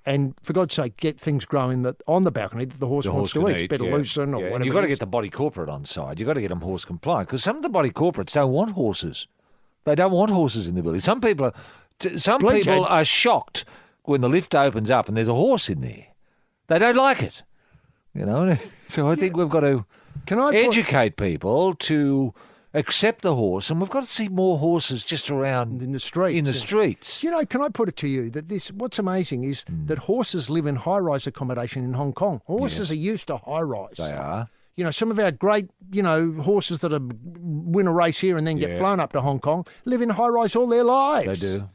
and for God's sake, get things growing on the balcony that the horse wants to eat. Better loosen or whatever. And you've got to get the body corporate on side. You've got to get them horse compliant because some of the body corporates don't want horses. They don't want horses in the building. Some people are shocked when the lift opens up and there's a horse in there. They don't like it. So I think we've got to educate people to accept the horse, and we've got to see more horses just around in the streets. Can I put it to you that what's amazing is that horses live in high-rise accommodation in Hong Kong. Horses are used to high-rise. They are. some of our great, horses that win a race here and then get flown up to Hong Kong live in high-rise all their lives. They do.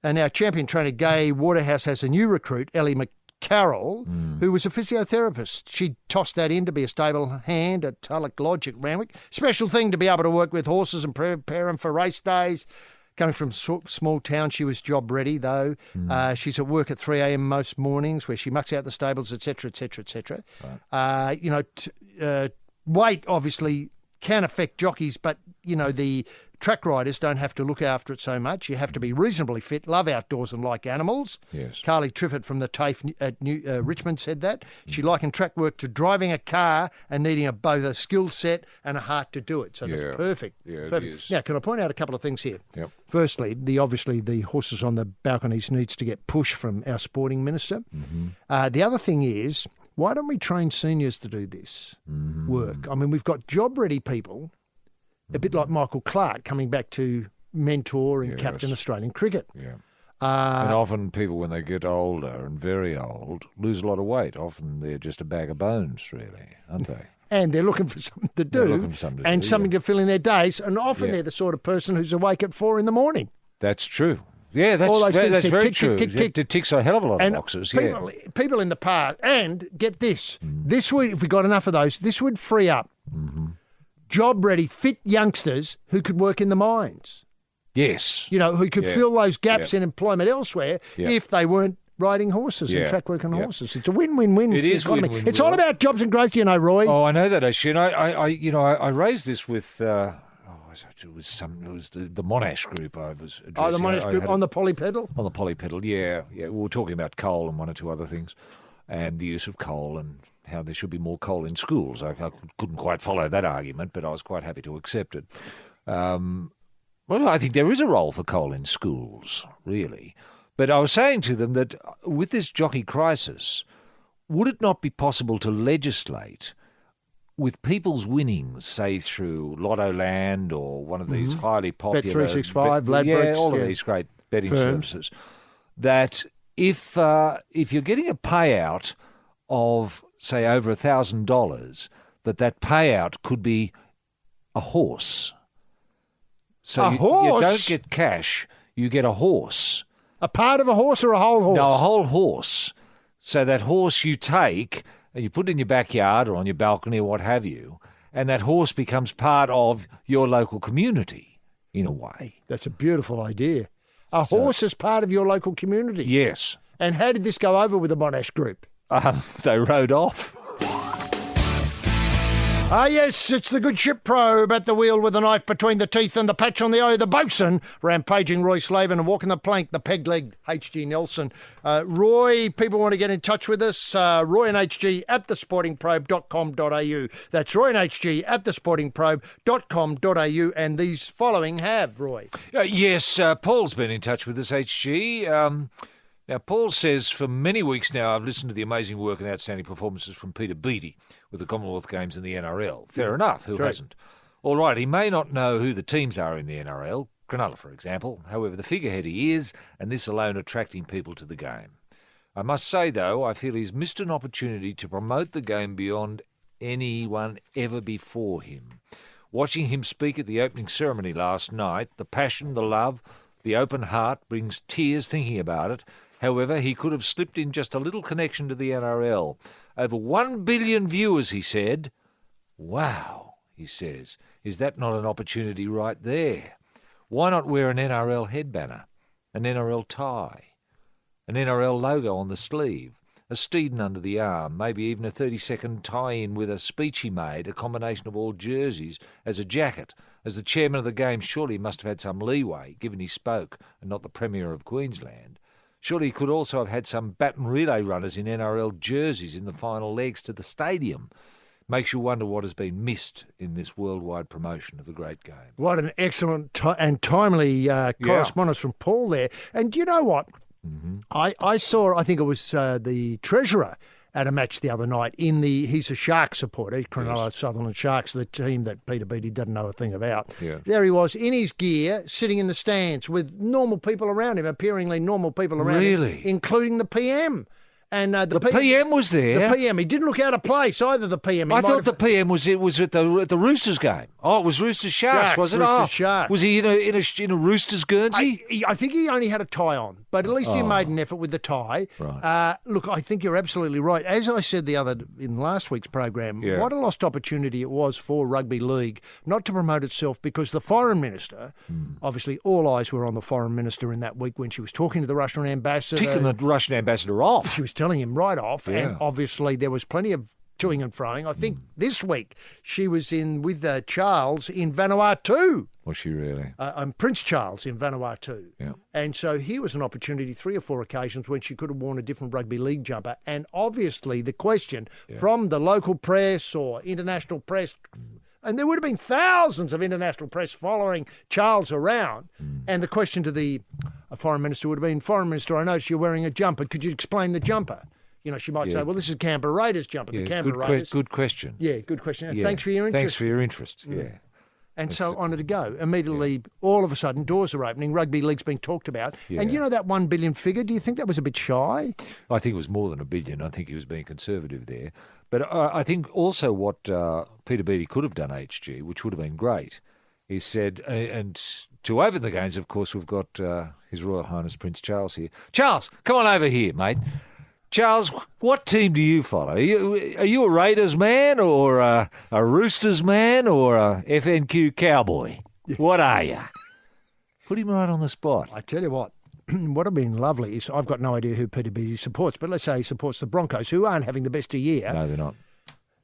And our champion trainer, Gay Waterhouse, has a new recruit, Ellie McCarroll, who was a physiotherapist. She tossed that in to be a stable hand at Tulloch Lodge at Randwick. Special thing to be able to work with horses and prepare them for race days. Coming from small town, she was job ready, though. She's at work at 3 a.m. most mornings where she mucks out the stables, etc., etc., etc. Weight, obviously, can affect jockeys, but, the track riders don't have to look after it so much. You have to be reasonably fit, love outdoors and like animals. Yes. Carly Triffett from the TAFE at Richmond said that. She likened track work to driving a car and needing both a skill set and a heart to do it. So that's perfect. Yeah, perfect. it is. Now, can I point out a couple of things here? Yep. Firstly, obviously the horses on the balconies needs to get push from our sporting minister. The other thing is, why don't we train seniors to do this work? I mean, we've got job-ready people, a bit like Michael Clark coming back to mentor and captain Australian cricket. Yeah. And often people, when they get older and very old, lose a lot of weight. Often they're just a bag of bones, really, aren't they? And they're looking for something to do something to fill in their days. And often they're the sort of person who's awake at 4 a.m. That's true. Yeah, that's very true. It ticks a hell of a lot of boxes. People in the past, and get this, this would, if we got enough of those, this would free up job-ready, fit youngsters who could work in the mines. Yes. Who could fill those gaps in employment elsewhere if they weren't riding horses and track working horses. It's a win-win-win. It is economy. win-win. It's all about jobs and growth, Roy. Oh, I know that, actually. And I raised this with... it was the Monash group I was addressing. Oh, the Monash group on the polypedal? On the polypedal, yeah. We were talking about coal and one or two other things, and the use of coal and how there should be more coal in schools. I couldn't quite follow that argument, but I was quite happy to accept it. Well, I think there is a role for coal in schools, really. But I was saying to them that with this jockey crisis, would it not be possible to legislate with people's winnings, say through Lotto Land or one of these highly popular... Bet365, Ladbrokes. All of these great betting services, that if you're getting a payout of, say, over $1,000, that payout could be a horse. So you don't get cash, you get a horse. A part of a horse or a whole horse? No, a whole horse. So that horse you take and you put it in your backyard or on your balcony or what have you, and that horse becomes part of your local community in a way. That's a beautiful idea. A horse is part of your local community? Yes. And how did this go over with the Monash group? They rode off. Yes, it's the good ship Probe at the wheel with a knife between the teeth and the patch on the O, the boatswain, rampaging Roy Slaven, and walking the plank, the peg-legged H.G. Nelson. Roy, people want to get in touch with us, Roy and HG at thesportingprobe.com.au. That's Roy and HG at thesportingprobe.com.au, and these following have, Roy. Yes, Paul's been in touch with us, HG. Now, Paul says, for many weeks now, I've listened to the amazing work and outstanding performances from Peter Beattie with the Commonwealth Games and the NRL. Fair enough, who hasn't? All right, he may not know who the teams are in the NRL, Cronulla, for example. However, the figurehead he is, and this alone attracting people to the game. I must say, though, I feel he's missed an opportunity to promote the game beyond anyone ever before him. Watching him speak at the opening ceremony last night, the passion, the love, the open heart brings tears thinking about it. However, he could have slipped in just a little connection to the NRL. Over 1 billion viewers, he said. Wow, he says. Is that not an opportunity right there? Why not wear an NRL head banner, an NRL tie, an NRL logo on the sleeve, a Steeden under the arm, maybe even a 30-second tie-in with a speech he made, a combination of all jerseys, as a jacket? As the chairman of the game, surely he must have had some leeway, given he spoke and not the Premier of Queensland. Surely he could also have had some baton relay runners in NRL jerseys in the final legs to the stadium. Makes you wonder what has been missed in this worldwide promotion of the great game. What an excellent and timely correspondence from Paul there. And you know what? I saw, I think it was the Treasurer at a match the other night he's a Sharks supporter, Cronulla Sutherland Sharks, the team that Peter Beattie doesn't know a thing about. Yeah. There he was in his gear, sitting in the stands with normal people around him, appearingly normal people around him, including the PM. And the PM was there. The PM. He didn't look out of place either, the PM. I thought the PM was at the Roosters game. Oh, it was Roosters Sharks, was it? Roosters Sharks. Was he in a Roosters Guernsey? I think he only had a tie on, but at least he made an effort with the tie. Right. Look, I think you're absolutely right. As I said in last week's program, what a lost opportunity it was for rugby league not to promote itself, because the foreign minister, obviously all eyes were on the foreign minister in that week when she was talking to the Russian ambassador. Ticking the Russian ambassador off. She was telling him right off, and obviously there was plenty of toing and froing. I think this week she was in with Charles in Vanuatu. Was she really? Prince Charles in Vanuatu. Yeah. And so here was an opportunity, 3 or 4 occasions when she could have worn a different rugby league jumper. And obviously the question from the local press or international press, and there would have been thousands of international press following Charles around, and the question to the foreign minister would have been, Foreign Minister, I noticed you're wearing a jumper. Could you explain the jumper? You know, she might say, well, this is Canberra Raiders jumper. Yeah, the Canberra Raiders. Good question. Yeah, good question. Yeah. Thanks for your interest. Thanks for your interest, yeah. And so on it go. Immediately, all of a sudden, doors are opening. Rugby league's being talked about. Yeah. And you know that 1 billion figure? Do you think that was a bit shy? I think it was more than $1 billion. I think he was being conservative there. But I think also what Peter Beattie could have done, HG, which would have been great, is said, and to open the games, of course, we've got His Royal Highness Prince Charles here. Charles, come on over here, mate. Charles, what team do you follow? Are you a Raiders man or a Roosters man or a FNQ cowboy? What are you? Put him right on the spot. I tell you what would have been lovely is, I've got no idea who Peter Beattie supports, but let's say he supports the Broncos, who aren't having the best of year. No, they're not.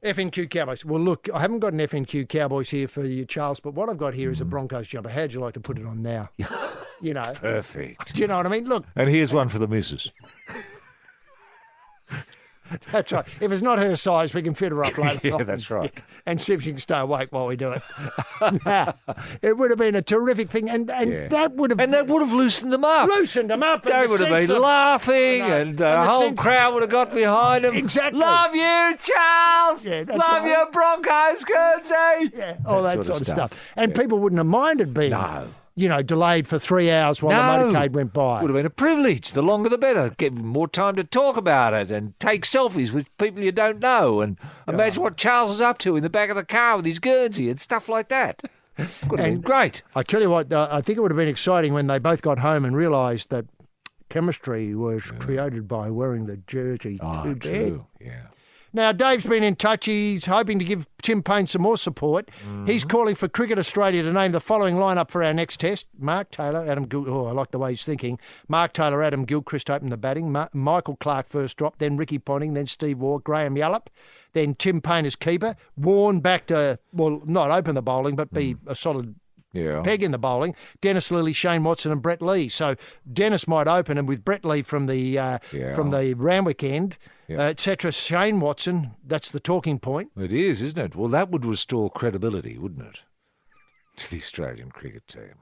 FNQ Cowboys. Well, look, I haven't got an FNQ Cowboys here for you, Charles, but what I've got here is a Broncos jumper. How'd you like to put it on now? You know. Perfect. Do you know what I mean? Look. And here's one for the missus. That's right. If it's not her size, we can fit her up later. Yeah, that's right. And see if she can stay awake while we do it. It would have been a terrific thing, and that would have loosened them up. Loosened them up. They would have been laughing, and the whole crowd would have got behind them. Exactly. Love you, Charles. Yeah, that's Love right. you, Broncos, Guernsey. Yeah, all that sort of stuff. And people wouldn't have minded being. No. You know, delayed for 3 hours while the motorcade went by. Would have been a privilege. The longer the better. Give them more time to talk about it and take selfies with people you don't know and imagine what Charles was up to in the back of the car with his Guernsey and stuff like that. Could have been great. I tell you what, I think it would have been exciting when they both got home and realised that chemistry was created by wearing the jersey to bed. True. Yeah. Now, Dave's been in touch. He's hoping to give Tim Payne some more support. He's calling for Cricket Australia to name the following lineup for our next test. Mark Taylor, Adam Gilchrist. Oh, I like the way he's thinking. Mark Taylor, Adam Gilchrist open the batting. Michael Clark first drop, then Ricky Ponting, then Steve Waugh, Graham Yallop, then Tim Payne as keeper. Warren back to, well, not open the bowling, but be a solid peg in the bowling. Dennis Lilly, Shane Watson and Brett Lee. So Dennis might open, and with Brett Lee from the Randwick end, etc. Shane Watson, that's the talking point. It is, isn't it? Well, that would restore credibility, wouldn't it, to the Australian cricket team.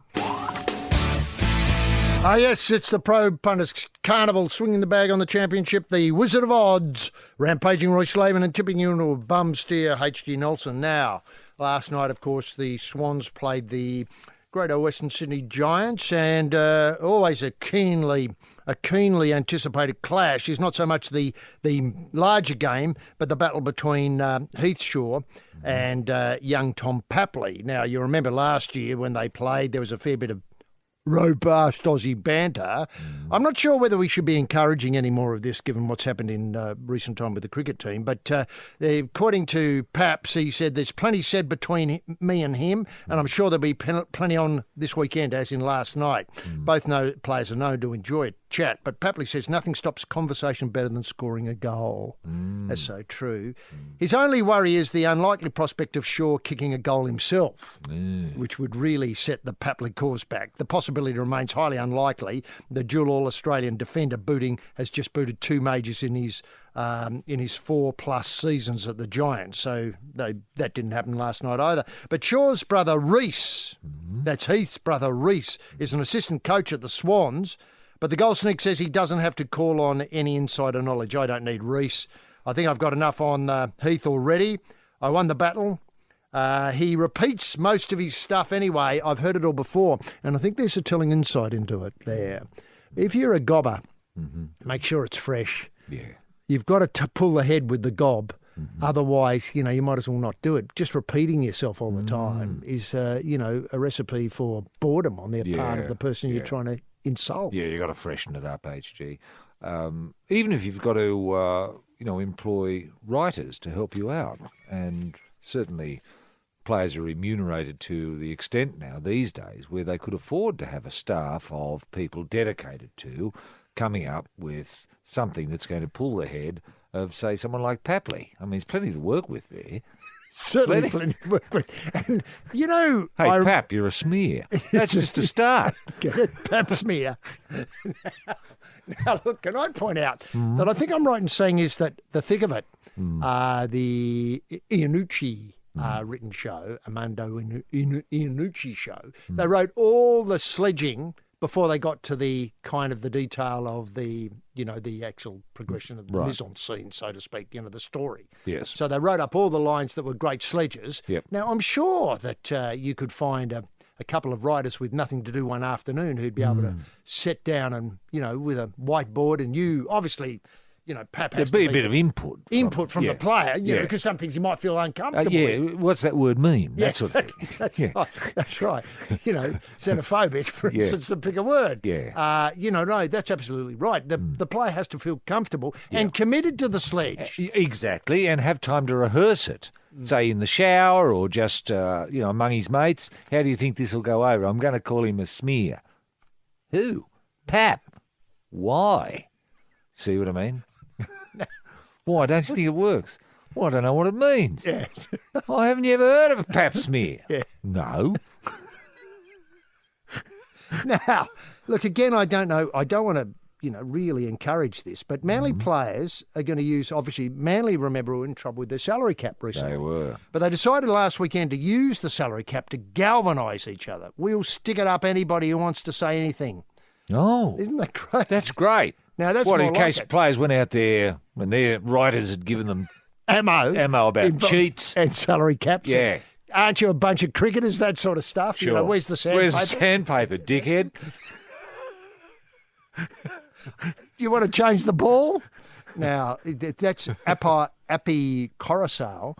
Ah, yes, it's the Probe Punters Carnival swinging the bag on the championship. The Wizard of Odds, rampaging Roy Slaven and tipping you into a bum steer, H.G. Nelson. Now, last night, of course, the Swans played the Greater Western Sydney Giants, and always a keenly anticipated clash is not so much the larger game, but the battle between Heathshaw and young Tom Papley. Now, you remember last year when they played, there was a fair bit of robust Aussie banter. I'm not sure whether we should be encouraging any more of this given what's happened in recent time with the cricket team, but according to Paps, he said there's plenty said between me and him, and I'm sure there'll be plenty on this weekend, as in last night. Both players are known to enjoy it. Chat, but Papley says nothing stops conversation better than scoring a goal. That's so true. His only worry is the unlikely prospect of Shaw kicking a goal himself, which would really set the Papley course back. The possibility remains highly unlikely. The dual All-Australian defender has just booted 2 majors in his 4+ seasons at the Giants, so that didn't happen last night either. But Shaw's brother Reece, that's Heath's brother Reece, is an assistant coach at the Swans. But the goal sneak says he doesn't have to call on any insider knowledge. I don't need Reece. I think I've got enough on Heath already. I won the battle. He repeats most of his stuff anyway. I've heard it all before. And I think there's a telling insight into it there. If you're a gobber, make sure it's fresh. Yeah. You've got to pull ahead with the gob. Otherwise, you might as well not do it. Just repeating yourself all the time is, a recipe for boredom on the part of the person you're trying to insult. Yeah, you got to freshen it up, HG. Even if you've got to, employ writers to help you out, and certainly players are remunerated to the extent now these days where they could afford to have a staff of people dedicated to coming up with something that's going to pull the head of, say, someone like Papley. I mean, there's plenty to work with there. Certainly plenty to work with. And, Hey, Pap, you're a smear. That's just a start. Get it? Pap smear. Now, look, can I point out that I think I'm right in saying is that the thick of it, the Iannucci written show, Armando Iannucci show, they wrote all the sledging before they got to the kind of the detail of the actual progression of the mise-en-scene, so to speak, the story. Yes. So they wrote up all the lines that were great sledges. Yep. Now, I'm sure that you could find a couple of writers with nothing to do one afternoon who'd be able to sit down and, with a whiteboard, and you, obviously, Pap has There'd be a bit of input. From the player, because some things you might feel uncomfortable with. What's that word mean? That sort of thing. That's right. Xenophobic, for instance, to pick a word. Yeah. No, that's absolutely right. The player has to feel comfortable and committed to the sledge. Exactly, and have time to rehearse it. Say in the shower or just, among his mates. How do you think this will go over? I'm going to call him a smear. Who? Pap. Why? See what I mean? Why don't you think it works? Well, I don't know what it means. Yeah. Oh, haven't you ever heard of a pap smear? Yeah. No. Now, look, again, I don't know. I don't want to, really encourage this, but Manly players are going to use, obviously, Manly, remember, were in trouble with their salary cap recently. They were. But they decided last weekend to use the salary cap to galvanise each other. We'll stick it up anybody who wants to say anything. Oh. Isn't that great? That's great. Now, that's what, more in like case it. players went out there when their writers had given them ammo about cheats and salary caps. Yeah. Aren't you a bunch of cricketers, that sort of stuff? Sure. Where's the sandpaper? Where's the sandpaper, dickhead? You want to change the ball? Now, that's Appy Coruscant.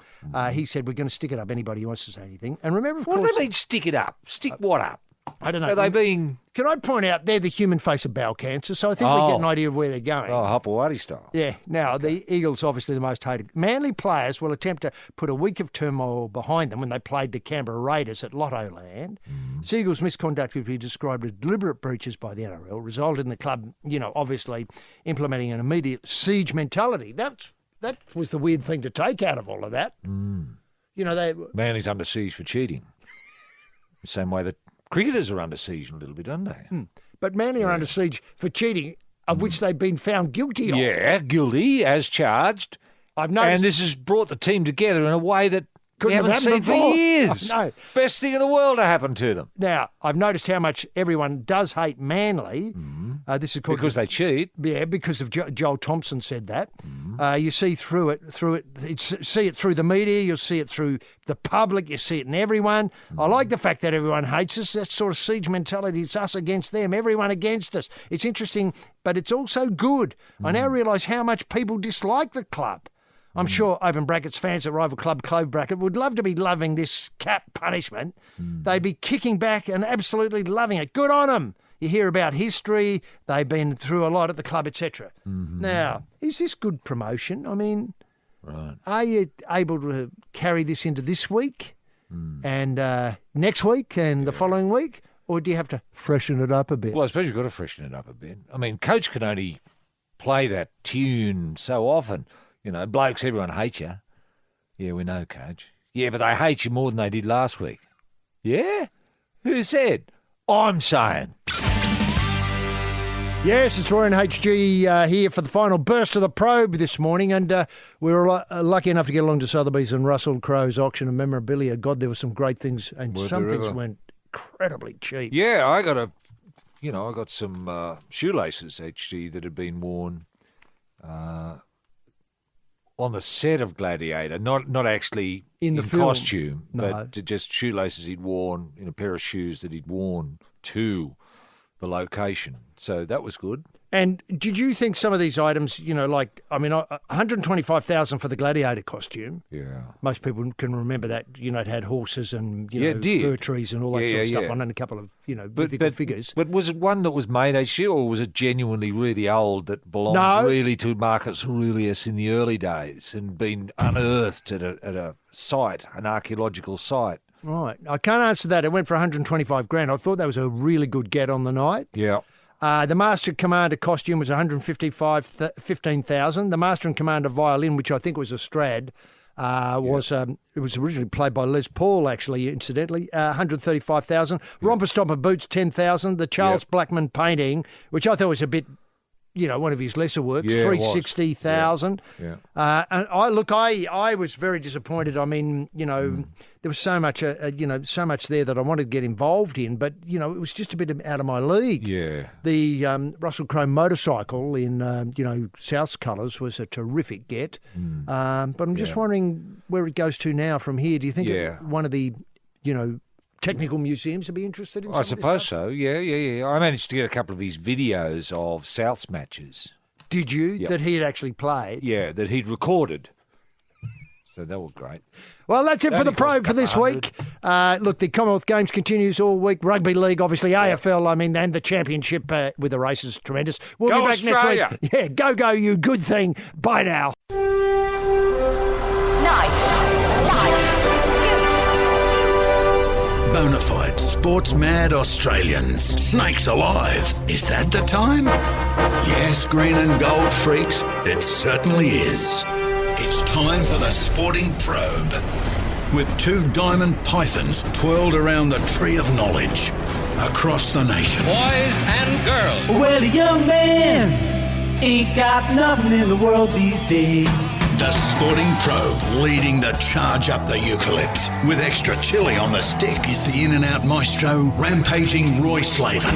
He said, we're going to stick it up anybody who wants to say anything. And remember, of What course... do they mean stick it up? Stick what up? I don't know. Are they being... Can I point out, they're the human face of bowel cancer, so I think we get an idea of where they're going. Oh, Hapawati style. Yeah. Now, the Eagles, obviously the most hated. Manly players will attempt to put a week of turmoil behind them when they played the Canberra Raiders at Lotto Land. Seagulls' misconduct could be described as deliberate breaches by the NRL, resulted in the club, obviously implementing an immediate siege mentality. That was the weird thing to take out of all of that. Manly's under siege for cheating. The same way that cricketers are under siege a little bit, aren't they? But Manly are under siege for cheating, of which they've been found guilty of. Yeah, guilty, as charged. I've noticed. And this has brought the team together in a way that we Couldn't have haven't seen happened for before. years. I know. Best thing in the world to happen to them. Now, I've noticed how much everyone does hate Manly. This is called Because they cheat. Yeah, because of Joel Thompson said that. You see through it. See it through the media. You'll see it through the public. You see it in everyone. I like the fact that everyone hates us. That sort of siege mentality. It's us against them. Everyone against us. It's interesting, but it's also good. I now realise how much people dislike the club. I'm sure open brackets fans at rival club clove bracket would love to be loving this cap punishment. They'd be kicking back and absolutely loving it. Good on them. You hear about history. They've been through a lot at the club, etc. Now, is this good promotion? I mean, are you able to carry this into this week and next week and the following week? Or do you have to freshen it up a bit? Well, I suppose you've got to freshen it up a bit. I mean, coach can only play that tune so often. Blokes, everyone hates you. Yeah, we know, coach. Yeah, but they hate you more than they did last week. Yeah? Who said? I'm saying. Yes, it's Roy and HG here for the final burst of the probe this morning, and we were lucky enough to get along to Sotheby's and Russell Crowe's auction of memorabilia. God, there were some great things, and some things went incredibly cheap. Yeah, I got some shoelaces, HG, that had been worn on the set of Gladiator, not actually in film. costume, No. but just shoelaces he'd worn in a pair of shoes that he'd worn to the location. So that was good. And did you think some of these items, 125,000 for the gladiator costume? Yeah. Most people can remember that. It had horses and it did. fir trees and all that sort of stuff on, and a couple of mythical figures. But was it one that was made actually, or was it genuinely really old that belonged really to Marcus Aurelius in the early days and been unearthed at a site, an archaeological site? Right. I can't answer that. It went for 125 grand. I thought that was a really good get on the night. Yeah. The Master Commander costume was 15,000. The Master and Commander violin, which I think was a Strad, it was originally played by Les Paul, actually, incidentally, 135,000. Romper Stomper boots, 10,000. The Charles Blackman painting, which I thought was a bit, one of his lesser works, 360,000. Yeah. And I was very disappointed. I mean, there was so much, so much there that I wanted to get involved in, but it was just a bit out of my league. Yeah. The Russell Crowe motorcycle in South's colours was a terrific get, but I'm just wondering where it goes to now from here. Do you think one of the technical museums would be interested in something? I suppose so, yeah. I managed to get a couple of his videos of South's matches. Did you? Yep. That he had actually played? Yeah, that he'd recorded. So that was great. Well, that's it for the Probe for this week. Look, the Commonwealth Games continues all week. Rugby League, obviously, AFL, and the Championship with the races, tremendous. We'll be back Australia. next week. Yeah, go, you good thing. Bye now. Bonafide sports-mad Australians. Snakes alive. Is that the time? Yes, green and gold freaks, it certainly is. It's time for the Sporting Probe. With 2 diamond pythons twirled around the tree of knowledge across the nation. Boys and girls. Well, a young man ain't got nothing in the world these days. The Sporting Probe leading the charge up the eucalypt. With extra chili on the stick is the in-and-out maestro, rampaging Roy Slaven.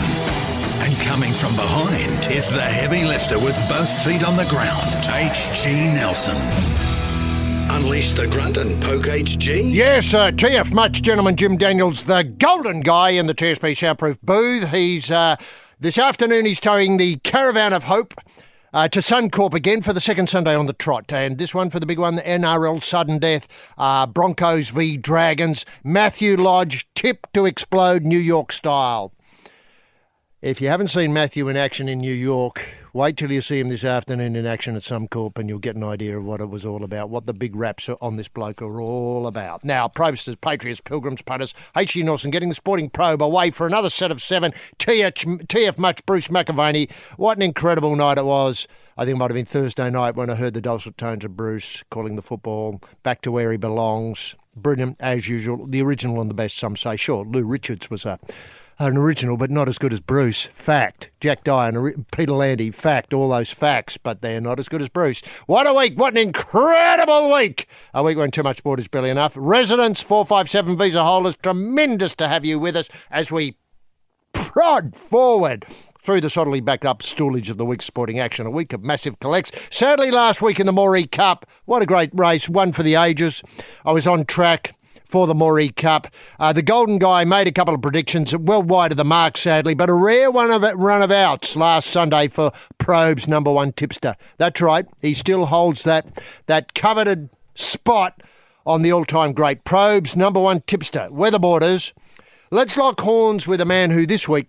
And coming from behind is the heavy lifter with both feet on the ground, H.G. Nelson. Unleash the grunt and poke H.G.? Yes, TF Much, gentleman, Jim Daniels, the golden guy in the TSP Soundproof booth. He's this afternoon he's towing the Caravan of Hope to Suncorp again for the second Sunday on the trot. And this one for the big one, the NRL sudden death, Broncos v Dragons, Matthew Lodge, tipped to explode New York style. If you haven't seen Matthew in action in New York, wait till you see him this afternoon in action at Suncorp and you'll get an idea of what it was all about, what the big raps on this bloke are all about. Now, Probe-sters, Patriots, Pilgrims, Punters, H.G. Nelson getting the Sporting Probe away for another set of 7. TF Much, Bruce McAvaney. What an incredible night it was. I think it might have been Thursday night when I heard the dulcet tones of Bruce calling the football back to where he belongs. Brilliant, as usual. The original and the best, some say. Sure, Lou Richards was an original, but not as good as Bruce. Fact. Jack Dyer and Peter Landy. Fact. All those facts, but they're not as good as Bruce. What a week. What an incredible week. A week when too much sport is barely enough. Residents, 457 visa holders, tremendous to have you with us as we prod forward through the solidly backed up stoolage of the week's sporting action. A week of massive collects. Sadly, last week in the Moree Cup, what a great race. One for the ages. I was on track for the Moree Cup. The Golden Guy made a couple of predictions, well wide of the mark, sadly, but a rare run of outs last Sunday for Probe's number 1 tipster. That's right, he still holds that coveted spot on the all-time great. Probe's number 1 tipster. Weatherboarders, let's lock horns with a man who this week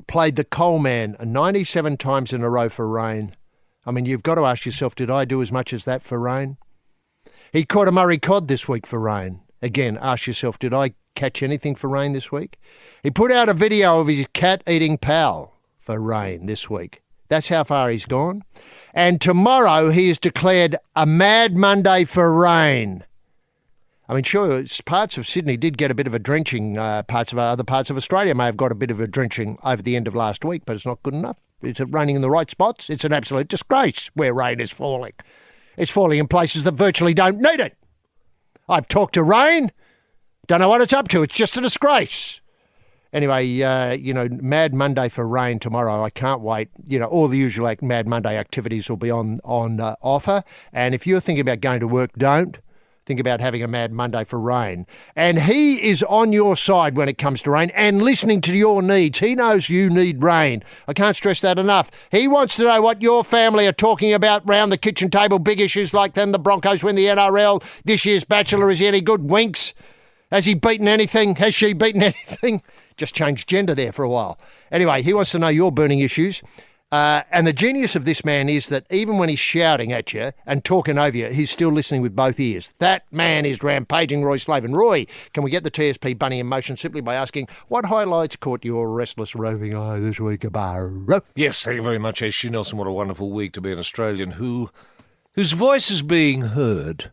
played the coal man 97 times in a row for rain. I mean, you've got to ask yourself, did I do as much as that for rain? He caught a Murray cod this week for rain. Again, ask yourself, did I catch anything for rain this week? He put out a video of his cat eating pal for rain this week. That's how far he's gone. And tomorrow he is declared a Mad Monday for rain. I mean, sure, parts of Sydney did get a bit of a drenching. Other parts of Australia may have got a bit of a drenching over the end of last week, but it's not good enough. Is it raining in the right spots? It's an absolute disgrace where rain is falling. It's falling in places that virtually don't need it. I've talked to rain. Don't know what it's up to. It's just a disgrace. Anyway, Mad Monday for rain tomorrow. I can't wait. All the usual Mad Monday activities will be on offer. And if you're thinking about going to work, don't. think about having a Mad Monday for rain. And he is on your side when it comes to rain and listening to your needs. He knows you need rain. I can't stress that enough. He wants to know what your family are talking about round the kitchen table. Big issues like then the Broncos win the NRL. This year's Bachelor, is he any good? Winks. Has he beaten anything? Has she beaten anything? Just changed gender there for a while. Anyway, he wants to know your burning issues. And the genius of this man is that even when he's shouting at you and talking over you, he's still listening with both ears. That man is rampaging Roy Slaven. Roy, can we get the TSP bunny in motion simply by asking, what highlights caught your restless roving eye this week, Barrow? Yes, thank you very much, A.C. Nelson. What a wonderful week to be an Australian whose voice is being heard.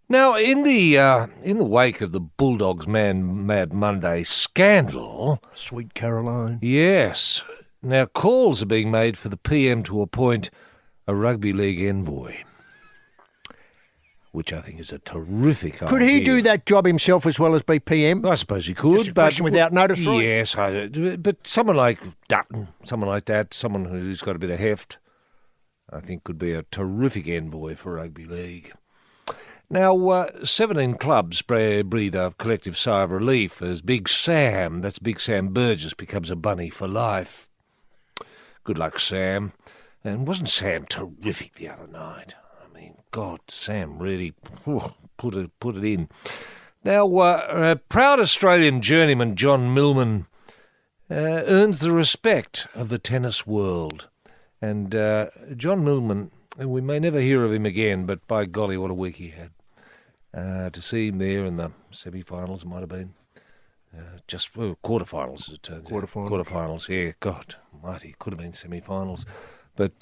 Now, in the wake of the Bulldogs Mad Monday scandal... Sweet Caroline. Yes. Now, calls are being made for the PM to appoint a rugby league envoy, which I think is a terrific idea. Could he do that job himself as well as be PM? I suppose he could. Just a question without notice, right? Yes, but someone like Dutton, someone like that, someone who's got a bit of heft, I think could be a terrific envoy for rugby league. Now, 17 clubs breathe a collective sigh of relief as Big Sam, that's Big Sam Burgess, becomes a bunny for life. Good luck, Sam. And wasn't Sam terrific the other night? I mean, God, Sam really put it in. Now, proud Australian journeyman John Millman earns the respect of the tennis world. And John Millman, we may never hear of him again, but by golly, what a week he had. To see him there in the semi-finals, it might have been. Quarterfinals, as it turns out. Quarterfinals, yeah. God mighty, could have been semi-finals. But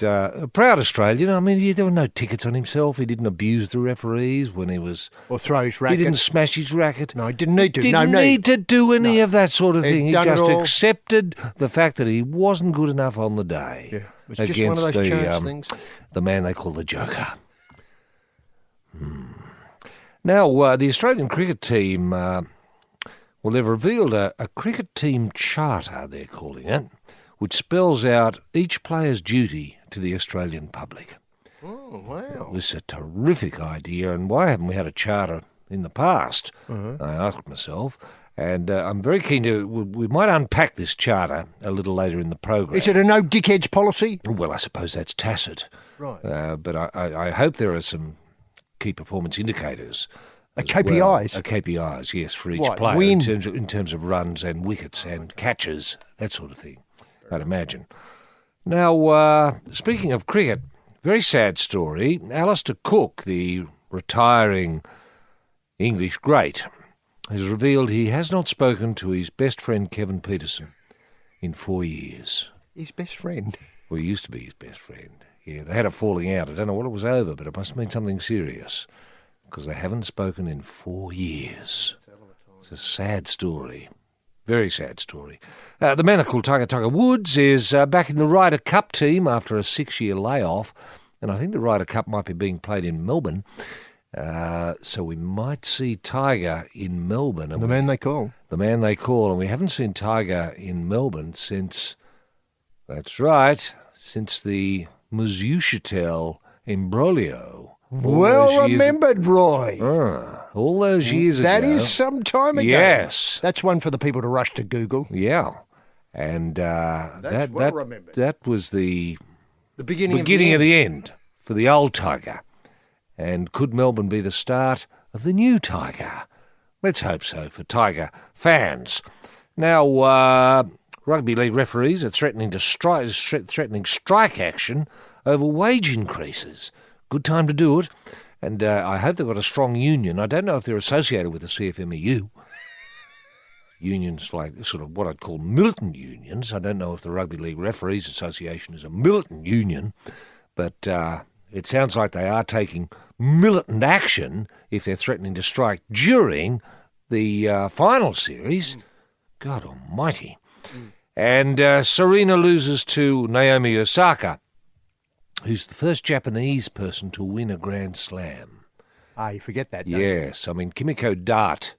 proud Australian. I mean, there were no tickets on himself. He didn't abuse the referees when he was... Or throw his racket. He didn't smash his racket. No, he didn't need to. Didn't need to do any of that sort of thing. He just it all. accepted the fact that he wasn't good enough on the day. Yeah, it was just one of those chance things. The man they call the Joker. Now, the Australian cricket team, they've revealed a cricket team charter, they're calling it, which spells out each player's duty to the Australian public. Oh, wow. This is a terrific idea, and why haven't we had a charter in the past? I asked myself, and I'm very keen to... We might unpack this charter a little later in the program. Is it a no dickheads policy? Well, I suppose that's tacit. Right. But I hope there are some key performance indicators. KPIs? KPIs, yes, for each player in terms of runs and wickets and catches, that sort of thing, I'd imagine. Now, speaking of cricket, very sad story. Alistair Cook, the retiring English great, has revealed he has not spoken to his best friend Kevin Peterson in 4 years. His best friend? Well, he used to be his best friend. Yeah, they had a falling out. I don't know what it was over, but it must have been something serious, because they haven't spoken in 4 years. It's a sad story. Very sad story. The man called Tiger Woods is back in the Ryder Cup team after a 6-year layoff, and I think the Ryder Cup might be being played in Melbourne. So we might see Tiger in Melbourne. The man they call. The man they call, and we haven't seen Tiger in Melbourne since, that's right, since the Museuchatel imbroglio. Well remembered, Roy. All those years ago. That is some time ago. Yes. That's one for the people to rush to Google. Yeah. And That's well remembered. That was the beginning of the end for the old Tiger. And could Melbourne be the start of the new Tiger? Let's hope so for Tiger fans. Now, rugby league referees are threatening strike action over wage increases. Good time to do it, and I hope they've got a strong union. I don't know if they're associated with the CFMEU. Unions like sort of what I'd call militant unions. I don't know if the Rugby League Referees Association is a militant union, but it sounds like they are taking militant action if they're threatening to strike during the final series. God almighty. And Serena loses to Naomi Osaka, who's the first Japanese person to win a Grand Slam. You forget that, don't you? Yes, I mean, Kimiko Date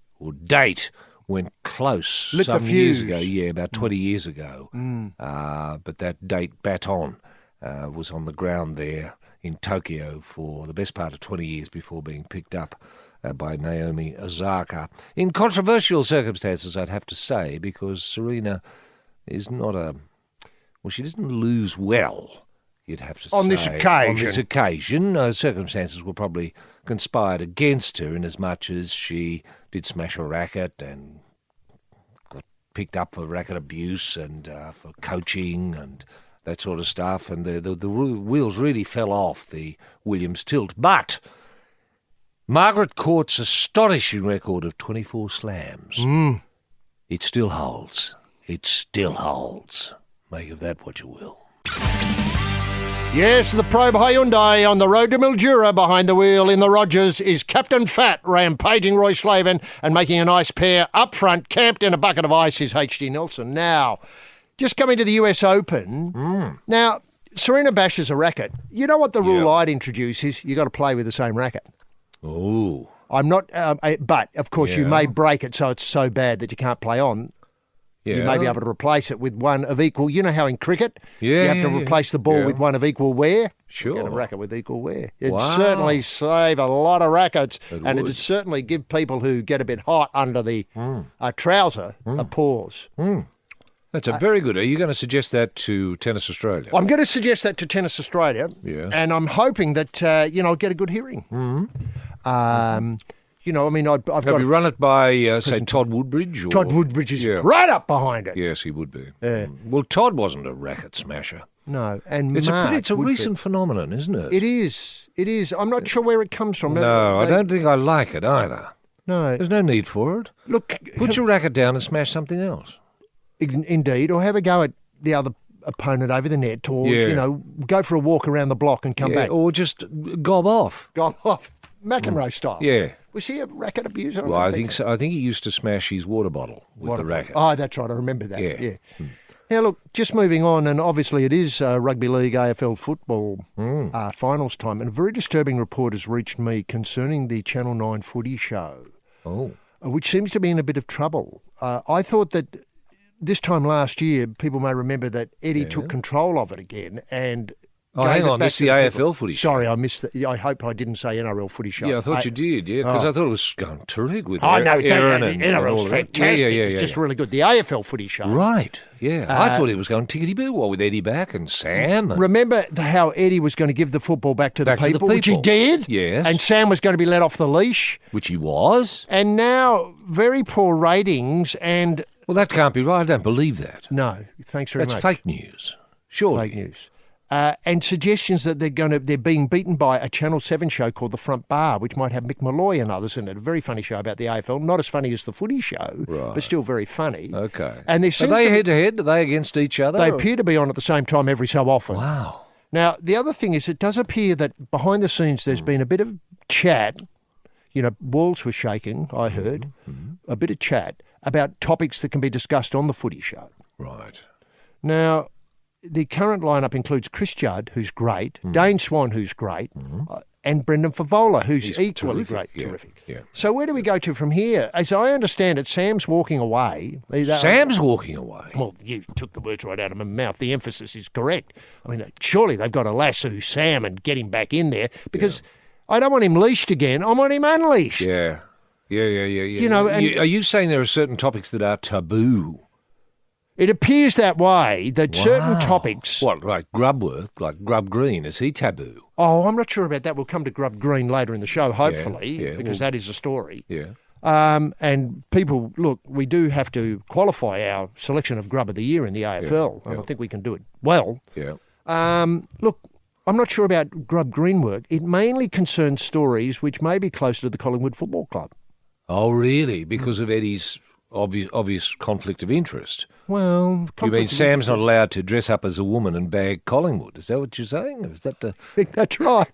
went close Lit some the years fuse. ago. Yeah, about 20 years ago. But that Date baton was on the ground there in Tokyo for the best part of 20 years before being picked up by Naomi Osaka. In controversial circumstances, I'd have to say, because Serena is not she doesn't lose well, you'd have to say. On this occasion. On this occasion, circumstances will probably conspired against her in as much as she did smash a racket and got picked up for racket abuse and for coaching and that sort of stuff, and the wheels really fell off the Williams tilt. But Margaret Court's astonishing record of 24 slams, it still holds. It still holds. Make of that what you will. Yes, the Probe Hyundai on the road to Mildura behind the wheel in the Rogers is Captain Fat rampaging Roy Slaven, and making a nice pair up front, camped in a bucket of ice, is H.D. Nelson. Now, just coming to the US Open. Now, Serena bashes a racket. You know what the rule I'd introduce is you got to play with the same racket. Oh. I'm not, but of course you may break it so it's so bad that you can't play on. You may be able to replace it with one of equal. You know how in cricket you have to replace the ball with one of equal wear? Sure. Get a racket with equal wear. It'd certainly save a lot of rackets, and it'd certainly give people who get a bit hot under the trouser a pause. That's a very good. Are you going to suggest that to Tennis Australia? I'm going to suggest that to Tennis Australia, and I'm hoping that I'll get a good hearing. I've Have you run it by, say, Todd Woodbridge? Or? Todd Woodbridge is right up behind it. Yes, he would be. Well, Todd wasn't a racket smasher. No, and it's a recent phenomenon, isn't it? It is. It is. I'm not sure where it comes from. No, I don't think I like it either. No. There's no need for it. Look, put your racket down and smash something else. Indeed, or have a go at the other opponent over the net, or go for a walk around the block and come back, or just gob off. McEnroe style. Yeah. Was he a racket abuser? Well, I think so. I think he used to smash his water bottle with the racket. Oh, that's right. I remember that. Yeah. Now, look, just moving on, and obviously it is rugby league AFL football finals time, and a very disturbing report has reached me concerning the Channel 9 footy show, which seems to be in a bit of trouble. I thought that this time last year, people may remember that Eddie took control of it again and... hang on, this is the AFL footy show. Sorry, I missed that. I hope I didn't say NRL footy show. Yeah, I thought you did, because I thought it was going terrific with Aaron and NRL's fantastic. It's just really good. The AFL footy show. Right, I thought it was going tickety-boo with Eddie back and Sam. Remember how Eddie was going to give the football back to the people, which he did? Yes. And Sam was going to be let off the leash. Which he was. And now, very poor ratings and... Well, that can't be right. I don't believe that. No, thanks very much. That's fake news. Surely. Fake news. And suggestions that they're being beaten by a Channel 7 show called The Front Bar, which might have Mick Malloy and others in it. A very funny show about the AFL. Not as funny as the footy show, but still very funny. Okay. And are they head-to-head? Are they against each other? They appear to be on at the same time every so often. Wow. Now, the other thing is it does appear that behind the scenes there's been a bit of chat. Walls were shaking, I heard. A bit of chat about topics that can be discussed on the footy show. Right. Now... the current lineup includes Chris Judd, who's great, Dane Swan, who's great, and Brendan Favola, who's equally great. Terrific. Yeah. So where do we go to from here? As I understand it, Sam's walking away. Sam's walking away? Well, you took the words right out of my mouth. The emphasis is correct. I mean, surely they've got to lasso Sam and get him back in there, because I don't want him leashed again. I want him unleashed. Yeah. Are you saying there are certain topics that are taboo? It appears that way, that certain topics... What, like grub work, like Grub Green, is he taboo? Oh, I'm not sure about that. We'll come to Grub Green later in the show, hopefully, because that is a story. Yeah. And people, look, we do have to qualify our selection of Grub of the Year in the AFL, and I think we can do it well. Yeah. Look, I'm not sure about Grub Green work. It mainly concerns stories which may be closer to the Collingwood Football Club. Oh, really? Because of Eddie's obvious conflict of interest? Well, you mean Sam's not allowed to dress up as a woman and bag Collingwood? Is that what you're saying? Is that the... I think that's right.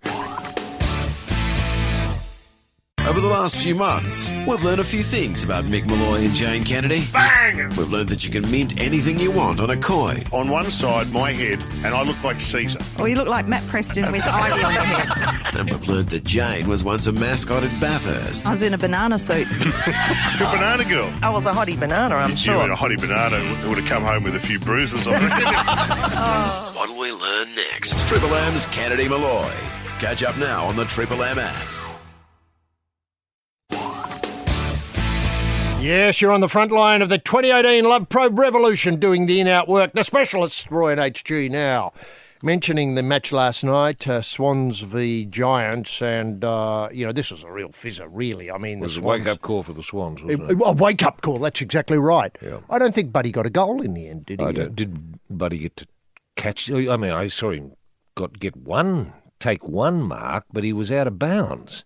Over the last few months, we've learned a few things about Mick Malloy and Jane Kennedy. Bang! We've learned that you can mint anything you want on a coin. On one side, my head, and I look like Caesar. Or you look like Matt Preston with ivy on your head. And we've learned that Jane was once a mascot at Bathurst. I was in a banana suit. You're a banana girl. I was a hottie banana, I'm sure. You and a hottie banana would have come home with a few bruises, I reckon. What'll we learn next? Triple M's Kennedy Malloy. Catch up now on the Triple M app. Yes, you're on the front line of the 2018 Love Probe revolution, doing the in-out work. The specialists, Roy and HG now. Mentioning the match last night, Swans v Giants, and, this was a real fizzer, really. I mean, It was the a Swans... wake-up call for the Swans, wasn't it? A wake-up call, that's exactly right. Yeah. I don't think Buddy got a goal in the end, did he? Did Buddy get to catch... I mean, I saw him take one mark, but he was out of bounds.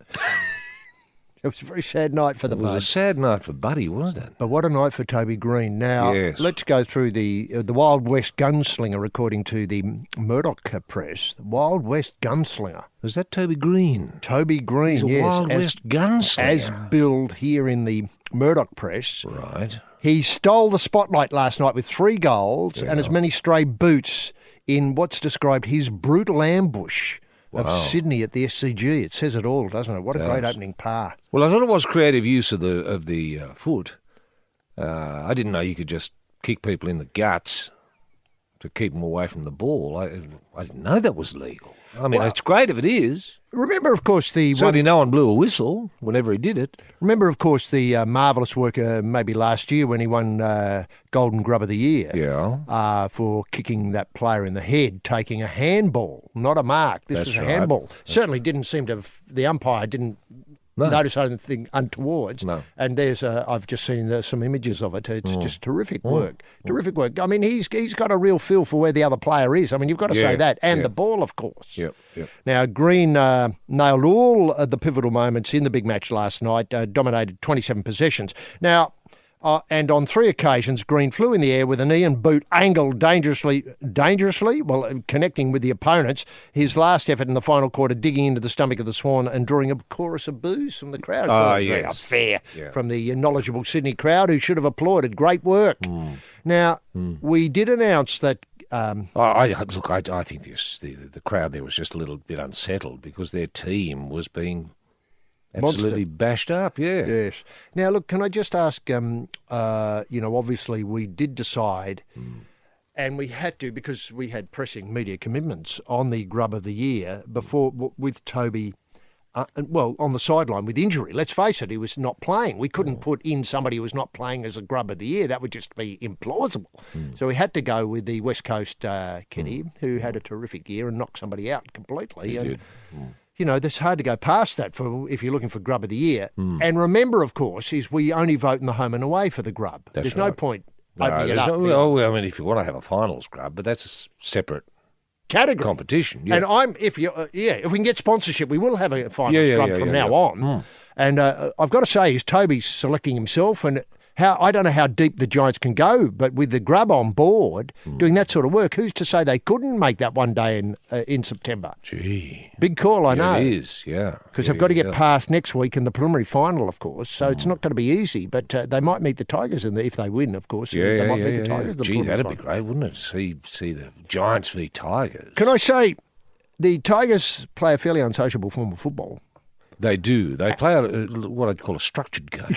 It was a very sad night for the It was Bud. a sad night for Buddy, wasn't it? But what a night for Toby Green. Now, Yes. let's go through the Wild West Gunslinger, according to the Murdoch Press. The Wild West Gunslinger. Was that Toby Green? Toby Green, He's a yes. Wild West gunslinger. As billed here in the Murdoch Press. Right. He stole the spotlight last night with 3 goals and as many stray boots in what's described his brutal ambush of Sydney at the SCG. It says it all, doesn't it? What a great opening par. Well, I thought it was creative use of the foot. I didn't know you could just kick people in the guts to keep them away from the ball. I didn't know that was legal. I mean, it's great if it is. Remember, of course, Certainly no one blew a whistle whenever he did it. Remember, of course, the marvellous work maybe last year when he won Golden Grub of the Year for kicking that player in the head, taking a handball, not a mark. This was a handball. Certainly didn't seem to the umpire didn't notice anything untowards. No. And there's I've just seen some images of it. It's just terrific work. Terrific work. I mean, he's got a real feel for where the other player is. I mean, you've got to say that. And the ball, of course. Yep. Now, Green nailed all of the pivotal moments in the big match last night, dominated 27 possessions. Now, and on 3 occasions, Green flew in the air with a knee and boot angled dangerously, connecting with the opponents. His last effort in the final quarter, digging into the stomach of the Swan and drawing a chorus of boos from the crowd. Very unfair from the knowledgeable Sydney crowd, who should have applauded. Great work. Now, we did announce that... I think the crowd there was just a little bit unsettled because their team was being... absolutely bashed up, Yes. Now, look, can I just ask, obviously we did decide, and we had to because we had pressing media commitments on the Grub of the Year before with Toby, on the sideline with injury. Let's face it, he was not playing. We couldn't put in somebody who was not playing as a Grub of the Year. That would just be implausible. So we had to go with the West Coast Kenny, who had a terrific year and knocked somebody out completely. He did. It's hard to go past that if you're looking for Grub of the Year. And remember, of course, is we only vote in the home and away for the Grub. There's no point opening it up. I mean, if you want to have a finals Grub, but that's a separate category competition. Yeah. And if we can get sponsorship, we will have a finals Grub from now on. And I've got to say, is Toby's selecting himself, and I don't know how deep the Giants can go, but with the Grub on board, doing that sort of work, who's to say they couldn't make that one day in September? Gee. Big call, I know. It is, yeah. Because they've got to get past next week in the preliminary final, of course, so it's not going to be easy, but they might meet the Tigers if they win, of course. They might meet the Tigers. In the Gee, that'd final. be great, wouldn't it? See the Giants v Tigers. Can I say, the Tigers play a fairly unsociable form of football. They do. They play what I'd call a structured game.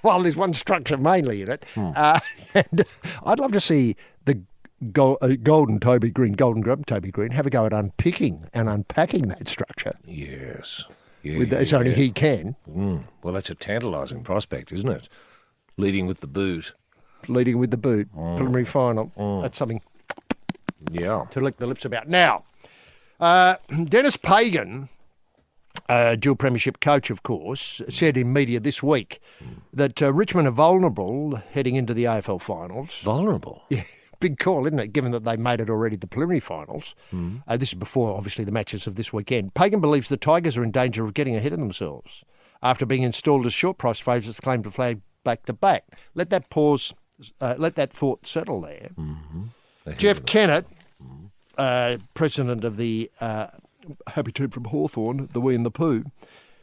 Well, there's one structure mainly in it. And I'd love to see the Golden Grub Toby Green have a go at unpicking and unpacking that structure. Yes. It's only he can. Well, that's a tantalising prospect, isn't it? Leading with the boot. Preliminary final. That's something to lick the lips about. Now, Dennis Pagan... dual premiership coach, of course, said in media this week that Richmond are vulnerable heading into the AFL finals. Vulnerable? Yeah, big call, isn't it, given that they made it already the preliminary finals. This is before, obviously, the matches of this weekend. Pagan believes the Tigers are in danger of getting ahead of themselves after being installed as short price favourites claimed to play back-to-back. Let that thought settle there. Jeff Kennett, president of the... happy team from Hawthorn, the Wee and the Pooh,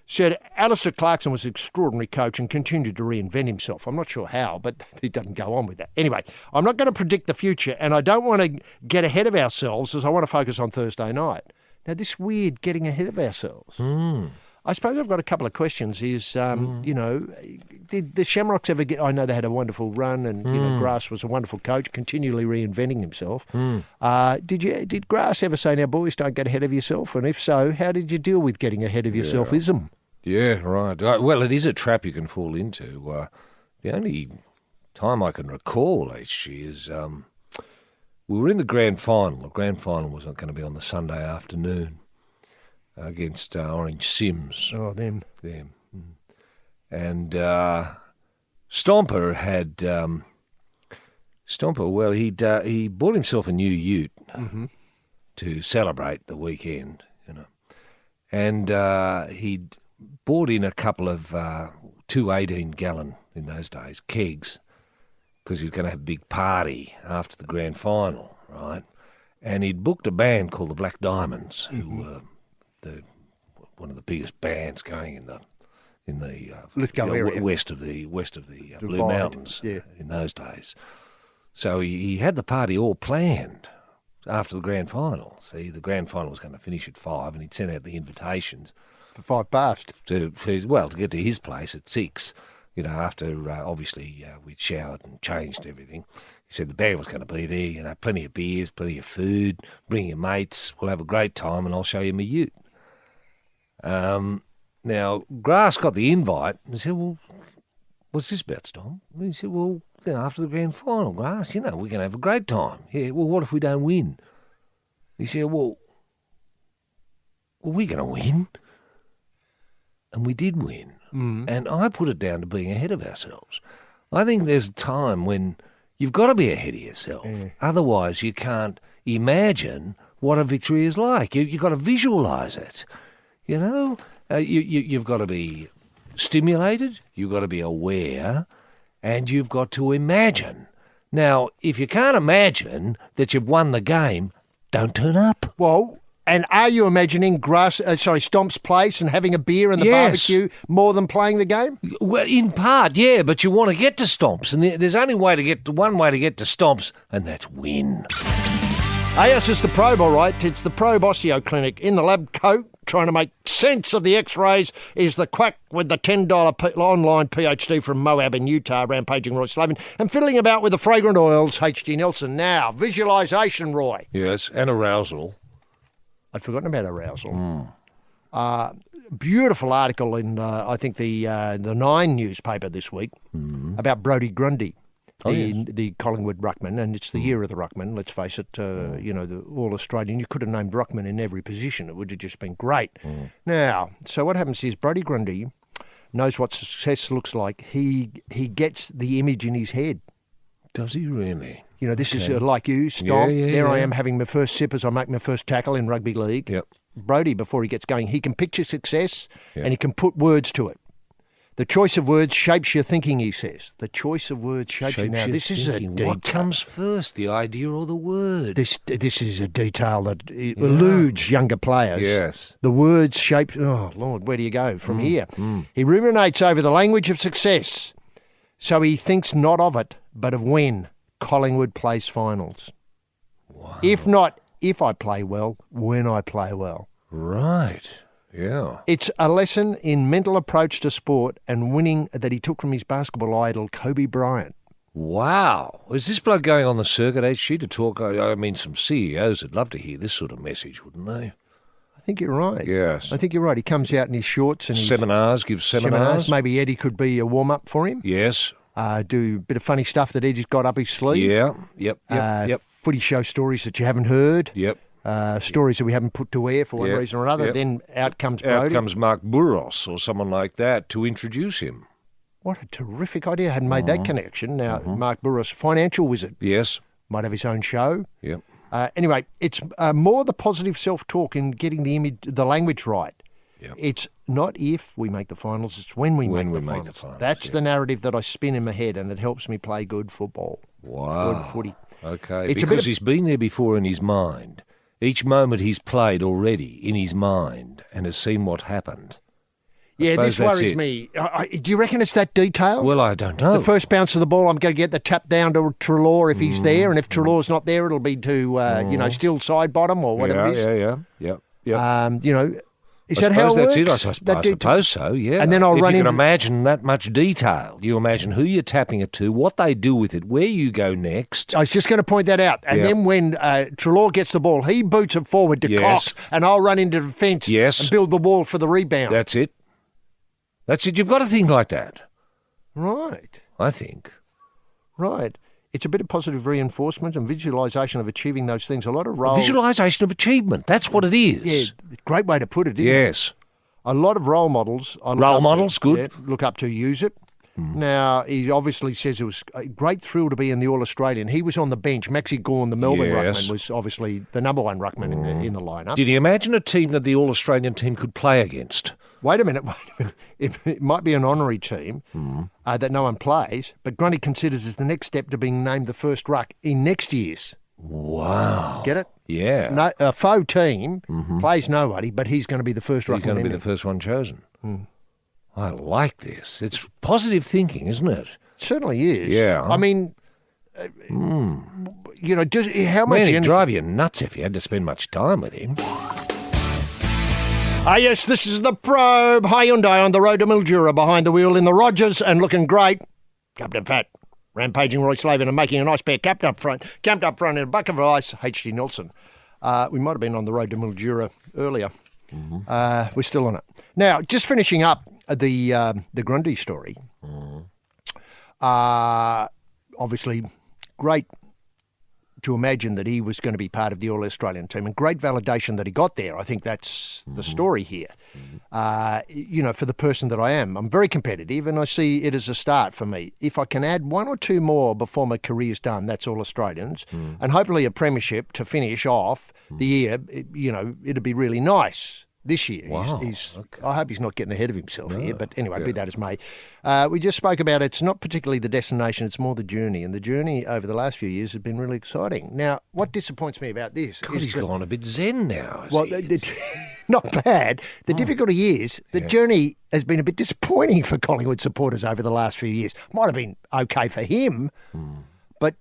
said Alistair Clarkson was an extraordinary coach and continued to reinvent himself. I'm not sure how, but he doesn't go on with that. Anyway, I'm not going to predict the future, and I don't want to get ahead of ourselves as I want to focus on Thursday night. Now, this weird getting ahead of ourselves. I suppose I've got a couple of questions. Is, did the Shamrocks ever get... I know they had a wonderful run and, Grass was a wonderful coach, continually reinventing himself. Did Grass ever say, now, boys, don't get ahead of yourself? And if so, how did you deal with getting ahead of yourself-ism? Yeah, right. Well, it is a trap you can fall into. The only time I can recall, HG, is we were in the grand final. The grand final was not going to be on the Sunday afternoon against Orange Sims. Oh, them. And Stomper had... Stomper, well, he bought himself a new ute to celebrate the weekend, And he'd bought in a couple of 2 18-gallon, in those days, kegs, because he was going to have a big party after the grand final, right? And he'd booked a band called the Black Diamonds, who were one of the biggest bands going in the Lithgow area, west of the Blue Mountains in those days. So he had the party all planned after the grand final. See, the grand final was going to finish at 5, and he'd sent out the invitations for 5 past to get to his place at 6. After obviously we'd showered and changed everything. He said the band was going to be there. Plenty of beers, plenty of food. Bring your mates. We'll have a great time, and I'll show you my ute. Now, Grass got the invite and said, well, what's this about, Stom? And he said, well, after the grand final, Grass, we're going to have a great time. Yeah, well, what if we don't win? He said, well, we're going to win. And we did win. And I put it down to being ahead of ourselves. I think there's a time when you've got to be ahead of yourself. Otherwise, you can't imagine what a victory is like. You've got to visualise it, You've got to be stimulated, you've got to be aware, and you've got to imagine. Now, if you can't imagine that you've won the game, don't turn up. Well, and are you imagining Stomp's place and having a beer and the barbecue more than playing the game? Well, in part, yeah, but you want to get to Stomp's, and there's only one way to get to Stomp's, and that's win. Yes, it's the Probe, all right. It's the Probe Osteo Clinic. In the lab coat, trying to make sense of the X-rays, is the quack with the $10 online PhD from Moab in Utah, rampaging Roy Slaven, and fiddling about with the fragrant oils, H.G. Nelson. Now, visualisation, Roy. Yes, and arousal. I'd forgotten about arousal. Beautiful article in, I think, the Nine newspaper this week about Brodie Grundy. The Collingwood ruckman, and it's the year of the ruckman, let's face it, the All-Australian. You could have named ruckman in every position. It would have just been great. Now, so what happens is Brodie Grundy knows what success looks like. He gets the image in his head. Does he really? This is like you, Stomp. I am having my first sip as I make my first tackle in rugby league. Yep. Brodie, before he gets going, he can picture success and he can put words to it. The choice of words shapes your thinking, he says. The choice of words shapes you. Now, this is a detail. What comes first, the idea or the word? This is a detail that eludes younger players. Yes. The words shape... Oh, Lord, where do you go from here? He ruminates over the language of success. So he thinks not of it, but of when Collingwood plays finals. Wow. If not, if I play well, when I play well. Right. Yeah. It's a lesson in mental approach to sport and winning that he took from his basketball idol, Kobe Bryant. Wow. Is this bloke going on the circuit, HG, to talk? I mean, some CEOs would love to hear this sort of message, wouldn't they? I think you're right. Yes. I think you're right. He comes out in his shorts and gives seminars. Maybe Eddie could be a warm-up for him. Yes. Do a bit of funny stuff that Eddie's got up his sleeve. Yeah. Yep. Footy show stories that you haven't heard. Yep. Stories that we haven't put to air for one reason or another. Then out comes Brodie. Out comes Mark Burros or someone like that to introduce him. What a terrific idea. I hadn't made that connection. Now, Mark Burros, financial wizard. Yes. Might have his own show. Yep. Anyway, it's more the positive self-talk and getting the language right. Yep. It's not if we make the finals, it's when we make the finals. That's the narrative that I spin in my head, and it helps me play good football. Wow. Good footy. Okay, because he's been there before in his mind. Each moment he's played already in his mind and has seen what happened. Yeah, this worries me. Do you reckon it's that detail? Well, I don't know. The first bounce of the ball, I'm going to get the tap down to Treloar if he's there, and if Treloar's not there, it'll be to, still side bottom or whatever it is. Yeah. Is that how it works? That's it. I suppose so, yeah. And then I'll if run you into... can imagine that much detail, you imagine who you're tapping it to, what they do with it, where you go next. I was just going to point that out. And then when Treloar gets the ball, he boots it forward to Cox, and I'll run into defence and build the wall for the rebound. That's it. That's it. You've got to think like that. Right. I think. Right. It's a bit of positive reinforcement and visualisation of achieving those things. A lot of role... Visualisation of achievement. That's what it is. Yeah, great way to put it, isn't it? Yes. A lot of role models. Good. Look up to use it. Now, he obviously says it was a great thrill to be in the All-Australian. He was on the bench. Maxi Gawn, the Melbourne ruckman, was obviously the number one ruckman in the lineup. Did he imagine a team that the All-Australian team could play against? Wait a minute. It might be an honorary team that no one plays, but Grundy considers as the next step to being named the first ruck in next year's. Wow. Get it? Yeah. No, a faux team plays nobody, but he's going to be the first ruck. He's going to be the first one chosen. I like this. It's positive thinking, isn't it? It certainly is. Yeah. I mean, you know, how much... Man, he'd drive you nuts if you had to spend much time with him. Ah, yes, this is the Probe. Hyundai on the road to Mildura, behind the wheel in the Rogers and looking great. Captain Fat, rampaging Roy Slaven and making a nice pair camped up front in a bucket of ice, H.G. Nelson. We might have been on the road to Mildura earlier. We're still on it. Now, just finishing up the Grundy story. Obviously, great to imagine that he was going to be part of the All-Australian team, and great validation that he got there. I think that's the story here. You know, for the person that I am, I'm very competitive, and I see it as a start for me. If I can add one or two more before my career's done, that's All-Australians, and hopefully a premiership to finish off the year, you know, it'd be really nice. This year. Wow. I hope he's not getting ahead of himself here, but anyway, be that as may. We just spoke about it's not particularly the destination, it's more the journey, and the journey over the last few years has been really exciting. Now, what disappoints me about this God, he's gone a bit zen now. Well, not bad. The difficulty is the journey has been a bit disappointing for Collingwood supporters over the last few years. Might have been okay for him, but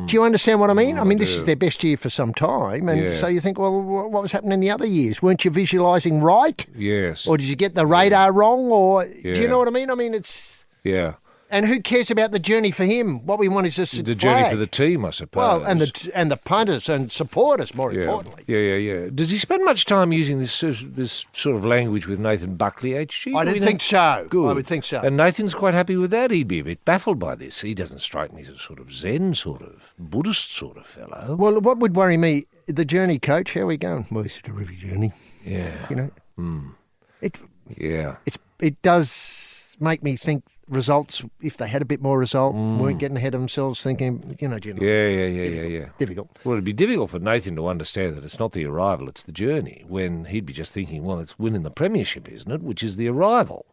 do you understand what I mean? I mean, this is their best year for some time. And so you think, well, what was happening the other years? Weren't you visualising right? Yes. Or did you get the radar wrong? Or do you know what I mean? I mean, it's... Yeah. And who cares about the journey for him? What we want is just the journey for the team, I suppose. Well, and the punters and supporters, more importantly. Yeah. Does he spend much time using this sort of language with Nathan Buckley, HG? I don't think so. Good. I would think so. And Nathan's quite happy with that. He'd be a bit baffled by this. He doesn't strike me as a sort of Zen, sort of Buddhist sort of fellow. Well, what would worry me, the journey, Coach, how are we going? Well, it's a terrific journey. Yeah. You know? It does make me think results, if they had a bit more result, weren't getting ahead of themselves, thinking, you know. Yeah. Difficult. Well, it'd be difficult for Nathan to understand that it's not the arrival, it's the journey, when he'd be just thinking, well, it's winning the premiership, isn't it, which is the arrival.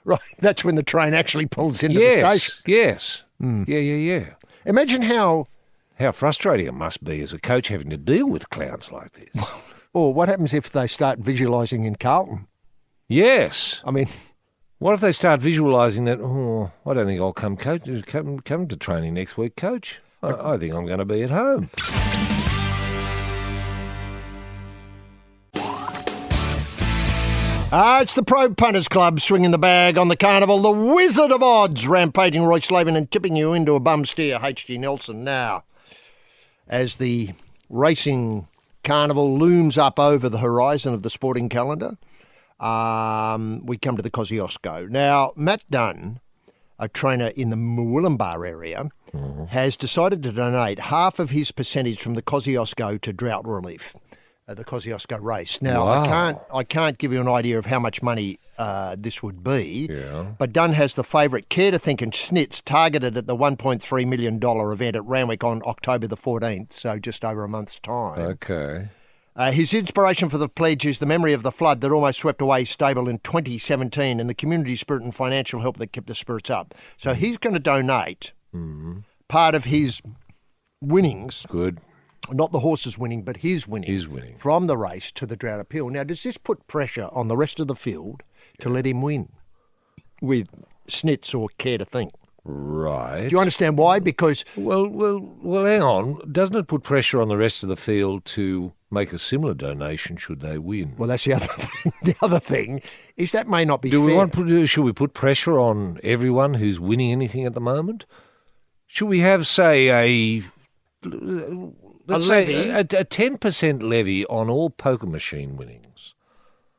Right, that's when the train actually pulls into the station. Yes. Yeah. Imagine how frustrating it must be as a coach having to deal with clowns like this. Or what happens if they start visualising in Carlton? Yes. I mean... What if they start visualising that, I don't think I'll come to training next week, Coach. I think I'm going to be at home. It's the Probe Punters Club swinging the bag on the carnival. The Wizard of Odds, rampaging Roy Slaven and tipping you into a bum steer, H.G. Nelson. Now, as the racing carnival looms up over the horizon of the sporting calendar, we come to the Kosciuszko. Now, Matt Dunn, a trainer in the Murwillumbah area, has decided to donate half of his percentage from the Kosciuszko to drought relief, the Kosciuszko race. Now, Wow. I can't give you an idea of how much money this would be, but Dunn has the favourite Care to Think and Snits targeted at the $1.3 million event at Randwick on October the 14th, so just over a month's time. Okay. His inspiration for the pledge is the memory of the flood that almost swept away his stable in 2017 and the community spirit and financial help that kept the spirits up. So he's going to donate part of his winnings. Good. Not the horses winning, but his winning. From the race to the drought appeal. Now, does this put pressure on the rest of the field to let him win with Snits or Care to Think? Right. Do you understand why? Because... Well, hang on. Doesn't it put pressure on the rest of the field to make a similar donation should they win. Well, that's the other thing. The other thing is that may not be fair. Should we put pressure on everyone who's winning anything at the moment? Should we have, say, a 10% levy on all poker machine winnings?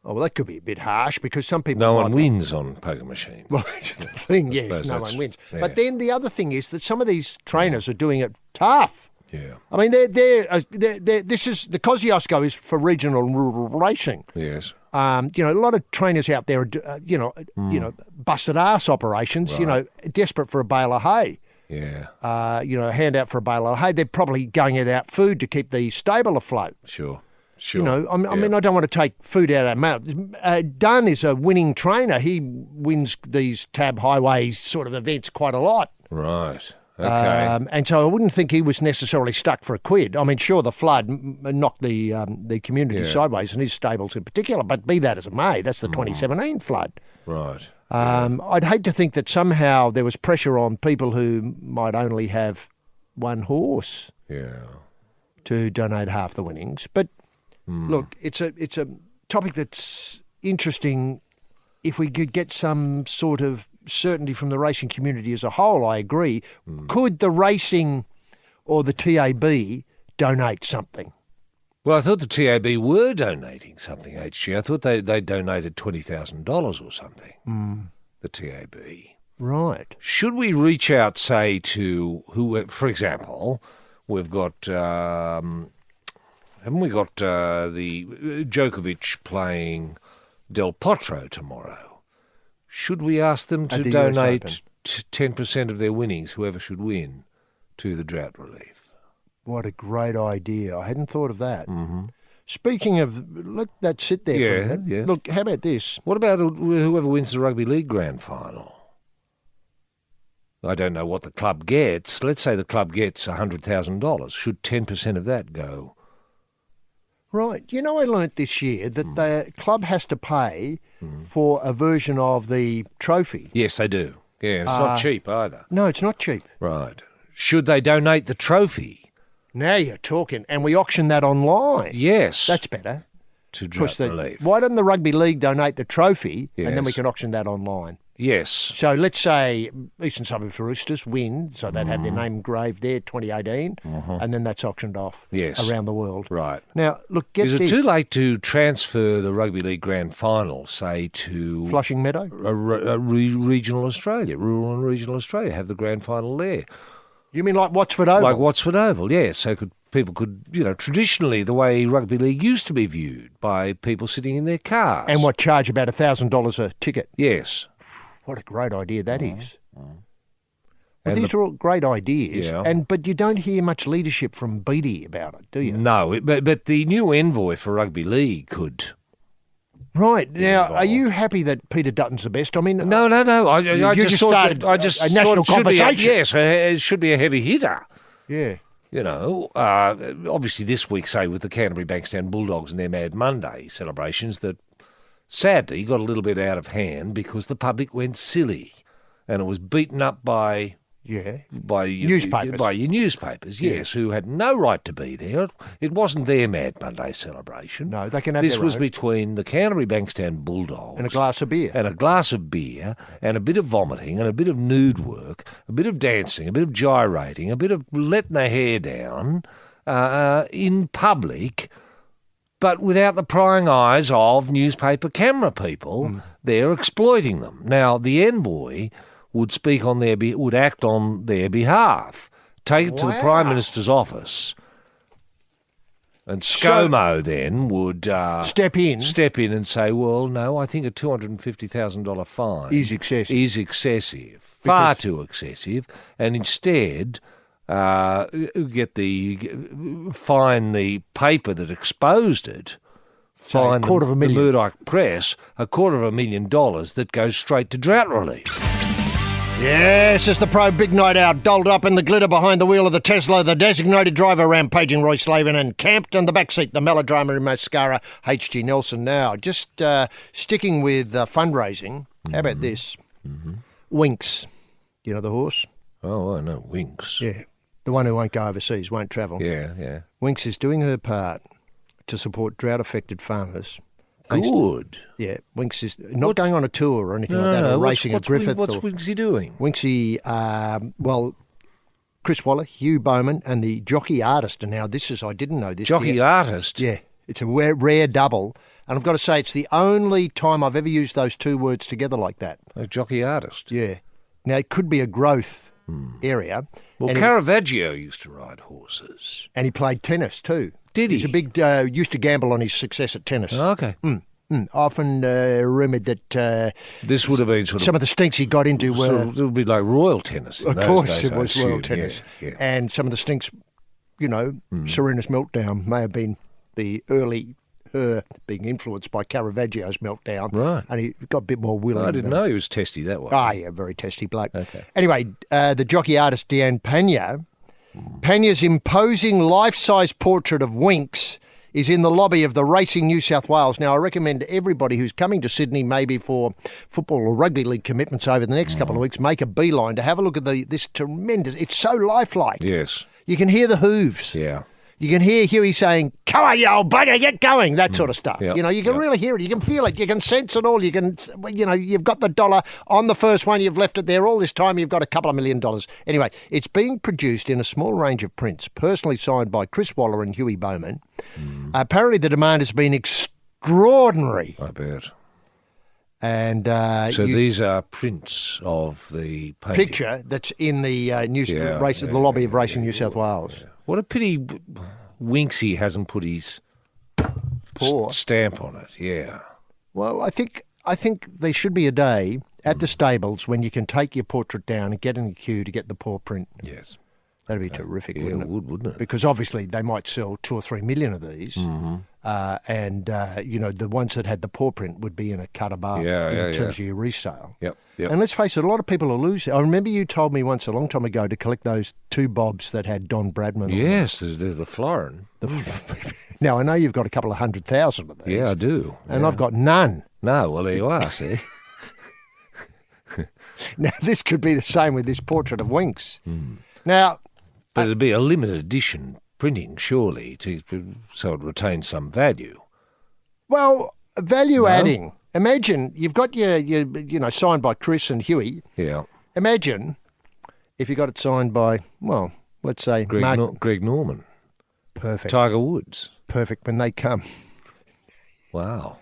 Oh, well, that could be a bit harsh because some people... No one wins on poker machines. Well, that's the thing, yes, no one wins. Yeah. But then the other thing is that some of these trainers are doing it tough. Yeah. I mean, this is... The Kosciuszko is for regional and rural racing. Yes. A lot of trainers out there are, busted ass operations, Right. Desperate for a bale of hay. Yeah. A handout for a bale of hay. They're probably going without food to keep the stable afloat. Sure. I mean, I don't want to take food out of their mouth. Dunn is a winning trainer. He wins these tab highway sort of events quite a lot. Right. Okay. And so I wouldn't think he was necessarily stuck for a quid. I mean, sure, the flood knocked the community sideways and his stables in particular, but be that as it may, that's the 2017 flood. Right. I'd hate to think that somehow there was pressure on people who might only have one horse to donate half the winnings. But look, it's a topic that's interesting. If we could get some sort of certainty from the racing community as a whole, I agree. Could the racing or the TAB donate something? Well, I thought the TAB were donating something, HG. I thought they donated $20,000 or something, the TAB. Right. Should we reach out, say, to who, for example, we've got, haven't we got the Djokovic playing Del Potro tomorrow? Should we ask them to donate 10% of their winnings, whoever should win, to the drought relief? What a great idea. I hadn't thought of that. Mm-hmm. Speaking of, let that sit there for a minute. Yeah. Look, how about this? What about whoever wins the Rugby League Grand Final? I don't know what the club gets. Let's say the club gets $100,000. Should 10% of that go? Right. I learnt this year that the club has to pay for a version of the trophy. Yes, they do. Yeah, it's not cheap either. No, it's not cheap. Right. Should they donate the trophy? Now you're talking. And we auction that online. Yes. That's better. To drought relief. Why doesn't the Rugby League donate the trophy and then we can auction that online? Yes. So let's say Eastern Suburbs Roosters win, so they'd have their name engraved there, 2018, and then that's auctioned off around the world. Right. Now, look, get this. Is it too late to transfer the Rugby League Grand Final, say, to... Flushing Meadow? Regional Australia, rural and regional Australia, have the Grand Final there. You mean like Watford Oval? Like Watford Oval, yes. So people could, traditionally the way rugby league used to be viewed by people sitting in their cars. And charge about $1,000 a ticket? Yes. What a great idea that is. Well, these are all great ideas, but you don't hear much leadership from Beattie about it, do you? No, but the new envoy for rugby league could. Right. Now, are you happy that Peter Dutton's the best? I mean... No. I just started thought a national conversation. It should be a heavy hitter. Yeah. Obviously this week, say, with the Canterbury Bankstown Bulldogs and their Mad Monday celebrations, that sadly got a little bit out of hand because the public went silly and it was beaten up by newspapers. By your newspapers, yes, who had no right to be there. It wasn't their Mad Monday celebration. No, they can have This their was own. Between the Canterbury Bankstown Bulldogs And a glass of beer. and a bit of vomiting and a bit of nude work, a bit of dancing, a bit of gyrating, a bit of letting their hair down in public, but without the prying eyes of newspaper camera people there exploiting them. Now, the envoy would speak on would act on their behalf, take it to the Prime Minister's office, and ScoMo then would step in and say, well, no, I think a $250,000 fine is excessive. Far too excessive, and instead fine the paper that exposed it, fine the Murdoch Press $250,000 that goes straight to drought relief. Yes, it's the Probe Big Night Out, dolled up in the glitter behind the wheel of the Tesla, the designated driver rampaging Roy Slaven, and camped in the backseat, the melodrama in mascara, H.G. Nelson. Now, just sticking with fundraising, how about this? Winx, you know the horse? Oh, I know, Winx. Yeah, the one who won't go overseas, won't travel. Yeah. Winx is doing her part to support drought-affected farmers. Thanks Good. Yeah, Winks is not going on a tour or anything like that, or racing at Griffith. What's Winksy doing? Winksy, Chris Waller, Hugh Bowman, and the jockey artist. And now I didn't know this. Jockey artist? Yeah, it's a rare double. And I've got to say, it's the only time I've ever used those two words together like that. A jockey artist? Yeah. Now, it could be a growth area. Well, Caravaggio used to ride horses. And he played tennis too. Did he? He's a big, used to gamble on his success at tennis. Oh, okay. Often rumoured that this would have been sort of some of the stinks he got into were. It would be like royal tennis. Of course, it was royal tennis. Yeah. And some of the stinks, Serena's meltdown may have been the early her being influenced by Caravaggio's meltdown. Right. And he got a bit more willing. I didn't know he was testy that way. Ah, yeah, very testy bloke. Okay. Anyway, the jockey artist Deanne Pena. Pena's imposing life-size portrait of Winks is in the lobby of the Racing New South Wales. Now, I recommend everybody who's coming to Sydney, maybe for football or rugby league commitments over the next couple of weeks, make a beeline to have a look at this tremendous. It's so lifelike. Yes. You can hear the hooves. Yeah. You can hear Huey saying, "Come on, you old bugger, get going," that sort of stuff. Yep. You can really hear it. You can feel it. You can sense it all. You can, you've got the dollar on the first one. You've left it there all this time. You've got a couple of $1 million. Anyway, it's being produced in a small range of prints, personally signed by Chris Waller and Huey Bowman. Apparently, the demand has been extraordinary. I bet. And so these are prints of the painting. Picture that's in the the lobby of Racing New South Wales. Yeah. What a pity Winksy hasn't put his stamp on it. Yeah. Well, I think there should be a day at the stables when you can take your portrait down and get in a queue to get the paw print. Yes. That'd be terrific, wouldn't it? Wouldn't it? Because obviously they might sell 2 or 3 million of these, and the ones that had the paw print would be in a cut above in terms of your resale. Yep. And let's face it, a lot of people are losing. I remember you told me once a long time ago to collect those 2 bobs that had Don Bradman on them. Yes, there's the florin. Now, I know you've got a couple of 100,000 of these. Yeah, I do. And I've got none. No, well, there you are, see. Now, this could be the same with this portrait of Winks. Now... But it'd be a limited edition printing, surely, so it retains some value. Well, value adding. Imagine you've got your signed by Chris and Huey. Yeah. Imagine if you got it signed by, well, let's say Greg Norman. Perfect. Tiger Woods. Perfect when they come. Wow.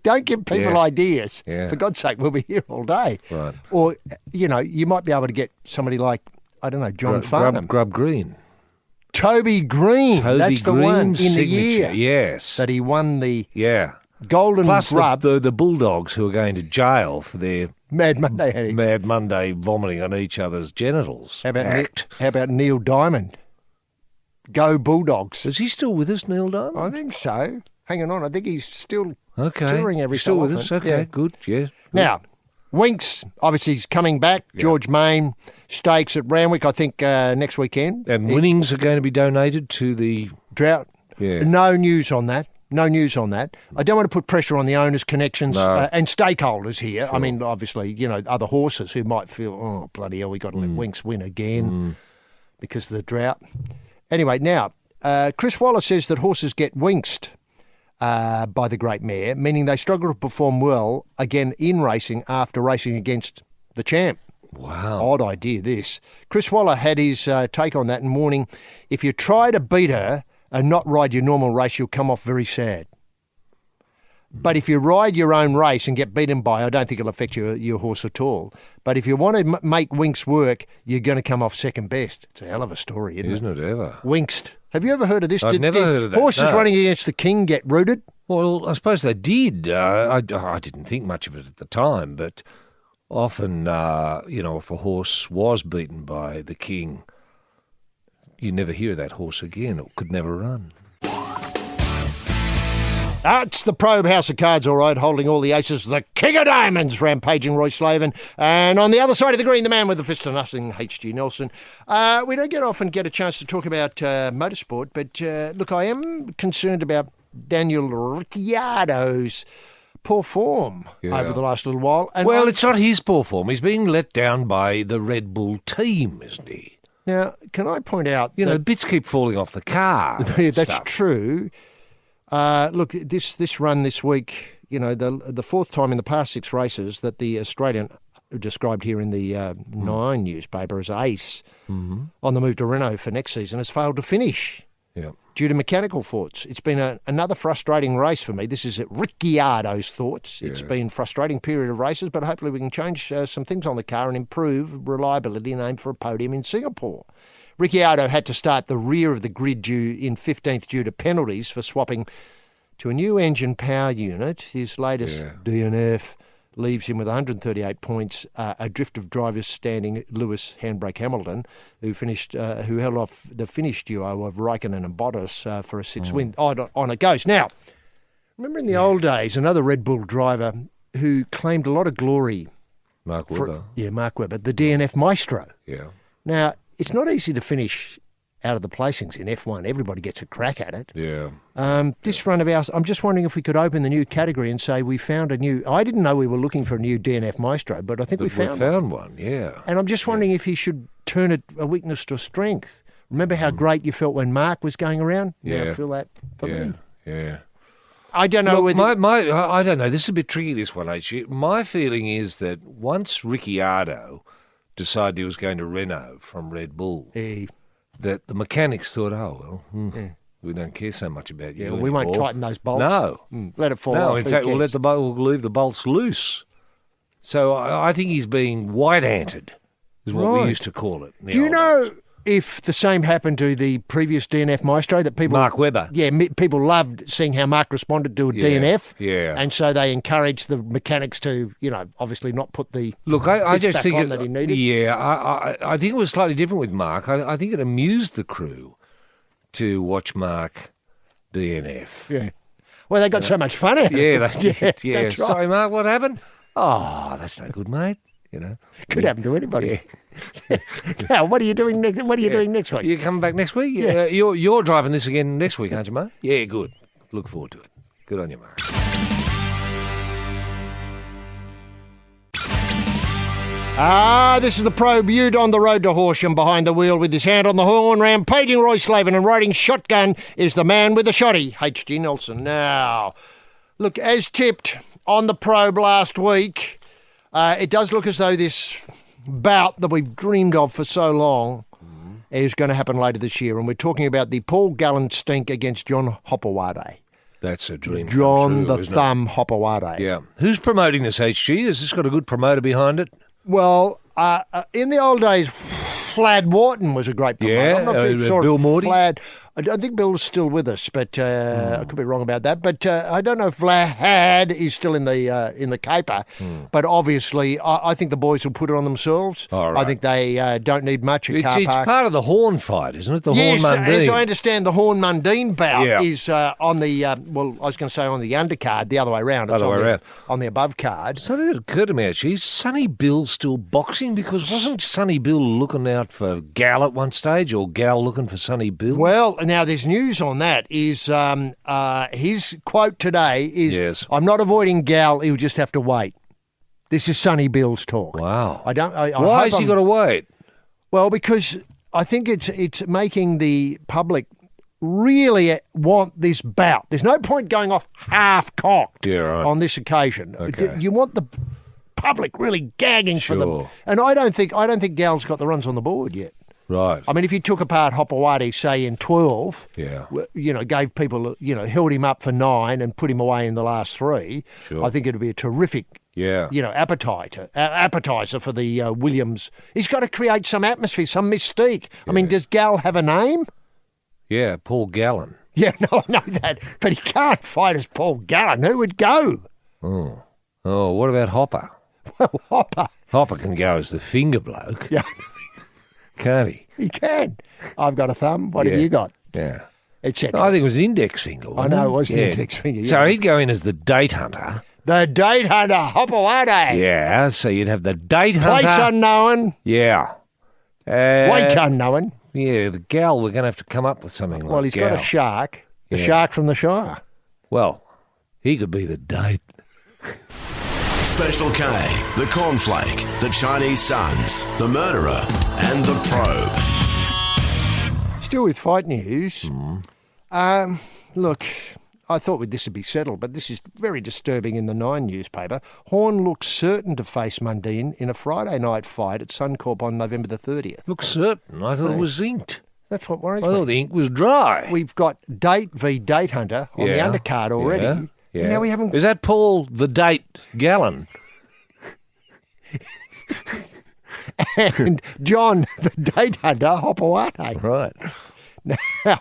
Don't give people ideas. Yeah. For God's sake, we'll be here all day. Right. Or, you might be able to get somebody like, I don't know, John Farnham. Grub Green. Toby Green. That's the one in the year. Yes. That he won the Golden Plus Grub. the Bulldogs who are going to jail for their Mad Monday vomiting on each other's genitals. How about Neil Diamond? Go Bulldogs. Is he still with us, Neil Diamond? I think so. Hanging on. I think he's still touring every so often. Still with us? Okay, good. Yeah. Now, Winks, obviously, he's coming back. Yeah. George Main stakes at Randwick, I think, next weekend. And winnings are going to be donated to the... Drought. Yeah. No news on that. I don't want to put pressure on the owners' connections and stakeholders here. Sure. I mean, obviously, other horses who might feel, oh, bloody hell, we got to let Winks win again because of the drought. Anyway, now, Chris Waller says that horses get winksed by the great mare, meaning they struggle to perform well again in racing after racing against the champ. Wow. Odd idea, this. Chris Waller had his take on that and warning, if you try to beat her and not ride your normal race, you'll come off very sad. But if you ride your own race and get beaten by, I don't think it'll affect your horse at all. But if you want to make Winks work, you're going to come off second best. It's a hell of a story, isn't it ever? Winksed. Have you ever heard of this? I've never heard of that. Horses running against the king get rooted? Well, I suppose they did. I didn't think much of it at the time, but often, if a horse was beaten by the king, you never hear that horse again. It could never run. It's the Probe House of Cards, all right, holding all the aces. The King of Diamonds, rampaging Roy Slaven. And on the other side of the green, the man with the fist of nothing, H.G. Nelson. We don't often get a chance to talk about motorsport, but look, I am concerned about Daniel Ricciardo's poor form over the last little while. And it's not his poor form. He's being let down by the Red Bull team, isn't he? Now, can I point out... You know, bits keep falling off the car. That's true. Look, this run this week, you know, the fourth time in the past 6 races that the Australian, described here in the Nine newspaper as ace, on the move to Renault for next season, has failed to finish due to mechanical faults. It's been another frustrating race for me. This is Ricciardo's thoughts. It's been a frustrating period of races, but hopefully we can change some things on the car and improve reliability and aim for a podium in Singapore. Ricciardo had to start the rear of the grid due 15th due to penalties for swapping to a new engine power unit. His latest DNF leaves him with 138 points, a drift of drivers standing Lewis Handbrake Hamilton, who held off the Finnish duo of Raikkonen and Bottas for a 6 win. On it goes. Now, remember in the old days, another Red Bull driver who claimed a lot of glory. Mark Webber. Mark Webber, the DNF maestro. Yeah. Now, it's not easy to finish out of the placings in F1. Everybody gets a crack at it. Yeah. This run of ours, I'm just wondering if we could open the new category and say we found a new... I didn't know we were looking for a new DNF maestro, but I think we found one, yeah. And I'm just wondering if he should turn a weakness to a strength. Remember how great you felt when Mark was going around? Yeah. Now I feel that for me. Yeah. I don't know whether... I don't know. This is a bit tricky, this one, H. My feeling is that once Ricciardo decided he was going to Renault from Red Bull, that the mechanics thought, we don't care so much about you. Yeah, we won't tighten those bolts. No. Let it fall off. No, in fact, we'll leave the bolts loose. So I think he's being white-anted, is what we used to call it. Do you know if the same happened to the previous DNF maestro that people... Mark Webber. Yeah, people loved seeing how Mark responded to a DNF. Yeah. And so they encouraged the mechanics to, obviously not put the I just think on that he needed. Yeah, I think it was slightly different with Mark. I think it amused the crew to watch Mark DNF. Yeah. Well, they got so much fun out of it. Yeah, they did. Yeah. That's right. Sorry, Mark, what happened? Oh, that's no good, mate. Could happen to anybody. Now, what are you doing next? What are you doing next week? You coming back next week? Yeah. You're driving this again next week, aren't you, mate? Yeah, good. Look forward to it. Good on you, Mark. This is the Probe Ute on the road to Horsham, behind the wheel with his hand on the horn, rampaging Roy Slaven, and riding shotgun is the man with the shotty, H.G. Nelson. Now, look, as tipped on the Probe last week, it does look as though this bout that we've dreamed of for so long is going to happen later this year, and we're talking about the Paul Gallen stink against John Hopewade. That's a dream. John the Thumb Hopewade. Yeah. Who's promoting this, HG? Has this got a good promoter behind it? Well, in the old days, Flad Wharton was a great promoter. Yeah, I'm not very sure Bill Morty. Flad. I think Bill's still with us, but I could be wrong about that. But I don't know if Vlad is still in the caper. But obviously, I think the boys will put it on themselves. All right. I think they don't need much at car It's park. part of the Horn fight, isn't it? The Yes, Horn Mundine. as I understand, the Horn Mundine bout is on the, I was going to say on the undercard, the other way around. It's on the above card. Something that occurred to me, actually, is Sonny Bill still boxing? Because wasn't Sonny Bill looking out for Gal at one stage, or Gal looking for Sonny Bill? Well, now there's news on that. Is his quote today is, Yes. I'm not avoiding Gal, he'll just have to wait. This is Sonny Bill's talk. Wow. Why has he got to wait? Well, because I think it's making the public really want this bout. There's no point going off half-cocked on this occasion. Okay. You want the public really gagging for them. Sure. And I don't think Gal's got the runs on the board yet. Right. I mean, if you took apart Hopewade, say, in 12, gave people, held him up for 9 and put him away in the last 3, I think it would be a terrific, appetizer for the Williams. He's got to create some atmosphere, some mystique. I mean, does Gal have a name? Yeah, Paul Gallen. Yeah, no, I know that. But he can't fight as Paul Gallen. Who would go? Oh, what about Hopper? Well, Hopper can go as the finger bloke. Yeah. Can't he? He can. I've got a thumb. What have you got? Yeah. Etc. I think it was an index finger, wasn't I know, it was the index finger. Yeah. So he'd go in as the date hunter. The date hunter, Hopewade. Yeah, so you'd have the date hunter. Place unknown. Yeah. Weight unknown. Yeah, the Gal, we're going to have to come up with something like Well, he's got a shark. The shark from the Shire. Well, he could be the date. Special K, the Cornflake, the Chinese Suns, the Murderer, and the Probe. Still with fight news. Look, I thought this would be settled, but this is very disturbing in the Nine newspaper. Horn looks certain to face Mundine in a Friday night fight at Suncorp on November the 30th. Looks certain. I thought it was inked. That's what worries I me. thought the ink was dry. We've got Date v Date Hunter on the undercard already. Yeah. Yeah. And now we haven't... Is that Paul the Date Gallen? and John the Date Hunter Hopawate. Right. Now...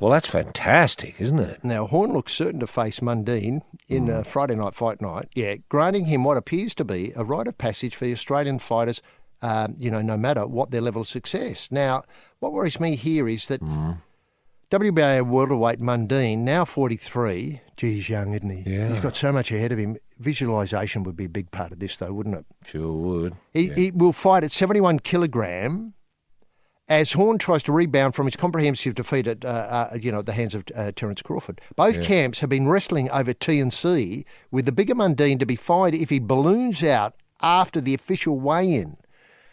well, that's fantastic, isn't it? Now, Horn looks certain to face Mundine in a Friday night fight night, granting him what appears to be a rite of passage for Australian fighters, no matter what their level of success. Now, what worries me here is that WBA welterweight Mundine, now 43, he's young, isn't he? Yeah. He's got so much ahead of him. Visualisation would be a big part of this, though, wouldn't it? Sure would. He will fight at 71 kilogram as Horn tries to rebound from his comprehensive defeat at the hands of Terence Crawford. Both camps have been wrestling over T&C, with the bigger Mundine to be fired if he balloons out after the official weigh-in.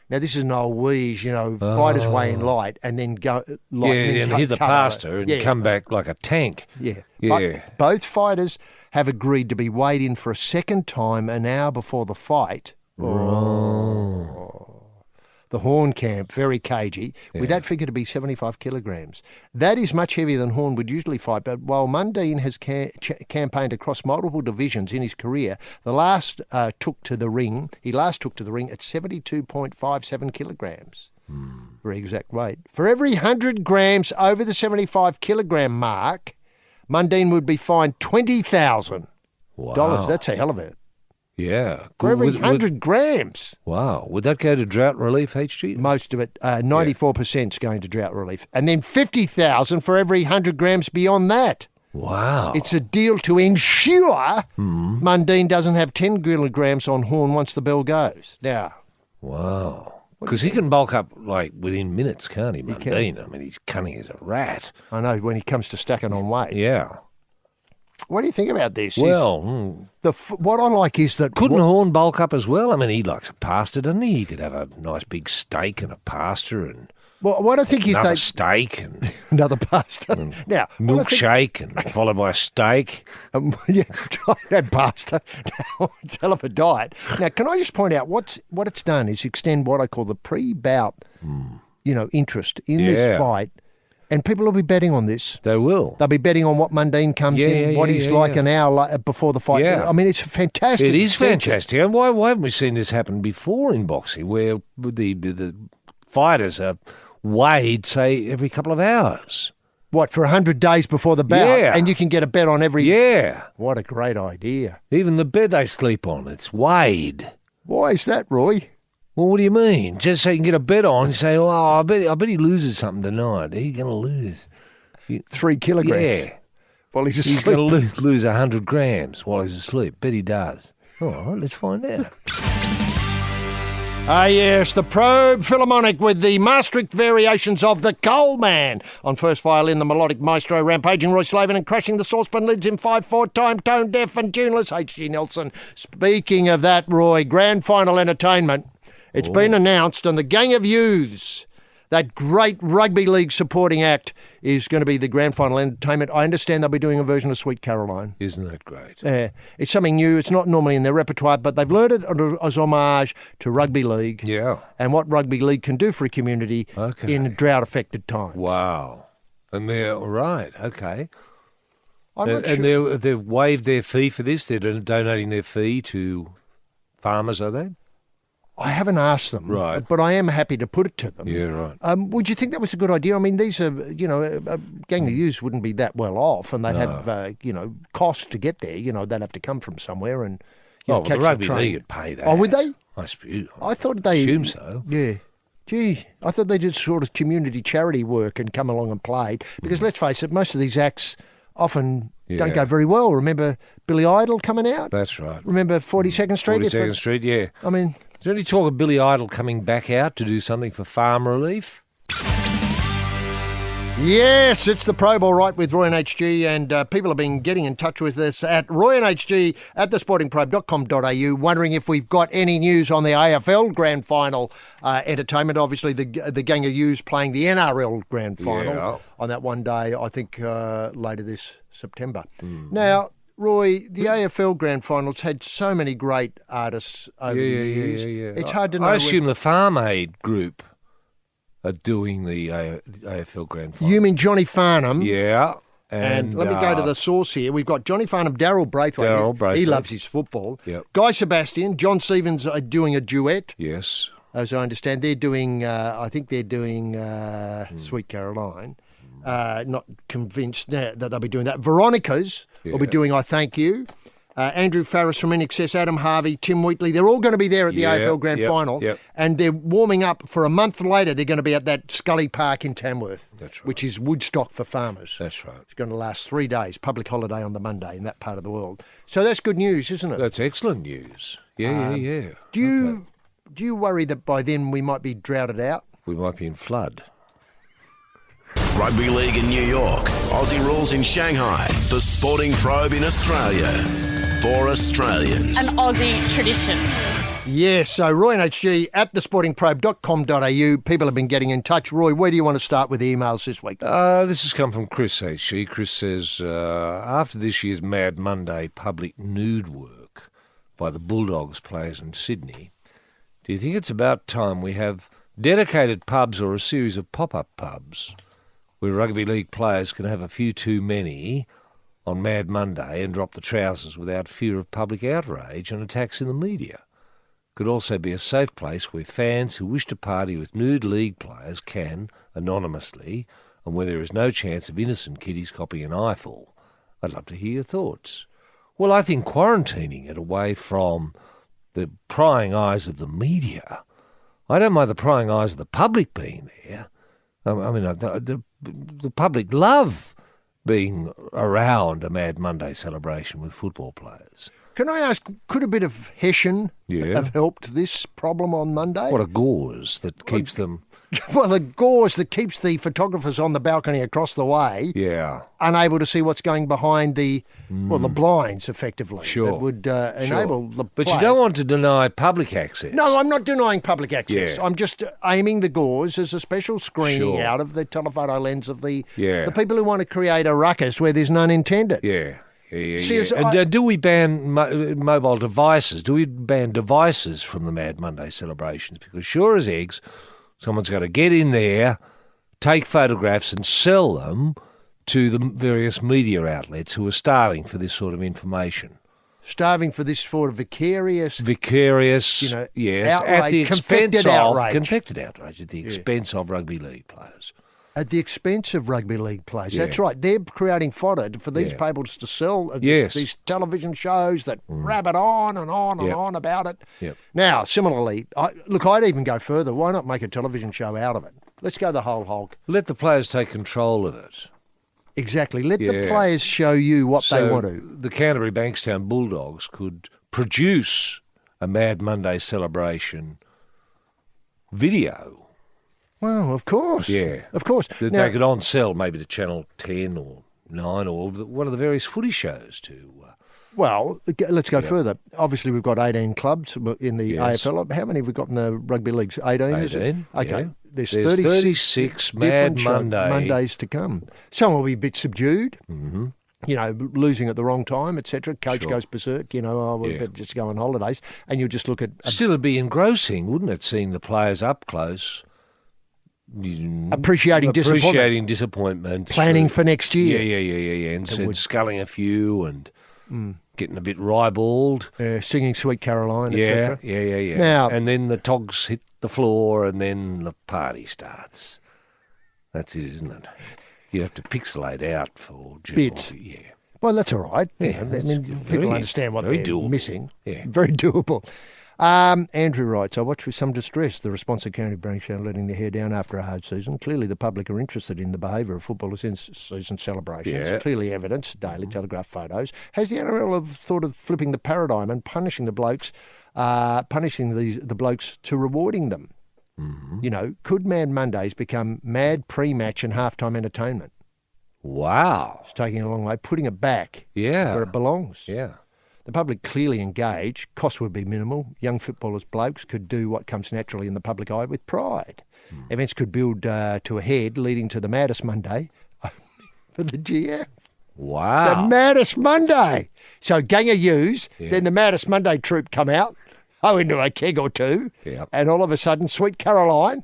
Now, this is an old wheeze, fighters weigh in light and then go... and hit the pasta and come back like a tank. Yeah. Yeah. Both fighters have agreed to be weighed in for a second time an hour before the fight. The Horn camp, very cagey, with that figure to be 75 kilograms. That is much heavier than Horn would usually fight, but while Mundine has campaigned across multiple divisions in his career, he last took to the ring at 72.57 kilograms. Very exact weight. For every 100 grams over the 75 kilogram mark, Mundine would be fined $20,000. Wow. That's a hell of it. Yeah. For every 100 grams. Wow. Would that go to drought relief, HG? Most of it, 94% is going to drought relief. And then 50,000 for every 100 grams beyond that. Wow. It's a deal to ensure Mundine doesn't have 10 kilograms on Horn once the bell goes. Now. Wow. Because he can bulk up like within minutes, can't he, Mundine? I mean, he's cunning as a rat. I know, when he comes to stacking on weight. Yeah. What do you think about this? Well, what I like is that... Couldn't Horn bulk up as well? I mean, he likes a pasta, doesn't he? He could have a nice big steak and a pasta and well, what I think is another steak and... another pasta. Now, milkshake and followed by a steak. Try that pasta. Now, it's a hell of a diet. Now, can I just point out what it's done is extend what I call the pre-bout, interest in this fight. And people will be betting on this. They will. They'll be betting on what Mundine comes in, what he's like an hour before the fight. Yeah. I mean, it's fantastic. It is fantastic. And why haven't we seen this happen before in boxing, where the fighters are weighed, say, every couple of hours? What, for 100 days before the bout? Yeah. And you can get a bet on every... Yeah. What a great idea. Even the bed they sleep on, it's weighed. Why is that, Roy? Well, what do you mean? Just so you can get a bet on, you say, I bet he loses something tonight. He's going to lose 3 kilograms. Yeah. While he's asleep. He's going to lose 100 grams while he's asleep. Bet he does. All right, let's find out. Ah, yes, the Probe Philharmonic with the Maastricht variations of the Coal Man. On first violin, the melodic maestro rampaging Roy Slaven and crashing the saucepan lids in 5/4 time, tone deaf and tuneless H.G. Nelson. Speaking of that, Roy, grand final entertainment. It's been announced, and the Gang of Youths, that great rugby league supporting act, is going to be the grand final entertainment. I understand they'll be doing a version of Sweet Caroline. Isn't that great? Yeah, it's something new. It's not normally in their repertoire, but they've learned it as homage to rugby league. Yeah. And what rugby league can do for a community in drought-affected times. Wow. And they're right. Okay. I'm not and sure. they've waived their fee for this. They're donating their fee to farmers, are they? I haven't asked them, right? But I am happy to put it to them. Yeah, right. Would you think that was a good idea? I mean, these are, a gang of youths wouldn't be that well off, and they'd have, costs to get there. They'd have to come from somewhere and catch the rugby train. league would pay that. Oh, would they? I suppose. I thought they assume so. Yeah. Gee, I thought they did sort of community charity work and come along and played. Because let's face it, most of these acts often don't go very well. Remember Billy Idol coming out? That's right. Remember 42nd Street? 42nd Street, yeah. I mean... Is there any talk of Billy Idol coming back out to do something for farm relief? Yes, it's the Probe, all right, with Roy and HG, and people have been getting in touch with us at Roy and HG at thesportingprobe.com.au, wondering if we've got any news on the AFL Grand Final entertainment. Obviously, the gang of U's playing the NRL Grand Final on that one day, I think later this September. Now, Roy, the AFL Grand Final's had so many great artists over the years. It's hard to know. I assume the Farm Aid group are doing the AFL Grand Final. You mean Johnny Farnham? Yeah. And let me go to the source here. We've got Johnny Farnham, Darryl Braithwaite. He loves his football. Yep. Guy Sebastian, John Stevens are doing a duet. Yes. As I understand, they're doing, I think they're doing Sweet Caroline. Not convinced that they'll be doing that. Veronica's will be doing I Thank You. Andrew Farris from NXS, Adam Harvey, Tim Wheatley, they're all going to be there at the AFL Grand Final. And they're warming up for a month later. They're going to be at that Scully Park in Tamworth, which is Woodstock for farmers. That's right. It's going to last 3 days, public holiday on the Monday in that part of the world. So that's good news, isn't it? That's excellent news. Yeah. Do you worry that by then we might be droughted out? We might be in flood. Rugby League in New York, Aussie rules in Shanghai, the Sporting Probe in Australia. For Australians. An Aussie tradition. Yes, so Roy and HG at thesportingprobe.com.au. People have been getting in touch. Roy, where do you want to start with the emails this week? This has come from Chris, HG. Chris says, after this year's Mad Monday public nude work by the Bulldogs players in Sydney, do you think it's about time we have dedicated pubs or a series of pop-up pubs where rugby league players can have a few too many on Mad Monday and drop the trousers without fear of public outrage and attacks in the media? Could also be a safe place where fans who wish to party with nude league players can, anonymously, and where there is no chance of innocent kiddies copying an eyeful. I'd love to hear your thoughts. Well, I think quarantining it away from the prying eyes of the media. I don't mind the prying eyes of the public being there. I mean, the public love being around a Mad Monday celebration with football players. Can I ask, could a bit of Hessian have helped this problem on Monday? What a gauze that keeps them... Well, the gauze that keeps the photographers on the balcony across the way unable to see what's going behind the blinds, effectively. Sure. That would enable the But players. you don't want to deny public access. No, I'm not denying public access. Yeah. I'm just aiming the gauze as a special screening out of the telephoto lens of the people who want to create a ruckus where there's none intended. Yeah. Seriously, And do we ban mobile devices? Do we ban devices from the Mad Monday celebrations? Because sure as eggs, someone's got to get in there, take photographs and sell them to the various media outlets who are starving for this sort of information. Starving for this sort of vicarious, outrage, at the expense of confected outrage at the expense of rugby league players. At the expense of rugby league players. That's right. They're creating fodder for these people to sell these television shows that rabbit on and on and on about it. Yep. Now, similarly, I'd even go further. Why not make a television show out of it? Let's go the whole hog. Let the players take control of it. Exactly. Let the players show you what they want to. The Canterbury Bankstown Bulldogs could produce a Mad Monday celebration video. Well, of course. Yeah. Of course. They could on-sell maybe to Channel 10 or 9 or one of the various footy shows to... Well, let's go further. Obviously, we've got 18 clubs in the AFL. How many have we got in the rugby leagues? 18, is it? 18, okay. There's 36 Mad Mondays to come. Some will be a bit subdued. Mm-hmm. You know, losing at the wrong time, etc. Coach goes berserk, we'll just go on holidays. And you'll just look at... Still, it'd be engrossing, wouldn't it, seeing the players up close... Appreciating disappointment. Planning for next year. Yeah. And sculling a few and getting a bit ribald. Singing Sweet Caroline, etc. Yeah. Now, and then the togs hit the floor and then the party starts. That's it, isn't it? You have to pixelate out for bits. Yeah. Well, that's all right. Yeah, people understand what they're missing. Yeah. Very doable. Andrew writes, I watched with some distress the response of County Bankstown letting their hair down after a hard season. Clearly the public are interested in the behaviour of footballers in season celebrations. Yeah. Clearly evidence, Daily Telegraph photos. Has the NRL have thought of flipping the paradigm and punishing the blokes, punishing the blokes to rewarding them? You know, could Mad Mondays become mad pre-match and halftime entertainment? Wow. It's taking a long way, putting it back where it belongs. Yeah. The public clearly engaged. Costs would be minimal. Young footballers, blokes, could do what comes naturally in the public eye with pride. Events could build to a head, leading to the maddest Monday for the GF. Wow. The maddest Monday. So gang of yous, then the maddest Monday troop come out, into a keg or two, and all of a sudden, Sweet Caroline,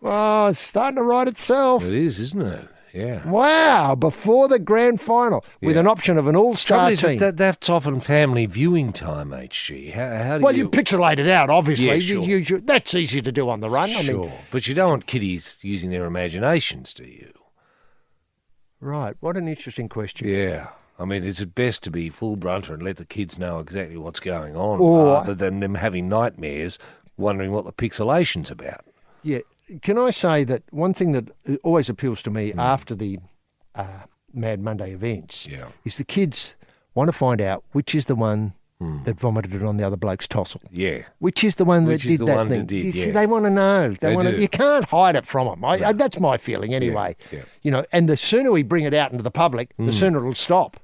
oh, it's starting to write itself. It is, isn't it? Yeah. Wow, before the grand final, with an option of an all-star team. That's often family viewing time, HG. How do you pixelate it out, obviously. Yeah, sure. That's easy to do on the run. Sure, but you don't want kiddies using their imaginations, do you? Right, what an interesting question. Yeah. I mean, is it best to be full brunter and let the kids know exactly what's going on rather than them having nightmares wondering what the pixelation's about? Yeah. Can I say that one thing that always appeals to me after the Mad Monday events is the kids want to find out which is the one that vomited it on the other bloke's tossle. Yeah. Which is the one that did that thing. They want to know. You can't hide it from them. That's my feeling anyway. Yeah. You know, and the sooner we bring it out into the public, the sooner it'll stop.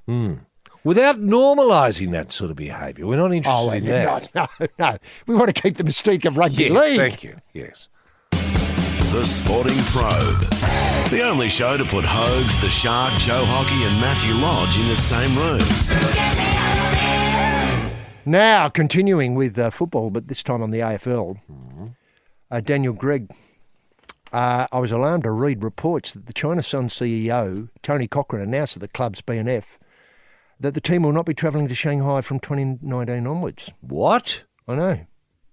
Without normalising that sort of behaviour. We're not interested in that. No. We want to keep the mystique of rugby league. Thank you. Yes. The Sporting Probe. The only show to put Hogs, the Shark, Joe Hockey and Matthew Lodge in the same room. Now, continuing with football, but this time on the AFL, Daniel Gregg, I was alarmed to read reports that the China Sun CEO, Tony Cochrane, announced at the club's BNF that the team will not be travelling to Shanghai from 2019 onwards. What? I know.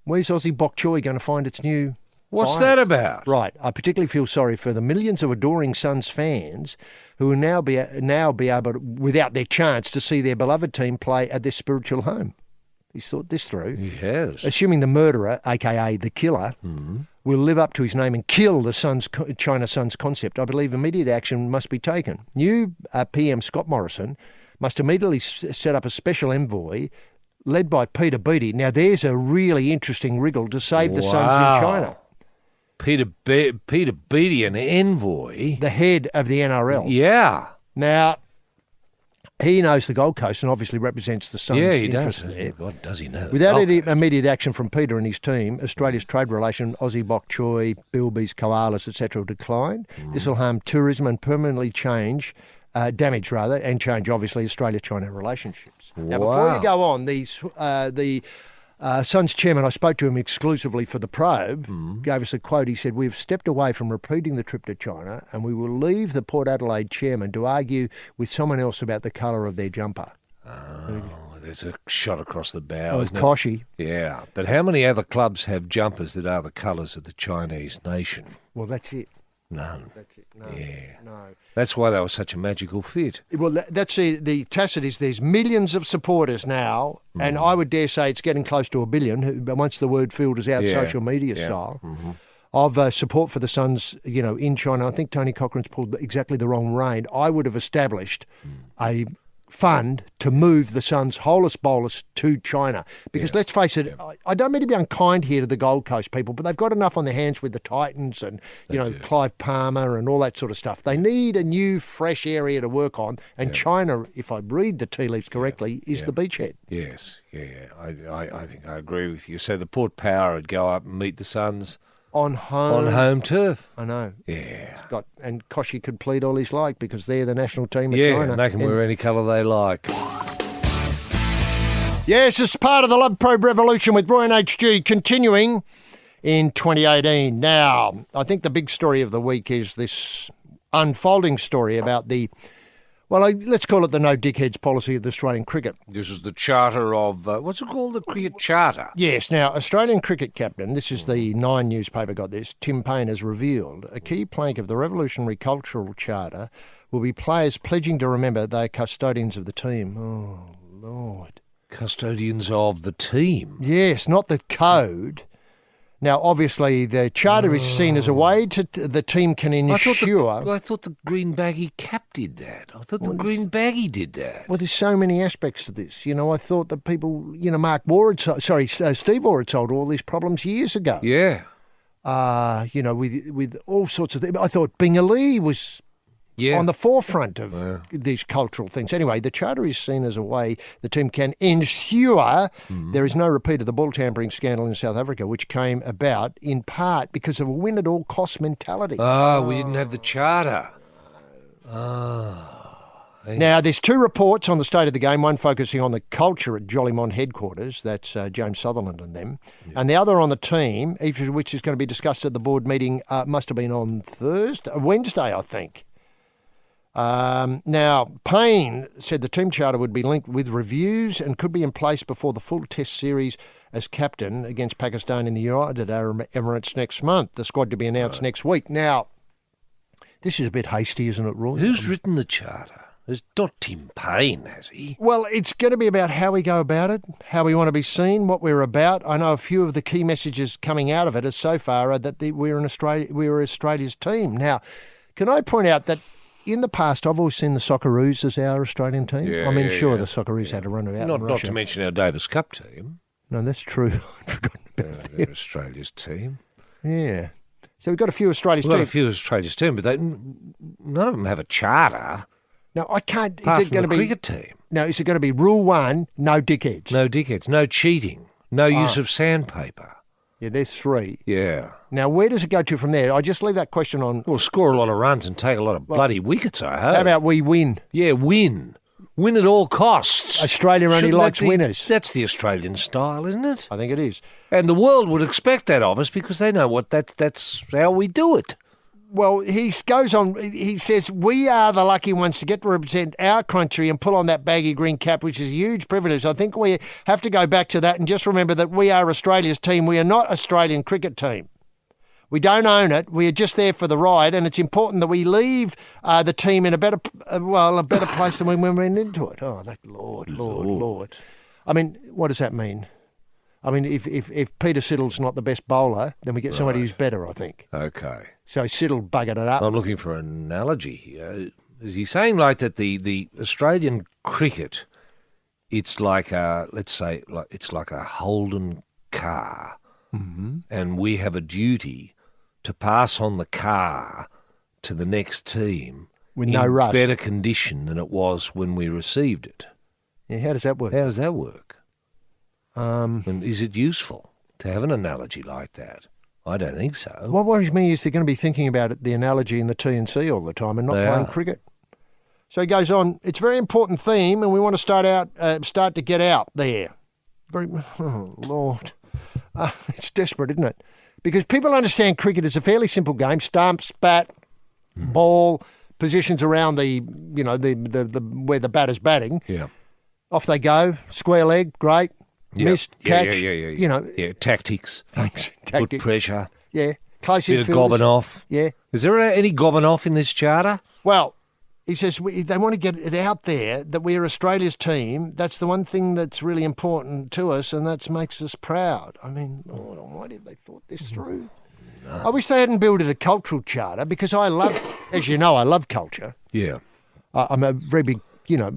Where's Aussie Bok Choy going to find its new... What's that about? Right. I particularly feel sorry for the millions of adoring Suns fans who will now be able to, without their chance, to see their beloved team play at their spiritual home. He's thought this through. He has. Assuming the murderer, a.k.a. the killer, will live up to his name and kill the China Suns concept, I believe immediate action must be taken. New PM Scott Morrison must immediately set up a special envoy led by Peter Beattie. Now, there's a really interesting wriggle to save the Suns in China. Peter Beattie, an envoy. The head of the NRL. Yeah. Now, he knows the Gold Coast and obviously represents the Suns' interests there. God, does he know? Without any immediate action from Peter and his team, Australia's trade relation, Aussie Bok Choy, Bilbies, Koalas, etc. will decline. This will harm tourism and permanently damage, obviously, Australia-China relationships. Now, before you go on, the Suns chairman, I spoke to him exclusively for the Probe, gave us a quote. He said, "We've stepped away from repeating the trip to China and we will leave the Port Adelaide chairman to argue with someone else about the colour of their jumper." Oh, there's a shot across the bow, Oh, isn't it? Koshy. Yeah, but how many other clubs have jumpers that are the colours of the Chinese nation? Well, that's it. None. That's it. No. Yeah. No. That's why they were such a magical fit. Well, that's the tacit is there's millions of supporters now, and I would dare say it's getting close to 1 billion once the word filters out social media style. Of support for the Suns, in China. I think Tony Cochrane's pulled exactly the wrong rein. I would have established a fund to move the Suns holus bolus to China. Because let's face it, I don't mean to be unkind here to the Gold Coast people, but they've got enough on their hands with the Titans and, Clive Palmer and all that sort of stuff. They need a new, fresh area to work on. And China, if I read the tea leaves correctly, is the beachhead. Yes, I think I agree with you. So the Port Power would go up and meet the Suns on home turf. I know. Yeah. And Koshy could plead all he's like because they're the national team of China. Yeah, and they can wear any colour they like. Yes, it's part of the Love Probe Revolution with Roy and HG continuing in 2018. Now, I think the big story of the week is this unfolding story about let's call it the no dickheads policy of the Australian cricket. This is the charter of, what's it called, the cricket charter? Yes. Now, Australian cricket captain, this is the Nine newspaper got this, Tim Payne has revealed a key plank of the revolutionary cultural charter will be players pledging to remember they are custodians of the team. Oh, Lord. Custodians of the team? Yes, not the code. Now, obviously, the charter is seen as a way to the team can ensure... I thought the green baggy cap did that. I thought the green baggy did that. Well, there's so many aspects to this. I thought that people, Steve Waugh had solved all these problems years ago. Yeah. with all sorts of things. I thought Bingalee was on the forefront of these cultural things. Anyway, the charter is seen as a way the team can ensure there is no repeat of the ball tampering scandal in South Africa, which came about in part because of a win-at-all-cost mentality. Oh, we didn't have the charter. Now, there's two reports on the state of the game, one focusing on the culture at Jolimont headquarters, that's James Sutherland and them, and the other on the team, each of which is going to be discussed at the board meeting, must have been on Wednesday, I think. Now, Payne said the team charter would be linked with reviews and could be in place before the full test series as captain against Pakistan in the United Arab Emirates next month. The squad to be announced next week. Now, this is a bit hasty, isn't it, Roy? Who's written the charter? It's not Tim Payne, has he? Well, it's going to be about how we go about it, how we want to be seen, what we're about. I know a few of the key messages coming out of it so far are that we're Australia's team. Now, can I point out that in the past, I've always seen the Socceroos as our Australian team. Yeah, the Socceroos had a run about in Russia. Not to mention our Davis Cup team. No, that's true. I'd forgotten about that. They're Australia's team. Yeah. So we've got a few Australia's teams. We've got a few Australia's team, but none of them have a charter. No, I can't. Apart is it going to be cricket team? No, is it going to be rule one? No dickheads. No dickheads. No cheating. No use of sandpaper. Yeah, there's three. Yeah. Now, where does it go to from there? I just leave that question on. We'll score a lot of runs and take a lot of bloody wickets, I hope. How about we win? Yeah, win. Win at all costs. Australia only likes winners. That's the Australian style, isn't it? I think it is. And the world would expect that of us because they know that's how we do it. Well, he goes on, he says, we are the lucky ones to get to represent our country and pull on that baggy green cap, which is a huge privilege. I think we have to go back to that and just remember that we are Australia's team. We are not Australian cricket team. We don't own it. We are just there for the ride, and it's important that we leave the team in a better place than when we went into it. Oh, that Lord. I mean, what does that mean? I mean, if Peter Siddle's not the best bowler, then we get somebody who's better, I think. Okay. So Siddle buggered it up. I'm looking for an analogy here. Is he saying like that the Australian cricket, it's like a Holden car, and we have a duty to pass on the car to the next team with no rust, better condition than it was when we received it? Yeah, how does that work? How does that work? And is it useful to have an analogy like that? I don't think so. What worries me is they're going to be thinking about the analogy in the T&C all the time and not playing cricket. So he goes on, it's a very important theme and we want to start to get out there. Oh, Lord. It's desperate, isn't it? Because people understand cricket is a fairly simple game. Stumps, bat, ball, positions around the where the batter's batting. Yeah. Off they go, square leg, great. Yep. Missed, catch, tactics. Thanks. Good pressure. Yeah, close bit infielders. Of gobbing off. Yeah. Is there any gobbing off in this charter? Well, he says they want to get it out there that we're Australia's team. That's the one thing that's really important to us, and that makes us proud. I mean, why did they thought this through? No. I wish they hadn't built a cultural charter because I love, as you know, I love culture. Yeah. I'm a very big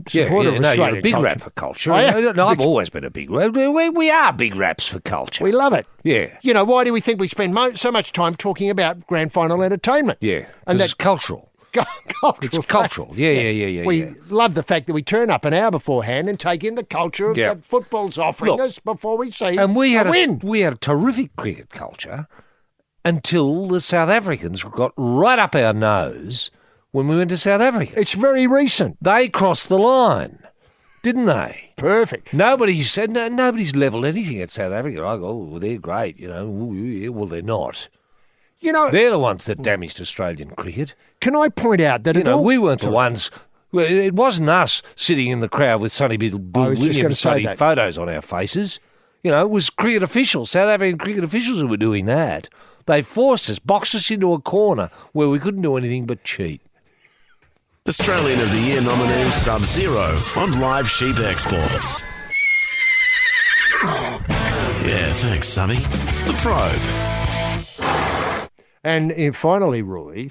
supporter of Australian you're a big culture. rap for culture. I've always been a big rap. We are big raps for culture. We love it. Yeah. You know, why do we think we spend so much time talking about grand final entertainment? Yeah, and that's cultural. It's cultural. Yeah. We love the fact that we turn up an hour beforehand and take in the culture of that football's offering us before we see and we had a win. We had a terrific cricket culture until the South Africans got right up our nose when we went to South Africa. It's very recent. They crossed the line, didn't they? Perfect. Nobody's levelled anything at South Africa. I go, well, they're great, Well, they're not. They're the ones that damaged Australian cricket. Can I point out that we weren't the ones. Well, it wasn't us sitting in the crowd with Sonny Bill Williams study photos on our faces. It was cricket officials, South African cricket officials who were doing that. They forced us, boxed us into a corner where we couldn't do anything but cheat. Australian of the Year nominee Sub-Zero on live sheep exports. Yeah, thanks, Subby. The Probe. And finally, Roy,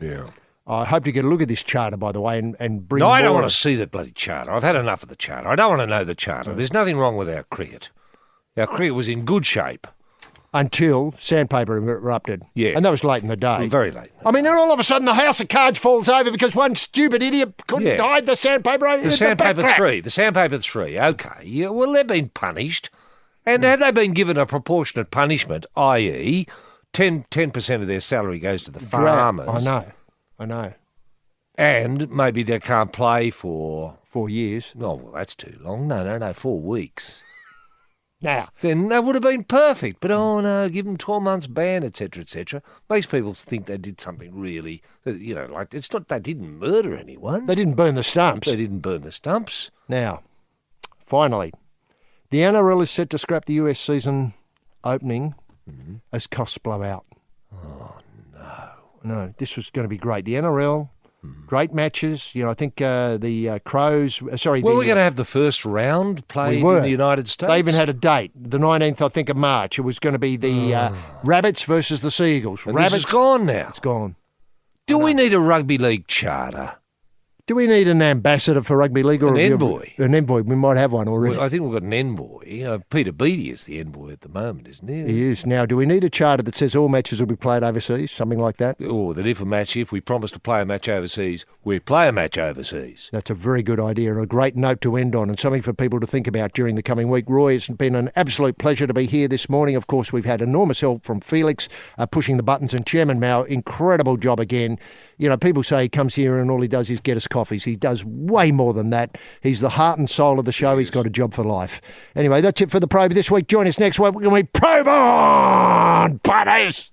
I hope to get a look at this charter, by the way, and bring. No, I don't more. want to see that bloody charter. I've had enough of the charter. I don't want to know the charter. There's nothing wrong with our cricket. Our cricket was in good shape. until sandpaper erupted. Yeah. And that was late in the day. Very late. I mean, then all of a sudden the house of cards falls over because one stupid idiot couldn't hide the sandpaper. The sandpaper 3. The sandpaper 3. Okay. Yeah, well, they've been punished. And have they been given a proportionate punishment, i.e., 10% of their salary goes to the farmers? I know. And maybe they can't play for 4 years. Oh, well, that's too long. No, 4 weeks. Now, then that would have been perfect. But, oh, no, give them 12 months ban, etc., etc. Makes people think they did something really, like, it's not they didn't murder anyone. They didn't burn the stumps. Now, finally, the NRL is set to scrap the US season opening as costs blow out. Oh, no. No, this was going to be great. The NRL... Great matches. I think the Crows... we're going to have the first round played in the United States. They even had a date, the 19th, I think, of March. It was going to be the Rabbits versus the Seagulls. And Rabbits is gone now. It's gone. Do we need a rugby league charter? Do we need an ambassador for rugby league? Or an envoy? An envoy. We might have one already. Well, I think we've got an envoy. Peter Beattie is the envoy at the moment, isn't he? He is. Now, do we need a charter that says all matches will be played overseas? Something like that? Or that if we promise to play a match overseas, we play a match overseas. That's a very good idea and a great note to end on and something for people to think about during the coming week. Roy, it's been an absolute pleasure to be here this morning. Of course, we've had enormous help from Felix pushing the buttons and Chairman Mao. Incredible job again. People say he comes here and all he does is get us coffees. He does way more than that. He's the heart and soul of the show. He's got a job for life. Anyway, that's it for the Probe this week. Join us next week. We're going to be Probe on, punters!